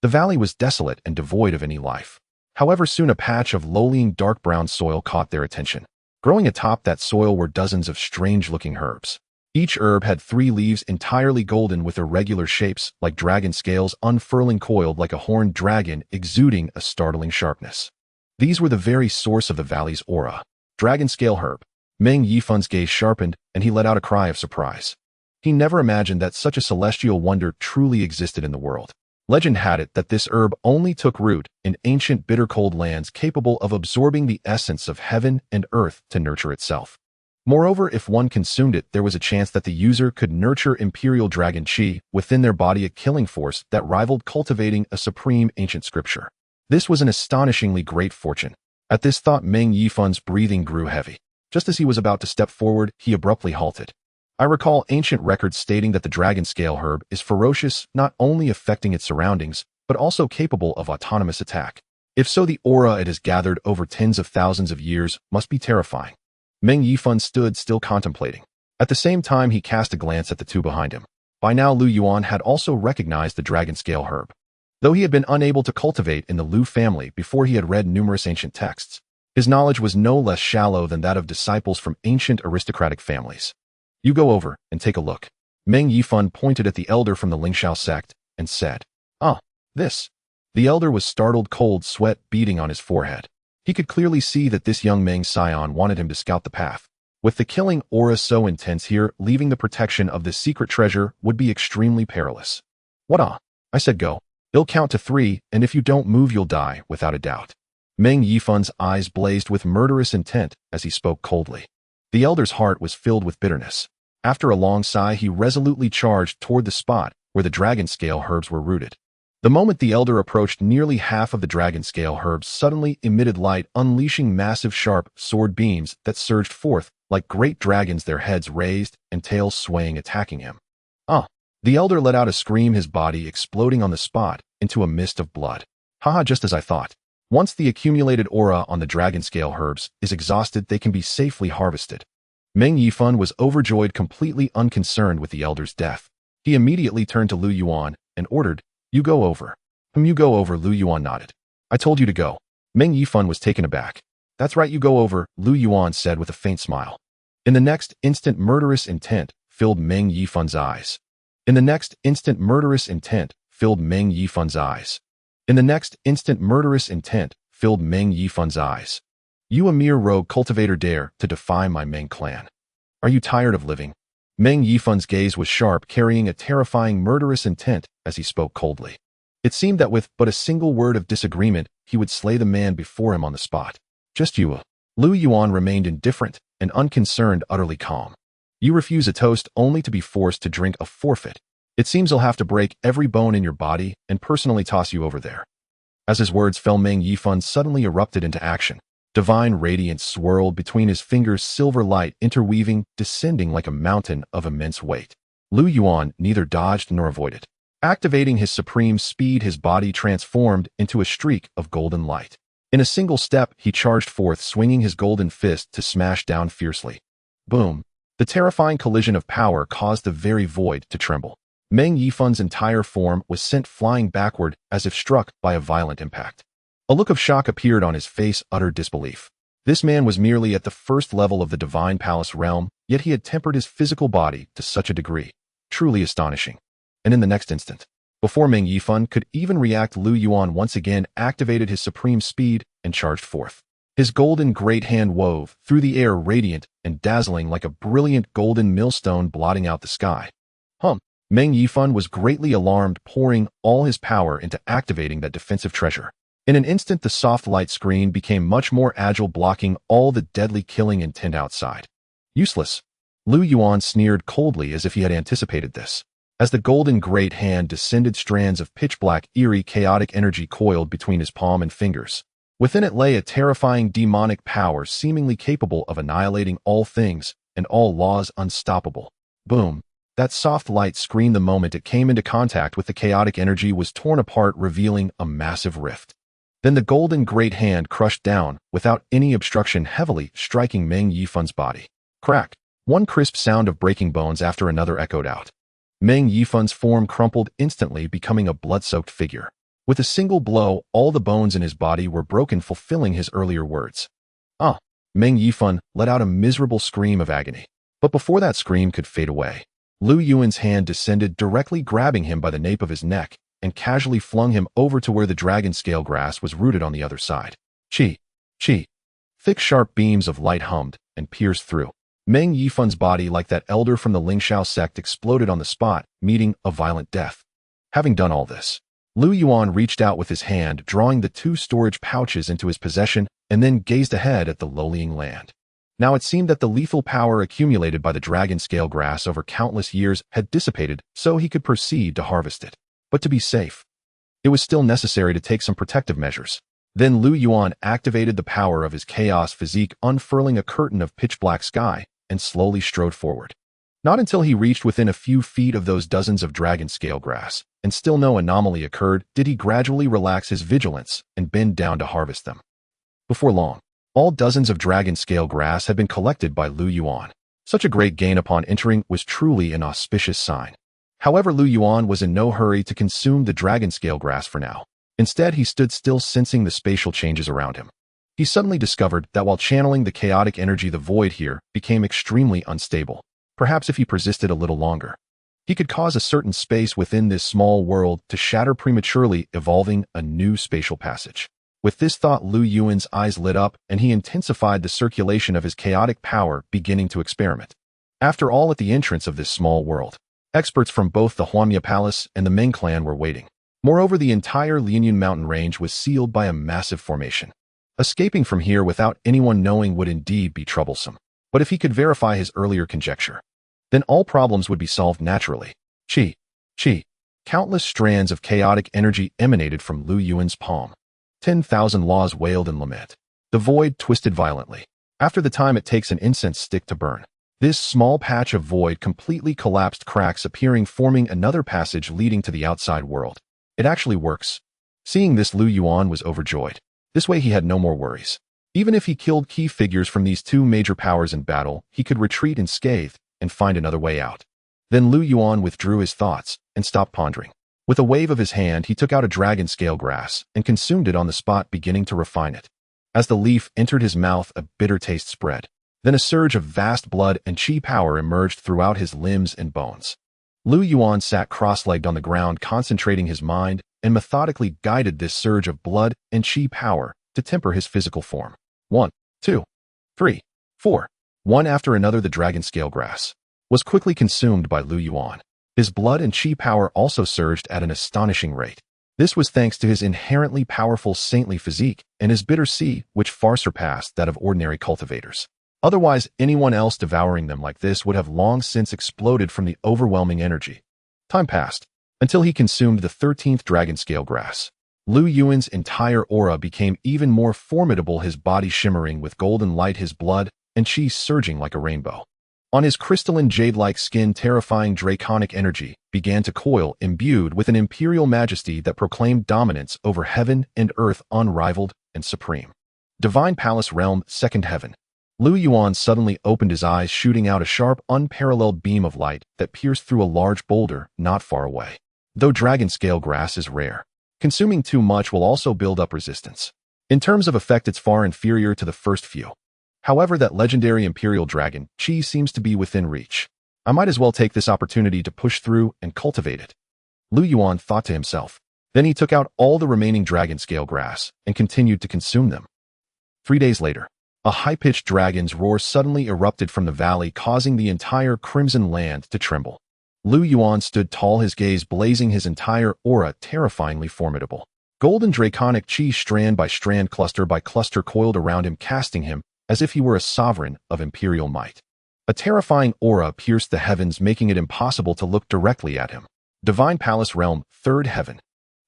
The valley was desolate and devoid of any life. However, soon a patch of lowlying dark brown soil caught their attention. Growing atop that soil were dozens of strange-looking herbs. Each herb had 3 leaves, entirely golden, with irregular shapes like dragon scales unfurling, coiled like a horned dragon, exuding a startling sharpness. These were the very source of the valley's aura. Dragon scale herb. Meng Yifan's gaze sharpened, and he let out a cry of surprise. He never imagined that such a celestial wonder truly existed in the world. Legend had it that this herb only took root in ancient bitter cold lands, capable of absorbing the essence of heaven and earth to nurture itself. Moreover, if one consumed it, there was a chance that the user could nurture imperial dragon chi within their body, a killing force that rivaled cultivating a supreme ancient scripture. This was an astonishingly great fortune. At this thought, Meng Yifan's breathing grew heavy. Just as he was about to step forward, he abruptly halted. I recall ancient records stating that the dragon scale herb is ferocious, not only affecting its surroundings, but also capable of autonomous attack. If so, the aura it has gathered over tens of thousands of years must be terrifying. Meng Yifan stood still, contemplating. At the same time, he cast a glance at the two behind him. By now, Lu Yuan had also recognized the dragon scale herb. Though he had been unable to cultivate in the Lu family before, he had read numerous ancient texts. His knowledge was no less shallow than that of disciples from ancient aristocratic families. You go over and take a look. Meng Yifan pointed at the elder from the Lingxiao sect and said, this. The elder was startled, cold sweat beading on his forehead. He could clearly see that this young Meng scion wanted him to scout the path. With the killing aura so intense here, leaving the protection of this secret treasure would be extremely perilous. What? I said go. He'll count to 3, and if you don't move, you'll die, without a doubt. Meng Yifan's eyes blazed with murderous intent as he spoke coldly. The elder's heart was filled with bitterness. After a long sigh, he resolutely charged toward the spot where the dragon scale herbs were rooted. The moment the elder approached, nearly half of the dragon scale herbs suddenly emitted light, unleashing massive sharp sword beams that surged forth like great dragons, their heads raised and tails swaying, attacking him. The elder let out a scream, his body exploding on the spot into a mist of blood. Haha, just as I thought. Once the accumulated aura on the dragon scale herbs is exhausted, they can be safely harvested. Meng Yifan was overjoyed, completely unconcerned with the elder's death. He immediately turned to Lu Yuan and ordered, "You go over." "You go over," Lu Yuan nodded. "I told you to go." Meng Yifan was taken aback. "That's right, you go over," Lu Yuan said with a faint smile. In the next instant, murderous intent filled Meng Yifan's eyes. In the next instant, murderous intent filled Meng Yifan's eyes. In the next instant, murderous intent filled Meng Yifan's eyes. "You, a mere rogue cultivator, dare to defy my Meng clan? Are you tired of living?" Meng Yifan's gaze was sharp, carrying a terrifying murderous intent as he spoke coldly. It seemed that with but a single word of disagreement, he would slay the man before him on the spot. "Just you." Lu Yuan remained indifferent and unconcerned, utterly calm. "You refuse a toast only to be forced to drink a forfeit. It seems I'll have to break every bone in your body and personally toss you over there." As his words fell, Meng Yifan suddenly erupted into action. Divine radiance swirled between his fingers, silver light interweaving, descending like a mountain of immense weight. Lu Yuan neither dodged nor avoided. Activating his supreme speed, his body transformed into a streak of golden light. In a single step, he charged forth, swinging his golden fist to smash down fiercely. Boom! The terrifying collision of power caused the very void to tremble. Meng Yifan's entire form was sent flying backward as if struck by a violent impact. A look of shock appeared on his face, utter disbelief. This man was merely at the first level of the divine palace realm, yet he had tempered his physical body to such a degree. Truly astonishing. And in the next instant, before Meng Yifan could even react, Lu Yuan once again activated his supreme speed and charged forth. His golden great hand wove through the air, radiant and dazzling like a brilliant golden millstone blotting out the sky. Meng Yifan was greatly alarmed, pouring all his power into activating that defensive treasure. In an instant, the soft light screen became much more agile, blocking all the deadly killing intent outside. Useless. Lu Yuan sneered coldly as if he had anticipated this. As the golden great hand descended, strands of pitch-black, eerie, chaotic energy coiled between his palm and fingers. Within it lay a terrifying demonic power seemingly capable of annihilating all things and all laws, unstoppable. Boom! That soft light screen, the moment it came into contact with the chaotic energy, was torn apart, revealing a massive rift. Then the golden great hand crushed down, without any obstruction, heavily striking Meng Yifan's body. Crack! One crisp sound of breaking bones after another echoed out. Meng Yifan's form crumpled instantly, becoming a blood-soaked figure. With a single blow, all the bones in his body were broken, fulfilling his earlier words. Meng Yifan let out a miserable scream of agony. But before that scream could fade away, Lu Yuan's hand descended, directly grabbing him by the nape of his neck and casually flung him over to where the dragon scale grass was rooted on the other side. Chi! Chi! Thick, sharp beams of light hummed and pierced through. Meng Yifan's body, like that elder from the Lingxiao sect, exploded on the spot, meeting a violent death. Having done all this, Lu Yuan reached out with his hand, drawing the two storage pouches into his possession, and then gazed ahead at the lowlying land. Now it seemed that the lethal power accumulated by the dragon scale grass over countless years had dissipated, so he could proceed to harvest it. But to be safe, it was still necessary to take some protective measures. Then Lu Yuan activated the power of his chaos physique, unfurling a curtain of pitch-black sky, and slowly strode forward. Not until he reached within a few feet of those dozens of dragon scale grass, and still no anomaly occurred, did he gradually relax his vigilance and bend down to harvest them. Before long, all dozens of dragon scale grass had been collected by Lu Yuan. Such a great gain upon entering was truly an auspicious sign. However, Lu Yuan was in no hurry to consume the dragon scale grass for now. Instead, he stood still, sensing the spatial changes around him. He suddenly discovered that while channeling the chaotic energy, the void here became extremely unstable. Perhaps if he persisted a little longer, he could cause a certain space within this small world to shatter prematurely, evolving a new spatial passage. With this thought, Lu Yuan's eyes lit up, and he intensified the circulation of his chaotic power, beginning to experiment. After all, at the entrance of this small world, experts from both the Huanya Palace and the Meng clan were waiting. Moreover, the entire Lianyun mountain range was sealed by a massive formation. Escaping from here without anyone knowing would indeed be troublesome. But if he could verify his earlier conjecture, then all problems would be solved naturally. Chi! Chi! Countless strands of chaotic energy emanated from Lu Yuan's palm. 10,000 laws wailed in lament. The void twisted violently. After the time it takes an incense stick to burn, this small patch of void completely collapsed, cracks appearing, forming another passage leading to the outside world. It actually works. Seeing this, Lu Yuan was overjoyed. This way he had no more worries. Even if he killed key figures from these two major powers in battle, he could retreat unscathed and find another way out. Then Lu Yuan withdrew his thoughts and stopped pondering. With a wave of his hand, he took out a dragon scale grass and consumed it on the spot, beginning to refine it. As the leaf entered his mouth, a bitter taste spread. Then a surge of vast blood and chi power emerged throughout his limbs and bones. Lu Yuan sat cross-legged on the ground, concentrating his mind, and methodically guided this surge of blood and chi power to temper his physical form. 1, 2, 3, 4. One after another, the dragon scale grass was quickly consumed by Lu Yuan. His blood and chi power also surged at an astonishing rate. This was thanks to his inherently powerful saintly physique and his bitter chi, which far surpassed that of ordinary cultivators. Otherwise, anyone else devouring them like this would have long since exploded from the overwhelming energy. Time passed until he consumed the 13th dragon scale grass. Lu Yuan's entire aura became even more formidable, his body shimmering with golden light, his blood and chi surging like a rainbow. On his crystalline jade-like skin, terrifying draconic energy began to coil, imbued with an imperial majesty that proclaimed dominance over heaven and earth, unrivaled and supreme. Divine Palace Realm, Second Heaven. Lu Yuan suddenly opened his eyes, shooting out a sharp, unparalleled beam of light that pierced through a large boulder not far away. Though dragon scale grass is rare, consuming too much will also build up resistance. In terms of effect, it's far inferior to the first few. However, that legendary imperial dragon chi seems to be within reach. I might as well take this opportunity to push through and cultivate it, Lu Yuan thought to himself. Then he took out all the remaining dragon scale grass and continued to consume them. 3 days later, a high-pitched dragon's roar suddenly erupted from the valley, causing the entire crimson land to tremble. Lu Yuan stood tall, his gaze blazing, his entire aura terrifyingly formidable. Golden draconic chi, strand by strand, cluster by cluster, coiled around him, casting him as if he were a sovereign of imperial might. A terrifying aura pierced the heavens, making it impossible to look directly at him. Divine Palace Realm, Third Heaven.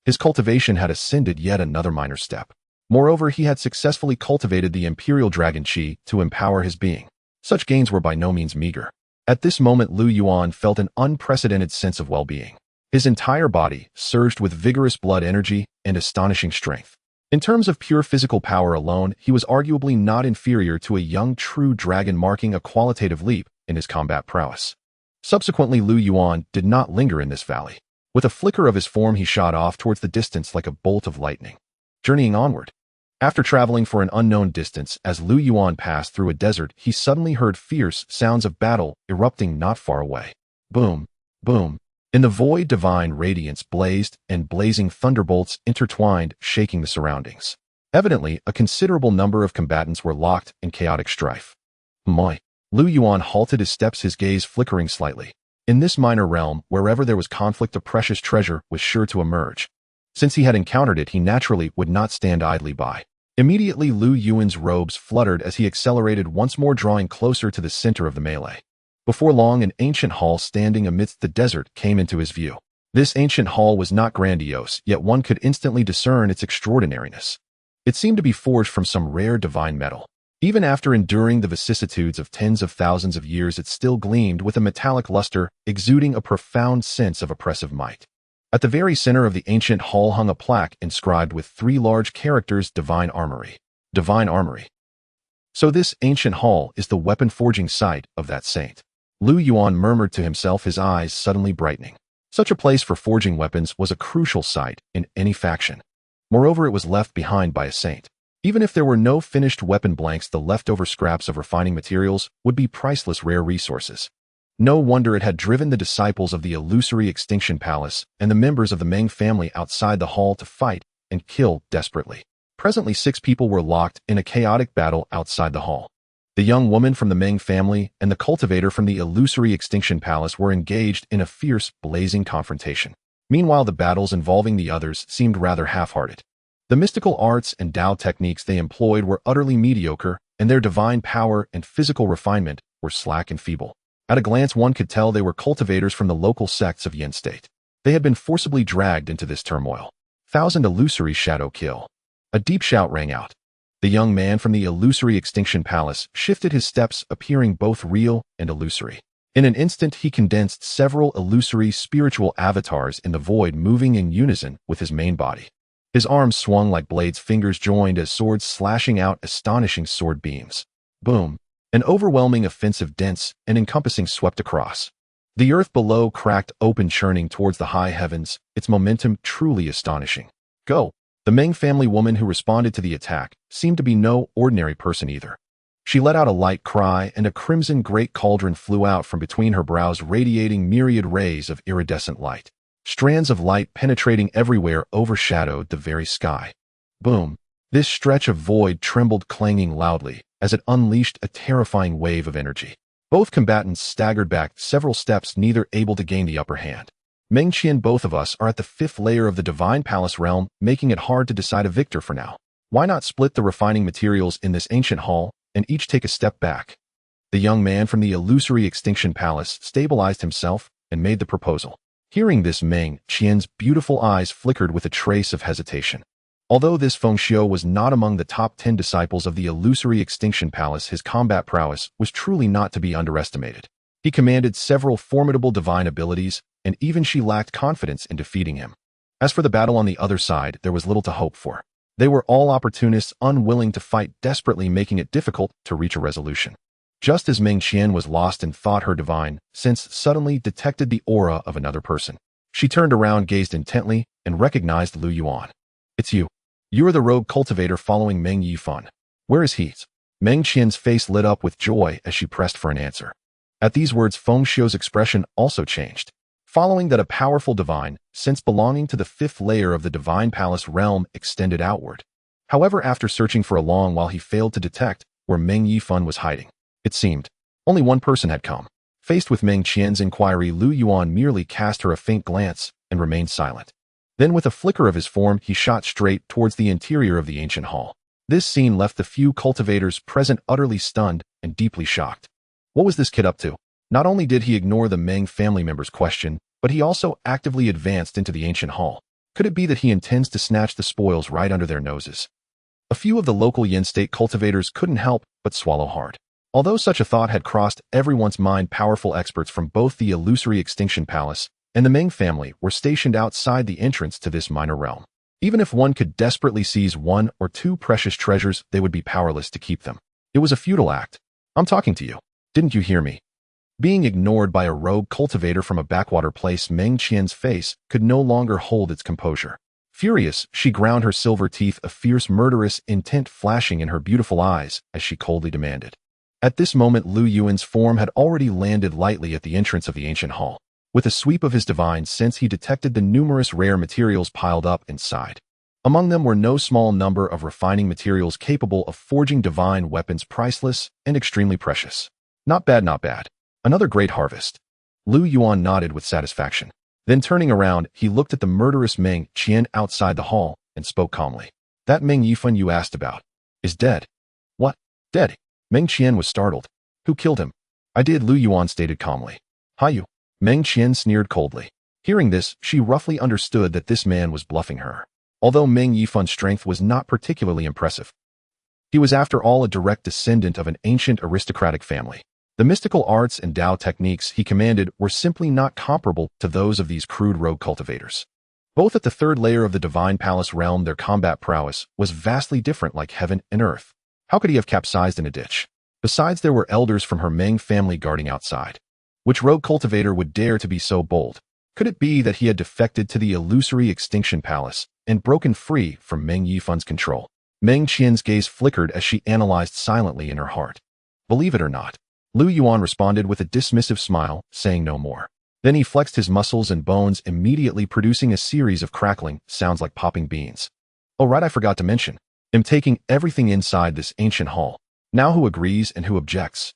His cultivation had ascended yet another minor step. Moreover, he had successfully cultivated the imperial dragon chi to empower his being. Such gains were by no means meager. At this moment, Lu Yuan felt an unprecedented sense of well-being. His entire body surged with vigorous blood energy and astonishing strength. In terms of pure physical power alone, he was arguably not inferior to a young true dragon, marking a qualitative leap in his combat prowess. Subsequently, Lu Yuan did not linger in this valley. With a flicker of his form, he shot off towards the distance like a bolt of lightning, journeying onward. After traveling for an unknown distance, as Lu Yuan passed through a desert, he suddenly heard fierce sounds of battle erupting not far away. Boom, boom. In the void, divine radiance blazed, and blazing thunderbolts intertwined, shaking the surroundings. Evidently, a considerable number of combatants were locked in chaotic strife. Moi. Lu Yuan halted his steps, his gaze flickering slightly. In this minor realm, wherever there was conflict, a precious treasure was sure to emerge. Since he had encountered it, he naturally would not stand idly by. Immediately, Lu Yuan's robes fluttered as he accelerated once more, drawing closer to the center of the melee. Before long, an ancient hall standing amidst the desert came into his view. This ancient hall was not grandiose, yet one could instantly discern its extraordinariness. It seemed to be forged from some rare divine metal. Even after enduring the vicissitudes of tens of thousands of years, it still gleamed with a metallic luster, exuding a profound sense of oppressive might. At the very center of the ancient hall hung a plaque inscribed with 3 large characters: Divine Armory. Divine Armory. So this ancient hall is the weapon-forging site of that saint. Lu Yuan murmured to himself, his eyes suddenly brightening. Such a place for forging weapons was a crucial site in any faction. Moreover, it was left behind by a saint. Even if there were no finished weapon blanks, the leftover scraps of refining materials would be priceless rare resources. No wonder it had driven the disciples of the illusory Extinction Palace and the members of the Meng family outside the hall to fight and kill desperately. Presently, 6 people were locked in a chaotic battle outside the hall. The young woman from the Meng family and the cultivator from the illusory Extinction Palace were engaged in a fierce, blazing confrontation. Meanwhile, the battles involving the others seemed rather half-hearted. The mystical arts and Tao techniques they employed were utterly mediocre, and their divine power and physical refinement were slack and feeble. At a glance, one could tell they were cultivators from the local sects of Yin State. They had been forcibly dragged into this turmoil. 1,000 illusory shadow kill. A deep shout rang out. The young man from the illusory Extinction Palace shifted his steps, appearing both real and illusory. In an instant, he condensed several illusory spiritual avatars in the void, moving in unison with his main body. His arms swung like blades, fingers joined as swords, slashing out astonishing sword beams. Boom! An overwhelming offensive, dense and encompassing, swept across. The earth below cracked open, churning towards the high heavens, its momentum truly astonishing. Go! The Meng family woman who responded to the attack seemed to be no ordinary person either. She let out a light cry, and a crimson great cauldron flew out from between her brows, radiating myriad rays of iridescent light. Strands of light penetrating everywhere overshadowed the very sky. Boom! This stretch of void trembled, clanging loudly, as it unleashed a terrifying wave of energy. Both combatants staggered back several steps, neither able to gain the upper hand. Meng Qian, both of us are at the 5th layer of the Divine Palace realm, making it hard to decide a victor for now. Why not split the refining materials in this ancient hall, and each take a step back? The young man from the illusory Extinction Palace stabilized himself and made the proposal. Hearing this, Meng Qian's beautiful eyes flickered with a trace of hesitation. Although this Feng Xiu was not among the top 10 disciples of the illusory Extinction Palace, his combat prowess was truly not to be underestimated. He commanded several formidable divine abilities, and even she lacked confidence in defeating him. As for the battle on the other side, there was little to hope for. They were all opportunists, unwilling to fight, desperately making it difficult to reach a resolution. Just as Meng Qian was lost in thought, her divine sense suddenly detected the aura of another person. She turned around, gazed intently, and recognized Lu Yuan. "It's you. You're the rogue cultivator following Meng Yifan. Where is he?" Meng Qian's face lit up with joy as she pressed for an answer. At these words, Feng Xiu's expression also changed. Following that, a powerful divine sense belonging to the 5th layer of the Divine Palace realm extended outward. However, after searching for a long while, he failed to detect where Meng Yifan was hiding. It seemed only one person had come. Faced with Meng Qian's inquiry, Lu Yuan merely cast her a faint glance and remained silent. Then, with a flicker of his form, he shot straight towards the interior of the ancient hall. This scene left the few cultivators present utterly stunned and deeply shocked. What was this kid up to? Not only did he ignore the Meng family member's question, but he also actively advanced into the ancient hall. Could it be that he intends to snatch the spoils right under their noses? A few of the local Yin state cultivators couldn't help but swallow hard. Although such a thought had crossed everyone's mind, powerful experts from both the illusory Extinction Palace and the Meng family were stationed outside the entrance to this minor realm. Even if one could desperately seize one or two precious treasures, they would be powerless to keep them. It was a futile act. "I'm talking to you. Didn't you hear me?" Being ignored by a rogue cultivator from a backwater place, Meng Qian's face could no longer hold its composure. Furious, she ground her silver teeth, a fierce, murderous intent flashing in her beautiful eyes as she coldly demanded. At this moment, Lu Yuan's form had already landed lightly at the entrance of the ancient hall. With a sweep of his divine sense, he detected the numerous rare materials piled up inside. Among them were no small number of refining materials capable of forging divine weapons, priceless and extremely precious. Not bad, not bad. Another great harvest. Lu Yuan nodded with satisfaction. Then, turning around, he looked at the murderous Meng Qian outside the hall and spoke calmly. "That Meng Yifan you asked about is dead." "What? Dead?" Meng Qian was startled. "Who killed him?" "I did," Lu Yuan stated calmly. "Hi you?" Meng Qian sneered coldly. Hearing this, she roughly understood that this man was bluffing her. Although Meng Yifan's strength was not particularly impressive, he was after all a direct descendant of an ancient aristocratic family. The mystical arts and Tao techniques he commanded were simply not comparable to those of these crude rogue cultivators. Both at the 3rd layer of the Divine Palace realm, their combat prowess was vastly different, like heaven and earth. How could he have capsized in a ditch? Besides, there were elders from her Meng family guarding outside. Which rogue cultivator would dare to be so bold? Could it be that he had defected to the illusory Extinction Palace and broken free from Meng Yifan's control? Meng Qian's gaze flickered as she analyzed silently in her heart. "Believe it or not," Lu Yuan responded with a dismissive smile, saying no more. Then he flexed his muscles and bones, immediately producing a series of crackling sounds like popping beans. "Oh right, I forgot to mention. I'm taking everything inside this ancient hall. Now who agrees and who objects?"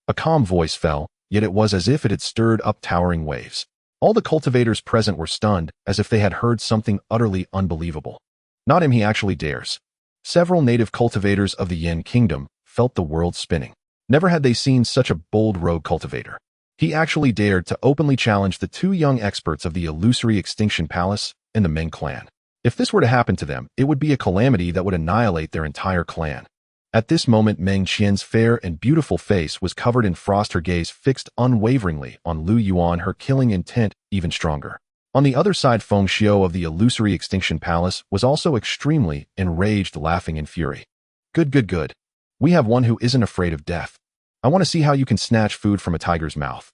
A calm voice fell, yet it was as if it had stirred up towering waves. All the cultivators present were stunned, as if they had heard something utterly unbelievable. "Not him, he actually dares." Several native cultivators of the Yin Kingdom felt the world spinning. Never had they seen such a bold rogue cultivator. He actually dared to openly challenge the two young experts of the illusory Extinction Palace and the Meng clan. If this were to happen to them, it would be a calamity that would annihilate their entire clan. At this moment, Meng Qian's fair and beautiful face was covered in frost, her gaze fixed unwaveringly on Lu Yuan, her killing intent even stronger. On the other side, Feng Xiao of the illusory Extinction Palace was also extremely enraged, laughing in fury. Good, good, good. We have one who isn't afraid of death. I want to see how you can snatch food from a tiger's mouth.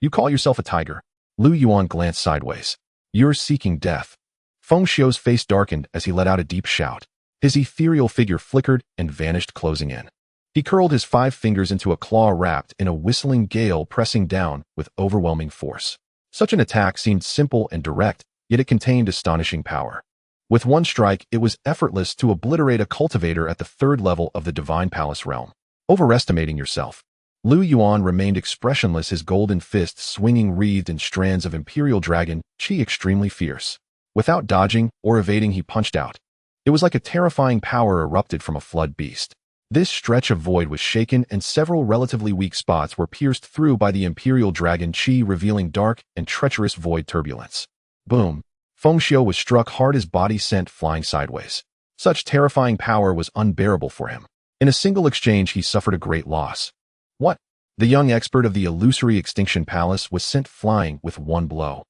You call yourself a tiger? Lu Yuan glanced sideways. You're seeking death. Feng Xiao's face darkened as he let out a deep shout. His ethereal figure flickered and vanished, closing in. He curled his 5 fingers into a claw wrapped in a whistling gale, pressing down with overwhelming force. Such an attack seemed simple and direct, yet it contained astonishing power. With one strike, it was effortless to obliterate a cultivator at the 3rd level of the Divine Palace realm. Overestimating yourself. Lu Yuan remained expressionless, his golden fists swinging wreathed in strands of Imperial Dragon Qi, extremely fierce. Without dodging or evading, he punched out. It was like a terrifying power erupted from a flood beast. This stretch of void was shaken, and several relatively weak spots were pierced through by the Imperial Dragon Qi, revealing dark and treacherous void turbulence. Boom! Feng Xiao was struck hard, his body sent flying sideways. Such terrifying power was unbearable for him. In a single exchange, he suffered a great loss. What? The young expert of the illusory Extinction Palace was sent flying with one blow.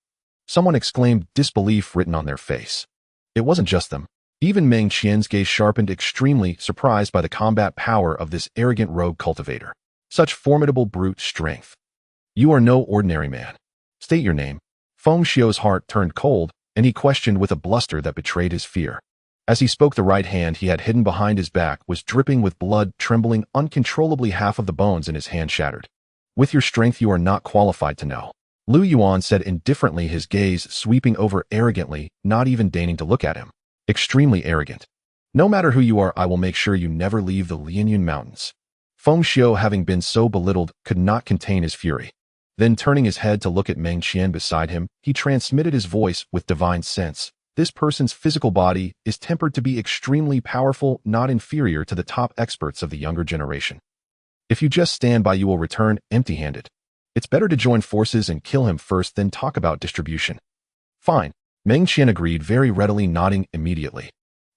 Someone exclaimed, disbelief written on their face. It wasn't just them. Even Meng Qian's gaze sharpened, extremely surprised by the combat power of this arrogant rogue cultivator. Such formidable brute strength. You are no ordinary man. State your name. Feng Xiao's heart turned cold, and he questioned with a bluster that betrayed his fear. As he spoke, the right hand he had hidden behind his back was dripping with blood, trembling uncontrollably, half of the bones in his hand shattered. With your strength, you are not qualified to know. Lu Yuan said indifferently, his gaze sweeping over arrogantly, not even deigning to look at him. Extremely arrogant. No matter who you are, I will make sure you never leave the Lianyun Mountains. Feng Xiao, having been so belittled, could not contain his fury. Then, turning his head to look at Meng Qian beside him, he transmitted his voice with divine sense. This person's physical body is tempered to be extremely powerful, not inferior to the top experts of the younger generation. If you just stand by, you will return empty-handed. It's better to join forces and kill him first, then talk about distribution. Fine. Meng Qian agreed, very readily, nodding immediately.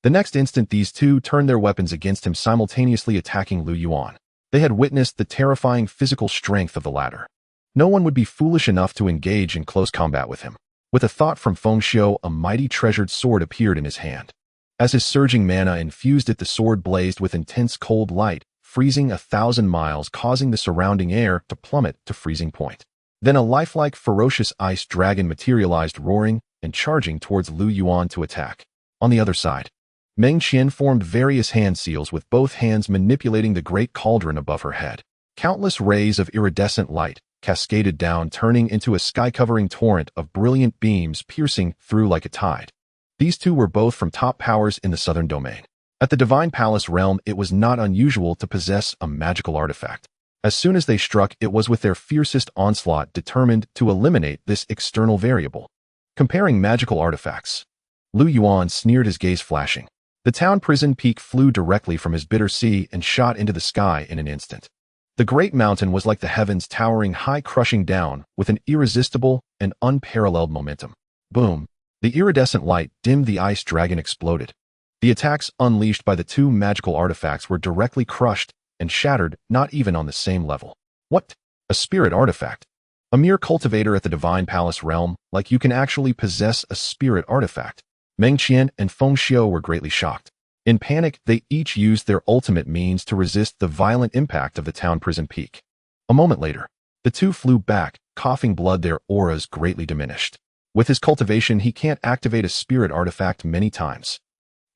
The next instant, these two turned their weapons against him, simultaneously attacking Lu Yuan. They had witnessed the terrifying physical strength of the latter. No one would be foolish enough to engage in close combat with him. With a thought from Feng Xiao, a mighty treasured sword appeared in his hand. As his surging mana infused it, the sword blazed with intense cold light, freezing 1,000 miles, causing the surrounding air to plummet to freezing point. Then a lifelike, ferocious ice dragon materialized, roaring and charging towards Lu Yuan to attack. On the other side, Meng Qian formed various hand seals, with both hands manipulating the great cauldron above her head. Countless rays of iridescent light cascaded down, turning into a sky-covering torrent of brilliant beams, piercing through like a tide. These two were both from top powers in the southern domain. At the Divine Palace realm, it was not unusual to possess a magical artifact. As soon as they struck, it was with their fiercest onslaught, determined to eliminate this external variable. Comparing magical artifacts. Lu Yuan sneered, his gaze flashing. The town prison peak flew directly from his bitter sea and shot into the sky in an instant. The great mountain was like the heavens, towering high, crushing down with an irresistible and unparalleled momentum. Boom! The iridescent light dimmed, the ice dragon exploded. The attacks unleashed by the two magical artifacts were directly crushed and shattered, not even on the same level. What? A spirit artifact? A mere cultivator at the Divine Palace realm? Like you can actually possess a spirit artifact? Meng Qian and Feng Xiao were greatly shocked. In panic, they each used their ultimate means to resist the violent impact of the town prison peak. A moment later, the two flew back, coughing blood, their auras greatly diminished. With his cultivation, he can't activate a spirit artifact many times.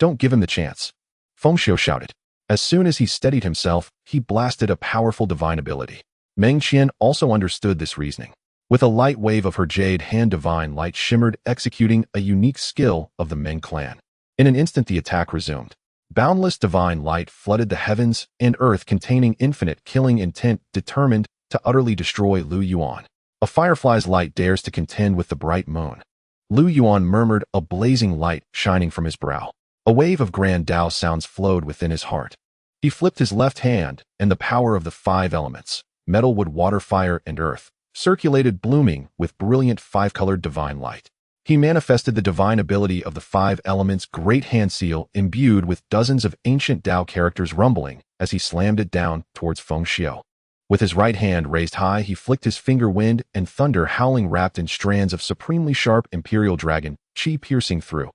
Don't give him the chance. Feng Xiao shouted. As soon as he steadied himself, he blasted a powerful divine ability. Meng Qian also understood this reasoning. With a light wave of her jade hand, divine light shimmered, executing a unique skill of the Meng clan. In an instant, the attack resumed. Boundless divine light flooded the heavens and earth, containing infinite killing intent, determined to utterly destroy Lu Yuan. A firefly's light dares to contend with the bright moon. Lu Yuan murmured, a blazing light shining from his brow. A wave of grand Tao sounds flowed within his heart. He flipped his left hand, and the power of the 5 elements, metal, wood, water, fire, and earth, circulated, blooming with brilliant 5-colored divine light. He manifested the divine ability of the 5 elements, great hand seal, imbued with dozens of ancient Tao characters, rumbling as he slammed it down towards Feng Xiao. With his right hand raised high, he flicked his finger, wind and thunder howling wrapped in strands of supremely sharp imperial dragon, chi piercing through.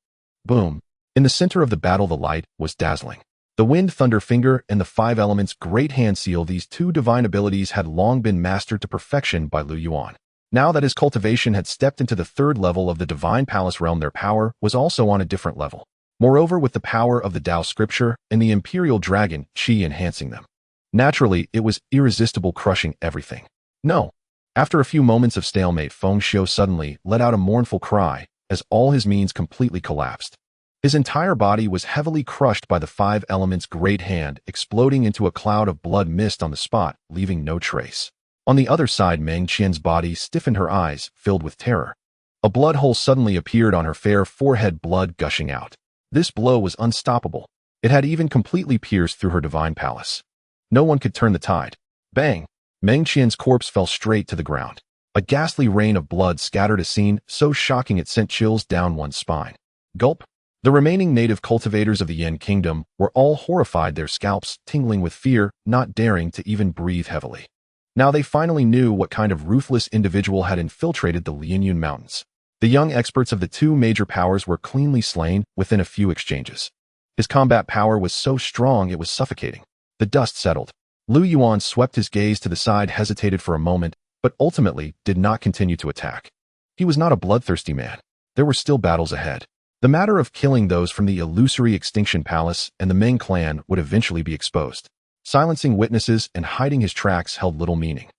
Boom. In the center of the battle, the light was dazzling. The wind, thunder finger, and the five elements great hand seal, these two divine abilities had long been mastered to perfection by Lu Yuan. Now that his cultivation had stepped into the third level of the divine palace realm, their power was also on a different level. Moreover, with the power of the Tao scripture and the imperial dragon, chi enhancing them. Naturally, it was irresistible, crushing everything. No. After a few moments of stalemate, Feng Xiu suddenly let out a mournful cry as all his means completely collapsed. His entire body was heavily crushed by the five elements' great hand, exploding into a cloud of blood mist on the spot, leaving no trace. On the other side, Meng Qian's body stiffened, her eyes filled with terror. A blood hole suddenly appeared on her fair forehead, blood gushing out. This blow was unstoppable. It had even completely pierced through her divine palace. No one could turn the tide. Bang! Meng Qian's corpse fell straight to the ground. A ghastly rain of blood scattered, a scene so shocking it sent chills down one's spine. Gulp! The remaining native cultivators of the Yan Kingdom were all horrified, their scalps tingling with fear, not daring to even breathe heavily. Now they finally knew what kind of ruthless individual had infiltrated the Lianyun Mountains. The young experts of the two major powers were cleanly slain within a few exchanges. His combat power was so strong it was suffocating. The dust settled. Lu Yuan swept his gaze to the side, hesitated for a moment, but ultimately did not continue to attack. He was not a bloodthirsty man. There were still battles ahead. The matter of killing those from the illusory Extinction Palace and the Ming clan would eventually be exposed. Silencing witnesses and hiding his tracks held little meaning.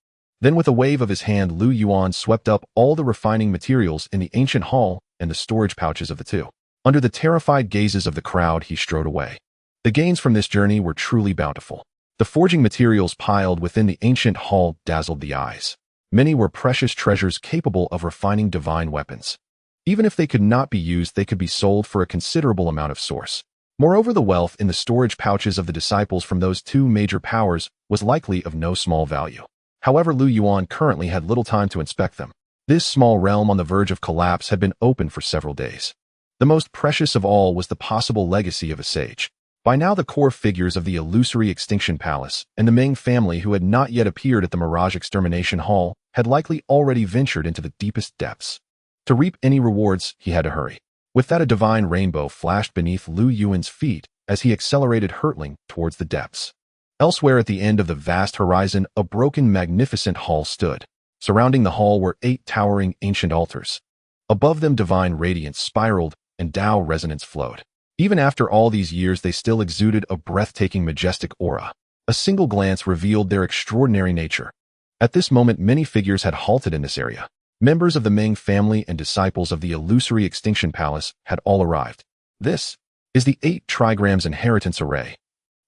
Then with a wave of his hand, Lu Yuan swept up all the refining materials in the ancient hall and the storage pouches of the two. Under the terrified gazes of the crowd, he strode away. The gains from this journey were truly bountiful. The forging materials piled within the ancient hall dazzled the eyes. Many were precious treasures capable of refining divine weapons. Even if they could not be used, they could be sold for a considerable amount of source. Moreover, the wealth in the storage pouches of the disciples from those two major powers was likely of no small value. However, Lu Yuan currently had little time to inspect them. This small realm on the verge of collapse had been open for several days. The most precious of all was the possible legacy of a sage. By now, the core figures of the illusory Extinction Palace and the Ming family who had not yet appeared at the Mirage Extermination Hall had likely already ventured into the deepest depths. To reap any rewards, he had to hurry. With that, a divine rainbow flashed beneath Lu Yuan's feet as he accelerated, hurtling towards the depths. Elsewhere at the end of the vast horizon, a broken, magnificent hall stood. Surrounding the hall were 8 towering ancient altars. Above them, divine radiance spiraled and Tao resonance flowed. Even after all these years, they still exuded a breathtaking, majestic aura. A single glance revealed their extraordinary nature. At this moment, many figures had halted in this area. Members of the Ming family and disciples of the illusory Extinction Palace had all arrived. This is the 8 trigrams inheritance array.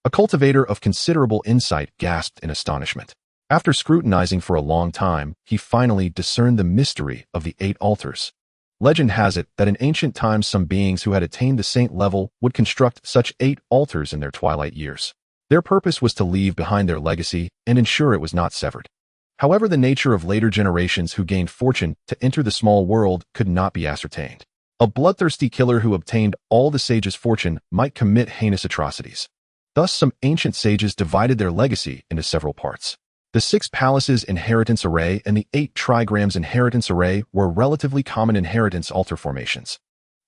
A cultivator of considerable insight gasped in astonishment. After scrutinizing for a long time, he finally discerned the mystery of the 8 altars. Legend has it that in ancient times, some beings who had attained the saint level would construct such 8 altars in their twilight years. Their purpose was to leave behind their legacy and ensure it was not severed. However, the nature of later generations who gained fortune to enter the small world could not be ascertained. A bloodthirsty killer who obtained all the sage's fortune might commit heinous atrocities. Thus, some ancient sages divided their legacy into several parts. The 6 palaces inheritance array and the 8 trigrams inheritance array were relatively common inheritance altar formations.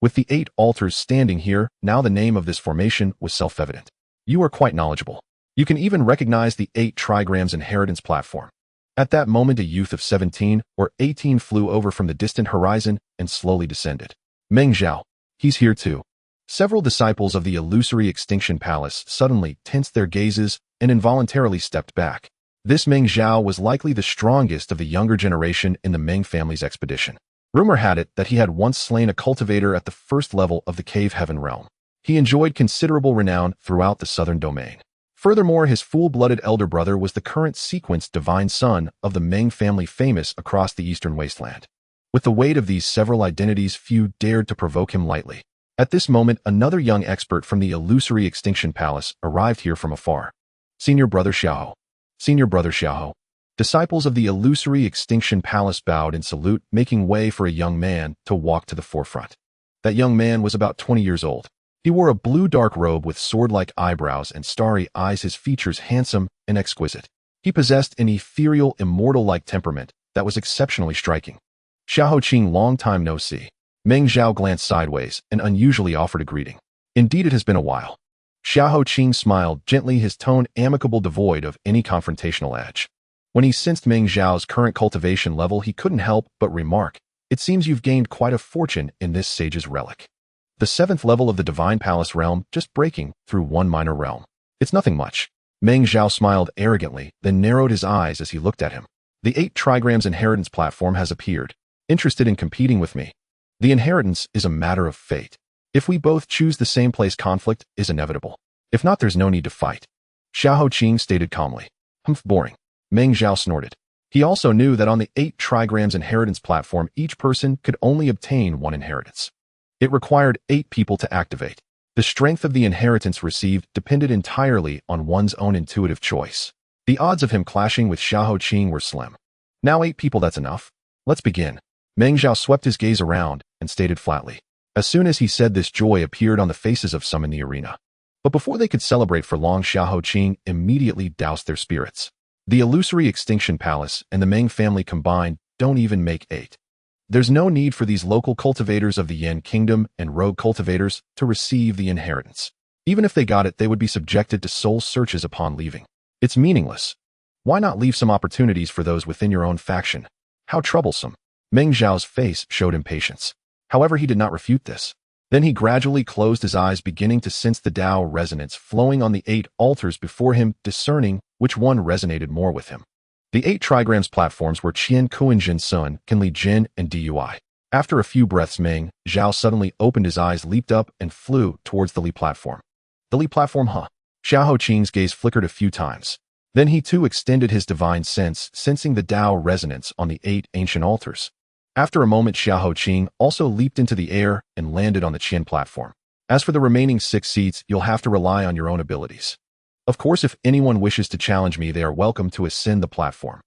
With the 8 altars standing here, now the name of this formation was self-evident. You are quite knowledgeable. You can even recognize the 8 trigrams inheritance platform. At that moment, a youth of 17 or 18 flew over from the distant horizon and slowly descended. Meng Zhao. He's here too. Several disciples of the illusory Extinction Palace suddenly tensed their gazes and involuntarily stepped back. This Meng Zhao was likely the strongest of the younger generation in the Meng family's expedition. Rumor had it that he had once slain a cultivator at the first level of the Cave Heaven realm. He enjoyed considerable renown throughout the southern domain. Furthermore, his full-blooded elder brother was the current sequenced divine son of the Meng family, famous across the eastern wasteland. With the weight of these several identities, few dared to provoke him lightly. At this moment, another young expert from the illusory Extinction Palace arrived here from afar. Senior Brother Xiao. Senior Brother Xiao. Disciples of the illusory Extinction Palace bowed in salute, making way for a young man to walk to the forefront. That young man was about 20 years old. He wore a blue dark robe with sword-like eyebrows and starry eyes, his features handsome and exquisite. He possessed an ethereal, immortal-like temperament that was exceptionally striking. Xiao Qing, long time no see. Meng Zhao glanced sideways and unusually offered a greeting. Indeed, it has been a while. Xiao Qing smiled gently, his tone amicable, devoid of any confrontational edge. When he sensed Meng Zhao's current cultivation level, he couldn't help but remark, "It seems you've gained quite a fortune in this sage's relic. The 7th level of the Divine Palace realm, just breaking through one minor realm. It's nothing much." Meng Zhao smiled arrogantly, then narrowed his eyes as he looked at him. "The 8 trigrams inheritance platform has appeared. Interested in competing with me? The inheritance is a matter of fate. If we both choose the same place, conflict is inevitable. If not, there's no need to fight." Xiao Qing stated calmly. "Humph, boring." Meng Zhao snorted. He also knew that on the 8 trigrams inheritance platform, each person could only obtain 1 inheritance. It required 8 people to activate. The strength of the inheritance received depended entirely on one's own intuitive choice. The odds of him clashing with Xiao Qing were slim. "Now 8 people, that's enough. Let's begin." Meng Zhao swept his gaze around and stated flatly. As soon as he said this, joy appeared on the faces of some in the arena. But before they could celebrate for long, Xiao Qing immediately doused their spirits. The illusory Extinction Palace and the Meng family combined don't even make 8. There's no need for these local cultivators of the Yan Kingdom and rogue cultivators to receive the inheritance. Even if they got it, they would be subjected to soul searches upon leaving. It's meaningless. Why not leave some opportunities for those within your own faction? How troublesome. Meng Zhao's face showed impatience. However, he did not refute this. Then he gradually closed his eyes, beginning to sense the Tao resonance flowing on the 8 altars before him, discerning which one resonated more with him. The 8 trigrams platforms were Qian Kuinjin Sun, Kinli Jin, and Dui. After a few breaths, Meng Zhao suddenly opened his eyes, leaped up, and flew towards the Li platform. The Li platform, huh? Xiao Qing's gaze flickered a few times. Then he too extended his divine sense, sensing the Tao resonance on the 8 ancient altars. After a moment, Xiao Qing also leaped into the air and landed on the Qian platform. As for the remaining 6 seats, you'll have to rely on your own abilities. Of course, if anyone wishes to challenge me, they are welcome to ascend the platform.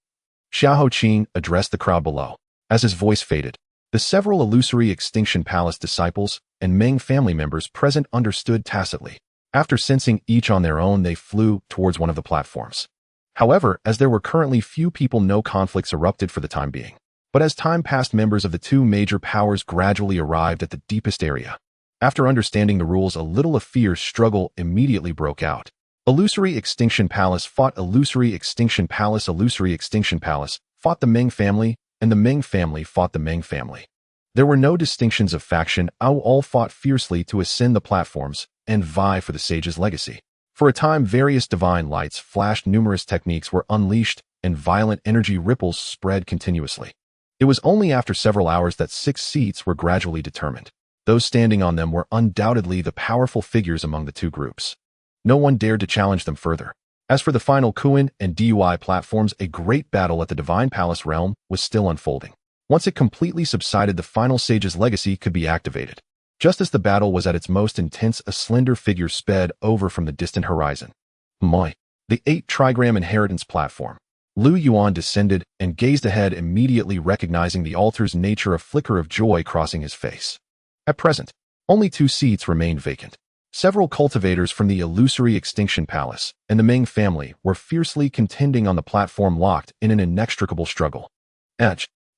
Xiao Qing addressed the crowd below. As his voice faded, the several illusory Extinction Palace disciples and Meng family members present understood tacitly. After sensing each on their own, they flew towards one of the platforms. However, as there were currently few people, no conflicts erupted for the time being. But as time passed, members of the 2 major powers gradually arrived at the deepest area. After understanding the rules, a little of fierce struggle immediately broke out. Illusory Extinction Palace fought Illusory Extinction Palace. Illusory Extinction Palace fought the Meng family, and the Meng family fought the Meng family. There were no distinctions of faction. All fought fiercely to ascend the platforms and vie for the sage's legacy. For a time, various divine lights flashed, numerous techniques were unleashed, and violent energy ripples spread continuously. It was only after several hours that 6 seats were gradually determined. Those standing on them were undoubtedly the powerful figures among the 2 groups. No one dared to challenge them further. As for the final Kuin and Dui platforms, a great battle at the Divine Palace realm was still unfolding. Once it completely subsided, the final sage's legacy could be activated. Just as the battle was at its most intense, a slender figure sped over from the distant horizon. Moi. The 8 trigram inheritance platform. Lu Yuan descended and gazed ahead, immediately recognizing the altar's nature, a flicker of joy crossing his face. At present, only 2 seats remained vacant. Several cultivators from the illusory Extinction Palace and the Meng family were fiercely contending on the platform, locked in an inextricable struggle.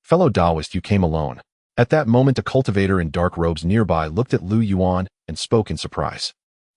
Fellow Taoist, you came alone. At that moment, a cultivator in dark robes nearby looked at Lu Yuan and spoke in surprise.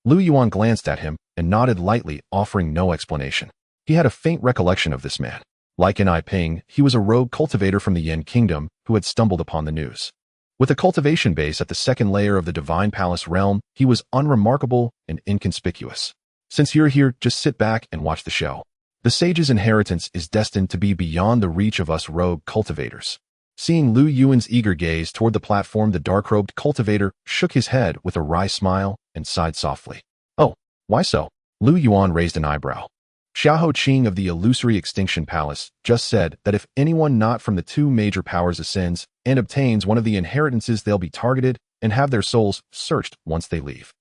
Lu Yuan glanced at him and nodded lightly, offering no explanation. He had a faint recollection of this man. Like an Ping, he was a rogue cultivator from the Yan Kingdom who had stumbled upon the news. With a cultivation base at the 2nd layer of the Divine Palace realm, he was unremarkable and inconspicuous. Since you're here, just sit back and watch the show. The sage's inheritance is destined to be beyond the reach of us rogue cultivators. Seeing Lu Yuan's eager gaze toward the platform, the dark-robed cultivator shook his head with a wry smile and sighed softly. Oh, why so? Lu Yuan raised an eyebrow. Xiao Qing of the illusory Extinction Palace just said that if anyone not from the 2 major powers ascends and obtains one of the inheritances, they'll be targeted and have their souls searched once they leave.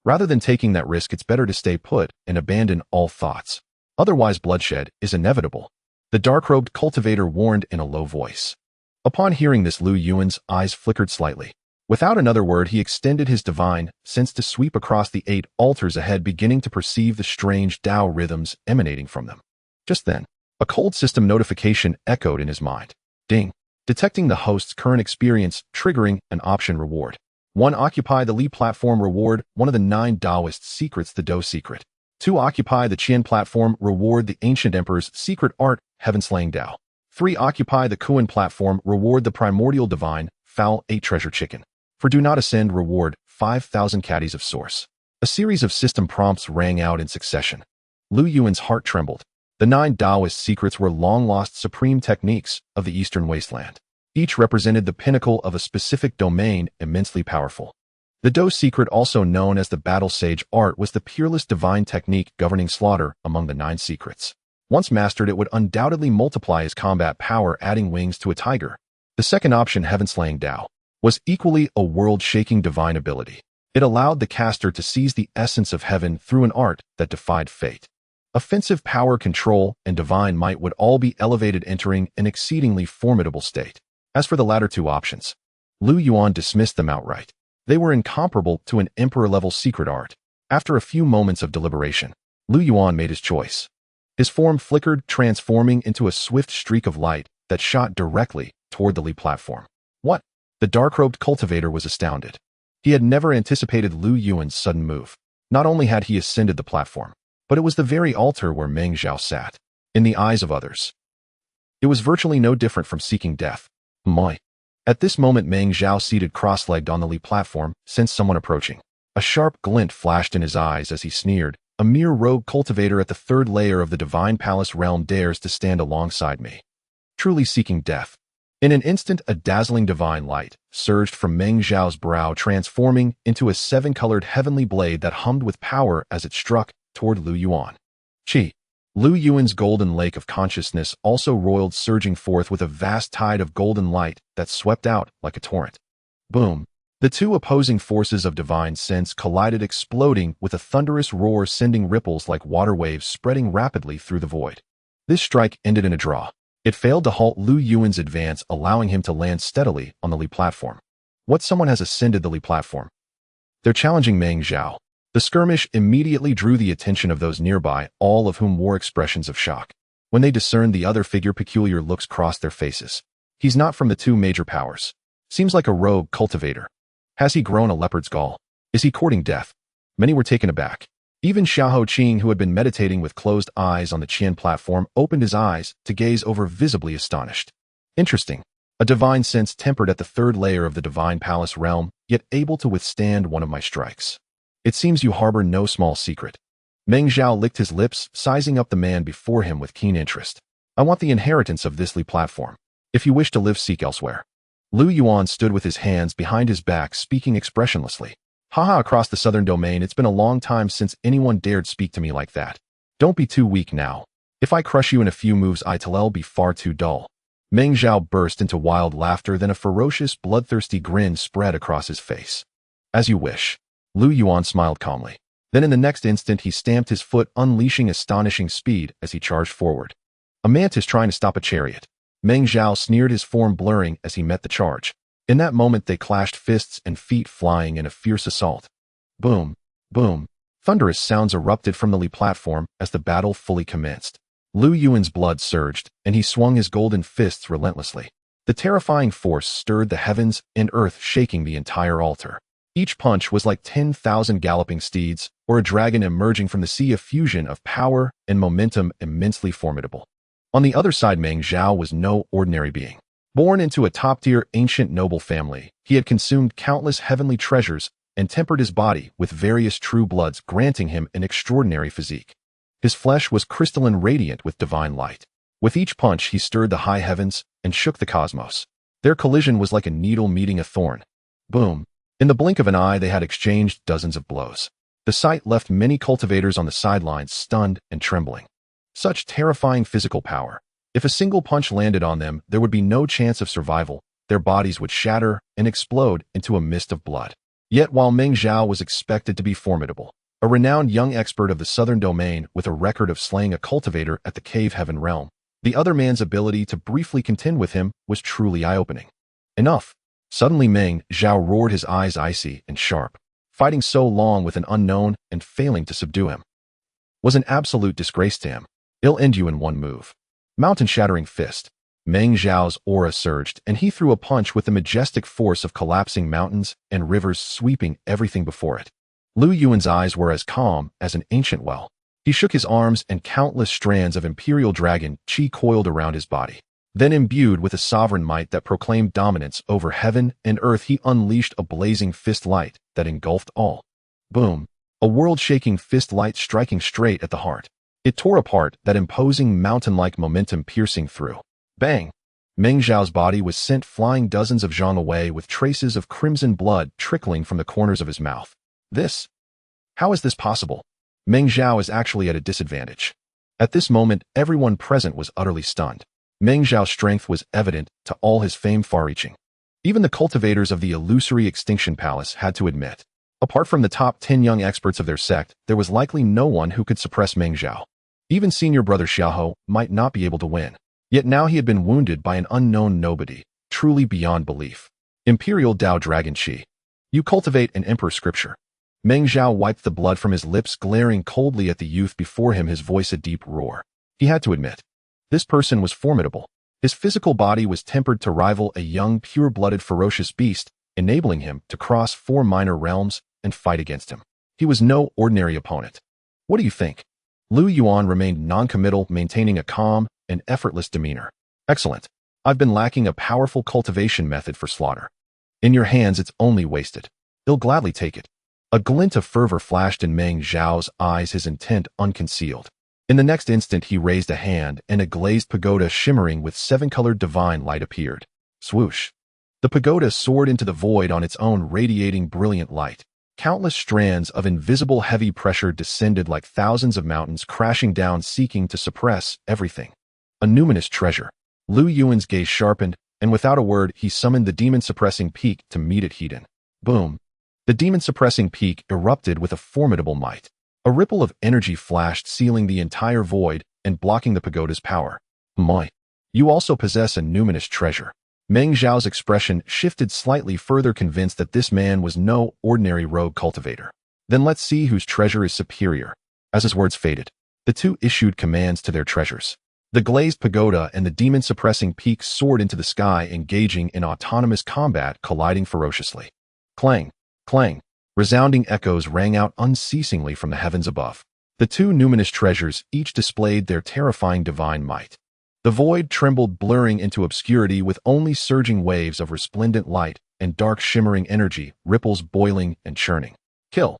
Rather than taking that risk, it's better to stay put and abandon all thoughts. Otherwise, bloodshed is inevitable. The dark-robed cultivator warned in a low voice. Upon hearing this, Lu Yuan's eyes flickered slightly. Without another word, he extended his divine sense to sweep across the 8 altars ahead, beginning to perceive the strange Tao rhythms emanating from them. Just then, A cold system notification echoed in his mind. Ding. Detecting the host's current experience, triggering an option reward. 1. Occupy the Li platform reward, one of the 9 Taoist secrets, the Do secret. 2. Occupy the Qian platform reward, the ancient emperor's secret art, heaven-slaying Tao. 3. Occupy the Kuan platform reward, the primordial divine, foul 8 treasure chicken. For do not ascend reward, 5,000 caddies of source. A series of system prompts rang out in succession. Lu Yuan's heart trembled. The 9 Taoist secrets were long-lost supreme techniques of the Eastern Wasteland. Each represented the pinnacle of a specific domain, immensely powerful. The Do secret, also known as the battle sage art, was the peerless divine technique governing slaughter among the 9 secrets. Once mastered, it would undoubtedly multiply his combat power, adding wings to a tiger. The second option, heaven-slaying Tao, was equally a world-shaking divine ability. It allowed the caster to seize the essence of heaven through an art that defied fate. Offensive power, control, and divine might would all be elevated, entering an exceedingly formidable state. As for the latter 2 options, Lu Yuan dismissed them outright. They were incomparable to an emperor-level secret art. After a few moments of deliberation, Lu Yuan made his choice. His form flickered, transforming into a swift streak of light that shot directly toward the Li platform. What? The dark-robed cultivator was astounded. He had never anticipated Lu Yuan's sudden move. Not only had he ascended the platform, but it was the very altar where Meng Zhao sat. In the eyes of others, it was virtually no different from seeking death. Moi. At this moment, Meng Zhao, seated cross-legged on the Li platform, sensed someone approaching. A sharp glint flashed in his eyes as he sneered. A mere rogue cultivator at the 3rd layer of the Divine Palace realm dares to stand alongside me. Truly seeking death. In an instant, a dazzling divine light surged from Meng Zhao's brow, transforming into a 7-colored heavenly blade that hummed with power as it struck toward Lu Yuan. Qi. Lu Yuan's golden lake of consciousness also roiled, surging forth with a vast tide of golden light that swept out like a torrent. Boom. The 2 opposing forces of divine sense collided, exploding with a thunderous roar, sending ripples like water waves spreading rapidly through the void. This strike ended in a draw. It failed to halt Lu Yuan's advance, allowing him to land steadily on the Li platform. What? Someone has ascended the Li platform. They're challenging Meng Zhao. The skirmish immediately drew the attention of those nearby, all of whom wore expressions of shock. When they discerned the other figure, peculiar looks crossed their faces. He's not from the 2 major powers. Seems like a rogue cultivator. Has he grown a leopard's gall? Is he courting death? Many were taken aback. Even Xiahou Qing, who had been meditating with closed eyes on the Qian platform, opened his eyes to gaze over, visibly astonished. Interesting. A divine sense tempered at the 3rd layer of the Divine Palace realm, yet able to withstand one of my strikes. It seems you harbor no small secret. Meng Zhao licked his lips, sizing up the man before him with keen interest. I want the inheritance of this Li platform. If you wish to live, seek elsewhere. Lu Yuan stood with his hands behind his back, speaking expressionlessly. Haha, across the southern domain, it's been a long time since anyone dared speak to me like that. Don't be too weak now. If I crush you in a few moves, it'll be far too dull. Meng Zhao burst into wild laughter, then a ferocious, bloodthirsty grin spread across his face. As you wish. Lu Yuan smiled calmly. Then in the next instant, he stamped his foot, unleashing astonishing speed as he charged forward. A mantis trying to stop a chariot. Meng Zhao sneered, his form blurring as he met the charge. In that moment, they clashed, fists and feet flying in a fierce assault. Boom, boom. Thunderous sounds erupted from the Li platform as the battle fully commenced. Lu Yuan's blood surged, and he swung his golden fists relentlessly. The terrifying force stirred the heavens and earth, shaking the entire altar. Each punch was like 10,000 galloping steeds, or a dragon emerging from the sea, a fusion of power and momentum immensely formidable. On the other side, Meng Zhao was no ordinary being. Born into a top-tier ancient noble family, he had consumed countless heavenly treasures and tempered his body with various true bloods, granting him an extraordinary physique. His flesh was crystalline, radiant with divine light. With each punch, he stirred the high heavens and shook the cosmos. Their collision was like a needle meeting a thorn. Boom. In the blink of an eye, they had exchanged dozens of blows. The sight left many cultivators on the sidelines, stunned and trembling. Such terrifying physical power. If a single punch landed on them, there would be no chance of survival. Their bodies would shatter and explode into a mist of blood. Yet while Meng Zhao was expected to be formidable, a renowned young expert of the southern domain with a record of slaying a cultivator at the Cave Heaven realm, the other man's ability to briefly contend with him was truly eye-opening. Enough. Suddenly Meng Zhao roared, his eyes icy and sharp. Fighting so long with an unknown and failing to subdue him was an absolute disgrace to him. It'll end you in one move. Mountain-shattering fist. Meng Zhao's aura surged, and he threw a punch with the majestic force of collapsing mountains and rivers sweeping everything before it. Lu Yuan's eyes were as calm as an ancient well. He shook his arms, and countless strands of imperial dragon qi coiled around his body. Then, imbued with a sovereign might that proclaimed dominance over heaven and earth, he unleashed a blazing fist light that engulfed all. Boom! A world-shaking fist light striking straight at the heart. It tore apart that imposing mountain-like momentum, piercing through. Bang! Meng Zhao's body was sent flying dozens of zhang away, with traces of crimson blood trickling from the corners of his mouth. How is this possible? Meng Zhao is actually at a disadvantage. At this moment, everyone present was utterly stunned. Meng Zhao's strength was evident to all, his fame far-reaching. Even the cultivators of the illusory Extinction Palace had to admit. Apart from the top 10 young experts of their sect, there was likely no one who could suppress Meng Zhao. Even senior brother Xiaohou might not be able to win. Yet now he had been wounded by an unknown nobody, truly beyond belief. Imperial Dao Dragon Qi. You cultivate an emperor scripture. Meng Zhao wiped the blood from his lips, glaring coldly at the youth before him, his voice a deep roar. He had to admit. This person was formidable. His physical body was tempered to rival a young, pure-blooded, ferocious beast, enabling him to cross 4 minor realms and fight against him. He was no ordinary opponent. What do you think? Lu Yuan remained non-committal, maintaining a calm and effortless demeanor. Excellent. I've been lacking a powerful cultivation method for slaughter. In your hands, it's only wasted. They'll gladly take it. A glint of fervor flashed in Meng Zhao's eyes, his intent unconcealed. In the next instant, he raised a hand, and a glazed pagoda shimmering with 7-colored divine light appeared. Swoosh! The pagoda soared into the void on its own, radiating brilliant light. Countless strands of invisible heavy pressure descended like thousands of mountains, crashing down, seeking to suppress everything. A numinous treasure. Lu Yuan's gaze sharpened, and without a word, he summoned the demon-suppressing peak to meet it heat in. Boom! The demon-suppressing peak erupted with a formidable might. A ripple of energy flashed, sealing the entire void and blocking the pagoda's power. My! You also possess a numinous treasure. Meng Zhao's expression shifted slightly, further convinced that this man was no ordinary rogue cultivator. Then let's see whose treasure is superior. As his words faded, the two issued commands to their treasures. The glazed pagoda and the demon-suppressing peak soared into the sky, engaging in autonomous combat, colliding ferociously. Clang! Clang! Resounding echoes rang out unceasingly from the heavens above. The two numinous treasures each displayed their terrifying divine might. The void trembled, blurring into obscurity, with only surging waves of resplendent light and dark shimmering energy, ripples boiling and churning. Kill!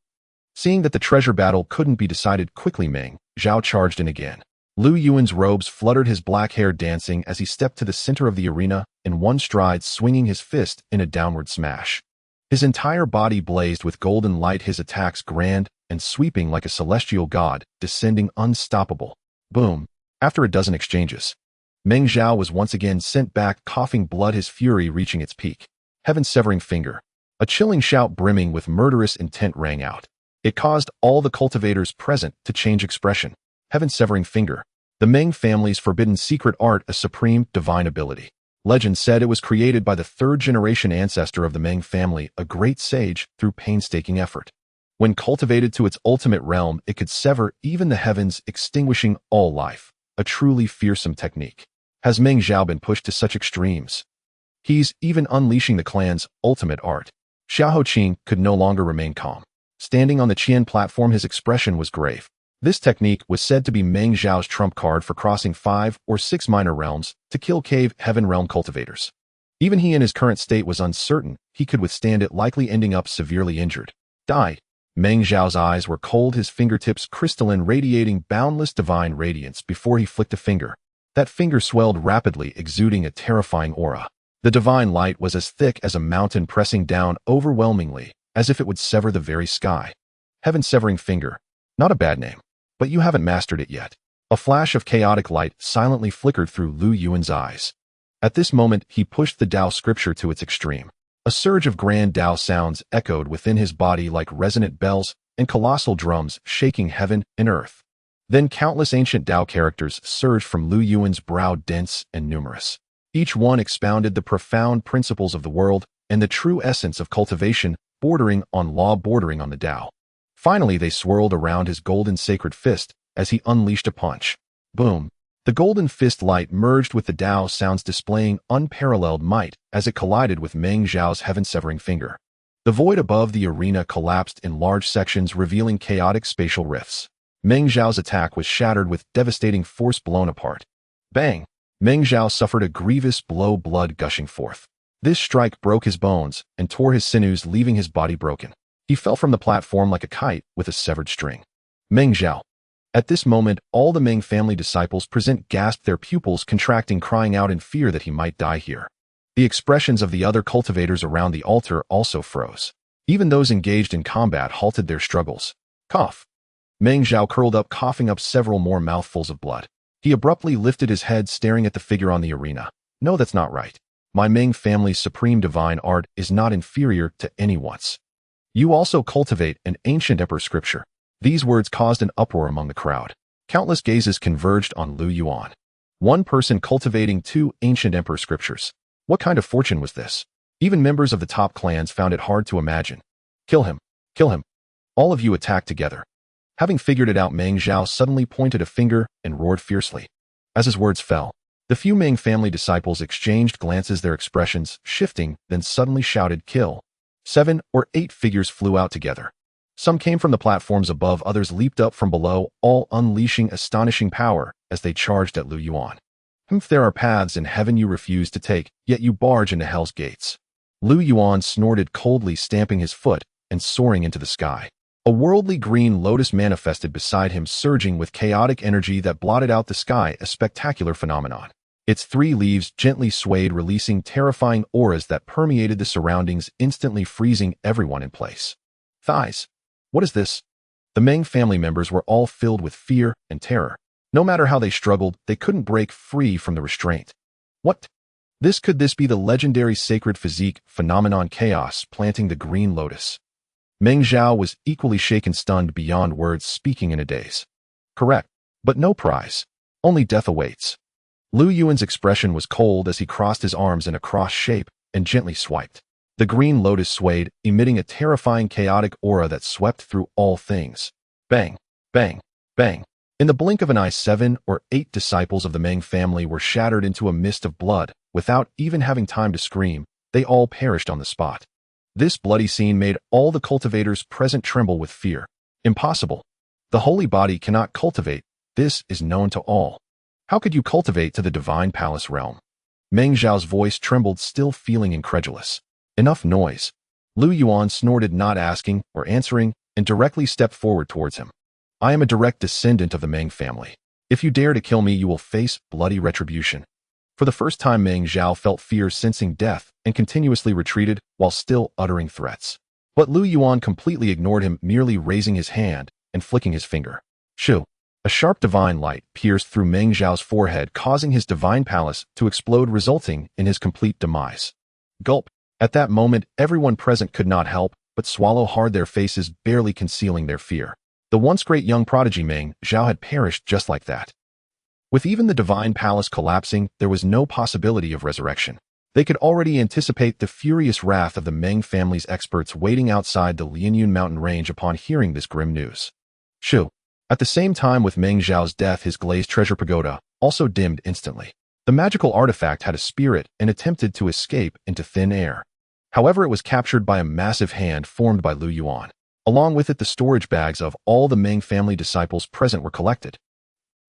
Seeing that the treasure battle couldn't be decided quickly, Meng Zhao charged in again. Lu Yuan's robes fluttered, his black hair dancing as he stepped to the center of the arena, in one stride, swinging his fist in a downward smash. His entire body blazed with golden light, his attacks grand and sweeping like a celestial god, descending unstoppable. Boom! After a dozen exchanges, Meng Zhao was once again sent back, coughing blood, his fury reaching its peak. Heaven-severing finger. A chilling shout brimming with murderous intent rang out. It caused all the cultivators present to change expression. Heaven-severing finger. The Meng family's forbidden secret art, a supreme divine ability. Legend said it was created by the 3rd-generation ancestor of the Meng family, a great sage, through painstaking effort. When cultivated to its ultimate realm, it could sever even the heavens, extinguishing all life. A truly fearsome technique. Has Meng Zhao been pushed to such extremes? He's even unleashing the clan's ultimate art. Xiaohou Qing could no longer remain calm. Standing on the Qian platform, his expression was grave. This technique was said to be Meng Zhao's trump card for crossing 5 or 6 minor realms to kill cave heaven realm cultivators. Even he in his current state was uncertain he could withstand it, likely ending up severely injured. Die. Meng Zhao's eyes were cold, his fingertips crystalline, radiating boundless divine radiance before he flicked a finger. That finger swelled rapidly, exuding a terrifying aura. The divine light was as thick as a mountain, pressing down overwhelmingly, as if it would sever the very sky. Heaven-severing finger. Not a bad name. But you haven't mastered it yet. A flash of chaotic light silently flickered through Lu Yuan's eyes. At this moment, he pushed the Dao scripture to its extreme. A surge of grand Dao sounds echoed within his body like resonant bells and colossal drums, shaking heaven and earth. Then countless ancient Dao characters surged from Lu Yuan's brow, dense and numerous. Each one expounded the profound principles of the world and the true essence of cultivation, bordering on law, bordering on the Dao. Finally, they swirled around his golden sacred fist as he unleashed a punch. Boom! The golden fist light merged with the Dao sounds, displaying unparalleled might as it collided with Meng Zhao's heaven-severing finger. The void above the arena collapsed in large sections, revealing chaotic spatial rifts. Meng Zhao's attack was shattered with devastating force, blown apart. Bang! Meng Zhao suffered a grievous blow, blood gushing forth. This strike broke his bones and tore his sinews, leaving his body broken. He fell from the platform like a kite with a severed string. Meng Zhao. At this moment, all the Meng family disciples present gasped, their pupils contracting, crying out in fear that he might die here. The expressions of the other cultivators around the altar also froze. Even those engaged in combat halted their struggles. Cough. Meng Zhao curled up, coughing up several more mouthfuls of blood. He abruptly lifted his head, staring at the figure on the arena. No, that's not right. My Meng family's supreme divine art is not inferior to anyone's. You also cultivate an ancient emperor scripture. These words caused an uproar among the crowd. Countless gazes converged on Lu Yuan. One person cultivating 2 ancient emperor scriptures. What kind of fortune was this? Even members of the top clans found it hard to imagine. Kill him. Kill him. All of you attacked together. Having figured it out, Meng Zhao suddenly pointed a finger and roared fiercely. As his words fell, the few Meng family disciples exchanged glances, their expressions shifting, then suddenly shouted, "Kill!" 7 or 8 figures flew out together. Some came from the platforms above, others leaped up from below, all unleashing astonishing power as they charged at Lu Yuan. There are paths in heaven you refuse to take, yet you barge into hell's gates. Lu Yuan snorted coldly, stamping his foot and soaring into the sky. A worldly green lotus manifested beside him, surging with chaotic energy that blotted out the sky, a spectacular phenomenon. Its 3 leaves gently swayed, releasing terrifying auras that permeated the surroundings, instantly freezing everyone in place. Thighs. What is this? The Meng family members were all filled with fear and terror. No matter how they struggled, they couldn't break free from the restraint. What? Could this be the legendary sacred physique phenomenon, chaos planting the green lotus? Meng Zhao was equally shaken, stunned beyond words, speaking in a daze. Correct, but no prize. Only death awaits. Lu Yuan's expression was cold as he crossed his arms in a cross shape and gently swiped. The green lotus swayed, emitting a terrifying chaotic aura that swept through all things. Bang, bang, bang. In the blink of an eye, 7 or 8 disciples of the Meng family were shattered into a mist of blood. Without even having time to scream, they all perished on the spot. This bloody scene made all the cultivators present tremble with fear. Impossible. The holy body cannot cultivate. This is known to all. How could you cultivate to the divine palace realm? Meng Zhao's voice trembled, still feeling incredulous. Enough noise. Lu Yuan snorted, not asking or answering, and directly stepped forward towards him. I am a direct descendant of the Meng family. If you dare to kill me, you will face bloody retribution. For the first time, Meng Zhao felt fear, sensing death, and continuously retreated while still uttering threats. But Lu Yuan completely ignored him, merely raising his hand and flicking his finger. Shoo! A sharp divine light pierced through Meng Zhao's forehead, causing his divine palace to explode, resulting in his complete demise. Gulp! At that moment, everyone present could not help but swallow hard, their faces barely concealing their fear. The once great young prodigy Meng Zhao had perished just like that. With even the divine palace collapsing, there was no possibility of resurrection. They could already anticipate the furious wrath of the Meng family's experts waiting outside the Lianyun mountain range upon hearing this grim news. Shoo! At the same time with Meng Zhao's death, his glazed treasure pagoda also dimmed instantly. The magical artifact had a spirit and attempted to escape into thin air. However, it was captured by a massive hand formed by Lu Yuan. Along with it, the storage bags of all the Meng family disciples present were collected.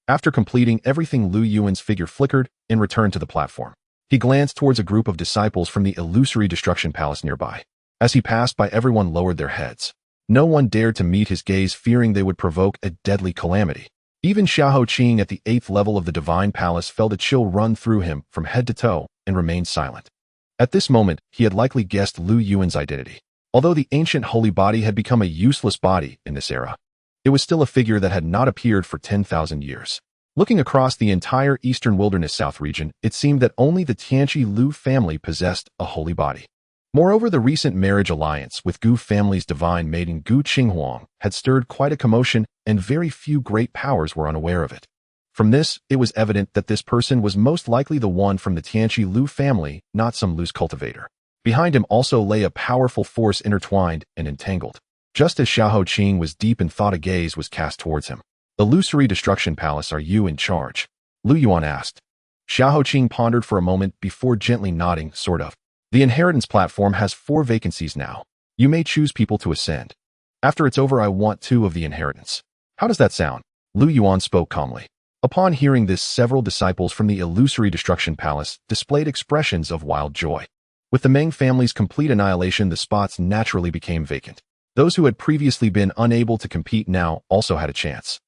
After completing everything, Lu Yuan's figure flickered and returned to the platform. He glanced towards a group of disciples from the illusory destruction palace nearby. As he passed by, everyone lowered their heads. No one dared to meet his gaze, fearing they would provoke a deadly calamity. Even Xiahou Qing at the 8th level of the divine palace felt a chill run through him from head to toe and remained silent. At this moment, he had likely guessed Lu Yuan's identity. Although the ancient holy body had become a useless body in this era, it was still a figure that had not appeared for 10,000 years. Looking across the entire eastern wilderness south region, it seemed that only the Tianqi Lu family possessed a holy body. Moreover, the recent marriage alliance with Gu family's divine maiden Gu Qinghuang had stirred quite a commotion, and very few great powers were unaware of it. From this, it was evident that this person was most likely the one from the Tianqi Lu family, not some loose cultivator. Behind him also lay a powerful force, intertwined and entangled. Just as Xiahou Qing was deep in thought, a gaze was cast towards him. Illusory destruction palace, are you in charge? Lu Yuan asked. Xiao Qing pondered for a moment before gently nodding, sort of. The inheritance platform has 4 vacancies now. You may choose people to ascend. After it's over, I want 2 of the inheritance. How does that sound? Lu Yuan spoke calmly. Upon hearing this, several disciples from the illusory destruction palace displayed expressions of wild joy. With the Meng family's complete annihilation, the spots naturally became vacant. Those who had previously been unable to compete now also had a chance.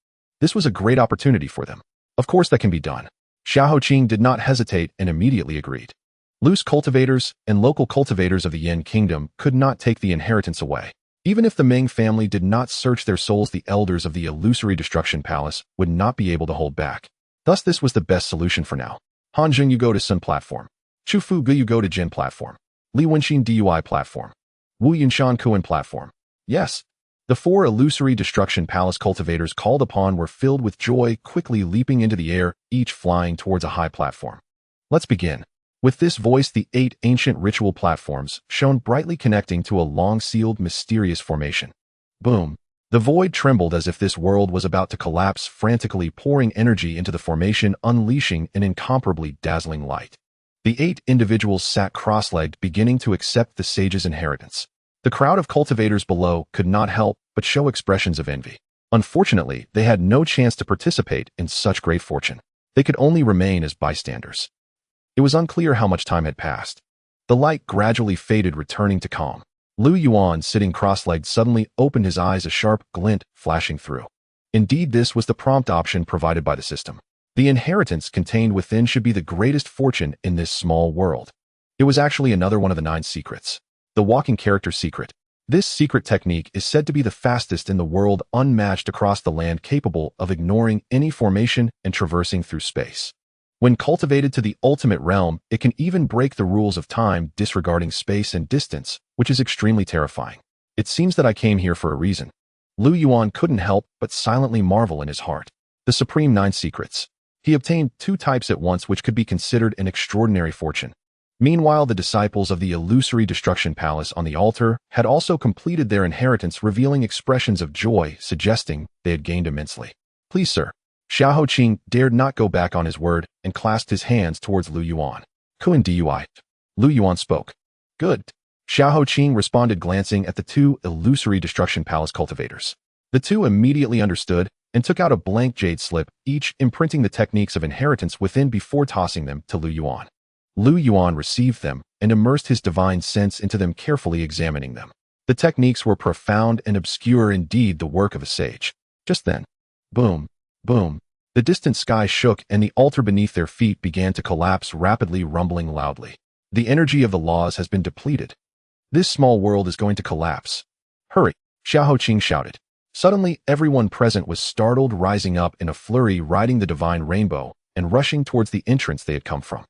This was a great opportunity for them. Of course that can be done. Xiao Qing did not hesitate and immediately agreed. Loose cultivators and local cultivators of the Yin Kingdom could not take the inheritance away. Even if the Ming family did not search their souls, the elders of the illusory destruction palace would not be able to hold back. Thus, this was the best solution for now. Hanjun, you go to Sun platform. Chu Fu Gu, you go to Jin platform. Li Wenxin DUI platform. Wu Yunshan Kuan platform. Yes. The 4 illusory destruction palace cultivators called upon were filled with joy, quickly leaping into the air, each flying towards a high platform. Let's begin. With this voice, the 8 ancient ritual platforms shone brightly, connecting to a long-sealed, mysterious formation. Boom! The void trembled as if this world was about to collapse, frantically pouring energy into the formation, unleashing an incomparably dazzling light. The 8 individuals sat cross-legged, beginning to accept the sage's inheritance. The crowd of cultivators below could not help but show expressions of envy. Unfortunately, they had no chance to participate in such great fortune. They could only remain as bystanders. It was unclear how much time had passed. The light gradually faded, returning to calm. Lu Yuan, sitting cross-legged, suddenly opened his eyes, a sharp glint flashing through. Indeed, this was the prompt option provided by the system. The inheritance contained within should be the greatest fortune in this small world. It was actually another one of the 9 secrets. The walking character secret. This secret technique is said to be the fastest in the world, unmatched across the land, capable of ignoring any formation and traversing through space. When cultivated to the ultimate realm, it can even break the rules of time, disregarding space and distance, which is extremely terrifying. It seems that I came here for a reason. Lu Yuan couldn't help but silently marvel in his heart. The supreme 9 secrets. He obtained 2 types at once, which could be considered an extraordinary fortune. Meanwhile, the disciples of the illusory destruction palace on the altar had also completed their inheritance, revealing expressions of joy, suggesting they had gained immensely. Please, sir. Xiao Qing dared not go back on his word and clasped his hands towards Lu Yuan. Kuan Dui. Lu Yuan spoke. Good. Xiao Qing responded, glancing at the 2 illusory destruction palace cultivators. The 2 immediately understood and took out a blank jade slip, each imprinting the techniques of inheritance within before tossing them to Lu Yuan. Lu Yuan received them and immersed his divine sense into them, carefully examining them. The techniques were profound and obscure, indeed the work of a sage. Just then, boom, boom, the distant sky shook and the altar beneath their feet began to collapse, rapidly rumbling loudly. The energy of the laws has been depleted. This small world is going to collapse. Hurry, Xiao Qing shouted. Suddenly, everyone present was startled, rising up in a flurry, riding the divine rainbow and rushing towards the entrance they had come from.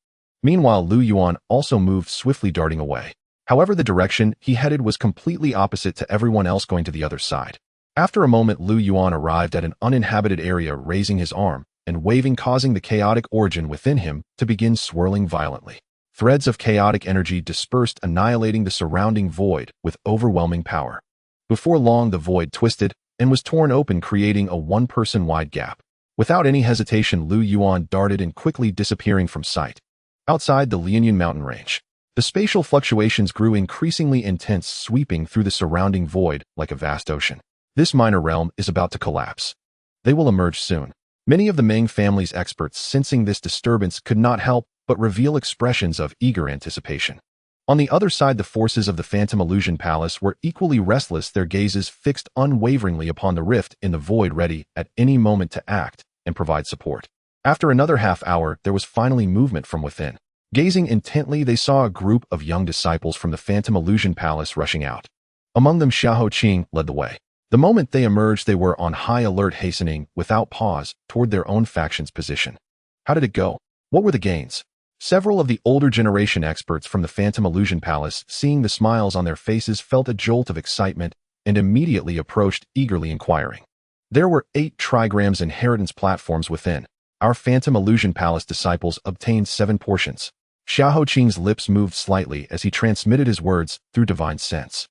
Meanwhile, Lu Yuan also moved swiftly, darting away. However, the direction he headed was completely opposite to everyone else going to the other side. After a moment, Lu Yuan arrived at an uninhabited area, raising his arm and waving, causing the chaotic origin within him to begin swirling violently. Threads of chaotic energy dispersed, annihilating the surrounding void with overwhelming power. Before long, the void twisted and was torn open, creating a 1-person-wide gap. Without any hesitation, Lu Yuan darted in, quickly disappearing from sight. Outside the Lianyan mountain range, the spatial fluctuations grew increasingly intense, sweeping through the surrounding void like a vast ocean. This minor realm is about to collapse. They will emerge soon. Many of the Meng family's experts, sensing this disturbance, could not help but reveal expressions of eager anticipation. On the other side, the forces of the Phantom Illusion Palace were equally restless, their gazes fixed unwaveringly upon the rift in the void, ready at any moment to act and provide support. After another half-hour, there was finally movement from within. Gazing intently, they saw a group of young disciples from the Phantom Illusion Palace rushing out. Among them, Xiao Qing led the way. The moment they emerged, they were on high alert, hastening, without pause, toward their own faction's position. How did it go? What were the gains? Several of the older generation experts from the Phantom Illusion Palace, seeing the smiles on their faces, felt a jolt of excitement and immediately approached, eagerly inquiring. There were 8 trigrams inheritance platforms within. Our Phantom Illusion Palace disciples obtained 7 portions. Xiao Qing's lips moved slightly as he transmitted his words through divine sense.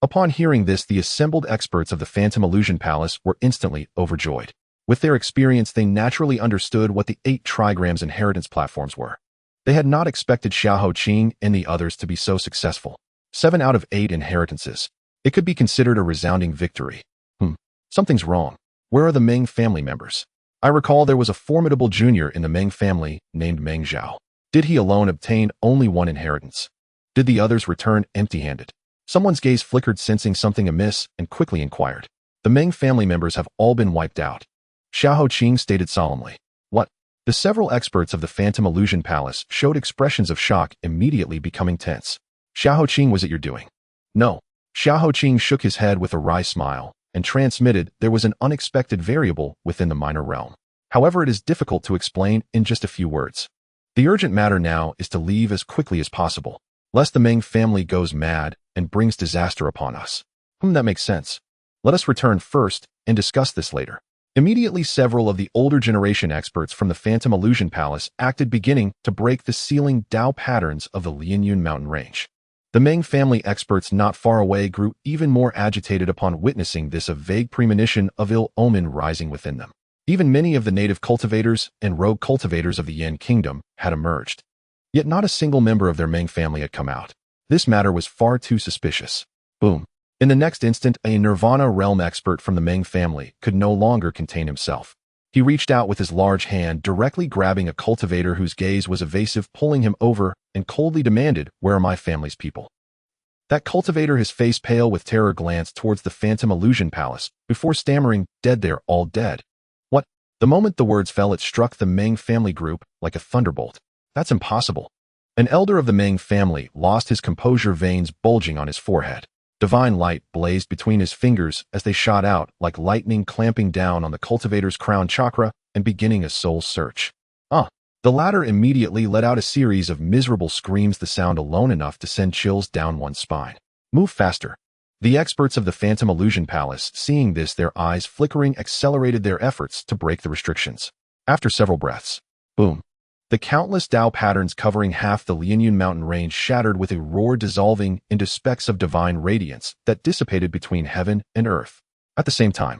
Upon hearing this, the assembled experts of the Phantom Illusion Palace were instantly overjoyed. With their experience, they naturally understood what the 8 trigrams inheritance platforms were. They had not expected Xiao Qing and the others to be so successful. 7 out of 8 inheritances. It could be considered a resounding victory. Something's wrong. Where are the Meng family members? I recall there was a formidable junior in the Meng family named Meng Zhao. Did he alone obtain only 1 inheritance? Did the others return empty-handed? Someone's gaze flickered, sensing something amiss, and quickly inquired. The Meng family members have all been wiped out. Xiao Qing stated solemnly. What? The several experts of the Phantom Illusion Palace showed expressions of shock, immediately becoming tense. Xiao Qing, was it your doing? No. Xiao Qing shook his head with a wry smile and transmitted there was an unexpected variable within the minor realm. However, it is difficult to explain in just a few words. The urgent matter now is to leave as quickly as possible, lest the Meng family goes mad and brings disaster upon us. That makes sense. Let us return first and discuss this later. Immediately, several of the older generation experts from the Phantom Illusion Palace acted, beginning to break the ceiling Dao patterns of the Lianyun mountain range. The Meng family experts not far away grew even more agitated upon witnessing this, a vague premonition of ill omen rising within them. Even many of the native cultivators and rogue cultivators of the Yan Kingdom had emerged. Yet not a single member of their Meng family had come out. This matter was far too suspicious. Boom. In the next instant, a Nirvana realm expert from the Meng family could no longer contain himself. He reached out with his large hand, directly grabbing a cultivator whose gaze was evasive, pulling him over, and coldly demanded, "Where are my family's people?" That cultivator, his face pale with terror, glanced towards the Phantom Illusion Palace, before stammering, "Dead, they're all dead." What? The moment the words fell, it struck the Meng family group like a thunderbolt. That's impossible. An elder of the Meng family lost his composure, veins bulging on his forehead. Divine light blazed between his fingers as they shot out like lightning, clamping down on the cultivator's crown chakra and beginning a soul search. The latter immediately let out a series of miserable screams, the sound alone enough to send chills down one's spine. Move faster. The experts of the Phantom Illusion Palace, seeing this, their eyes flickering, accelerated their efforts to break the restrictions. After several breaths, boom. The countless Dao patterns covering half the Lianyun mountain range shattered with a roar, dissolving into specks of divine radiance that dissipated between heaven and earth. At the same time,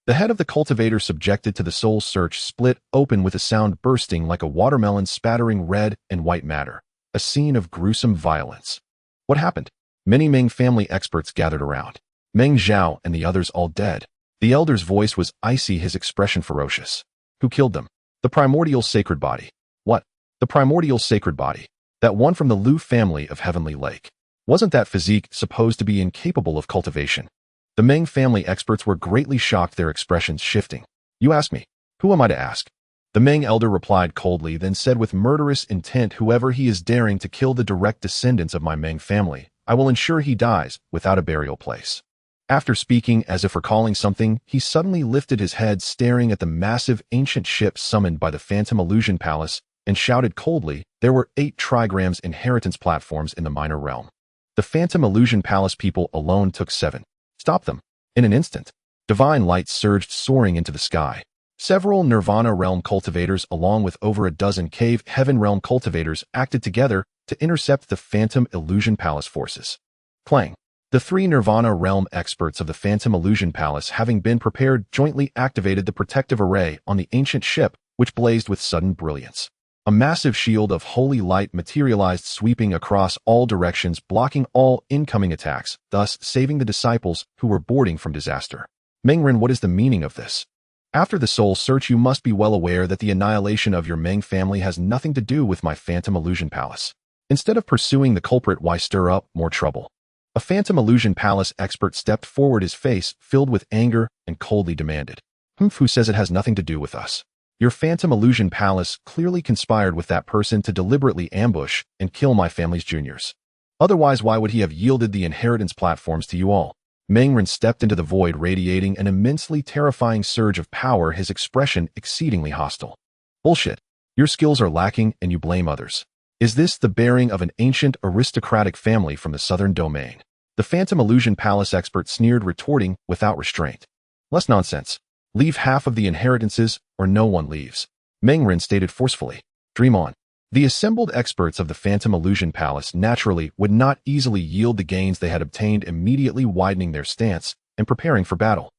the head of the cultivator subjected to the soul search split open with a sound bursting like a watermelon, spattering red and white matter, a scene of gruesome violence. What happened? Many Meng family experts gathered around. Meng Zhao and the others all dead. The elder's voice was icy, his expression ferocious. Who killed them? The primordial sacred body. What? The primordial sacred body. That one from the Lu family of Heavenly Lake. Wasn't that physique supposed to be incapable of cultivation? The Meng family experts were greatly shocked, their expressions shifting. You ask me. Who am I to ask? The Meng elder replied coldly, then said with murderous intent, whoever he is daring to kill the direct descendants of my Meng family, I will ensure he dies without a burial place. After speaking as if recalling something, he suddenly lifted his head, staring at the massive ancient ship summoned by the Phantom Illusion Palace, and shouted coldly, there were 8 trigrams inheritance platforms in the minor realm. The Phantom Illusion Palace people alone took 7. Stop them. In an instant, divine light surged, soaring into the sky. Several Nirvana realm cultivators, along with over a dozen Cave Heaven realm cultivators, acted together to intercept the Phantom Illusion Palace forces. Clang. The 3 Nirvana realm experts of the Phantom Illusion Palace, having been prepared, jointly activated the protective array on the ancient ship, which blazed with sudden brilliance. A massive shield of holy light materialized, sweeping across all directions, blocking all incoming attacks, thus saving the disciples who were boarding from disaster. Mengren, what is the meaning of this? After the soul search, you must be well aware that the annihilation of your Meng family has nothing to do with my Phantom Illusion Palace. Instead of pursuing the culprit, why stir up more trouble? A Phantom Illusion Palace expert stepped forward, his face filled with anger, and coldly demanded. Who says it has nothing to do with us? Your Phantom Illusion Palace clearly conspired with that person to deliberately ambush and kill my family's juniors. Otherwise, why would he have yielded the inheritance platforms to you all? Mengren stepped into the void, radiating an immensely terrifying surge of power, his expression exceedingly hostile. Bullshit. Your skills are lacking and you blame others. Is this the bearing of an ancient aristocratic family from the southern domain? The Phantom Illusion Palace expert sneered, retorting without restraint. Less nonsense. Leave half of the inheritances, or no one leaves. Mengren stated forcefully. Dream on. The assembled experts of the Phantom Illusion Palace naturally would not easily yield the gains they had obtained, immediately widening their stance and preparing for battle.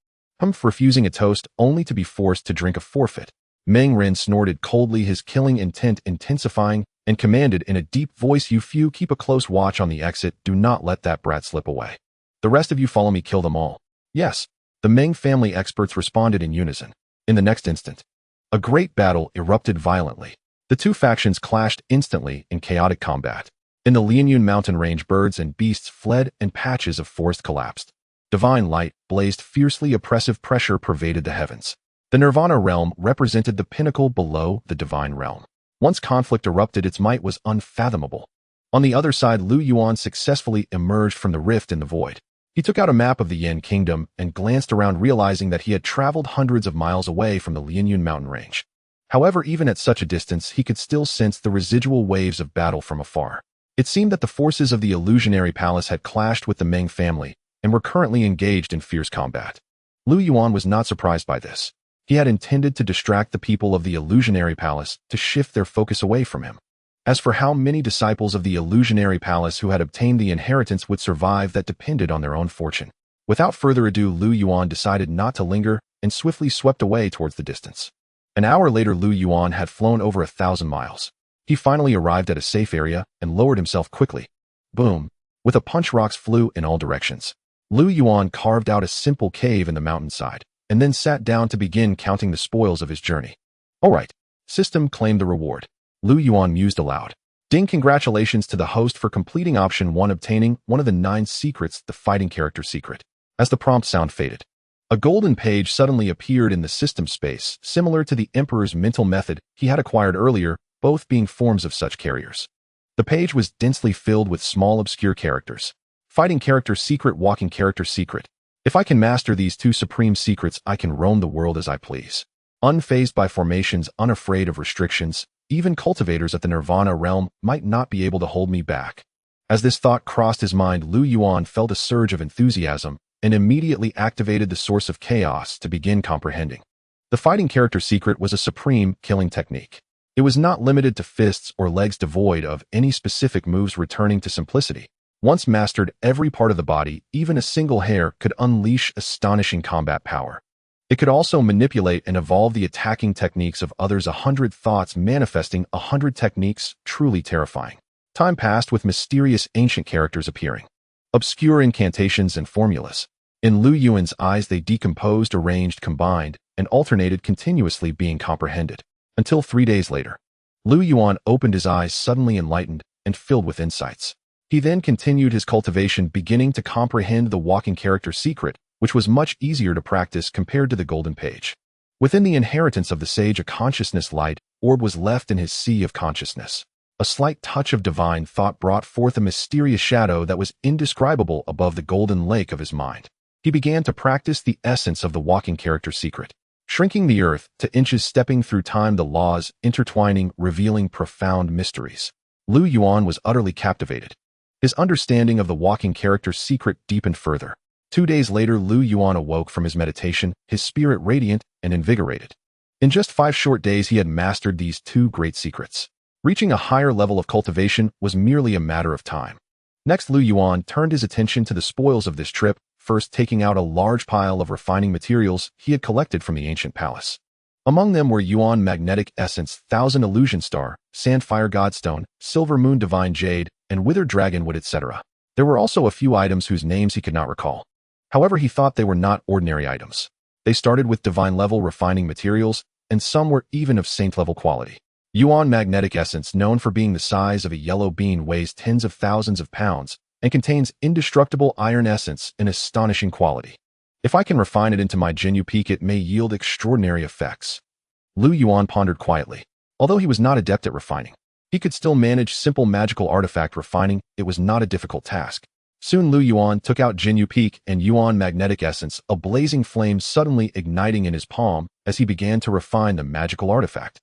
Refusing a toast only to be forced to drink a forfeit. Meng Ren snorted coldly, his killing intent intensifying, and commanded in a deep voice, "You few, keep a close watch on the exit. Do not let that brat slip away. The rest of you follow me, kill them all." "Yes," the Meng family experts responded in unison. In the next instant, a great battle erupted violently. The two factions clashed instantly in chaotic combat. In the Lianyun mountain range, birds and beasts fled and patches of forest collapsed. Divine light blazed fiercely, oppressive pressure pervaded the heavens. The Nirvana realm represented the pinnacle below the divine realm. Once conflict erupted, its might was unfathomable. On the other side, Lu Yuan successfully emerged from the rift in the void. He took out a map of the Yan kingdom and glanced around, realizing that he had traveled hundreds of miles away from the Lianyun mountain range. However, even at such a distance, he could still sense the residual waves of battle from afar. It seemed that the forces of the illusionary palace had clashed with the Meng family and were currently engaged in fierce combat. Lu Yuan was not surprised by this. He had intended to distract the people of the illusionary palace to shift their focus away from him. As for how many disciples of the illusionary palace who had obtained the inheritance would survive, that depended on their own fortune. Without further ado, Lu Yuan decided not to linger and swiftly swept away towards the distance. An hour later, Lu Yuan had flown over 1,000 miles. He finally arrived at a safe area and lowered himself quickly. Boom! With a punch, rocks flew in all directions. Lu Yuan carved out a simple cave in the mountainside and then sat down to begin counting the spoils of his journey. "All right, system, claim the reward." Lu Yuan mused aloud. "Ding, congratulations to the host for completing option 1, obtaining one of the 9 secrets, the fighting character secret." As the prompt sound faded, a golden page suddenly appeared in the system space, similar to the Emperor's mental method he had acquired earlier, both being forms of such carriers. The page was densely filled with small obscure characters. Fighting character secret, walking character secret. If I can master these 2 supreme secrets, I can roam the world as I please. Unfazed by formations, unafraid of restrictions, even cultivators at the Nirvana realm might not be able to hold me back. As this thought crossed his mind, Lu Yuan felt a surge of enthusiasm and immediately activated the source of chaos to begin comprehending. The fighting character secret was a supreme killing technique. It was not limited to fists or legs, devoid of any specific moves, returning to simplicity. Once mastered, every part of the body, even a single hair, could unleash astonishing combat power. It could also manipulate and evolve the attacking techniques of others, 100 thoughts manifesting 100 techniques, truly terrifying. Time passed, with mysterious ancient characters appearing. Obscure incantations and formulas. In Lu Yuan's eyes, they decomposed, arranged, combined, and alternated, continuously being comprehended. Until 3 days later, Lu Yuan opened his eyes, suddenly enlightened and filled with insights. He then continued his cultivation, beginning to comprehend the walking character secret, which was much easier to practice compared to the golden page. Within the inheritance of the sage, a consciousness light orb was left in his sea of consciousness. A slight touch of divine thought brought forth a mysterious shadow that was indescribable above the golden lake of his mind. He began to practice the essence of the walking character secret, shrinking the earth to inches, stepping through time, the laws intertwining, revealing profound mysteries. Lu Yuan was utterly captivated. His understanding of the walking character secret deepened further. 2 days later, Lu Yuan awoke from his meditation, his spirit radiant and invigorated. In just 5 short days, he had mastered these 2 great secrets. Reaching a higher level of cultivation was merely a matter of time. Next, Lu Yuan turned his attention to the spoils of this trip, first taking out a large pile of refining materials he had collected from the ancient palace. Among them were Yuan magnetic essence, 1000 illusion star, sandfire godstone, silver moon divine jade, and withered dragonwood, etc. There were also a few items whose names he could not recall. However, he thought they were not ordinary items. They started with divine level refining materials, and some were even of saint level quality. Yuan magnetic essence, known for being the size of a yellow bean, weighs tens of thousands of pounds and contains indestructible iron essence in astonishing quality. If I can refine it into my Jinyu peak, it may yield extraordinary effects. Lu Yuan pondered quietly. Although he was not adept at refining, he could still manage simple magical artifact refining. It was not a difficult task. Soon Lu Yuan took out Jinyu peak and Yuan magnetic essence, a blazing flame suddenly igniting in his palm as he began to refine the magical artifact.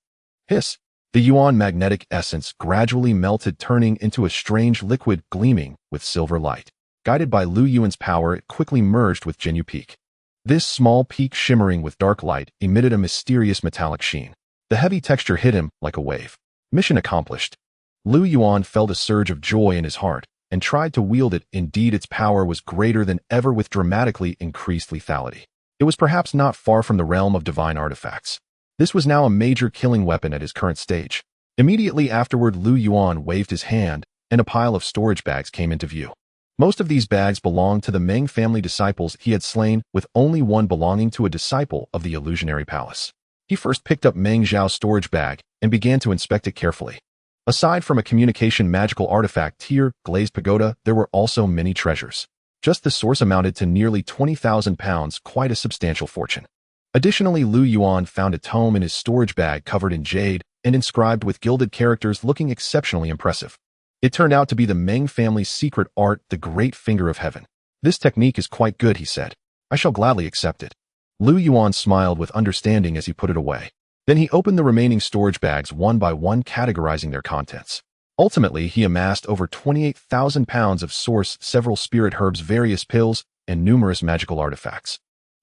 Hiss! The Yuan magnetic essence gradually melted, turning into a strange liquid gleaming with silver light. Guided by Lu Yuan's power, it quickly merged with Jinyu peak. This small peak, shimmering with dark light, emitted a mysterious metallic sheen. The heavy texture hit him like a wave. Mission accomplished. Lu Yuan felt a surge of joy in his heart and tried to wield it. Indeed, its power was greater than ever, with dramatically increased lethality. It was perhaps not far from the realm of divine artifacts. This was now a major killing weapon at his current stage. Immediately afterward, Lu Yuan waved his hand, and a pile of storage bags came into view. Most of these bags belonged to the Meng family disciples he had slain, with only one belonging to a disciple of the illusionary palace. He first picked up Meng Zhao's storage bag and began to inspect it carefully. Aside from a communication magical artifact tier, glazed pagoda, there were also many treasures. Just the source amounted to nearly 20,000 pounds, quite a substantial fortune. Additionally, Lu Yuan found a tome in his storage bag covered in jade and inscribed with gilded characters looking exceptionally impressive. It turned out to be the Meng family's secret art, the Great Finger of Heaven. This technique is quite good, he said. I shall gladly accept it. Lu Yuan smiled with understanding as he put it away. Then he opened the remaining storage bags one by one, categorizing their contents. Ultimately, he amassed over 28,000 pounds of source, several spirit herbs, various pills, and numerous magical artifacts.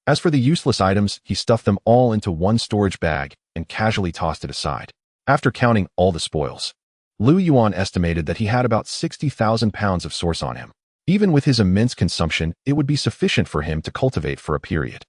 As for the useless items, he stuffed them all into one storage bag and casually tossed it aside. After counting all the spoils, Lu Yuan estimated that he had about 60,000 pounds of source on him. Even with his immense consumption, it would be sufficient for him to cultivate for a period.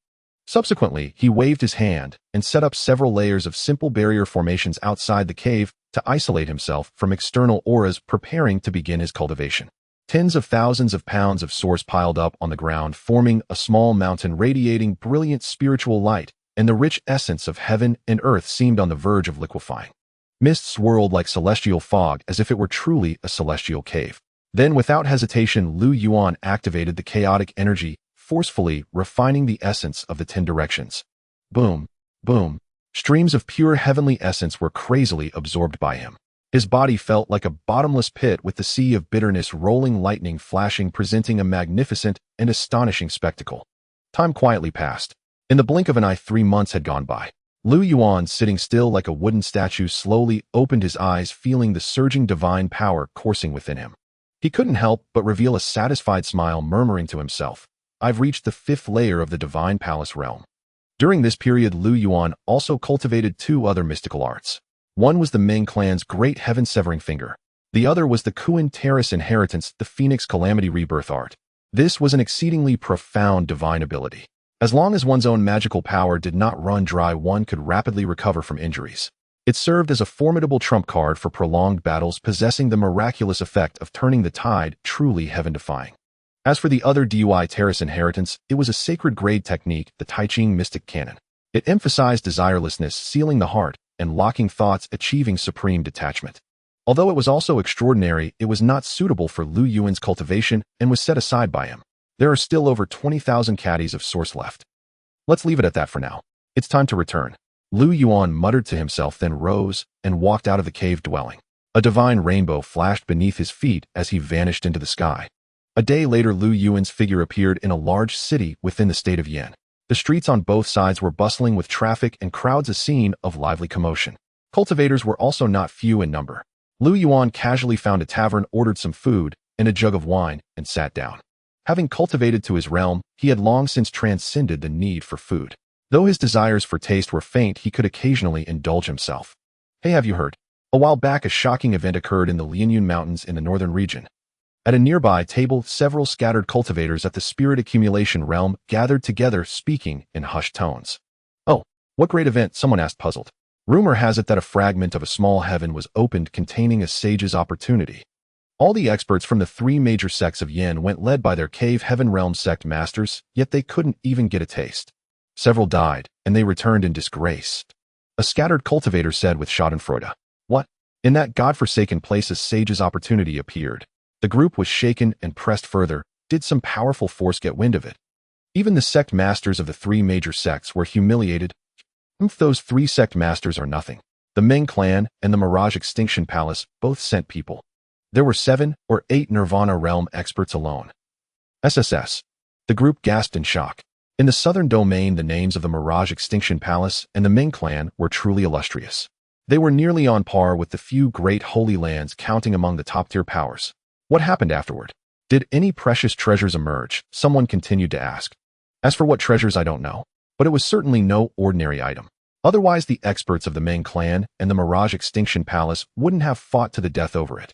Subsequently, he waved his hand and set up several layers of simple barrier formations outside the cave to isolate himself from external auras, preparing to begin his cultivation. Tens of thousands of pounds of source piled up on the ground, forming a small mountain radiating brilliant spiritual light, and the rich essence of heaven and earth seemed on the verge of liquefying. Mist swirled like celestial fog, as if it were truly a celestial cave. Then, without hesitation, Lu Yuan activated the chaotic energy, forcefully refining the essence of the 10 directions. Boom, boom. Streams of pure heavenly essence were crazily absorbed by him. His body felt like a bottomless pit with the sea of bitterness, rolling lightning flashing, presenting a magnificent and astonishing spectacle. Time quietly passed. In the blink of an eye, 3 months had gone by. Lu Yuan, sitting still like a wooden statue, slowly opened his eyes, feeling the surging divine power coursing within him. He couldn't help but reveal a satisfied smile, murmuring to himself, I've reached the 5th layer of the divine palace realm. During this period, Lu Yuan also cultivated 2 other mystical arts. One was the Ming clan's great heaven-severing finger. The other was the Kuan Terrace inheritance, the Phoenix Calamity rebirth art. This was an exceedingly profound divine ability. As long as one's own magical power did not run dry, one could rapidly recover from injuries. It served as a formidable trump card for prolonged battles, possessing the miraculous effect of turning the tide, truly heaven-defying. As for the other Dui Terrace inheritance, it was a sacred grade technique, the Tai Ching Mystic Cannon. It emphasized desirelessness, sealing the heart, and locking thoughts, achieving supreme detachment. Although it was also extraordinary, it was not suitable for Lu Yuan's cultivation and was set aside by him. There are still over 20,000 caddies of source left. Let's leave it at that for now. It's time to return. Lu Yuan muttered to himself, then rose and walked out of the cave dwelling. A divine rainbow flashed beneath his feet as he vanished into the sky. A day later, Lu Yuan's figure appeared in a large city within the state of Yan. The streets on both sides were bustling with traffic and crowds, a scene of lively commotion. Cultivators were also not few in number. Lu Yuan casually found a tavern, ordered some food and a jug of wine, and sat down. Having cultivated to his realm, he had long since transcended the need for food. Though his desires for taste were faint, he could occasionally indulge himself. Hey, have you heard? A while back, a shocking event occurred in the Lianyun Mountains in the northern region. At a nearby table, several scattered cultivators at the spirit accumulation realm gathered together, speaking in hushed tones. Oh, what great event? Someone asked, puzzled. Rumor has it that a fragment of a small heaven was opened containing a sage's opportunity. All the experts from the 3 major sects of Yin went, led by their cave heaven realm sect masters, yet they couldn't even get a taste. Several died, and they returned in disgrace. A scattered cultivator said with schadenfreude. What? In that godforsaken place a sage's opportunity appeared. The group was shaken and pressed further. Did some powerful force get wind of it? Even the sect masters of the 3 major sects were humiliated. Those 3 sect masters are nothing. The Ming clan and the Mirage Extinction Palace both sent people. There were 7 or 8 Nirvana realm experts alone. SSS. The group gasped in shock. In the southern domain, the names of the Mirage Extinction Palace and the Ming clan were truly illustrious. They were nearly on par with the few great holy lands, counting among the top-tier powers. What happened afterward? Did any precious treasures emerge? Someone continued to ask. As for what treasures, I don't know, but it was certainly no ordinary item. Otherwise, the experts of the Ming clan and the Mirage Extinction Palace wouldn't have fought to the death over it.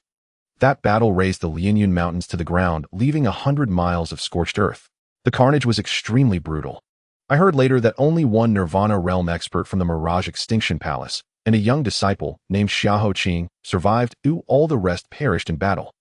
That battle razed the Lianyun Mountains to the ground, leaving 100 miles of scorched earth. The carnage was extremely brutal. I heard later that only one Nirvana realm expert from the Mirage Extinction Palace and a young disciple named Xiahou Qing survived. All the rest perished in battle.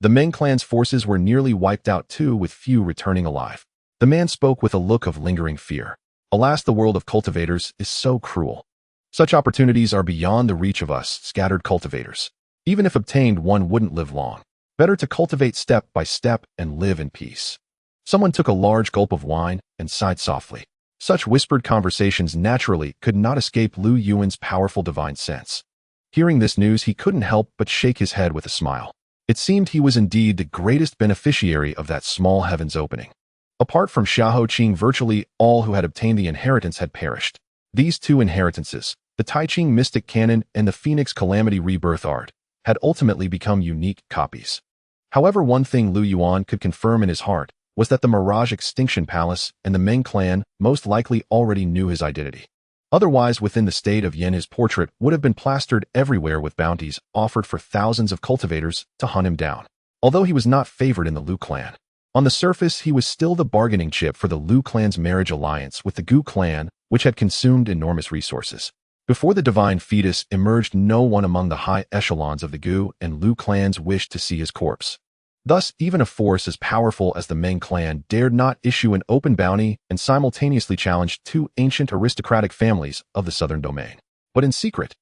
The Ming clan's forces were nearly wiped out too, with few returning alive. The man spoke with a look of lingering fear. Alas, the world of cultivators is so cruel. Such opportunities are beyond the reach of us scattered cultivators. Even if obtained, one wouldn't live long. Better to cultivate step by step and live in peace. Someone took a large gulp of wine and sighed softly. Such whispered conversations naturally could not escape Lu Yuan's powerful divine sense. Hearing this news, he couldn't help but shake his head with a smile. It seemed he was indeed the greatest beneficiary of that small heavens opening. Apart from Xiahou Qing, virtually all who had obtained the inheritance had perished. These two inheritances, the Taiching Mystic Canon and the Phoenix Calamity Rebirth Art, had ultimately become unique copies. However, one thing Lu Yuan could confirm in his heart was that the Mirage Extinction Palace and the Ming clan most likely already knew his identity. Otherwise, within the state of Yin, his portrait would have been plastered everywhere with bounties offered for thousands of cultivators to hunt him down. Although he was not favored in the Lu clan, on the surface he was still the bargaining chip for the Lu clan's marriage alliance with the Gu clan, which had consumed enormous resources. Before the divine fetus emerged, no one among the high echelons of the Gu and Lu clans wished to see his corpse. Thus, even a force as powerful as the Ming clan dared not issue an open bounty and simultaneously challenge two ancient aristocratic families of the southern domain. But in secret,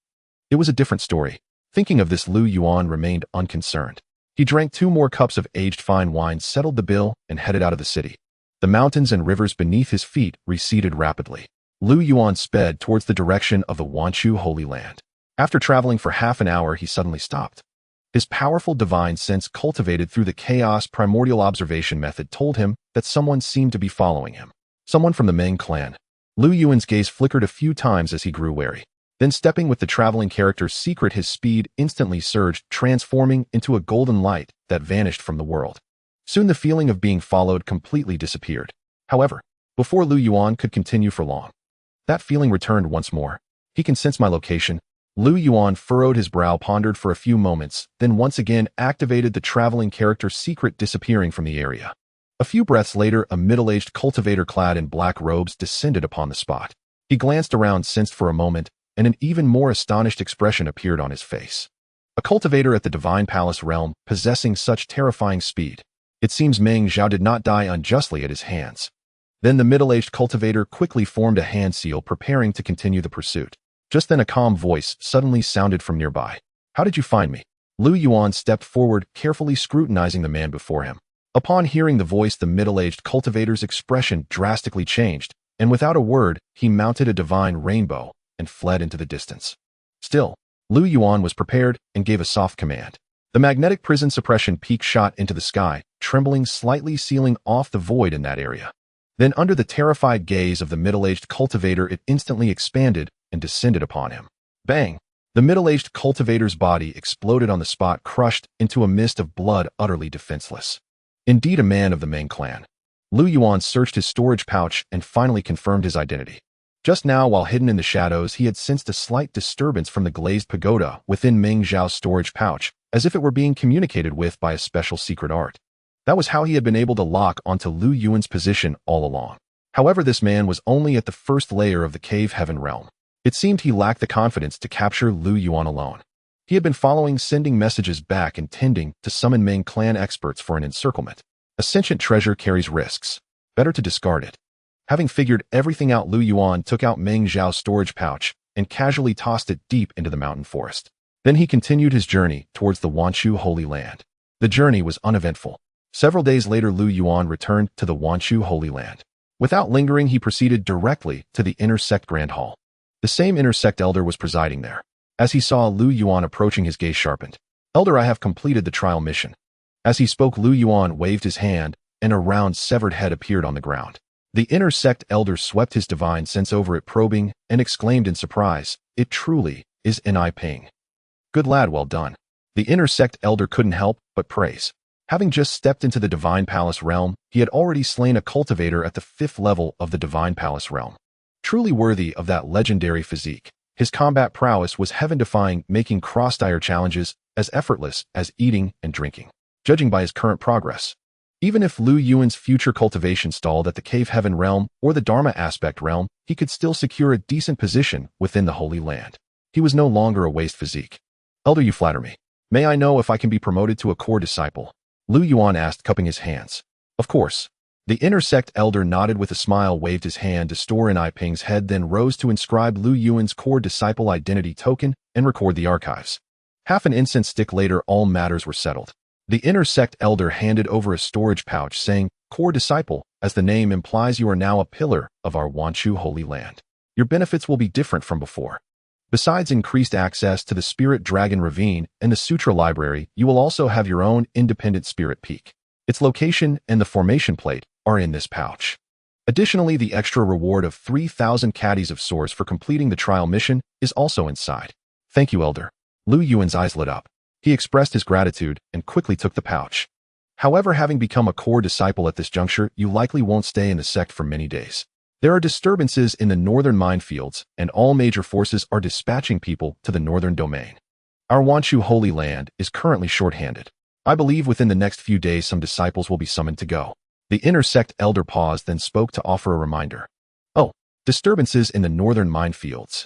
it was a different story. Thinking of this, Lu Yuan remained unconcerned. He drank 2 more cups of aged fine wine, settled the bill, and headed out of the city. The mountains and rivers beneath his feet receded rapidly. Lu Yuan sped towards the direction of the Wanchu Holy Land. After traveling for half an hour, he suddenly stopped. His powerful divine sense, cultivated through the chaos primordial observation method, told him that someone seemed to be following him. Someone from the Ming clan. Lu Yuan's gaze flickered a few times as he grew wary. Then, stepping with the traveling character's secret, his speed instantly surged, transforming into a golden light that vanished from the world. Soon the feeling of being followed completely disappeared. However, before Lu Yuan could continue for long, that feeling returned once more. He can sense my location. Lu Yuan furrowed his brow, pondered for a few moments, then once again activated the traveling character's secret, disappearing from the area. A few breaths later, a middle-aged cultivator clad in black robes descended upon the spot. He glanced around, sensed for a moment, and an even more astonished expression appeared on his face. A cultivator at the Divine Palace realm, possessing such terrifying speed. It seems Meng Zhao did not die unjustly at his hands. Then the middle-aged cultivator quickly formed a hand seal, preparing to continue the pursuit. Just then a calm voice suddenly sounded from nearby. "How did you find me?" Lu Yuan stepped forward, carefully scrutinizing the man before him. Upon hearing the voice, the middle-aged cultivator's expression drastically changed, and without a word, he mounted a divine rainbow and fled into the distance. Still, Lu Yuan was prepared and gave a soft command. The magnetic prison suppression peak shot into the sky, trembling slightly, sealing off the void in that area. Then, under the terrified gaze of the middle-aged cultivator, it instantly expanded and descended upon him. Bang! The middle-aged cultivator's body exploded on the spot, crushed into a mist of blood, utterly defenseless. Indeed a man of the Ming clan. Lu Yuan searched his storage pouch and finally confirmed his identity. Just now, while hidden in the shadows, he had sensed a slight disturbance from the glazed pagoda within Meng Zhao's storage pouch, as if it were being communicated with by a special secret art. That was how he had been able to lock onto Lu Yuan's position all along. However, this man was only at the first layer of the cave heaven realm. It seemed he lacked the confidence to capture Lu Yuan alone. He had been following, sending messages back, intending to summon Ming clan experts for an encirclement. A sentient treasure carries risks. Better to discard it. Having figured everything out, Lu Yuan took out Meng Zhao's storage pouch and casually tossed it deep into the mountain forest. Then he continued his journey towards the Wanchu Holy Land. The journey was uneventful. Several days later, Lu Yuan returned to the Wanchu Holy Land. Without lingering, he proceeded directly to the inner sect Grand Hall. The same inner sect elder was presiding there. As he saw Lu Yuan approaching, his gaze sharpened. "Elder, I have completed the trial mission." As he spoke, Lu Yuan waved his hand, and a round severed head appeared on the ground. The inner sect elder swept his divine sense over it, probing, and exclaimed in surprise, "It truly is Ping. Good lad, well done." The inner sect elder couldn't help but praise. Having just stepped into the Divine Palace realm, he had already slain a cultivator at the 5th level of the Divine Palace realm. Truly worthy of that legendary physique, his combat prowess was heaven-defying, making cross-dire challenges as effortless as eating and drinking. Judging by his current progress, Even if Lu Yuan's future cultivation stalled at the Cave Heaven realm or the Dharma aspect realm, he could still secure a decent position within the Holy Land. He was no longer a waste physique. Elder, you flatter me. May I know if I can be promoted to a core disciple? Lu Yuan asked, cupping his hands. Of course. The intersect elder nodded with a smile, waved his hand to store in Ping's head, then rose to inscribe Lu Yuan's core disciple identity token and record the archives. Half an incense stick later, all matters were settled. The intersect elder handed over a storage pouch, saying, Core disciple, as the name implies, you are now a pillar of our Wanchu Holy Land. Your benefits will be different from before. Besides increased access to the Spirit Dragon Ravine and the Sutra Library, you will also have your own independent spirit peak. Its location and the formation plate are in this pouch. Additionally, the extra reward of 3,000 caddies of source for completing the trial mission is also inside. Thank you, Elder. Lu Yuan's eyes lit up. He expressed his gratitude and quickly took the pouch. However, having become a core disciple at this juncture, you likely won't stay in the sect for many days. There are disturbances in the northern minefields, and all major forces are dispatching people to the northern domain. Our Wanchu Holy Land is currently short-handed. I believe within the next few days some disciples will be summoned to go. The intersect elder paused, then spoke to offer a reminder. Oh, disturbances in the northern minefields.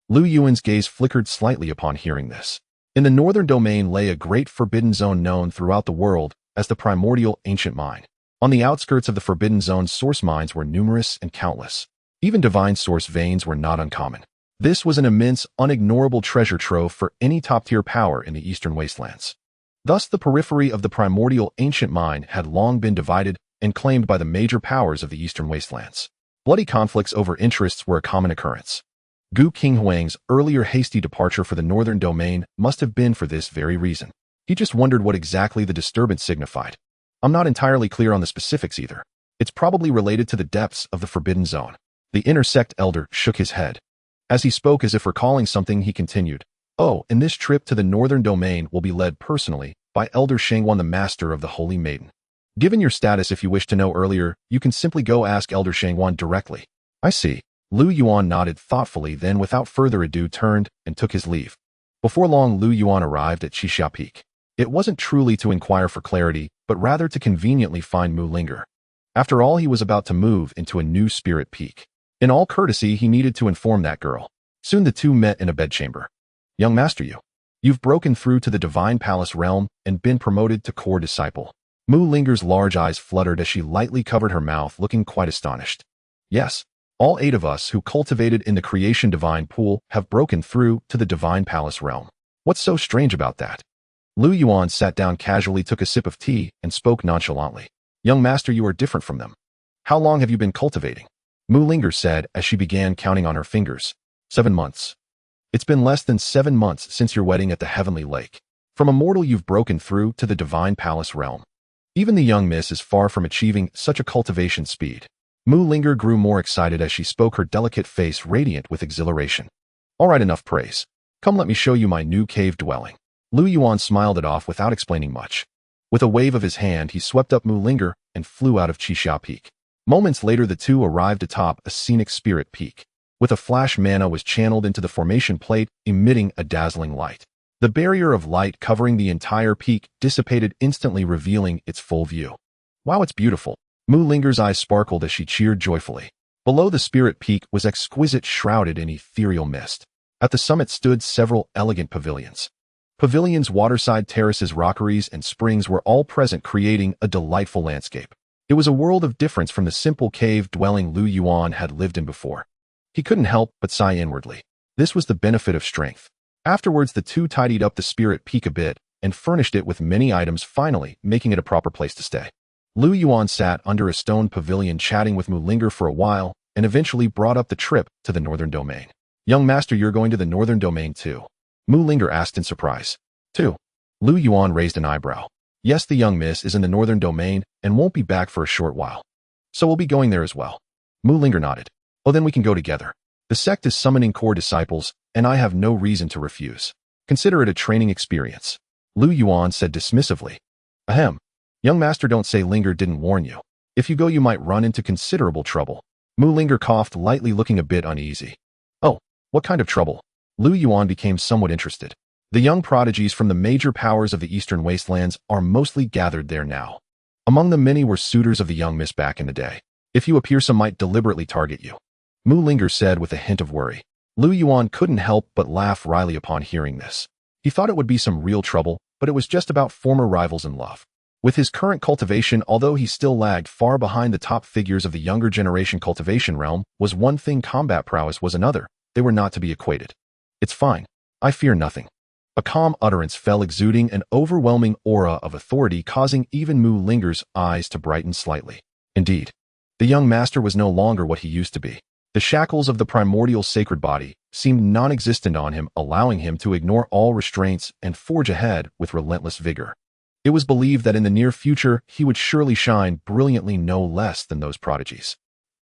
Lu Yuan's gaze flickered slightly upon hearing this. In the northern domain lay a great forbidden zone known throughout the world as the primordial ancient mine. On the outskirts of the forbidden zone, source mines were numerous and countless. Even divine source veins were not uncommon. This was an immense, unignorable treasure trove for any top-tier power in the eastern wastelands. Thus, the periphery of the primordial ancient mine had long been divided and claimed by the major powers of the eastern wastelands. Bloody conflicts over interests were a common occurrence. Gu Qinghuang's earlier hasty departure for the northern domain must have been for this very reason. He just wondered what exactly the disturbance signified. I'm not entirely clear on the specifics either. It's probably related to the depths of the forbidden zone. The intersect elder shook his head. As he spoke as if recalling something, he continued, Oh, and this trip to the northern domain will be led personally by Elder Shangwan, the master of the Holy Maiden. Given your status, if you wish to know earlier, you can simply go ask Elder Shangwan directly. I see. Lu Yuan nodded thoughtfully, then without further ado turned and took his leave. Before long, Lu Yuan arrived at Qixia Peak. It wasn't truly to inquire for clarity, but rather to conveniently find Mu Linger. After all, he was about to move into a new spirit peak. In all courtesy, he needed to inform that girl. Soon the two met in a bedchamber. Young master, you've broken through to the Divine Palace realm and been promoted to core disciple. Mu Linger's large eyes fluttered as she lightly covered her mouth, looking quite astonished. Yes, all 8 of us who cultivated in the creation divine pool have broken through to the Divine Palace realm. What's so strange about that? Lu Yuan sat down casually, took a sip of tea, and spoke nonchalantly. Young master, you are different from them. How long have you been cultivating? Mu Linger said as she began counting on her fingers. 7 months. It's been less than 7 months since your wedding at the Heavenly Lake. From a mortal, you've broken through to the Divine Palace realm. Even the young miss is far from achieving such a cultivation speed. Mu Linger grew more excited as she spoke, her delicate face radiant with exhilaration. All right, enough praise. Come, let me show you my new cave dwelling. Lu Yuan smiled it off without explaining much. With a wave of his hand, he swept up Mu Linger and flew out of Qixia Peak. Moments later, the two arrived atop a scenic spirit peak. With a flash, mana was channeled into the formation plate, emitting a dazzling light. The barrier of light covering the entire peak dissipated instantly, revealing its full view. Wow, it's beautiful. Mu Linger's eyes sparkled as she cheered joyfully. Below the spirit peak was exquisite, shrouded in ethereal mist. At the summit stood several elegant pavilions. Pavilions, waterside terraces, rockeries, and springs were all present, creating a delightful landscape. It was a world of difference from the simple cave dwelling Lu Yuan had lived in before. He couldn't help but sigh inwardly. This was the benefit of strength. Afterwards, the two tidied up the spirit peak a bit and furnished it with many items, finally making it a proper place to stay. Lu Yuan sat under a stone pavilion chatting with Mu Linger for a while and eventually brought up the trip to the northern domain. Young master, you're going to the northern domain too? Mu Linger asked in surprise. Too? Lu Yuan raised an eyebrow. Yes, the young miss is in the northern domain and won't be back for a short while. So we'll be going there as well. Mu Linger nodded. Oh, then we can go together. The sect is summoning core disciples, and I have no reason to refuse. Consider it a training experience. Lu Yuan said dismissively. Ahem. Young master, don't say Linger didn't warn you. If you go, you might run into considerable trouble. Mu Linger coughed lightly, looking a bit uneasy. Oh, what kind of trouble? Lu Yuan became somewhat interested. The young prodigies from the major powers of the eastern wastelands are mostly gathered there now. Among them many were suitors of the young miss back in the day. If you appear, some might deliberately target you. Mu Linger said with a hint of worry. Lu Yuan couldn't help but laugh wryly upon hearing this. He thought it would be some real trouble, but it was just about former rivals in love. With his current cultivation, although he still lagged far behind the top figures of the younger generation cultivation realm, was one thing, combat prowess was another. They were not to be equated. It's fine. I fear nothing. A calm utterance fell, exuding an overwhelming aura of authority, causing even Mu Linger's eyes to brighten slightly. Indeed, the young master was no longer what he used to be. The shackles of the primordial sacred body seemed non-existent on him, allowing him to ignore all restraints and forge ahead with relentless vigor. It was believed that in the near future he would surely shine brilliantly, no less than those prodigies.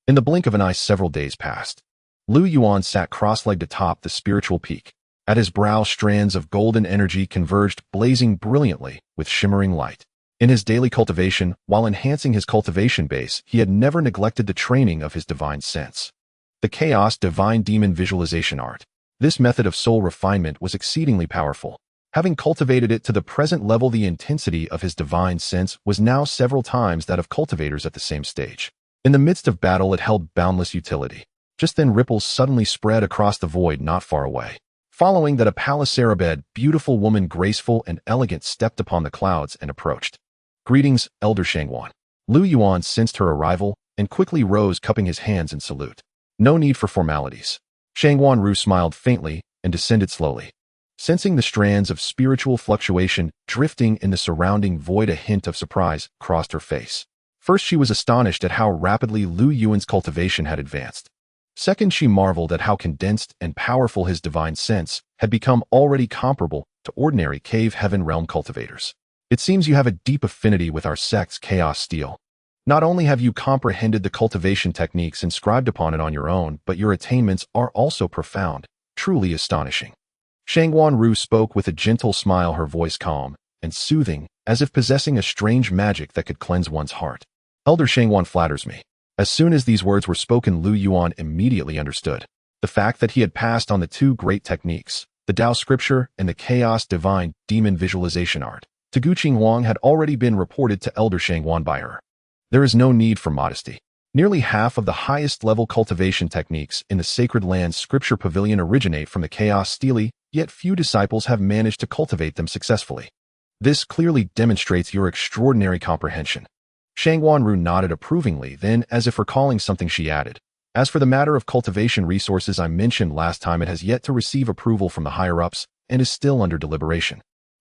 In the blink of an eye, several days passed. Lu Yuan sat cross-legged atop the spiritual peak. At his brow, strands of golden energy converged, blazing brilliantly with shimmering light. In his daily cultivation, while enhancing his cultivation base, he had never neglected the training of his divine sense. The Chaos Divine Demon Visualization Art. This method of soul refinement was exceedingly powerful. Having cultivated it to the present level, the intensity of his divine sense was now several times that of cultivators at the same stage. In the midst of battle, it held boundless utility. Just then, ripples suddenly spread across the void not far away. Following that, a palisarabed, beautiful woman, graceful and elegant, stepped upon the clouds and approached. Greetings, Elder Shangwan. Lu Yuan sensed her arrival and quickly rose, cupping his hands in salute. No need for formalities. Shangwan Ru smiled faintly and descended slowly. Sensing the strands of spiritual fluctuation drifting in the surrounding void, a hint of surprise crossed her face. First, she was astonished at how rapidly Lu Yuan's cultivation had advanced. Second, she marveled at how condensed and powerful his divine sense had become, already comparable to ordinary cave heaven realm cultivators. It seems you have a deep affinity with our sect's chaos steel. Not only have you comprehended the cultivation techniques inscribed upon it on your own, but your attainments are also profound, truly astonishing. Shangwan Ru spoke with a gentle smile, her voice calm and soothing, as if possessing a strange magic that could cleanse one's heart. Elder Shangwan flatters me. As soon as these words were spoken, Lu Yuan immediately understood. The fact that he had passed on the two great techniques, the Tao Scripture and the Chaos Divine Demon Visualization Art, to Gu Qinghuang, had already been reported to Elder Shangwan by her. There is no need for modesty. Nearly half of the highest-level cultivation techniques in the Sacred Land Scripture Pavilion originate from the Chaos Stele, yet few disciples have managed to cultivate them successfully. This clearly demonstrates your extraordinary comprehension. Shangwan Ru nodded approvingly, then, as if recalling something, she added, as for the matter of cultivation resources I mentioned last time, it has yet to receive approval from the higher-ups and is still under deliberation.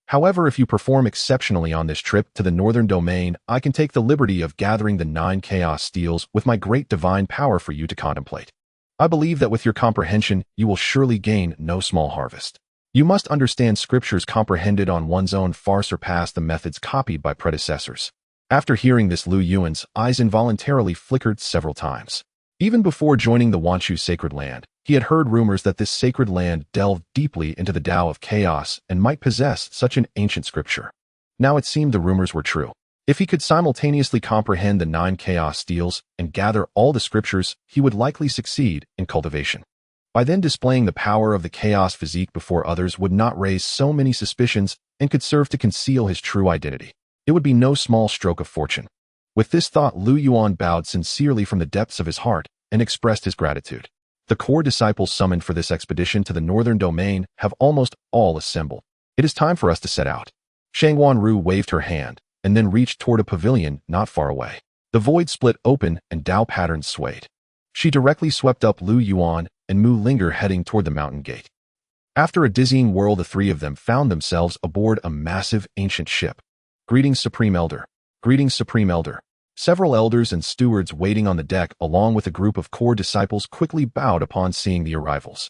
However, if you perform exceptionally on this trip to the northern domain, I can take the liberty of gathering the 9 chaos steels with my great divine power for you to contemplate. I believe that with your comprehension, you will surely gain no small harvest. You must understand, scriptures comprehended on one's own far surpass the methods copied by predecessors. After hearing this, Lu Yuan's eyes involuntarily flickered several times. Even before joining the Wanchu sacred land, he had heard rumors that this sacred land delved deeply into the Tao of chaos and might possess such an ancient scripture. Now it seemed the rumors were true. If he could simultaneously comprehend the 9 chaos steels and gather all the scriptures, he would likely succeed in cultivation. By then, displaying the power of the chaos physique before others would not raise so many suspicions and could serve to conceal his true identity. It would be no small stroke of fortune. With this thought, Lu Yuan bowed sincerely from the depths of his heart and expressed his gratitude. The core disciples summoned for this expedition to the northern domain have almost all assembled. It is time for us to set out. Shangwan Ru waved her hand and then reached toward a pavilion not far away. The void split open and Tao patterns swayed. She directly swept up Lu Yuan and Mu Linger, heading toward the mountain gate. After a dizzying whirl, the three of them found themselves aboard a massive ancient ship. Greetings, Supreme Elder. Greetings, Supreme Elder. Several elders and stewards waiting on the deck, along with a group of core disciples, quickly bowed upon seeing the arrivals.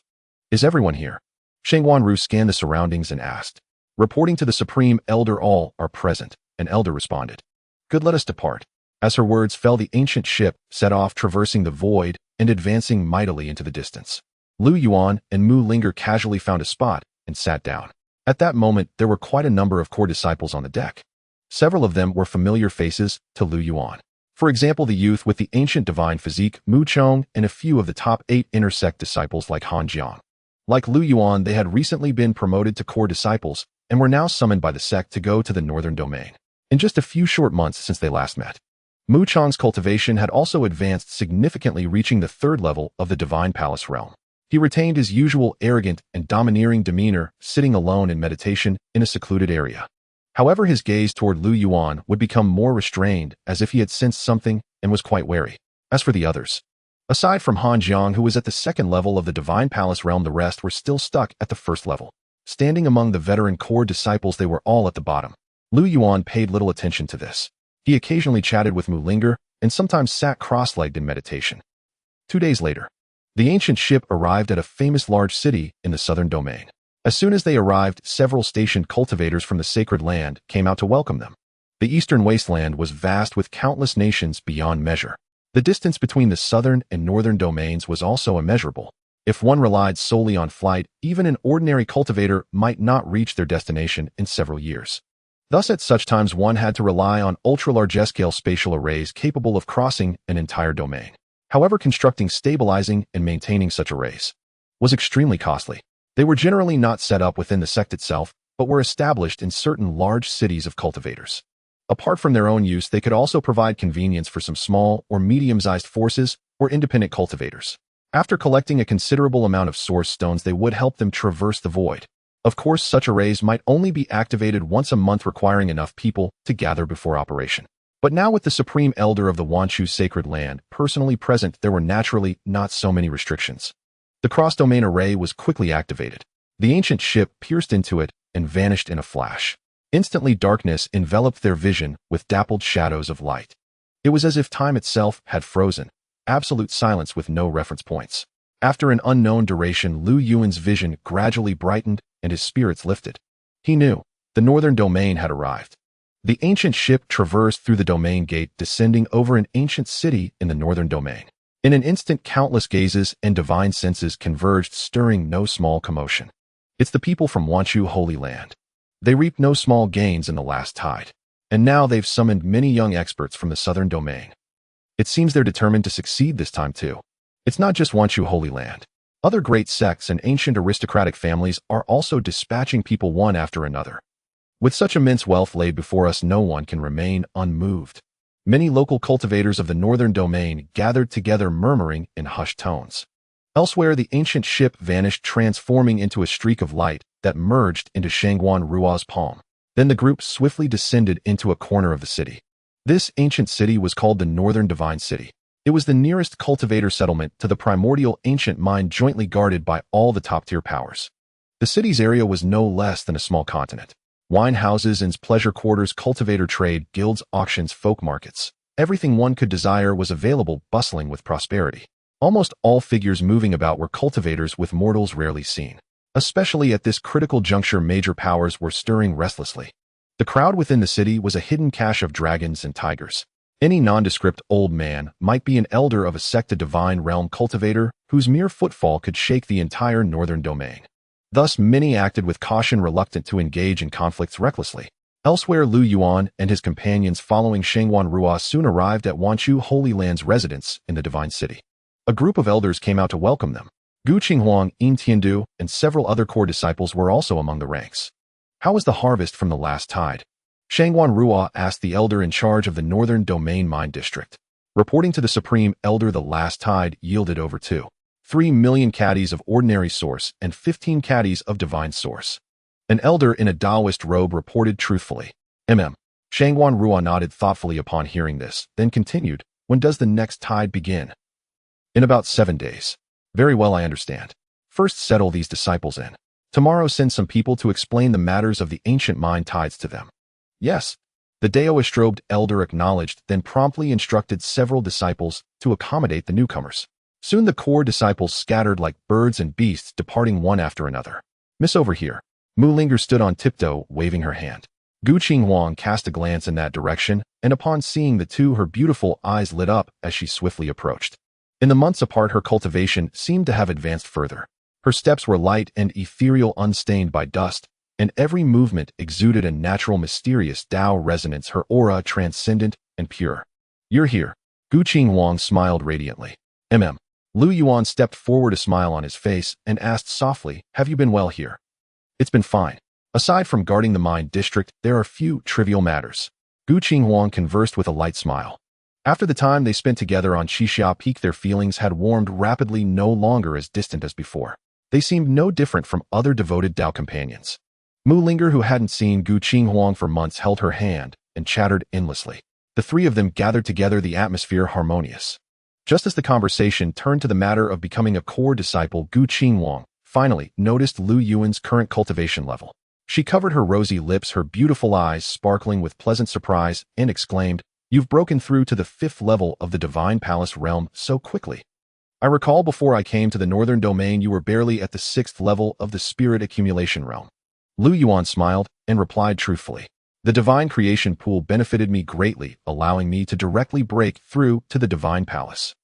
Is everyone here? Shangwan Ru scanned the surroundings and asked. Reporting to the Supreme Elder, all are present, an elder responded. Good, let us depart. As her words fell, the ancient ship set off, traversing the void and advancing mightily into the distance. Lu Yuan and Mu Linger casually found a spot and sat down. At that moment, there were quite a number of core disciples on the deck. Several of them were familiar faces to Lu Yuan. For example, the youth with the ancient divine physique, Mu Chong, and a few of the top 8 intersect disciples like Han Jiang. Like Lu Yuan, they had recently been promoted to core disciples and were now summoned by the sect to go to the northern domain. in just a few short months since they last met. Mu Chang's cultivation had also advanced significantly, reaching the third level of the Divine Palace realm. He retained his usual arrogant and domineering demeanor, sitting alone in meditation in a secluded area. However, his gaze toward Lu Yuan would become more restrained, as if he had sensed something and was quite wary. As for the others, aside from Han Jiang, who was at the second level of the Divine Palace realm, the rest were still stuck at the first level. Standing among the veteran core disciples, they were all at the bottom. Lu Yuan paid little attention to this. He occasionally chatted with Mu Linger and sometimes sat cross-legged in meditation. 2 days later, the ancient ship arrived at a famous large city in the southern domain. As soon as they arrived, several stationed cultivators from the sacred land came out to welcome them. The eastern wasteland was vast, with countless nations beyond measure. The distance between the southern and northern domains was also immeasurable. If one relied solely on flight, even an ordinary cultivator might not reach their destination in several years. Thus, at such times, one had to rely on ultra-large-scale spatial arrays capable of crossing an entire domain. However, constructing, stabilizing, and maintaining such arrays was extremely costly. They were generally not set up within the sect itself, but were established in certain large cities of cultivators. Apart from their own use, they could also provide convenience for some small or medium-sized forces or independent cultivators. After collecting a considerable amount of source stones, they would help them traverse the void. Of course, such arrays might only be activated once a month, requiring enough people to gather before operation. But now, with the Supreme Elder of the Wanchu Sacred Land personally present, there were naturally not so many restrictions. The cross-domain array was quickly activated. The ancient ship pierced into it and vanished in a flash. Instantly, darkness enveloped their vision with dappled shadows of light. It was as if time itself had frozen, absolute silence with no reference points. After an unknown duration, Lu Yuan's vision gradually brightened and his spirits lifted. He knew the northern domain had arrived. The ancient ship traversed through the domain gate, descending over an ancient city in the northern domain. In an instant, countless gazes and divine senses converged, stirring no small commotion. It's the people from Wanchu Holy Land. They reaped no small gains in the last tide, and now they've summoned many young experts from the southern domain. It seems they're determined to succeed this time too. It's not just Wanchu Holy Land. Other great sects and ancient aristocratic families are also dispatching people one after another. With such immense wealth laid before us, no one can remain unmoved. Many local cultivators of the northern domain gathered together, murmuring in hushed tones. Elsewhere, the ancient ship vanished, transforming into a streak of light that merged into Shangguan Rua's palm. Then the group swiftly descended into a corner of the city. This ancient city was called the Northern Divine City. It was the nearest cultivator settlement to the primordial ancient mine, jointly guarded by all the top-tier powers. The city's area was no less than a small continent. Wine houses, inns, pleasure quarters, cultivator trade, guilds, auctions, folk markets. Everything one could desire was available, bustling with prosperity. Almost all figures moving about were cultivators, with mortals rarely seen. Especially at this critical juncture, major powers were stirring restlessly. The crowd within the city was a hidden cache of dragons and tigers. Any nondescript old man might be an elder of a sect, a divine realm cultivator whose mere footfall could shake the entire northern domain. Thus, many acted with caution, reluctant to engage in conflicts recklessly. Elsewhere, Lu Yuan and his companions, following Shangguan Rua, soon arrived at Wanchu Holy Land's residence in the Divine City. A group of elders came out to welcome them. Gu Qinghuang, Yin Tiandu, and several other core disciples were also among the ranks. How was the harvest from the last tide? Shangguan Rua asked the elder in charge of the northern domain mine district. Reporting to the Supreme Elder, the last tide yielded over 2.3 million caddies of ordinary source and 15 caddies of divine source. An elder in a Taoist robe reported truthfully. Shangguan Rua nodded thoughtfully upon hearing this, then continued, "When does the next tide begin?" "In about 7 days. "Very well, I understand. First, settle these disciples in. Tomorrow, send some people to explain the matters of the ancient mine tides to them." "Yes." The Daoist-robed elder acknowledged, then promptly instructed several disciples to accommodate the newcomers. Soon the core disciples scattered like birds and beasts, departing one after another. "Miss, over here." Mu Linger stood on tiptoe, waving her hand. Gu Qinghuang cast a glance in that direction, and upon seeing the two, her beautiful eyes lit up as she swiftly approached. In the months apart, her cultivation seemed to have advanced further. Her steps were light and ethereal, unstained by dust, and every movement exuded a natural, mysterious Tao resonance, her aura transcendent and pure. "You're here." Gu Qinghuang smiled radiantly. Lu Yuan stepped forward, a smile on his face, and asked softly, "Have you been well here?" "It's been fine. Aside from guarding the mine district, there are few trivial matters." Gu Qinghuang conversed with a light smile. After the time they spent together on Qixia Peak, their feelings had warmed rapidly, no longer as distant as before. They seemed no different from other devoted Dao companions. Mu Linger, who hadn't seen Gu Qinghuang for months, held her hand and chattered endlessly. The three of them gathered together, the atmosphere harmonious. Just as the conversation turned to the matter of becoming a core disciple, Gu Qinghuang finally noticed Lu Yuan's current cultivation level. She covered her rosy lips, her beautiful eyes sparkling with pleasant surprise, and exclaimed, "You've broken through to the 5th level of the Divine Palace realm so quickly. I recall before I came to the Northern Domain you were barely at the 6th level of the Spirit Accumulation realm." Lu Yuan smiled and replied truthfully, "The Divine Creation Pool benefited me greatly, allowing me to directly break through to the Divine Palace.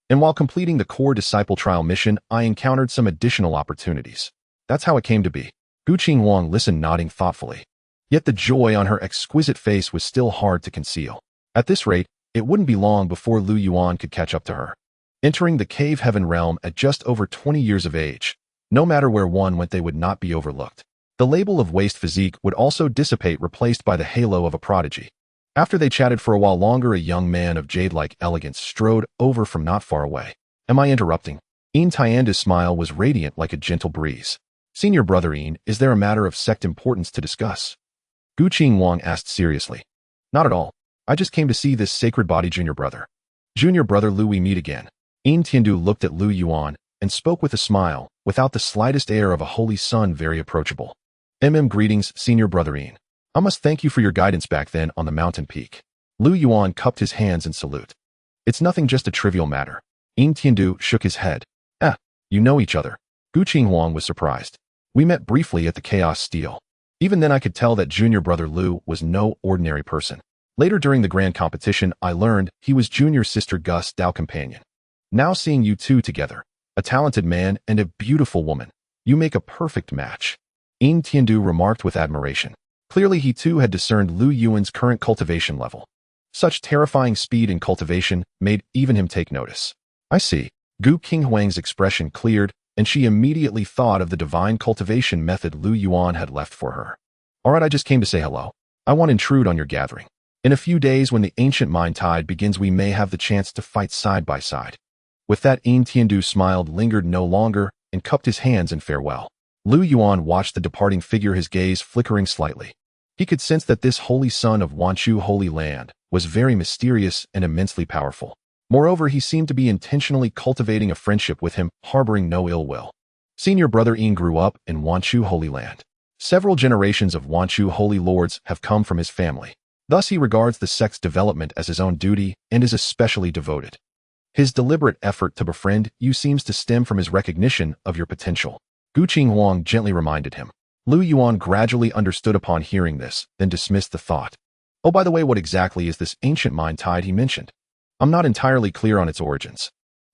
And while completing the core disciple trial mission, I encountered some additional opportunities. That's how it came to be." Gu Qinghuang listened, nodding thoughtfully. Yet the joy on her exquisite face was still hard to conceal. At this rate, it wouldn't be long before Lu Yuan could catch up to her. Entering the cave heaven realm at just over 20 years of age, no matter where one went, they would not be overlooked. The label of waste physique would also dissipate, replaced by the halo of a prodigy. After they chatted for a while longer, a young man of jade-like elegance strode over from not far away. "Am I interrupting?" Yin Tianda's smile was radiant like a gentle breeze. "Senior brother Yin, is there a matter of sect importance to discuss?" Gu Qinghuang asked seriously. "Not at all. I just came to see this sacred body, junior brother." "Junior brother Lu, we meet again." Yin Tiandu looked at Lu Yuan and spoke with a smile, without the slightest air of a holy son, very approachable. Greetings, senior brother Yin. I must thank you for your guidance back then on the mountain peak." Lu Yuan cupped his hands in salute. "It's nothing, just a trivial matter." Yin Tiandu shook his head. You know each other." Gu Qinghuang was surprised. "We met briefly at the Chaos Steel. Even then I could tell that junior brother Lu was no ordinary person. Later during the grand competition, I learned he was junior sister Gus' Dao companion. Now seeing you two together, a talented man and a beautiful woman, you make a perfect match." Yin Tiandu remarked with admiration. Clearly he too had discerned Lu Yuan's current cultivation level. Such terrifying speed in cultivation made even him take notice. "I see." Gu Qinghuang's expression cleared, and she immediately thought of the divine cultivation method Lu Yuan had left for her. "All right, I just came to say hello. I won't intrude on your gathering. In a few days, when the ancient mind tide begins, we may have the chance to fight side by side." With that, Yin Tiandu smiled, lingered no longer, and cupped his hands in farewell. Lu Yuan watched the departing figure, his gaze flickering slightly. He could sense that this holy son of Wanchu Holy Land was very mysterious and immensely powerful. Moreover, he seemed to be intentionally cultivating a friendship with him, harboring no ill will. Senior brother Yin grew up in Wanchu Holy Land. Several generations of Wanchu Holy Lords have come from his family. Thus he regards the sect's development as his own duty and is especially devoted. His deliberate effort to befriend you seems to stem from his recognition of your potential. Gu Qinghuang gently reminded him. Lu Yuan gradually understood upon hearing this, then dismissed the thought. "Oh, by the way, what exactly is this ancient mind tide he mentioned? I'm not entirely clear on its origins.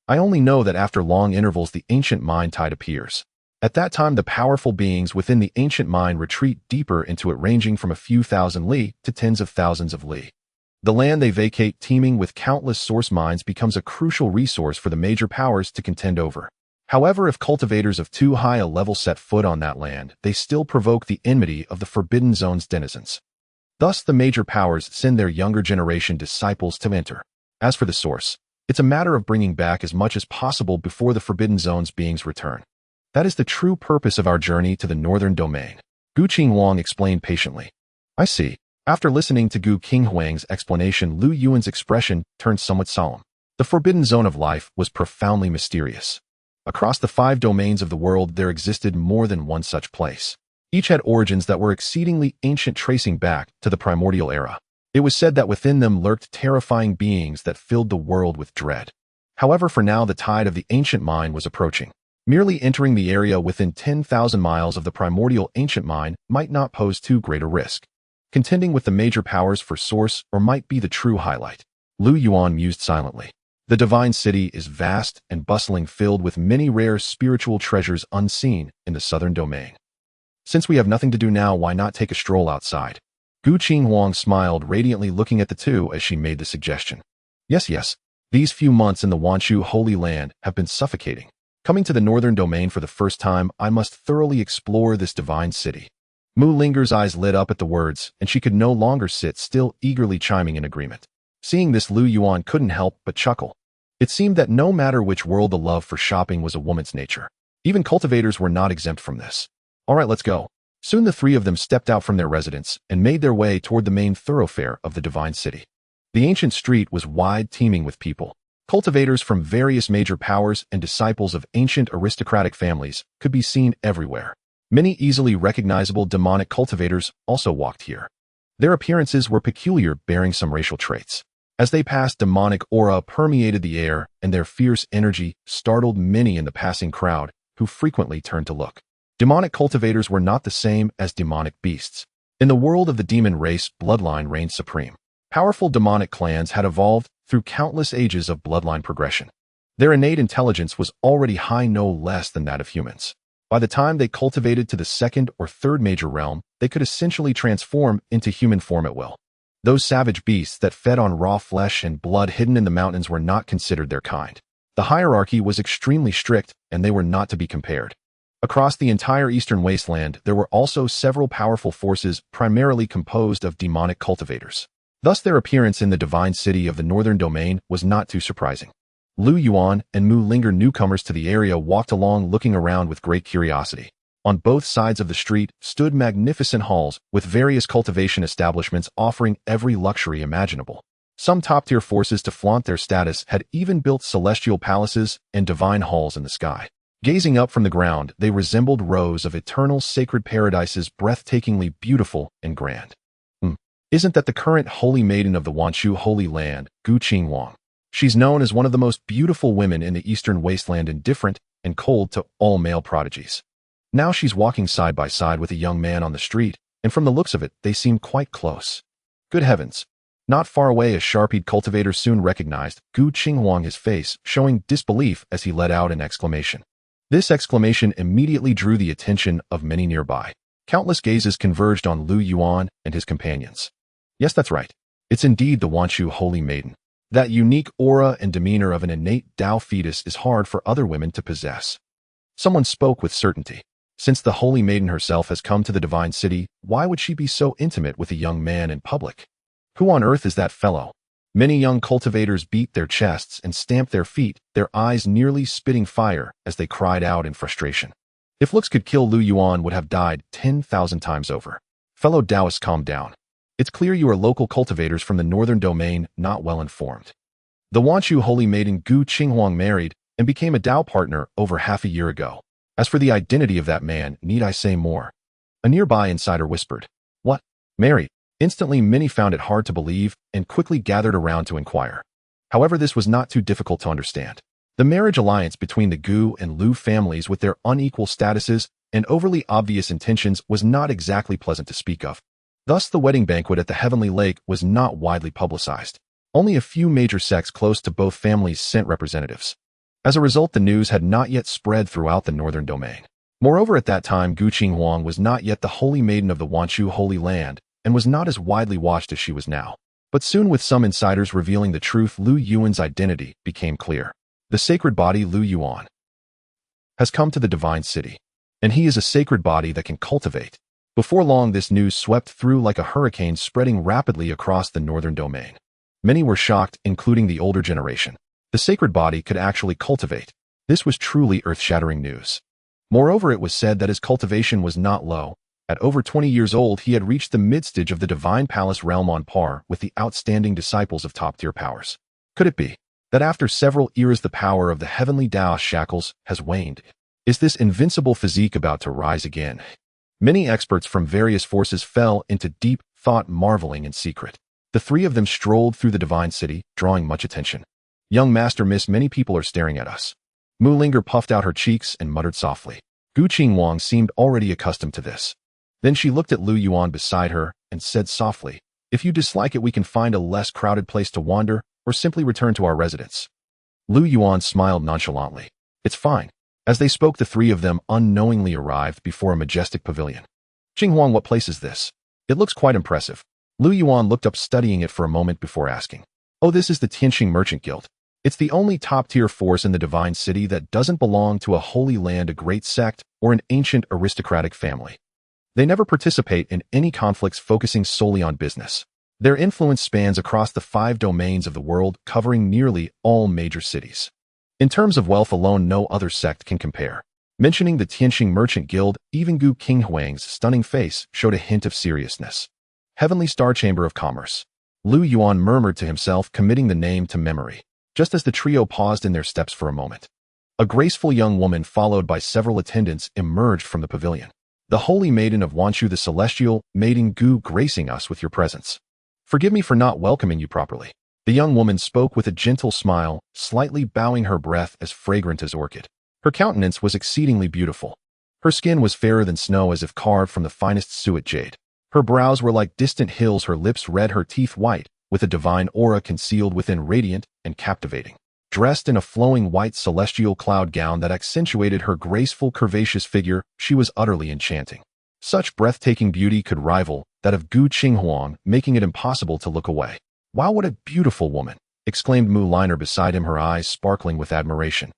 I only know that after long intervals the ancient mind tide appears. At that time the powerful beings within the ancient mind retreat deeper into it, ranging from a few thousand li to tens of thousands of li. The land they vacate, teeming with countless source mines, becomes a crucial resource for the major powers to contend over. However, if cultivators of too high a level set foot on that land, they still provoke the enmity of the Forbidden Zone's denizens. Thus the major powers send their younger generation disciples to enter. As for the source, it's a matter of bringing back as much as possible before the Forbidden Zone's beings return. That is the true purpose of our journey to the Northern Domain." Gu Qinghuang explained patiently. "I see." After listening to Gu Qinghuang's explanation, Lu Yuan's expression turned somewhat solemn. The Forbidden Zone of life was profoundly mysterious. Across the 5 domains of the world there existed more than one such place. Each had origins that were exceedingly ancient, tracing back to the primordial era. It was said that within them lurked terrifying beings that filled the world with dread. However, for now the tide of the ancient mind was approaching. Merely entering the area within 10,000 miles of the primordial ancient mind might not pose too great a risk. Contending with the major powers for source or might be the true highlight. Lu Yuan mused silently. The divine city is vast and bustling, filled with many rare spiritual treasures unseen in the southern domain. Since we have nothing to do now, why not take a stroll outside? Gu Qinghuang smiled radiantly, looking at the two as she made the suggestion. Yes. These few months in the Wanchu Holy Land have been suffocating. Coming to the Northern Domain for the first time, I must thoroughly explore this divine city. Mu Linger's eyes lit up at the words, and she could no longer sit still, eagerly chiming in agreement. Seeing this, Lu Yuan couldn't help but chuckle. It seemed that no matter which world, the love for shopping was a woman's nature. Even cultivators were not exempt from this. All right, let's go. Soon the three of them stepped out from their residence and made their way toward the main thoroughfare of the divine city. The ancient street was wide, teeming with people. Cultivators from various major powers and disciples of ancient aristocratic families could be seen everywhere. Many easily recognizable demonic cultivators also walked here. Their appearances were peculiar, bearing some racial traits. As they passed, demonic aura permeated the air, and their fierce energy startled many in the passing crowd, who frequently turned to look. Demonic cultivators were not the same as demonic beasts. In the world of the demon race, bloodline reigned supreme. Powerful demonic clans had evolved through countless ages of bloodline progression. Their innate intelligence was already high, no less than that of humans. By the time they cultivated to the second or third major realm, they could essentially transform into human form at will. Those savage beasts that fed on raw flesh and blood hidden in the mountains were not considered their kind. The hierarchy was extremely strict, and they were not to be compared. Across the entire eastern wasteland, there were also several powerful forces primarily composed of demonic cultivators. Thus, their appearance in the divine city of the northern domain was not too surprising. Lu Yuan and Mu Linger, newcomers to the area, walked along looking around with great curiosity. On both sides of the street stood magnificent halls with various cultivation establishments offering every luxury imaginable. Some top-tier forces, to flaunt their status, had even built celestial palaces and divine halls in the sky. Gazing up from the ground, they resembled rows of eternal sacred paradises, breathtakingly beautiful and grand. Isn't that the current holy maiden of the Wanshu Holy Land, Gu Qinghuang? She's known as one of the most beautiful women in the eastern wasteland, indifferent and cold to all male prodigies. Now she's walking side by side with a young man on the street, and from the looks of it, they seem quite close. Good heavens! Not far away, a sharp-eyed cultivator soon recognized Gu Qinghuang, his face showing disbelief as he let out an exclamation. This exclamation immediately drew the attention of many nearby. Countless gazes converged on Lu Yuan and his companions. Yes, that's right. It's indeed the Wanshu Holy Maiden. That unique aura and demeanor of an innate Tao fetus is hard for other women to possess. Someone spoke with certainty. Since the Holy Maiden herself has come to the divine city, why would she be so intimate with a young man in public? Who on earth is that fellow? Many young cultivators beat their chests and stamped their feet, their eyes nearly spitting fire as they cried out in frustration. If looks could kill, Lu Yuan would have died 10,000 times over. Fellow Taoists, calm down. It's clear you are local cultivators from the northern domain, not well informed. The Wanshu Holy Maiden Gu Qinghuang married and became a Tao partner over half a year ago. As for the identity of that man, need I say more? A nearby insider whispered. What? Married? Instantly, many found it hard to believe and quickly gathered around to inquire. However, this was not too difficult to understand. The marriage alliance between the Gu and Lu families, with their unequal statuses and overly obvious intentions, was not exactly pleasant to speak of. Thus, the wedding banquet at the Heavenly Lake was not widely publicized. Only a few major sects close to both families sent representatives. As a result, the news had not yet spread throughout the northern domain. Moreover, at that time, Gu Qinghuang was not yet the Holy Maiden of the Wanshu Holy Land, and was not as widely watched as she was now. But soon, with some insiders revealing the truth, Lu Yuan's identity became clear. The sacred body Lu Yuan has come to the divine city, and he is a sacred body that can cultivate. Before long, this news swept through like a hurricane, spreading rapidly across the northern domain. Many were shocked, including the older generation. The sacred body could actually cultivate. This was truly earth-shattering news. Moreover, it was said that his cultivation was not low. At over 20 years old, he had reached the mid-stage of the divine palace realm, on par with the outstanding disciples of top-tier powers. Could it be that after several eras the power of the heavenly Tao shackles has waned? Is this invincible physique about to rise again? Many experts from various forces fell into deep thought, marveling in secret. The three of them strolled through the divine city, drawing much attention. Young Master Miss, many people are staring at us. Mu Linger puffed out her cheeks and muttered softly. Gu Qinghuang seemed already accustomed to this. Then she looked at Lu Yuan beside her and said softly, if you dislike it, we can find a less crowded place to wander, or simply return to our residence. Lu Yuan smiled nonchalantly. It's fine. As they spoke, the three of them unknowingly arrived before a majestic pavilion. Qinghuang, what place is this? It looks quite impressive. Lu Yuan looked up, studying it for a moment before asking. Oh, this is the Tianqing Merchant Guild. It's the only top-tier force in the divine city that doesn't belong to a holy land, a great sect, or an ancient aristocratic family. They never participate in any conflicts focusing solely on business. Their influence spans across the 5 domains of the world, covering nearly all major cities. In terms of wealth alone, no other sect can compare. Mentioning the Tianqing Merchant Guild, even Gu Qinghuang's stunning face showed a hint of seriousness. Heavenly Star Chamber of Commerce. Lu Yuan murmured to himself, committing the name to memory, just as the trio paused in their steps for a moment. A graceful young woman, followed by several attendants, emerged from the pavilion. The Holy Maiden of Wanshu, the Celestial Maiden Gu, gracing us with your presence. Forgive me for not welcoming you properly. The young woman spoke with a gentle smile, slightly bowing, her breath as fragrant as orchid. Her countenance was exceedingly beautiful. Her skin was fairer than snow, as if carved from the finest suet jade. Her brows were like distant hills, her lips red, her teeth white, with a divine aura concealed within, radiant and captivating. Dressed in a flowing white celestial cloud gown that accentuated her graceful, curvaceous figure, she was utterly enchanting. Such breathtaking beauty could rival that of Gu Qinghuang, making it impossible to look away. "Wow, what a beautiful woman!" exclaimed Mu Liner beside him, her eyes sparkling with admiration.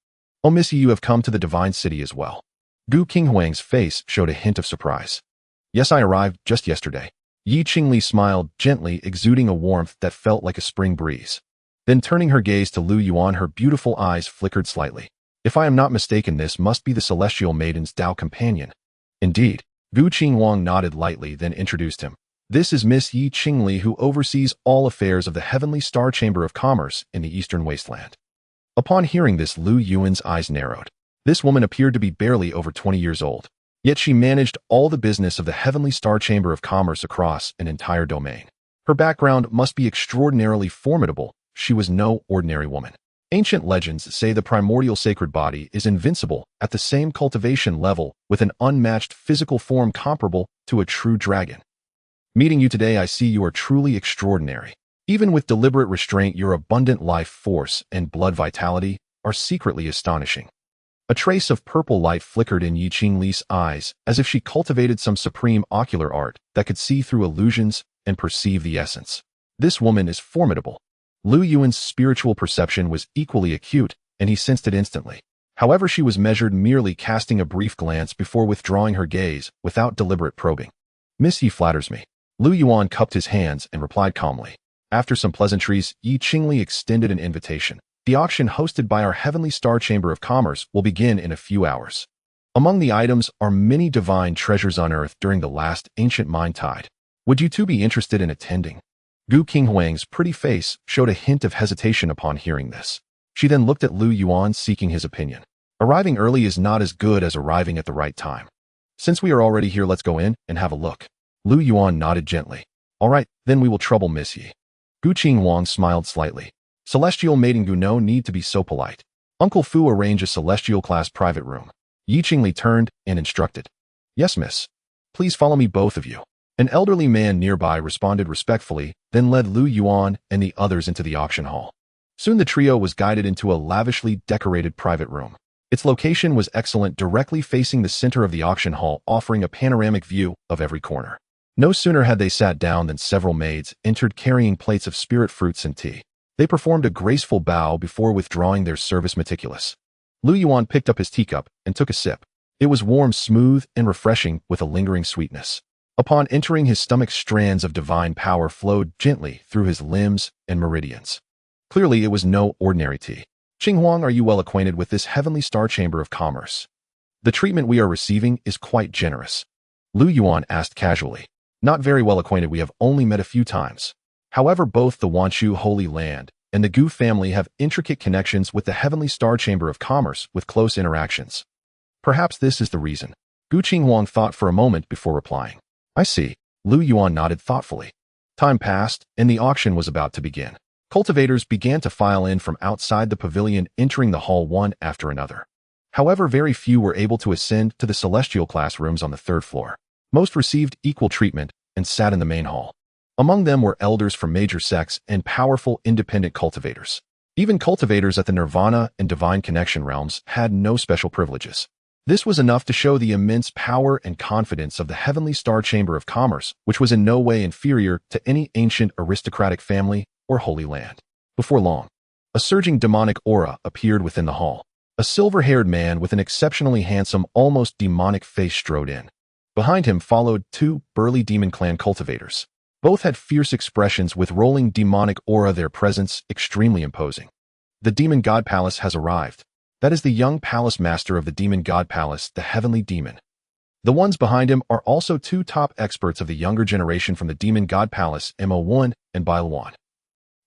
"Oh, Missy, you have come to the Divine City as well." Gu Qinghuang's face showed a hint of surprise. "Yes, I arrived just yesterday." Yi Qingli smiled gently, exuding a warmth that felt like a spring breeze. Then turning her gaze to Lu Yuan, her beautiful eyes flickered slightly. "If I am not mistaken, this must be the Celestial Maiden's Tao companion." "Indeed." Gu Qinghuang nodded lightly, then introduced him. "This is Miss Yi Qingli, who oversees all affairs of the Heavenly Star Chamber of Commerce in the Eastern Wasteland." Upon hearing this, Lu Yuan's eyes narrowed. This woman appeared to be barely over 20 years old. Yet she managed all the business of the Heavenly Star Chamber of Commerce across an entire domain. Her background must be extraordinarily formidable. She was no ordinary woman. Ancient legends say the primordial sacred body is invincible at the same cultivation level, with an unmatched physical form comparable to a true dragon. Meeting you today, I see you are truly extraordinary. Even with deliberate restraint, your abundant life force and blood vitality are secretly astonishing. A trace of purple light flickered in Yi Qingli's eyes, as if she cultivated some supreme ocular art that could see through illusions and perceive the essence. This woman is formidable. Lu Yuan's spiritual perception was equally acute, and he sensed it instantly. However, she was measured, merely casting a brief glance before withdrawing her gaze without deliberate probing. "Miss Yi flatters me." Lu Yuan cupped his hands and replied calmly. After some pleasantries, Yi Qingli extended an invitation. "The auction hosted by our Heavenly Star Chamber of Commerce will begin in a few hours. Among the items are many divine treasures unearthed during the last ancient mine tide. Would you two be interested in attending?" Gu Qinghuang's pretty face showed a hint of hesitation upon hearing this. She then looked at Lu Yuan, seeking his opinion. "Arriving early is not as good as arriving at the right time. Since we are already here, let's go in and have a look." Lu Yuan nodded gently. "All right, then we will trouble Miss Yi." Gu Qinghuang smiled slightly. "Celestial Maiden Gu, no need to be so polite. Uncle Fu, arrange a celestial-class private room." Yi Qingli turned and instructed. "Yes, miss. Please follow me, both of you." An elderly man nearby responded respectfully, then led Lu Yuan and the others into the auction hall. Soon the trio was guided into a lavishly decorated private room. Its location was excellent, directly facing the center of the auction hall, offering a panoramic view of every corner. No sooner had they sat down than several maids entered carrying plates of spirit fruits and tea. They performed a graceful bow before withdrawing their service meticulous. Lu Yuan picked up his teacup and took a sip. It was warm, smooth, and refreshing, with a lingering sweetness. Upon entering his stomach, strands of divine power flowed gently through his limbs and meridians. Clearly, it was no ordinary tea. "Qinghuang, are you well acquainted with this Heavenly Star Chamber of Commerce? The treatment we are receiving is quite generous." Lu Yuan asked casually. "Not very well acquainted. We have only met a few times. However, both the Wanshu Holy Land and the Gu family have intricate connections with the Heavenly Star Chamber of Commerce, with close interactions. Perhaps this is the reason." Gu Qinghuang thought for a moment before replying. "I see." Lu Yuan nodded thoughtfully. Time passed, and the auction was about to begin. Cultivators began to file in from outside the pavilion, entering the hall one after another. However, very few were able to ascend to the celestial classrooms on the 3rd floor. Most received equal treatment and sat in the main hall. Among them were elders from major sects and powerful independent cultivators. Even cultivators at the Nirvana and Divine Connection realms had no special privileges. This was enough to show the immense power and confidence of the Heavenly Star Chamber of Commerce, which was in no way inferior to any ancient aristocratic family or holy land. Before long, a surging demonic aura appeared within the hall. A silver-haired man with an exceptionally handsome, almost demonic face strode in. Behind him followed two burly demon clan cultivators. Both had fierce expressions with rolling demonic aura, their presence extremely imposing. The demon god palace has arrived. That is the young palace master of the demon god palace, the heavenly demon. The ones behind him are also two top experts of the younger generation from the demon god palace, Mo1 and Bailuan.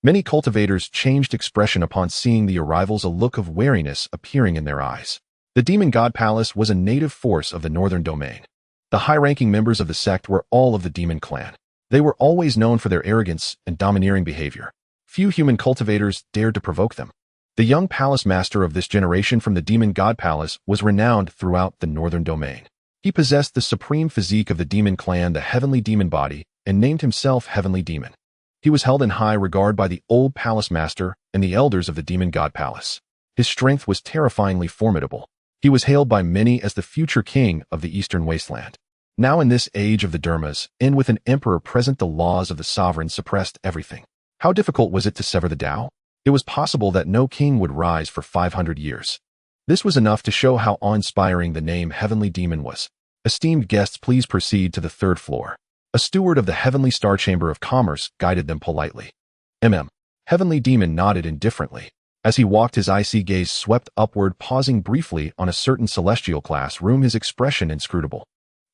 Many cultivators changed expression upon seeing the arrivals, a look of wariness appearing in their eyes. The demon god palace was a native force of the northern domain. The high-ranking members of the sect were all of the demon clan. They were always known for their arrogance and domineering behavior. Few human cultivators dared to provoke them. The young palace master of this generation from the demon god palace was renowned throughout the northern domain. He possessed the supreme physique of the demon clan, the heavenly demon body, and named himself Heavenly Demon. He was held in high regard by the old palace master and the elders of the demon god palace. His strength was terrifyingly formidable. He was hailed by many as the future king of the eastern wasteland. Now in this age of the Dermas, and with an emperor present, the laws of the sovereign suppressed everything. How difficult was it to sever the Tao? It was possible that no king would rise for 500 years. This was enough to show how awe-inspiring the name Heavenly Demon was. Esteemed guests, please proceed to the third floor. A steward of the Heavenly Star Chamber of Commerce guided them politely. Heavenly Demon nodded indifferently. As he walked, his icy gaze swept upward, pausing briefly on a certain celestial class room, his expression inscrutable.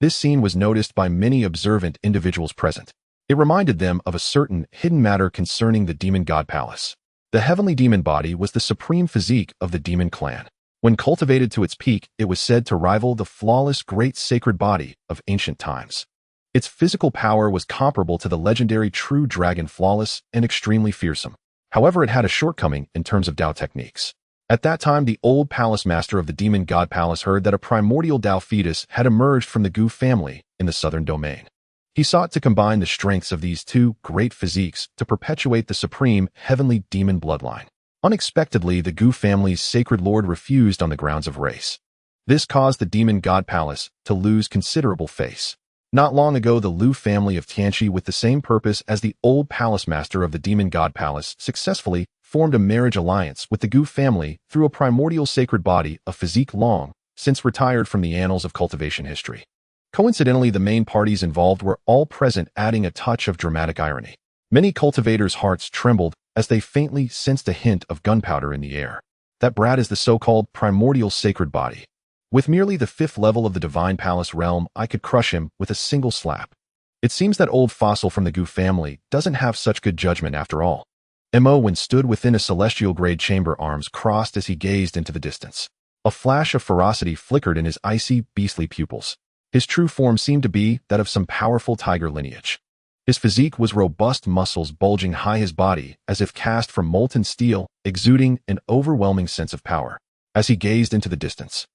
This scene was noticed by many observant individuals present. It reminded them of a certain hidden matter concerning the demon god palace. The heavenly demon body was the supreme physique of the demon clan. When cultivated to its peak, it was said to rival the flawless great sacred body of ancient times. Its physical power was comparable to the legendary true dragon, flawless and extremely fearsome. However, it had a shortcoming in terms of Tao techniques. At that time, the old palace master of the demon god palace heard that a primordial Tao fetus had emerged from the Gu family in the southern domain. He sought to combine the strengths of these two great physiques to perpetuate the supreme heavenly demon bloodline. Unexpectedly, the Gu family's sacred lord refused on the grounds of race. This caused the demon god palace to lose considerable face. Not long ago, the Lu family of Tianqi, with the same purpose as the old palace master of the demon god palace, successfully formed a marriage alliance with the Gu family through a primordial sacred body of physique long since retired from the annals of cultivation history. Coincidentally, the main parties involved were all present, adding a touch of dramatic irony. Many cultivators' hearts trembled as they faintly sensed a hint of gunpowder in the air. That brat is the so-called primordial sacred body. With merely the 5th level of the divine palace realm, I could crush him with a single slap. It seems that old fossil from the Gu family doesn't have such good judgment after all. Mo stood within a celestial grade chamber, arms crossed as he gazed into the distance. A flash of ferocity flickered in his icy, beastly pupils. His true form seemed to be that of some powerful tiger lineage. His physique was robust, muscles bulging high, his body as if cast from molten steel, exuding an overwhelming sense of power. As he gazed into the distance,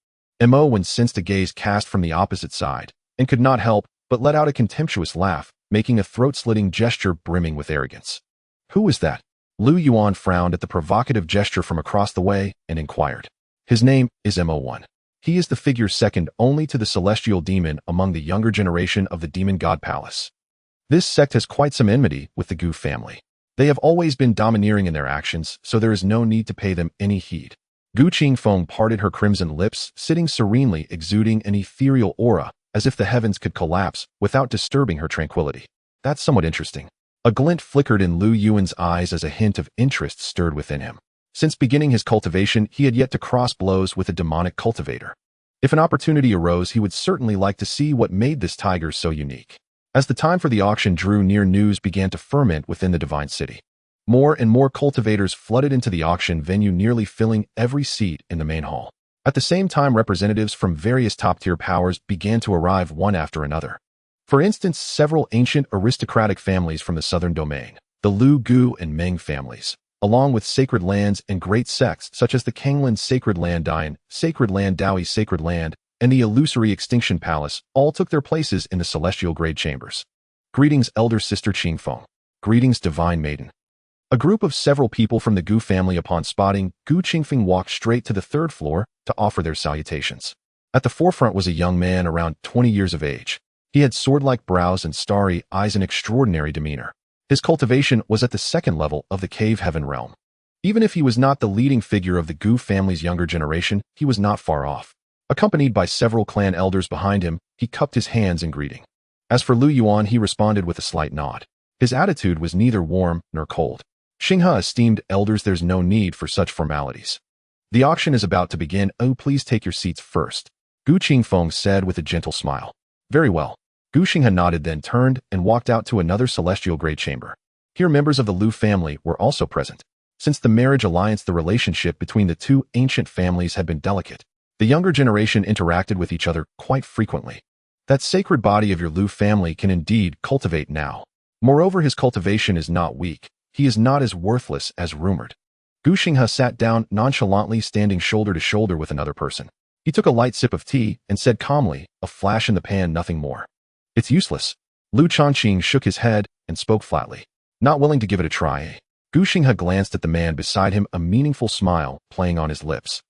Mo sensed a gaze cast from the opposite side, and could not help but let out a contemptuous laugh, making a throat-slitting gesture brimming with arrogance. "Who is that?" Lu Yuan frowned at the provocative gesture from across the way and inquired. "His name is Mo1. He is the figure second only to the celestial demon among the younger generation of the demon god palace. This sect has quite some enmity with the Gu family. They have always been domineering in their actions, so there is no need to pay them any heed." Gu Qingfeng parted her crimson lips, sitting serenely, exuding an ethereal aura, as if the heavens could collapse without disturbing her tranquility. "That's somewhat interesting." A glint flickered in Lu Yuan's eyes as a hint of interest stirred within him. Since beginning his cultivation, he had yet to cross blows with a demonic cultivator. If an opportunity arose, he would certainly like to see what made this tiger so unique. As the time for the auction drew near, news began to ferment within the divine city. More and more cultivators flooded into the auction venue, nearly filling every seat in the main hall. At the same time, representatives from various top-tier powers began to arrive one after another. For instance, several ancient aristocratic families from the southern domain, the Lu, Gu, and Meng families, along with sacred lands and great sects such as the Kanglan Sacred Land, Dian, Sacred Land, Daoi Sacred Land, and the illusory Extinction Palace, all took their places in the celestial grade chambers. "Greetings, elder sister Qingfeng. Greetings, divine maiden." A group of several people from the Gu family, upon spotting Gu Qingfeng, walked straight to the third floor to offer their salutations. At the forefront was a young man around 20 years of age. He had sword-like brows and starry eyes, and extraordinary demeanor. His cultivation was at the 2nd level of the cave heaven realm. Even if he was not the leading figure of the Gu family's younger generation, he was not far off. Accompanied by several clan elders behind him, he cupped his hands in greeting. As for Lu Yuan, he responded with a slight nod. His attitude was neither warm nor cold. Xinghe esteemed elders, there's no need for such formalities. The auction is about to begin. Oh, please take your seats first, Gu Qingfeng said with a gentle smile. Very well. Gu Xinghe nodded, then turned and walked out to another celestial grade chamber. Here members of the Lu family were also present. Since the marriage alliance, the relationship between the two ancient families had been delicate. The younger generation interacted with each other quite frequently. That sacred body of your Lu family can indeed cultivate now. Moreover, his cultivation is not weak. He is not as worthless as rumored. Gu Xinghe sat down nonchalantly, standing shoulder to shoulder with another person. He took a light sip of tea and said calmly, a flash in the pan, nothing more. It's useless. Lu Changqing shook his head and spoke flatly. Not willing to give it a try. Gu Xinghe glanced at the man beside him, a meaningful smile playing on his lips.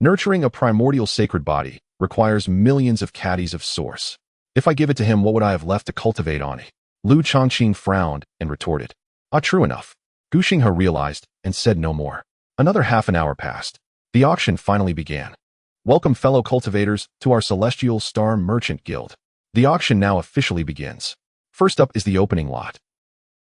Nurturing a primordial sacred body requires millions of caddies of source. If I give it to him, what would I have left to cultivate on it? Lu Changqing frowned and retorted. Ah, true enough. Gu Xinghe realized and said no more. Another half an hour passed. The auction finally began. Welcome, fellow cultivators, to our Celestial Star Merchant Guild. The auction now officially begins. First up is the opening lot.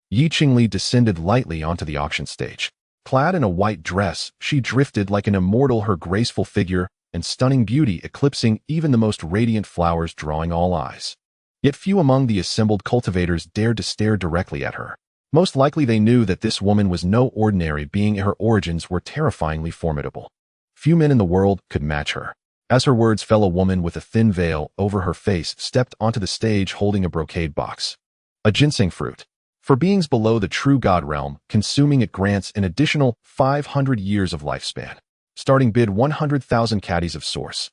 Yi Qingli descended lightly onto the auction stage. Clad in a white dress, she drifted like an immortal, her graceful figure and stunning beauty eclipsing even the most radiant flowers, drawing all eyes. Yet few among the assembled cultivators dared to stare directly at her. Most likely they knew that this woman was no ordinary being. Her origins were terrifyingly formidable. Few men in the world could match her. As her words fell, a woman with a thin veil over her face stepped onto the stage holding a brocade box. A ginseng fruit. For beings below the true god realm, consuming it grants an additional 500 years of lifespan. Starting bid 100,000 caddies of source.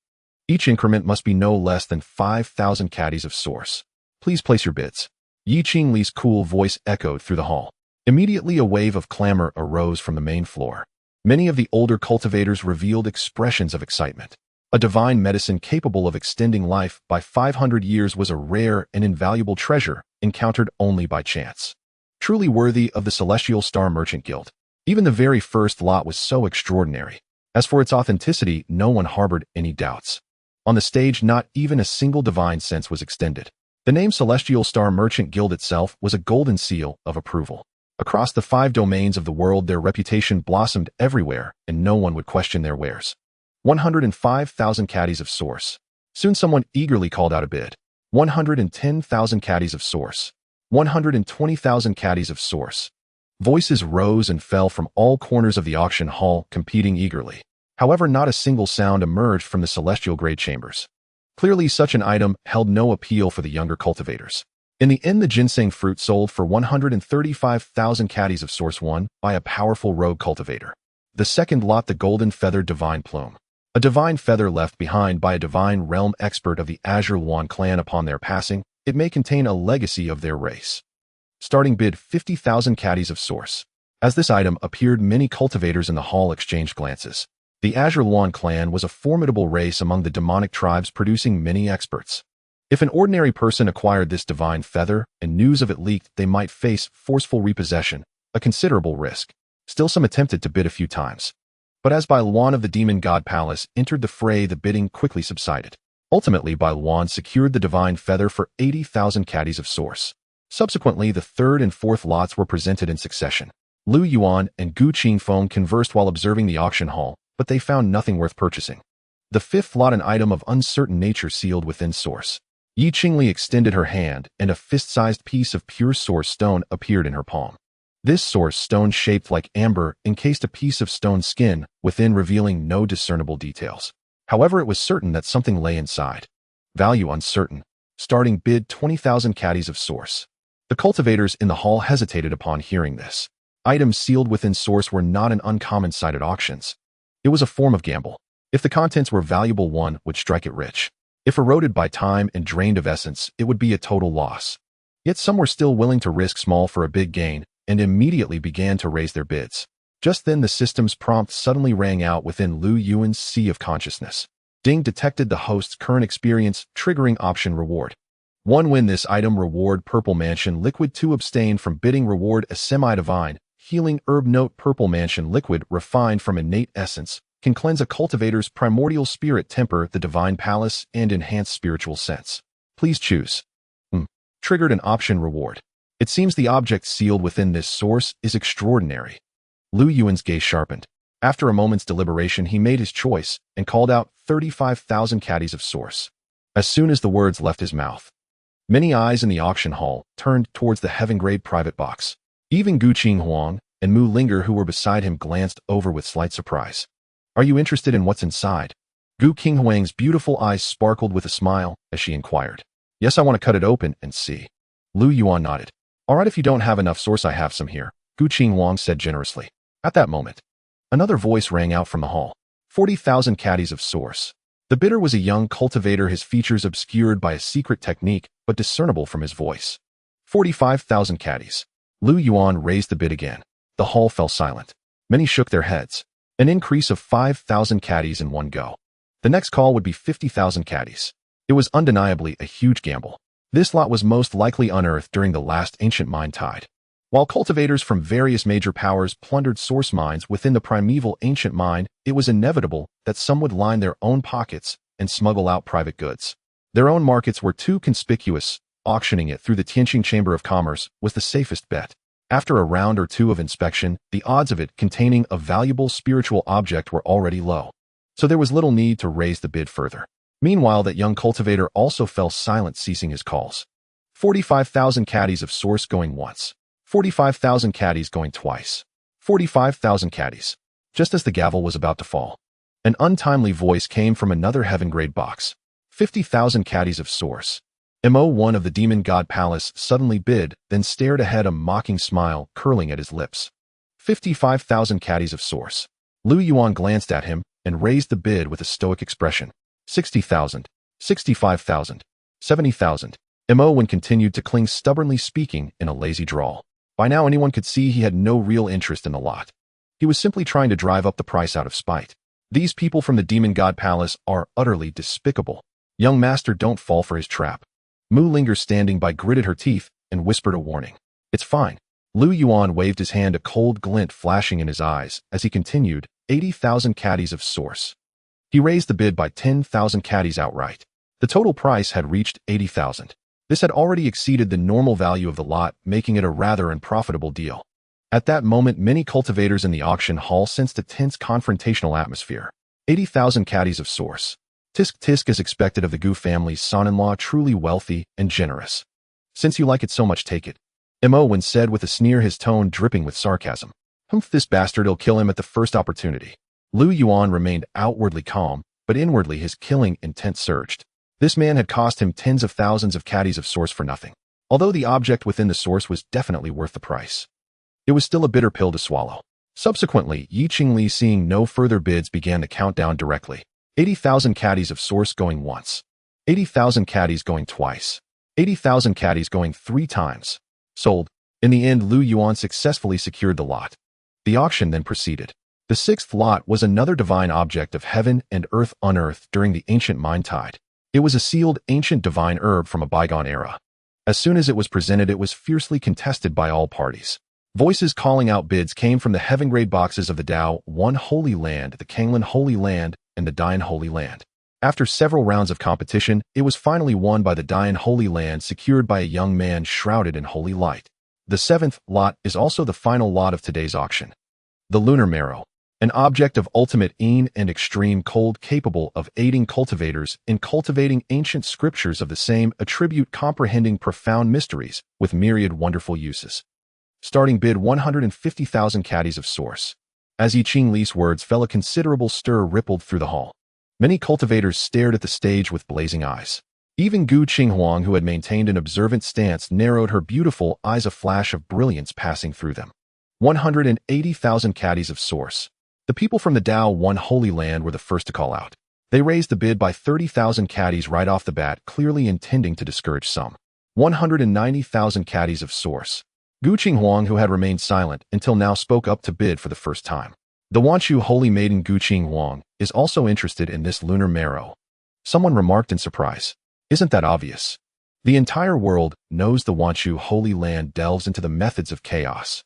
Each increment must be no less than 5,000 caddies of source. Please place your bids. Yi Qingli's cool voice echoed through the hall. Immediately a wave of clamor arose from the main floor. Many of the older cultivators revealed expressions of excitement. A divine medicine capable of extending life by 500 years was a rare and invaluable treasure encountered only by chance. Truly worthy of the Celestial Star Merchant Guild. Even the very first lot was so extraordinary. As for its authenticity, no one harbored any doubts. On the stage, not even a single divine sense was extended. The name Celestial Star Merchant Guild itself was a golden seal of approval. Across the 5 domains of the world, their reputation blossomed everywhere, and no one would question their wares. 105,000 caddies of source. Soon someone eagerly called out a bid. 110,000 caddies of source. 120,000 caddies of source. Voices rose and fell from all corners of the auction hall, competing eagerly. However, not a single sound emerged from the celestial grade chambers. Clearly, such an item held no appeal for the younger cultivators. In the end, the ginseng fruit sold for 135,000 caddies of source, won by a powerful rogue cultivator. The second lot, the golden feathered divine plume. A divine feather left behind by a divine realm expert of the Azure Luan clan. Upon their passing, it may contain a legacy of their race. Starting bid 50,000 caddies of source. As this item appeared, many cultivators in the hall exchanged glances. The Azure Luan clan was a formidable race among the demonic tribes, producing many experts. If an ordinary person acquired this divine feather and news of it leaked, they might face forceful repossession, a considerable risk. Still, some attempted to bid a few times. But as Bai Luan of the Demon God Palace entered the fray, the bidding quickly subsided. Ultimately, Bai Luan secured the divine feather for 80,000 caddies of source. Subsequently, the third and fourth lots were presented in succession. Lu Yuan and Gu Qingfeng conversed while observing the auction hall, but they found nothing worth purchasing. The fifth lot, an item of uncertain nature sealed within source. Yi Qingli extended her hand, and a fist-sized piece of pure source stone appeared in her palm. This source stone, shaped like amber, encased a piece of stone skin within, revealing no discernible details. However, it was certain that something lay inside. Value uncertain. Starting bid 20,000 caddies of source. The cultivators in the hall hesitated upon hearing this. Items sealed within source were not an uncommon sight at auctions. It was a form of gamble. If the contents were valuable, one would strike it rich. If eroded by time and drained of essence, it would be a total loss. Yet some were still willing to risk small for a big gain, and immediately began to raise their bids. Just then, the system's prompt suddenly rang out within Lu Yuan's sea of consciousness. Ding detected the host's current experience, triggering option reward. 1. Win this item reward: Purple Mansion Liquid. 2. Abstain from bidding reward: a semi-divine healing herb. Note: Purple Mansion Liquid, refined from innate essence, can cleanse a cultivator's primordial spirit, temper the divine palace, and enhance spiritual sense. Please choose. Triggered an option reward. It seems the object sealed within this source is extraordinary. Lu Yuan's gaze sharpened. After a moment's deliberation, he made his choice and called out 35,000 caddies of source. As soon as the words left his mouth, many eyes in the auction hall turned towards the heaven-grade private box. Even Gu Qinghuang and Mu Linger, who were beside him, glanced over with slight surprise. Are you interested in what's inside? Gu Qinghuang's beautiful eyes sparkled with a smile as she inquired. Yes, I want to cut it open and see. Lu Yuan nodded. All right, if you don't have enough source, I have some here, Gu Qinghuang said generously. At that moment, another voice rang out from the hall. 40,000 caddies of source. The bidder was a young cultivator, his features obscured by a secret technique, but discernible from his voice. 45,000 caddies. Lu Yuan raised the bid again. The hall fell silent. Many shook their heads. An increase of 5,000 caddies in one go. The next call would be 50,000 caddies. It was undeniably a huge gamble. This lot was most likely unearthed during the last ancient mine tide. While cultivators from various major powers plundered source mines within the primeval ancient mine, it was inevitable that some would line their own pockets and smuggle out private goods. Their own markets were too conspicuous. Auctioning it through the Tianqing Chamber of Commerce was the safest bet. After a round or two of inspection, the odds of it containing a valuable spiritual object were already low. So there was little need to raise the bid further. Meanwhile, that young cultivator also fell silent, ceasing his calls. 45,000 caddies of source going once. 45,000 caddies going twice. 45,000 caddies. Just as the gavel was about to fall, an untimely voice came from another heaven-grade box. 50,000 caddies of source. Mo1 of the demon god palace suddenly bid, then stared ahead, a mocking smile curling at his lips. 55,000 caddies of source. Lu Yuan glanced at him and raised the bid with a stoic expression. 60,000. 65,000. 70,000. Mo1 continued to cling stubbornly, speaking in a lazy drawl. By now anyone could see he had no real interest in the lot. He was simply trying to drive up the price out of spite. These people from the demon god palace are utterly despicable. Young master, don't fall for his trap. Mu Linger, standing by, gritted her teeth and whispered a warning. It's fine. Lu Yuan waved his hand, a cold glint flashing in his eyes as he continued. 80,000 caddies of source. He raised the bid by 10,000 caddies outright. The total price had reached 80,000. This had already exceeded the normal value of the lot, making it a rather unprofitable deal. At that moment, many cultivators in the auction hall sensed a tense confrontational atmosphere. 80,000 caddies of source. Tisk tisk, as expected of the Gu family's son-in-law, truly wealthy and generous. Since you like it so much, take it. Mo1 said with a sneer, his tone dripping with sarcasm. Humph, this bastard'll kill him at the first opportunity. Lu Yuan remained outwardly calm, but inwardly his killing intent surged. This man had cost him tens of thousands of caddies of source for nothing. Although the object within the source was definitely worth the price, it was still a bitter pill to swallow. Subsequently, Yi Qingli, seeing no further bids, began to count down directly. 80,000 caddies of source going once. 80,000 caddies going twice. 80,000 caddies going 3 times. Sold. In the end, Lu Yuan successfully secured the lot. The auction then proceeded. The 6th lot was another divine object of heaven and earth, unearthed during the ancient mine tide. It was a sealed ancient divine herb from a bygone era. As soon as it was presented, it was fiercely contested by all parties. Voices calling out bids came from the heaven-grade boxes of the Dao 1 Holy Land, the Kanglan Holy Land, and the Dian Holy Land. After several rounds of competition, it was finally won by the Dian Holy Land, secured by a young man shrouded in holy light. The 7th lot is also the final lot of today's auction. The Lunar Marrow. An object of ultimate een and extreme cold, capable of aiding cultivators in cultivating ancient scriptures of the same attribute, comprehending profound mysteries with myriad wonderful uses. Starting bid 150,000 caddies of source. As Yi Qingli's words fell, a considerable stir rippled through the hall. Many cultivators stared at the stage with blazing eyes. Even Gu Qinghuang, who had maintained an observant stance, narrowed her beautiful eyes, a flash of brilliance passing through them. 180,000 caddies of source. The people from the Dao 1 Holy Land were the first to call out. They raised the bid by 30,000 caddies right off the bat, clearly intending to discourage some. 190,000 caddies of source. Gu Qinghuang, who had remained silent until now, spoke up to bid for the first time. The Wanshu holy maiden Gu Qinghuang is also interested in this lunar marrow. Someone remarked in surprise. Isn't that obvious? The entire world knows the Wanshu holy land delves into the methods of chaos.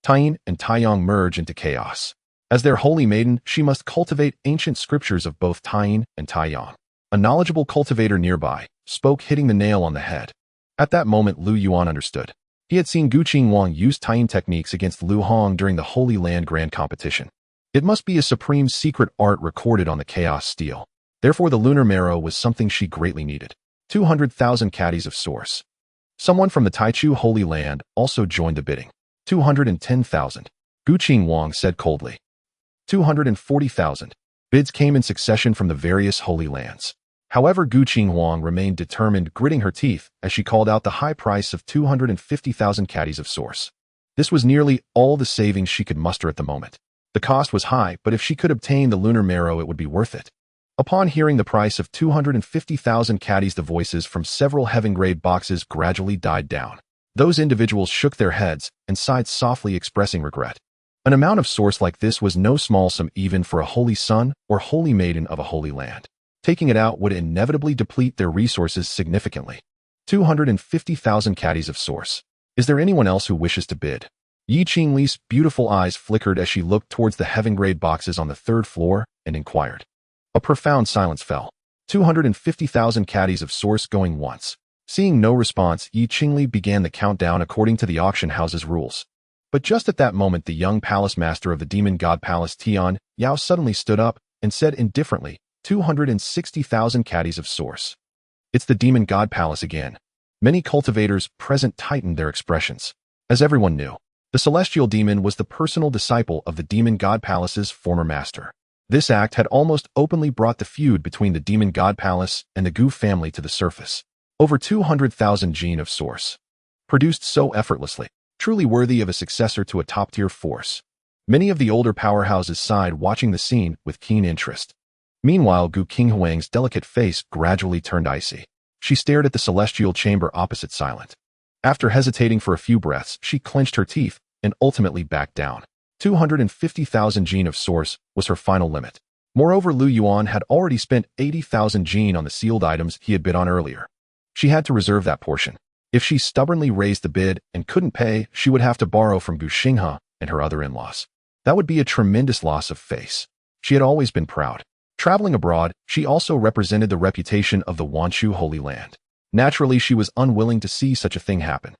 Taiyin and Taiyang merge into chaos. As their holy maiden, she must cultivate ancient scriptures of both Taiyin and Taiyang. A knowledgeable cultivator nearby spoke, hitting the nail on the head. At that moment, Lu Yuan understood. He had seen Gu Qinghuang use Taiyin techniques against Lu Hong during the Holy Land Grand Competition. It must be a supreme secret art recorded on the Chaos Steel. Therefore, the lunar marrow was something she greatly needed. 200,000 caddies of source. Someone from the Taichu Holy Land also joined the bidding. 210,000. Gu Qinghuang said coldly. 240,000. Bids came in succession from the various holy lands. However, Gu Qinghuang remained determined, gritting her teeth as she called out the high price of 250,000 caddies of source. This was nearly all the savings she could muster at the moment. The cost was high, but if she could obtain the lunar marrow, it would be worth it. Upon hearing the price of 250,000 caddies, the voices from several heaven-grade boxes gradually died down. Those individuals shook their heads and sighed softly, expressing regret. An amount of source like this was no small sum even for a holy son or holy maiden of a holy land. Taking it out would inevitably deplete their resources significantly. 250,000 caddies of source. Is there anyone else who wishes to bid? Yi Qingli's beautiful eyes flickered as she looked towards the heaven-grade boxes on the third floor and inquired. A profound silence fell. 250,000 caddies of source going once. Seeing no response, Yi Qingli began the countdown according to the auction house's rules. But just at that moment, the young palace master of the demon god palace Tian Yao suddenly stood up and said indifferently, 260,000 caddies of source. It's the demon god palace again. Many cultivators present tightened their expressions. As everyone knew, the celestial demon was the personal disciple of the demon god palace's former master. This act had almost openly brought the feud between the demon god palace and the Gu family to the surface. Over 200,000 gene of source. Produced so effortlessly, truly worthy of a successor to a top-tier force. Many of the older powerhouses sighed, watching the scene with keen interest. Meanwhile, Gu Qinghuang's delicate face gradually turned icy. She stared at the celestial chamber opposite, silent. After hesitating for a few breaths, she clenched her teeth and ultimately backed down. 250,000 gene of source was her final limit. Moreover, Lu Yuan had already spent 80,000 gene on the sealed items he had bid on earlier. She had to reserve that portion. If she stubbornly raised the bid and couldn't pay, she would have to borrow from Gu Xinghe and her other in-laws. That would be a tremendous loss of face. She had always been proud. Traveling abroad, she also represented the reputation of the Wanchu Holy Land. Naturally, she was unwilling to see such a thing happen.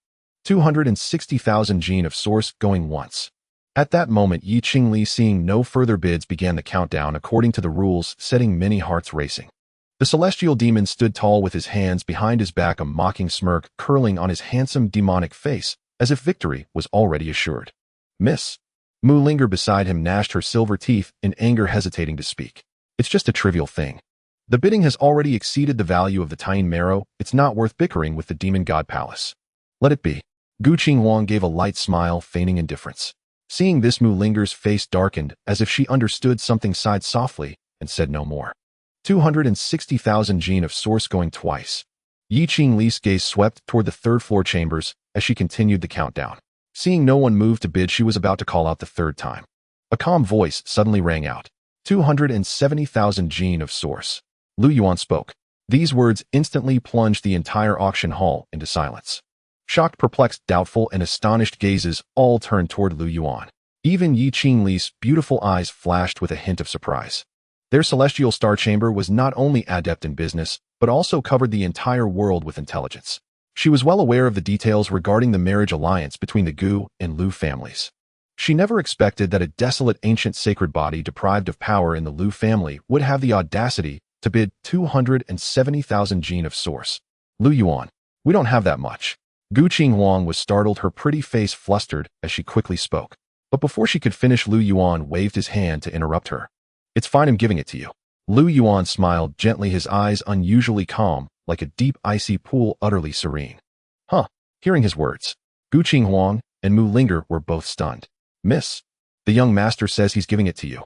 260,000 gene of source going once. At that moment, Yi Qingli, seeing no further bids, began the countdown according to the rules, setting many hearts racing. The celestial demon stood tall with his hands behind his back, a mocking smirk curling on his handsome demonic face, as if victory was already assured. Miss. Mu Linger beside him gnashed her silver teeth in anger, hesitating to speak. It's just a trivial thing. The bidding has already exceeded the value of the Taiyin marrow. It's not worth bickering with the demon god palace. Let it be. Gu Qinghuang gave a light smile, feigning indifference. Seeing this, Mu Linger's face darkened, as if she understood something, sighed softly, and said no more. 260,000 gene of source going twice. Yi Qingli's gaze swept toward the third-floor chambers as she continued the countdown. Seeing no one move to bid, she was about to call out the third time. A calm voice suddenly rang out. 270,000 gene of source. Lu Yuan spoke. These words instantly plunged the entire auction hall into silence. Shocked, perplexed, doubtful, and astonished gazes all turned toward Lu Yuan. Even Yi Qingli's beautiful eyes flashed with a hint of surprise. Their celestial star chamber was not only adept in business, but also covered the entire world with intelligence. She was well aware of the details regarding the marriage alliance between the Gu and Lu families. She never expected that a desolate ancient sacred body deprived of power in the Lu family would have the audacity to bid 270,000 gene of source. Lu Yuan, we don't have that much. Gu Qinghuang was startled, her pretty face flustered as she quickly spoke. But before she could finish, Lu Yuan waved his hand to interrupt her. It's fine, I'm giving it to you. Lu Yuan smiled gently, his eyes unusually calm, like a deep icy pool, utterly serene. Huh. Hearing his words, Gu Qinghuang and Mu Linger were both stunned. Miss, the young master says he's giving it to you.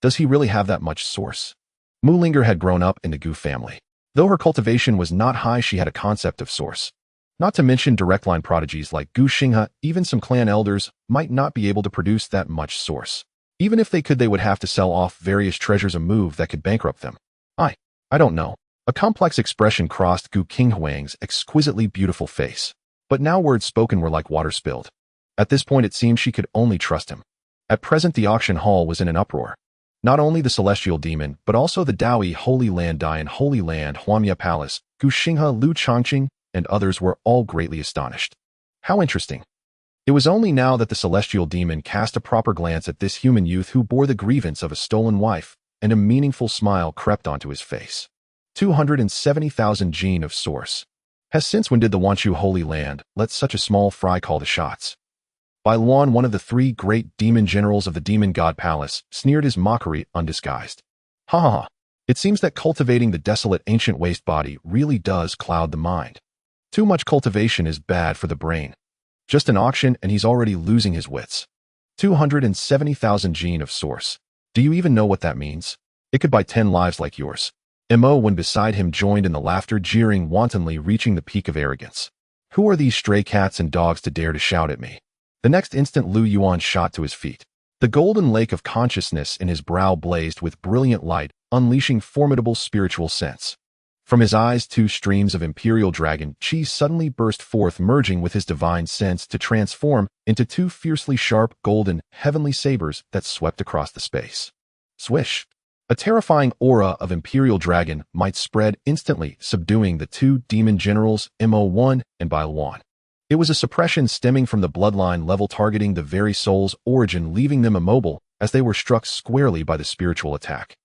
Does he really have that much source? Mu Linger had grown up in the Gu family. Though her cultivation was not high, she had a concept of source. Not to mention direct line prodigies like Gu Xinghe, even some clan elders might not be able to produce that much source. Even if they could, they would have to sell off various treasures, a move that could bankrupt them. I don't know. A complex expression crossed Gu Qinghuang's exquisitely beautiful face. But now words spoken were like water spilled. At this point, it seemed she could only trust him. At present the auction hall was in an uproar. Not only the celestial demon, but also the Daoi Holy Land Dian Holy Land Huamya Palace, Gu Xinghe Lu Changqing, and others were all greatly astonished. How interesting. It was only now that the celestial demon cast a proper glance at this human youth who bore the grievance of a stolen wife, and a meaningful smile crept onto his face. 270,000 gene of source. Has since when did the Wanchu Holy Land let such a small fry call the shots? Bai Luan, one of the three great demon generals of the demon god palace, sneered his mockery undisguised. Ha ha ha. It seems that cultivating the desolate ancient waste body really does cloud the mind. Too much cultivation is bad for the brain. Just an auction and he's already losing his wits. 270,000 gene of source. Do you even know what that means? It could buy 10 lives like yours. Mo, when beside him, joined in the laughter, jeering wantonly, reaching the peak of arrogance. Who are these stray cats and dogs to dare to shout at me? The next instant Lu Yuan shot to his feet. The golden lake of consciousness in his brow blazed with brilliant light, unleashing formidable spiritual sense. From his eyes, two streams of imperial dragon chi suddenly burst forth, merging with his divine sense to transform into two fiercely sharp, golden, heavenly sabers that swept across the space. Swish! A terrifying aura of imperial dragon might spread instantly, subduing the two demon generals, Mo1 and Bai Luan. It was a suppression stemming from the bloodline level, targeting the very soul's origin, leaving them immobile as they were struck squarely by the spiritual attack.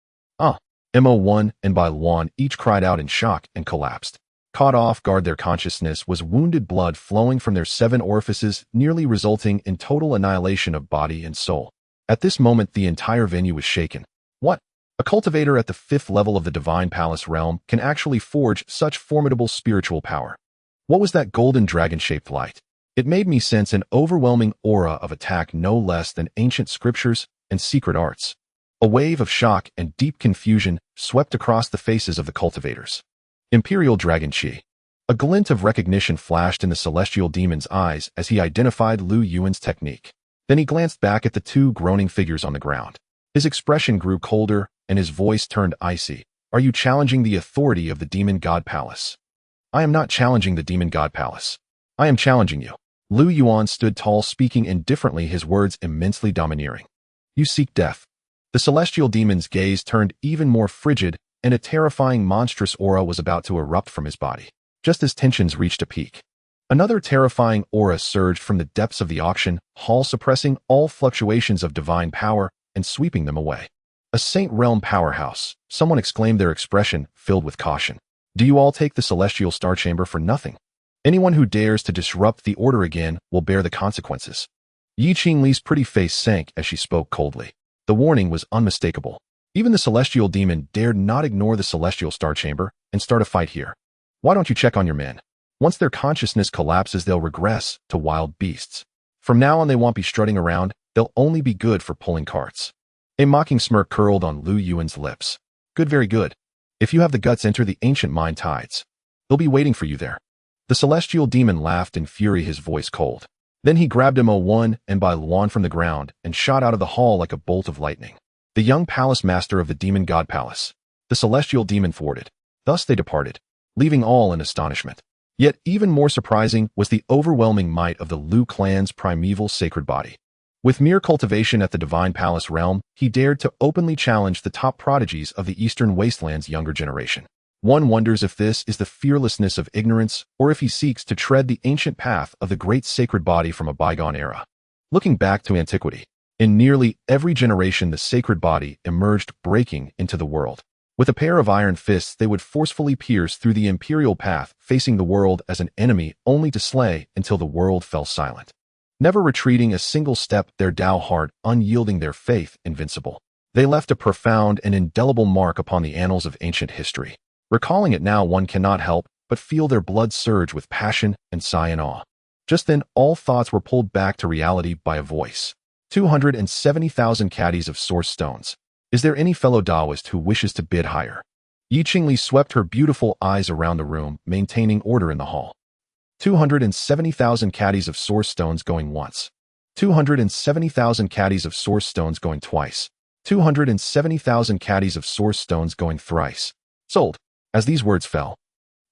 Mo1 and Bai Luan each cried out in shock and collapsed. Caught off guard, their consciousness was wounded, blood flowing from their 7 orifices, nearly resulting in total annihilation of body and soul. At this moment, the entire venue was shaken. What? A cultivator at the 5th level of the Divine Palace realm can actually forge such formidable spiritual power. What was that golden dragon-shaped light? It made me sense an overwhelming aura of attack, no less than ancient scriptures and secret arts. A wave of shock and deep confusion swept across the faces of the cultivators. Imperial Dragon Chi. A glint of recognition flashed in the celestial demon's eyes as he identified Lu Yuan's technique. Then he glanced back at the two groaning figures on the ground. His expression grew colder and his voice turned icy. Are you challenging the authority of the Demon God Palace? I am not challenging the Demon God Palace. I am challenging you. Lu Yuan stood tall, speaking indifferently, his words immensely domineering. You seek death. The celestial demon's gaze turned even more frigid, and a terrifying monstrous aura was about to erupt from his body. Just as tensions reached a peak, another terrifying aura surged from the depths of the auction hall, suppressing all fluctuations of divine power and sweeping them away. A Saint Realm powerhouse, someone exclaimed, their expression filled with caution. Do you all take the celestial star chamber for nothing? Anyone who dares to disrupt the order again will bear the consequences. Yi Qingli's pretty face sank as she spoke coldly. The warning was unmistakable. Even the celestial demon dared not ignore the celestial star chamber and start a fight here. Why don't you check on your men? Once their consciousness collapses, they'll regress to wild beasts. From now on, they won't be strutting around. They'll only be good for pulling carts. A mocking smirk curled on Lu Yuan's lips. Good, very good. If you have the guts, enter the ancient mind tides. They'll be waiting for you there. The celestial demon laughed in fury, his voice cold. Then he grabbed Mo1 and Bai Luan from the ground and shot out of the hall like a bolt of lightning. The young palace master of the demon god palace. The celestial demon thwarted. Thus they departed, leaving all in astonishment. Yet even more surprising was the overwhelming might of the Lu clan's primeval sacred body. With mere cultivation at the Divine Palace realm, he dared to openly challenge the top prodigies of the Eastern Wasteland's younger generation. One wonders if this is the fearlessness of ignorance, or if he seeks to tread the ancient path of the great sacred body from a bygone era. Looking back to antiquity, in nearly every generation the sacred body emerged, breaking into the world. With a pair of iron fists, they would forcefully pierce through the imperial path, facing the world as an enemy, only to slay until the world fell silent. Never retreating a single step, their Tao heart unyielding, their faith invincible. They left a profound and indelible mark upon the annals of ancient history. Recalling it now, one cannot help but feel their blood surge with passion and sigh in awe. Just then, all thoughts were pulled back to reality by a voice. 270,000 caddies of source stones. Is there any fellow Taoist who wishes to bid higher? Yi Qingli swept her beautiful eyes around the room, maintaining order in the hall. 270,000 caddies of source stones going once. 270,000 caddies of source stones going twice. 270,000 caddies of source stones going thrice. Sold. As these words fell,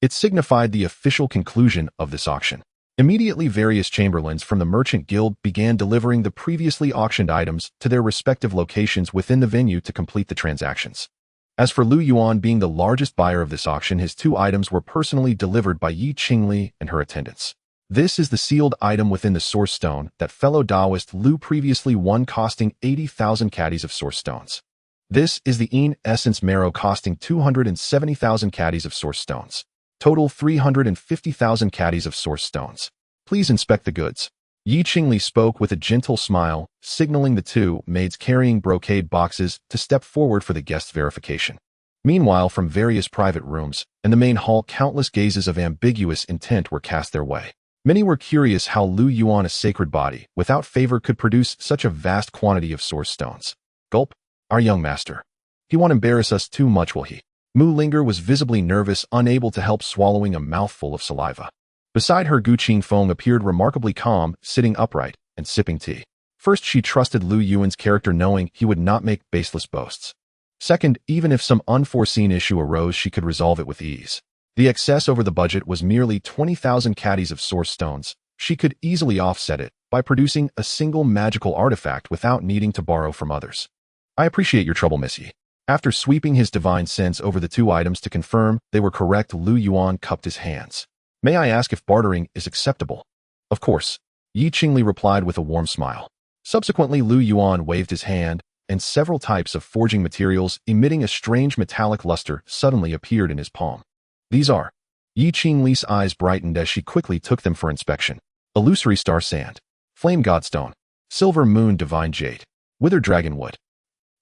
it signified the official conclusion of this auction. Immediately, various chamberlains from the Merchant Guild began delivering the previously auctioned items to their respective locations within the venue to complete the transactions. As for Lu Yuan being the largest buyer of this auction, his 2 items were personally delivered by Yi Qingli and her attendants. This is the sealed item within the Source Stone that fellow Taoist Lu previously won, costing 80,000 caddies of Source Stones. This is the Yin Essence Marrow, costing 270,000 caddies of Source Stones. Total 350,000 caddies of Source Stones. Please inspect the goods. Yi Qingli spoke with a gentle smile, signaling the 2 maids carrying brocade boxes to step forward for the guest verification. Meanwhile, from various private rooms and the main hall, countless gazes of ambiguous intent were cast their way. Many were curious how Lu Yuan, a sacred body without favor, could produce such a vast quantity of Source Stones. Gulp. Our young master. He won't embarrass us too much, will he? Mu Linger was visibly nervous, unable to help swallowing a mouthful of saliva. Beside her, Gu Qingfeng appeared remarkably calm, sitting upright and sipping tea. First, she trusted Lu Yuan's character, knowing he would not make baseless boasts. Second, even if some unforeseen issue arose, she could resolve it with ease. The excess over the budget was merely 20,000 caddies of Source Stones. She could easily offset it by producing a single magical artifact without needing to borrow from others. I appreciate your trouble, Miss Yi. After sweeping his divine sense over the 2 items to confirm they were correct, Lu Yuan cupped his hands. May I ask if bartering is acceptable? Of course, Yi Qingli replied with a warm smile. Subsequently, Lu Yuan waved his hand, and several types of forging materials emitting a strange metallic luster suddenly appeared in his palm. These are. Yi Qingli's eyes brightened as she quickly took them for inspection. Illusory star sand, flame godstone, silver moon divine jade, wither dragon wood.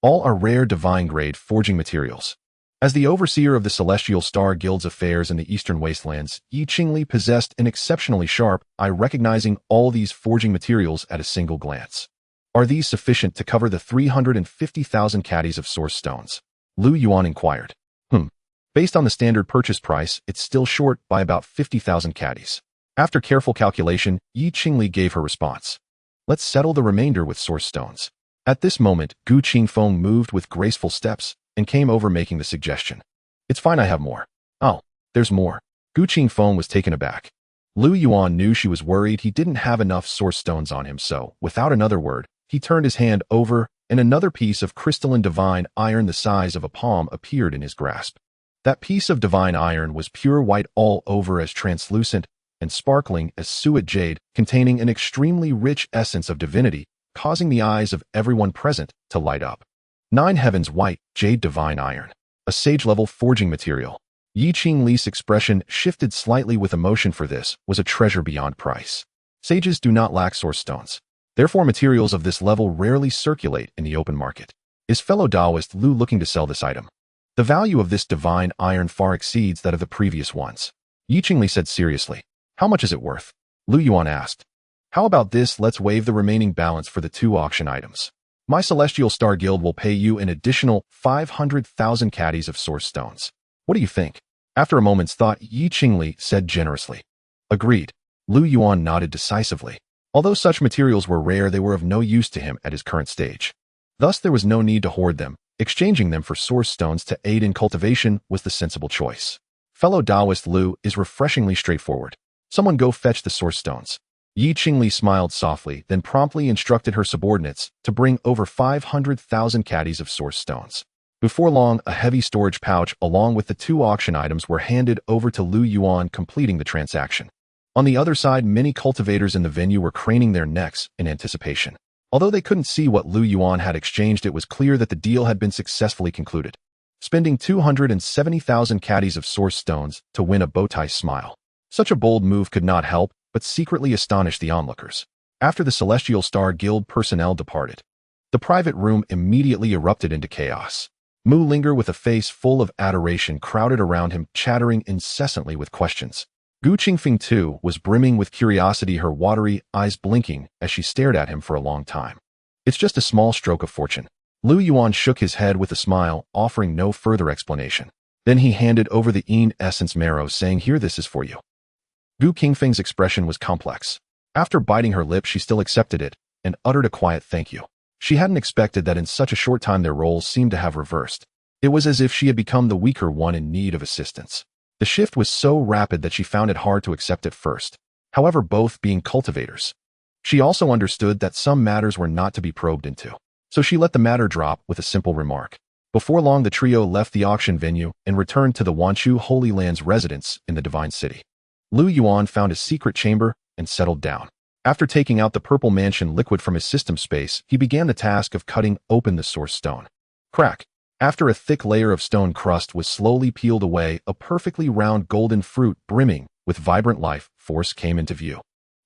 All are rare divine-grade forging materials. As the overseer of the Celestial Star Guild's affairs in the Eastern Wastelands, Yi Qingli possessed an exceptionally sharp eye, recognizing all these forging materials at a single glance. Are these sufficient to cover the 350,000 caddies of Source Stones? Lu Yuan inquired. Based on the standard purchase price, it's still short by about 50,000 caddies. After careful calculation, Yi Qingli gave her response. Let's settle the remainder with Source Stones. At this moment, Gu Qingfeng moved with graceful steps and came over, making the suggestion. It's fine, I have more. Oh, there's more. Gu Qingfeng was taken aback. Lu Yuan knew she was worried he didn't have enough Source Stones on him, so, without another word, he turned his hand over, and another piece of crystalline divine iron the size of a palm appeared in his grasp. That piece of divine iron was pure white all over, as translucent and sparkling as suet jade, containing an extremely rich essence of divinity, causing the eyes of everyone present to light up. 9 heavens white, jade divine iron. A sage-level forging material. Yi Qingli's expression shifted slightly with emotion, for this was a treasure beyond price. Sages do not lack Source Stones. Therefore, materials of this level rarely circulate in the open market. Is fellow Taoist Lu looking to sell this item? The value of this divine iron far exceeds that of the previous ones. Yi Qingli said seriously. How much is it worth? Lu Yuan asked. How about this? Let's waive the remaining balance for the 2 auction items. My Celestial Star Guild will pay you an additional 500,000 caddies of Source Stones. What do you think? After a moment's thought, Yi Qingli said generously. Agreed. Lu Yuan nodded decisively. Although such materials were rare, they were of no use to him at his current stage. Thus, there was no need to hoard them. Exchanging them for Source Stones to aid in cultivation was the sensible choice. Fellow Taoist Lu is refreshingly straightforward. Someone go fetch the Source Stones. Yi Qingli smiled softly, then promptly instructed her subordinates to bring over 500,000 caddies of Source Stones. Before long, a heavy storage pouch along with the 2 auction items were handed over to Lu Yuan, completing the transaction. On the other side, many cultivators in the venue were craning their necks in anticipation. Although they couldn't see what Lu Yuan had exchanged, it was clear that the deal had been successfully concluded. Spending 270,000 caddies of Source Stones to win a bowtie smile. Such a bold move could not help but secretly astonish the onlookers. After the Celestial Star Guild personnel departed, the private room immediately erupted into chaos. Mu Linger, with a face full of adoration, crowded around him, chattering incessantly with questions. Gu Qingfeng, too, was brimming with curiosity, her watery eyes blinking as she stared at him for a long time. It's just a small stroke of fortune. Lu Yuan shook his head with a smile, offering no further explanation. Then he handed over the Yin Essence Marrow, saying, Here, this is for you. Gu Qingfeng's expression was complex. After biting her lip, she still accepted it and uttered a quiet thank you. She hadn't expected that in such a short time their roles seemed to have reversed. It was as if she had become the weaker one in need of assistance. The shift was so rapid that she found it hard to accept at first. however both being cultivators. She also understood that some matters were not to be probed into, so she let the matter drop with a simple remark. Before long, the trio left the auction venue and returned to the Wanchu Holy Land's residence in the Divine City. Lu Yuan found his secret chamber and settled down. After taking out the purple mansion liquid from his system space, he began the task of cutting open the source stone. Crack. After a thick layer of stone crust was slowly peeled away, a perfectly round golden fruit brimming with vibrant life force came into view.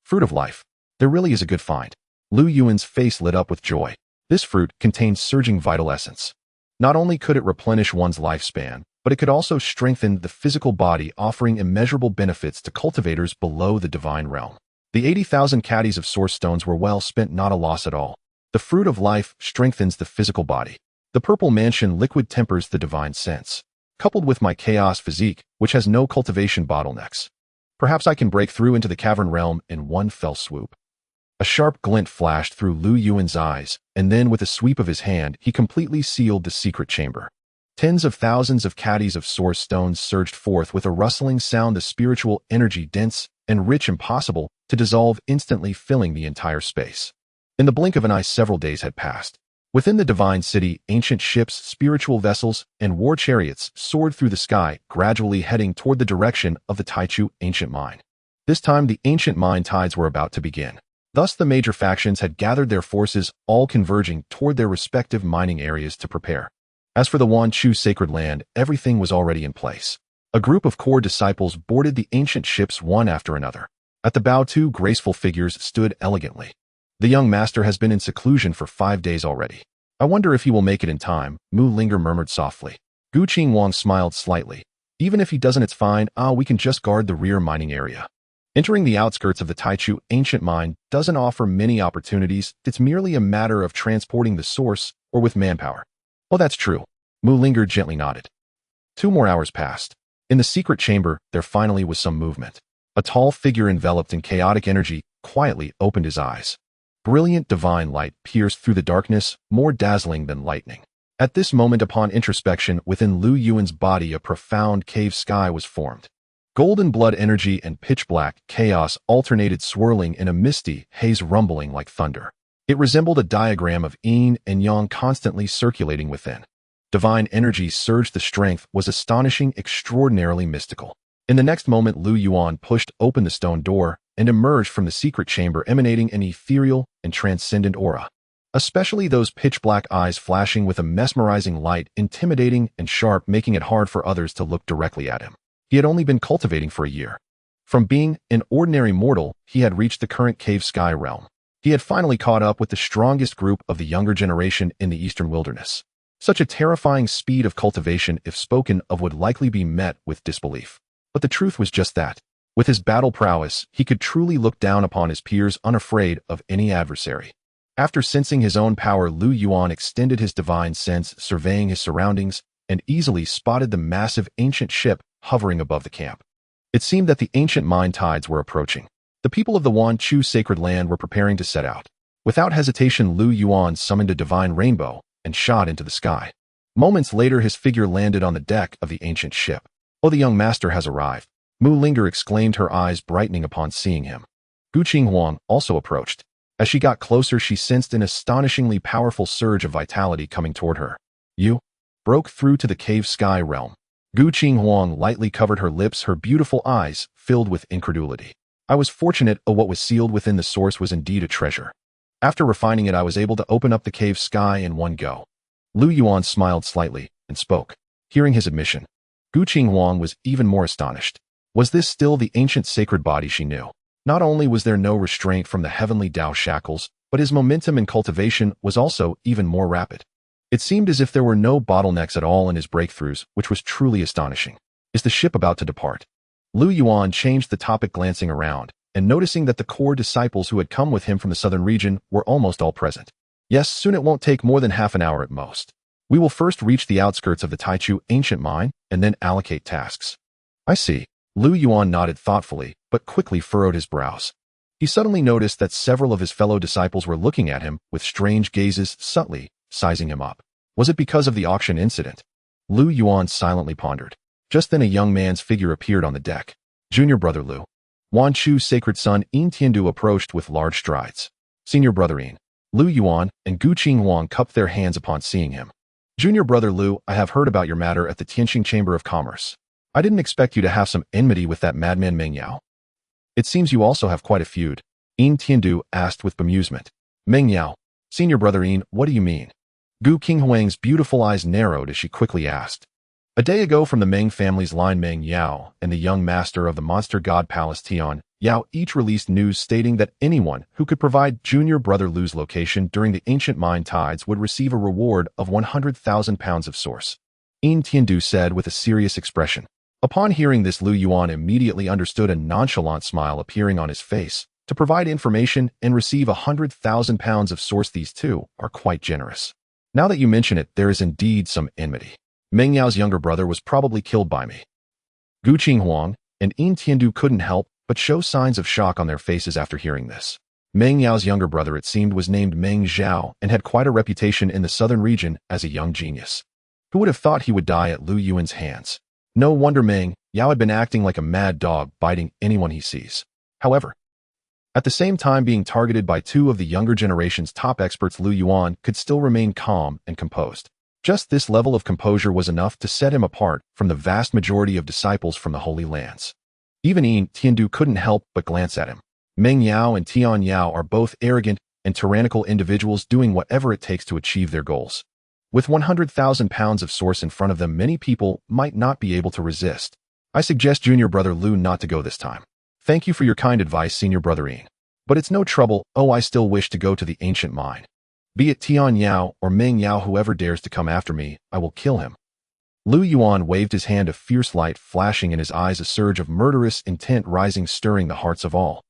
Fruit of life. There really is a good find. Lu Yuan's face lit up with joy. This fruit contained surging vital essence. Not only could it replenish one's lifespan, but it could also strengthen the physical body, offering immeasurable benefits to cultivators below the divine realm. The 80,000 caddies of source stones were well spent, not a loss at all. The fruit of life strengthens the physical body. The purple mansion liquid tempers the divine sense, coupled with my chaos physique, which has no cultivation bottlenecks. Perhaps I can break through into the cavern realm in one fell swoop. A sharp glint flashed through Lu Yuan's eyes, and then with a sweep of his hand, he completely sealed the secret chamber. Tens of thousands of caddies of source stones surged forth with a rustling sound, the spiritual energy dense and rich, impossible to dissolve, instantly filling the entire space. In the blink of an eye, several days had passed. Within the divine city, ancient ships, spiritual vessels, and war chariots soared through the sky, gradually heading toward the direction of the Taichu ancient mine. This time, the ancient mine tides were about to begin. Thus, the major factions had gathered their forces, all converging toward their respective mining areas to prepare. As for the Wanchu sacred land, everything was already in place. A group of core disciples boarded the ancient ships one after another. At the bow, two graceful figures stood elegantly. The young master has been in seclusion for 5 days already. I wonder if he will make it in time, Mu Linger murmured softly. Gu Qinghuang smiled slightly. Even if he doesn't, it's fine. We can just guard the rear mining area. Entering the outskirts of the Taichu ancient mine doesn't offer many opportunities. It's merely a matter of transporting the source or with manpower. Oh, that's true. Mu Linger gently nodded. 2 more hours passed. In the secret chamber, there finally was some movement. A tall figure enveloped in chaotic energy quietly opened his eyes. Brilliant divine light pierced through the darkness, more dazzling than lightning. At this moment, upon introspection within Lu Yuan's body, a profound cave sky was formed. Golden blood energy and pitch-black chaos alternated, swirling in a misty haze, rumbling like thunder. It resembled a diagram of yin and yang constantly circulating within. Divine energy surged. The strength was astonishing, extraordinarily mystical. In the next moment, Lu Yuan pushed open the stone door and emerged from the secret chamber, emanating an ethereal and transcendent aura. Especially those pitch-black eyes flashing with a mesmerizing light, intimidating and sharp, making it hard for others to look directly at him. He had only been cultivating for a year. From being an ordinary mortal, he had reached the current cave sky realm. He had finally caught up with the strongest group of the younger generation in the eastern wilderness. Such a terrifying speed of cultivation, if spoken of, would likely be met with disbelief. But the truth was just that. With his battle prowess, he could truly look down upon his peers, unafraid of any adversary. After sensing his own power, Lu Yuan extended his divine sense, surveying his surroundings, and easily spotted the massive ancient ship hovering above the camp. It seemed that the ancient mine tides were approaching. The people of the Wanchu sacred land were preparing to set out. Without hesitation, Lu Yuan summoned a divine rainbow and shot into the sky. Moments later, his figure landed on the deck of the ancient ship. Oh, the young master has arrived, Mu Linger exclaimed, her eyes brightening upon seeing him. Gu Qinghuang also approached. As she got closer, she sensed an astonishingly powerful surge of vitality coming toward her. You broke through to the cave sky realm. Gu Qinghuang lightly covered her lips, her beautiful eyes filled with incredulity. I was fortunate. What was sealed within the source was indeed a treasure. After refining it, I was able to open up the cave sky in one go. Lu Yuan smiled slightly and spoke. Hearing his admission, Gu Qinghuang was even more astonished. Was this still the ancient sacred body she knew? Not only was there no restraint from the heavenly Tao shackles, but his momentum in cultivation was also even more rapid. It seemed as if there were no bottlenecks at all in his breakthroughs, which was truly astonishing. Is the ship about to depart? Lu Yuan changed the topic, glancing around, and noticing that the core disciples who had come with him from the southern region were almost all present. Yes, soon. It won't take more than half an hour at most. We will first reach the outskirts of the Taichu ancient mine, and then allocate tasks. I see. Lu Yuan nodded thoughtfully, but quickly furrowed his brows. He suddenly noticed that several of his fellow disciples were looking at him with strange gazes, subtly sizing him up. Was it because of the auction incident? Lu Yuan silently pondered. Just then a young man's figure appeared on the deck. Junior brother Lu. Wan Chu's sacred son Yin Tiandu approached with large strides. Senior brother Yin, Lu Yuan, and Gu Qinghuang cupped their hands upon seeing him. Junior brother Lu, I have heard about your matter at the Tianqing Chamber of Commerce. I didn't expect you to have some enmity with that madman Meng Yao. It seems you also have quite a feud, Yin Tiandu asked with bemusement. Meng Yao, senior brother Yin, what do you mean? Gu Qinghuang's beautiful eyes narrowed as she quickly asked. A day ago from the Meng family's line, Meng Yao and the young master of the monster god palace Tian Yao each released news stating that anyone who could provide junior brother Lu's location during the ancient mine tides would receive a reward of 100,000 pounds of source. Yin Tiandu said with a serious expression. Upon hearing this, Lu Yuan immediately understood, a nonchalant smile appearing on his face. To provide information and receive 100,000 pounds of source, these two are quite generous. Now that you mention it, there is indeed some enmity. Meng Yao's younger brother was probably killed by me. Gu Qinghuang and Yin Tiandu couldn't help but show signs of shock on their faces after hearing this. Meng Yao's younger brother, it seemed, was named Meng Zhao and had quite a reputation in the southern region as a young genius. Who would have thought he would die at Lu Yuan's hands? No wonder Meng Yao had been acting like a mad dog, biting anyone he sees. However, at the same time being targeted by two of the younger generation's top experts, Lu Yuan could still remain calm and composed. Just this level of composure was enough to set him apart from the vast majority of disciples from the Holy Lands. Even Yin Tiandu couldn't help but glance at him. Meng Yao and Tian Yao are both arrogant and tyrannical individuals doing whatever it takes to achieve their goals. With 100,000 pounds of source in front of them, many people might not be able to resist. I suggest junior brother Lu not to go this time. Thank you for your kind advice, senior brother Yin. But it's no trouble. Oh, I still wish to go to the ancient mine. Be it Tian Yao or Meng Yao, whoever dares to come after me, I will kill him. Lu Yuan waved his hand, a fierce light flashing in his eyes, a surge of murderous intent rising, stirring the hearts of all.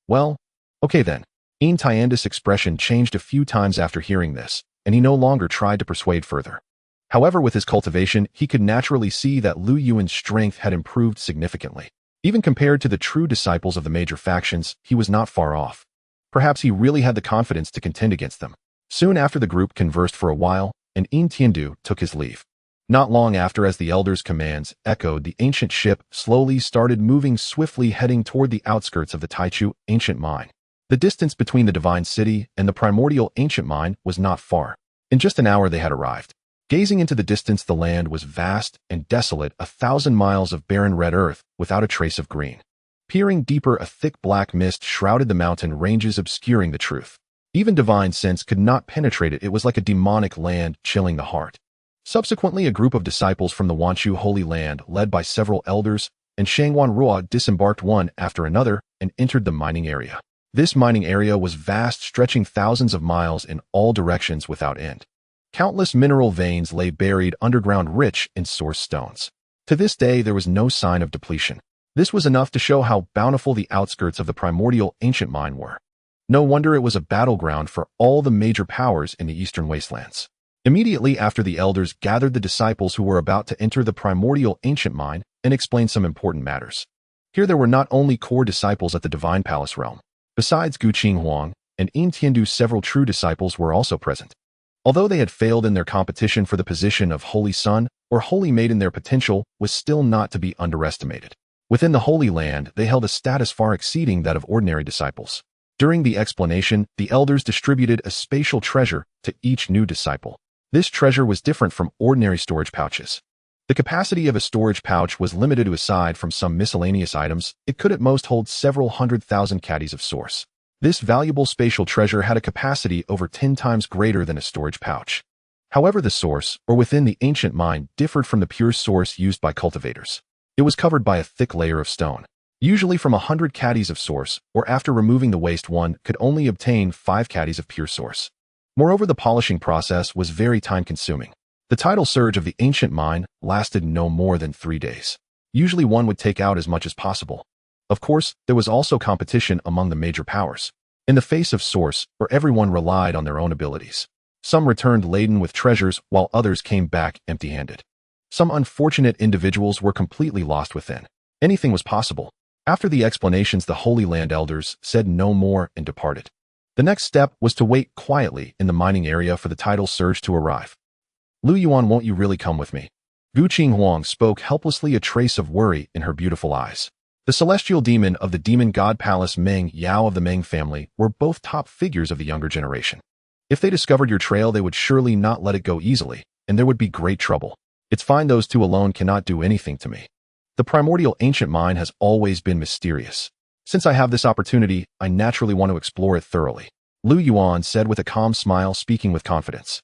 Well, okay then. Yin Tiandu's expression changed a few times after hearing this, and he no longer tried to persuade further. However, with his cultivation, he could naturally see that Lu Yuan's strength had improved significantly. Even compared to the true disciples of the major factions, he was not far off. Perhaps he really had the confidence to contend against them. Soon after, the group conversed for a while, and Yin Tiandu took his leave. Not long after, as the elders' commands echoed, the ancient ship slowly started moving swiftly, heading toward the outskirts of the Taichu ancient mine. The distance between the divine city and the primordial ancient mine was not far. In just an hour they had arrived. Gazing into the distance, the land was vast and desolate, 1,000 miles of barren red earth without a trace of green. Peering deeper, a thick black mist shrouded the mountain ranges, obscuring the truth. Even divine sense could not penetrate it. It was like a demonic land, chilling the heart. Subsequently, a group of disciples from the Wanchu Holy Land, led by several elders and Shangwan Ruo, disembarked one after another and entered the mining area. This mining area was vast, stretching thousands of miles in all directions without end. Countless mineral veins lay buried underground, rich in source stones. To this day, there was no sign of depletion. This was enough to show how bountiful the outskirts of the primordial ancient mine were. No wonder it was a battleground for all the major powers in the eastern wastelands. Immediately after, the elders gathered the disciples who were about to enter the primordial ancient mine and explained some important matters. Here there were not only core disciples at the Divine Palace realm. Besides Gu Qinghuang and Yin Tiandu, several true disciples were also present. Although they had failed in their competition for the position of Holy Son or Holy Maiden, their potential was still not to be underestimated. Within the Holy Land, they held a status far exceeding that of ordinary disciples. During the explanation, the elders distributed a spatial treasure to each new disciple. This treasure was different from ordinary storage pouches. The capacity of a storage pouch was limited to, aside from some miscellaneous items, it could at most hold several 100,000 caddies of source. This valuable spatial treasure had a capacity over 10 times greater than a storage pouch. However, the source, or within the ancient mine, differed from the pure source used by cultivators. It was covered by a thick layer of stone. Usually from 100 caddies of source, or after removing the waste, one could only obtain 5 caddies of pure source. Moreover, the polishing process was very time-consuming. The tidal surge of the ancient mine lasted no more than 3 days. Usually one would take out as much as possible. Of course, there was also competition among the major powers. In the face of source, where everyone relied on their own abilities. Some returned laden with treasures, while others came back empty-handed. Some unfortunate individuals were completely lost within. Anything was possible. After the explanations, the Holy Land elders said no more and departed. The next step was to wait quietly in the mining area for the tidal surge to arrive. Lu Yuan, won't you really come with me? Gu Qinghuang spoke helplessly, a trace of worry in her beautiful eyes. The celestial demon of the demon god palace Meng Yao of the Meng family were both top figures of the younger generation. If they discovered your trail, they would surely not let it go easily, and there would be great trouble. It's fine, those two alone cannot do anything to me. The primordial ancient mine has always been mysterious. Since I have this opportunity, I naturally want to explore it thoroughly, Lu Yuan said with a calm smile, speaking with confidence.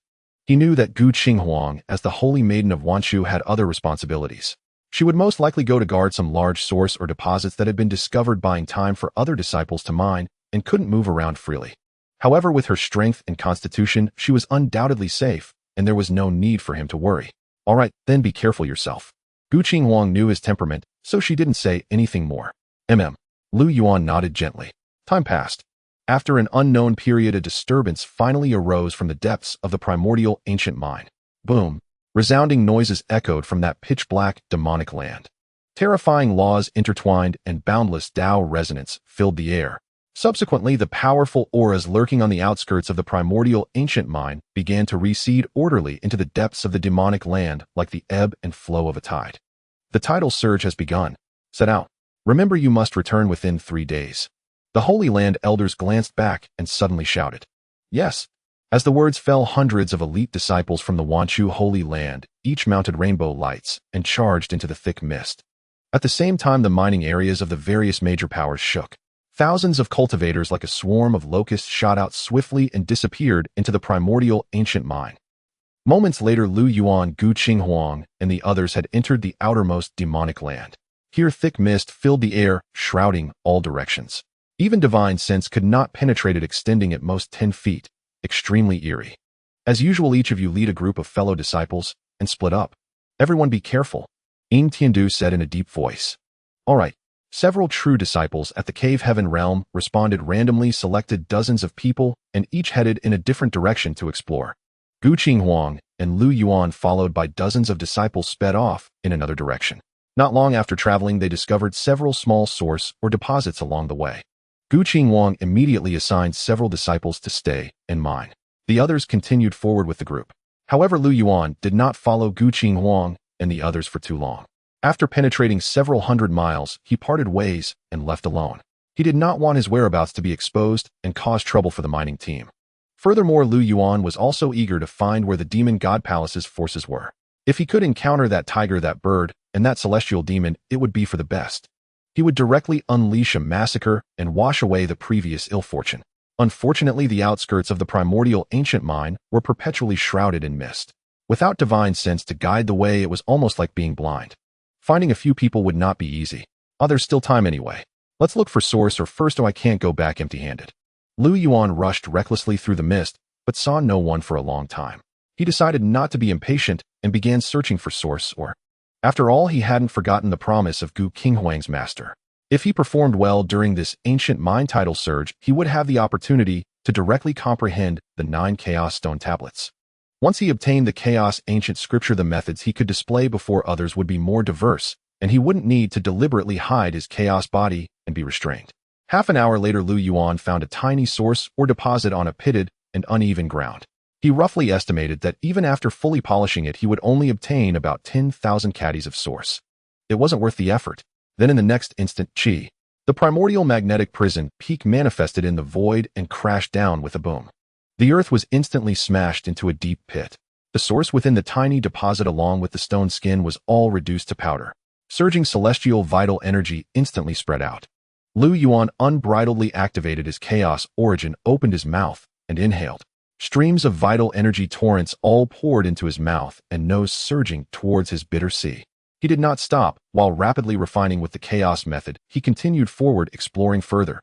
He knew that Gu Qinghuang, as the holy maiden of Wanshu, had other responsibilities. She would most likely go to guard some large source or deposits that had been discovered, buying time for other disciples to mine, and couldn't move around freely. However, with her strength and constitution, she was undoubtedly safe, and there was no need for him to worry. All right, then be careful yourself. Gu Qinghuang knew his temperament, so she didn't say anything more. Lu Yuan nodded gently. Time passed. After an unknown period, a disturbance finally arose from the depths of the primordial ancient mine. Boom! Resounding noises echoed from that pitch-black, demonic land. Terrifying laws intertwined and boundless Tao resonance filled the air. Subsequently, the powerful auras lurking on the outskirts of the primordial ancient mine began to recede orderly into the depths of the demonic land like the ebb and flow of a tide. The tidal surge has begun. Set out. Remember, you must return within 3 days. The Holy Land elders glanced back and suddenly shouted, "Yes." As the words fell, hundreds of elite disciples from the Wanshu Holy Land, each mounted rainbow lights, and charged into the thick mist. At the same time, the mining areas of the various major powers shook. Thousands of cultivators, like a swarm of locusts, shot out swiftly and disappeared into the primordial ancient mine. Moments later, Lu Yuan, Gu Qinghuang, and the others had entered the outermost demonic land. Here, thick mist filled the air, shrouding all directions. Even divine sense could not penetrate it, extending at most 10 feet. Extremely eerie. As usual, each of you lead a group of fellow disciples and split up. Everyone be careful, Ying Tiandu said in a deep voice. All right. Several true disciples at the Cave Heaven realm responded, randomly selected dozens of people, and each headed in a different direction to explore. Gu Qinghuang and Lu Yuan, followed by dozens of disciples, sped off in another direction. Not long after traveling, they discovered several small source or deposits along the way. Gu Qinghuang immediately assigned several disciples to stay and mine. The others continued forward with the group. However, Lu Yuan did not follow Gu Qinghuang and the others for too long. After penetrating several hundred miles, he parted ways and left alone. He did not want his whereabouts to be exposed and cause trouble for the mining team. Furthermore, Lu Yuan was also eager to find where the demon god palace's forces were. If he could encounter that tiger, that bird, and that celestial demon, it would be for the best. He would directly unleash a massacre and wash away the previous ill fortune. Unfortunately, the outskirts of the primordial ancient mine were perpetually shrouded in mist. Without divine sense to guide the way, it was almost like being blind. Finding a few people would not be easy. There's still time anyway. Let's look for source, or first, I can't go back empty-handed. Lu Yuan rushed recklessly through the mist, but saw no one for a long time. He decided not to be impatient and began searching for source, or after all, he hadn't forgotten the promise of Gu Qinghuang's master. If he performed well during this ancient mine tidal surge, he would have the opportunity to directly comprehend the 9 Chaos Stone tablets. Once he obtained the Chaos Ancient Scripture, the methods he could display before others would be more diverse, and he wouldn't need to deliberately hide his chaos body and be restrained. Half an hour later, Lu Yuan found a tiny source or deposit on a pitted and uneven ground. He roughly estimated that even after fully polishing it, he would only obtain about 10,000 caddies of source. It wasn't worth the effort. Then in the next instant, Qi, the primordial magnetic prison peak, manifested in the void and crashed down with a boom. The earth was instantly smashed into a deep pit. The source within the tiny deposit, along with the stone skin, was all reduced to powder. Surging celestial vital energy instantly spread out. Lu Yuan unbridledly activated his chaos origin, opened his mouth, and inhaled. Streams of vital energy torrents all poured into his mouth and nose, surging towards his bitter sea. He did not stop. While rapidly refining with the chaos method, he continued forward, exploring further.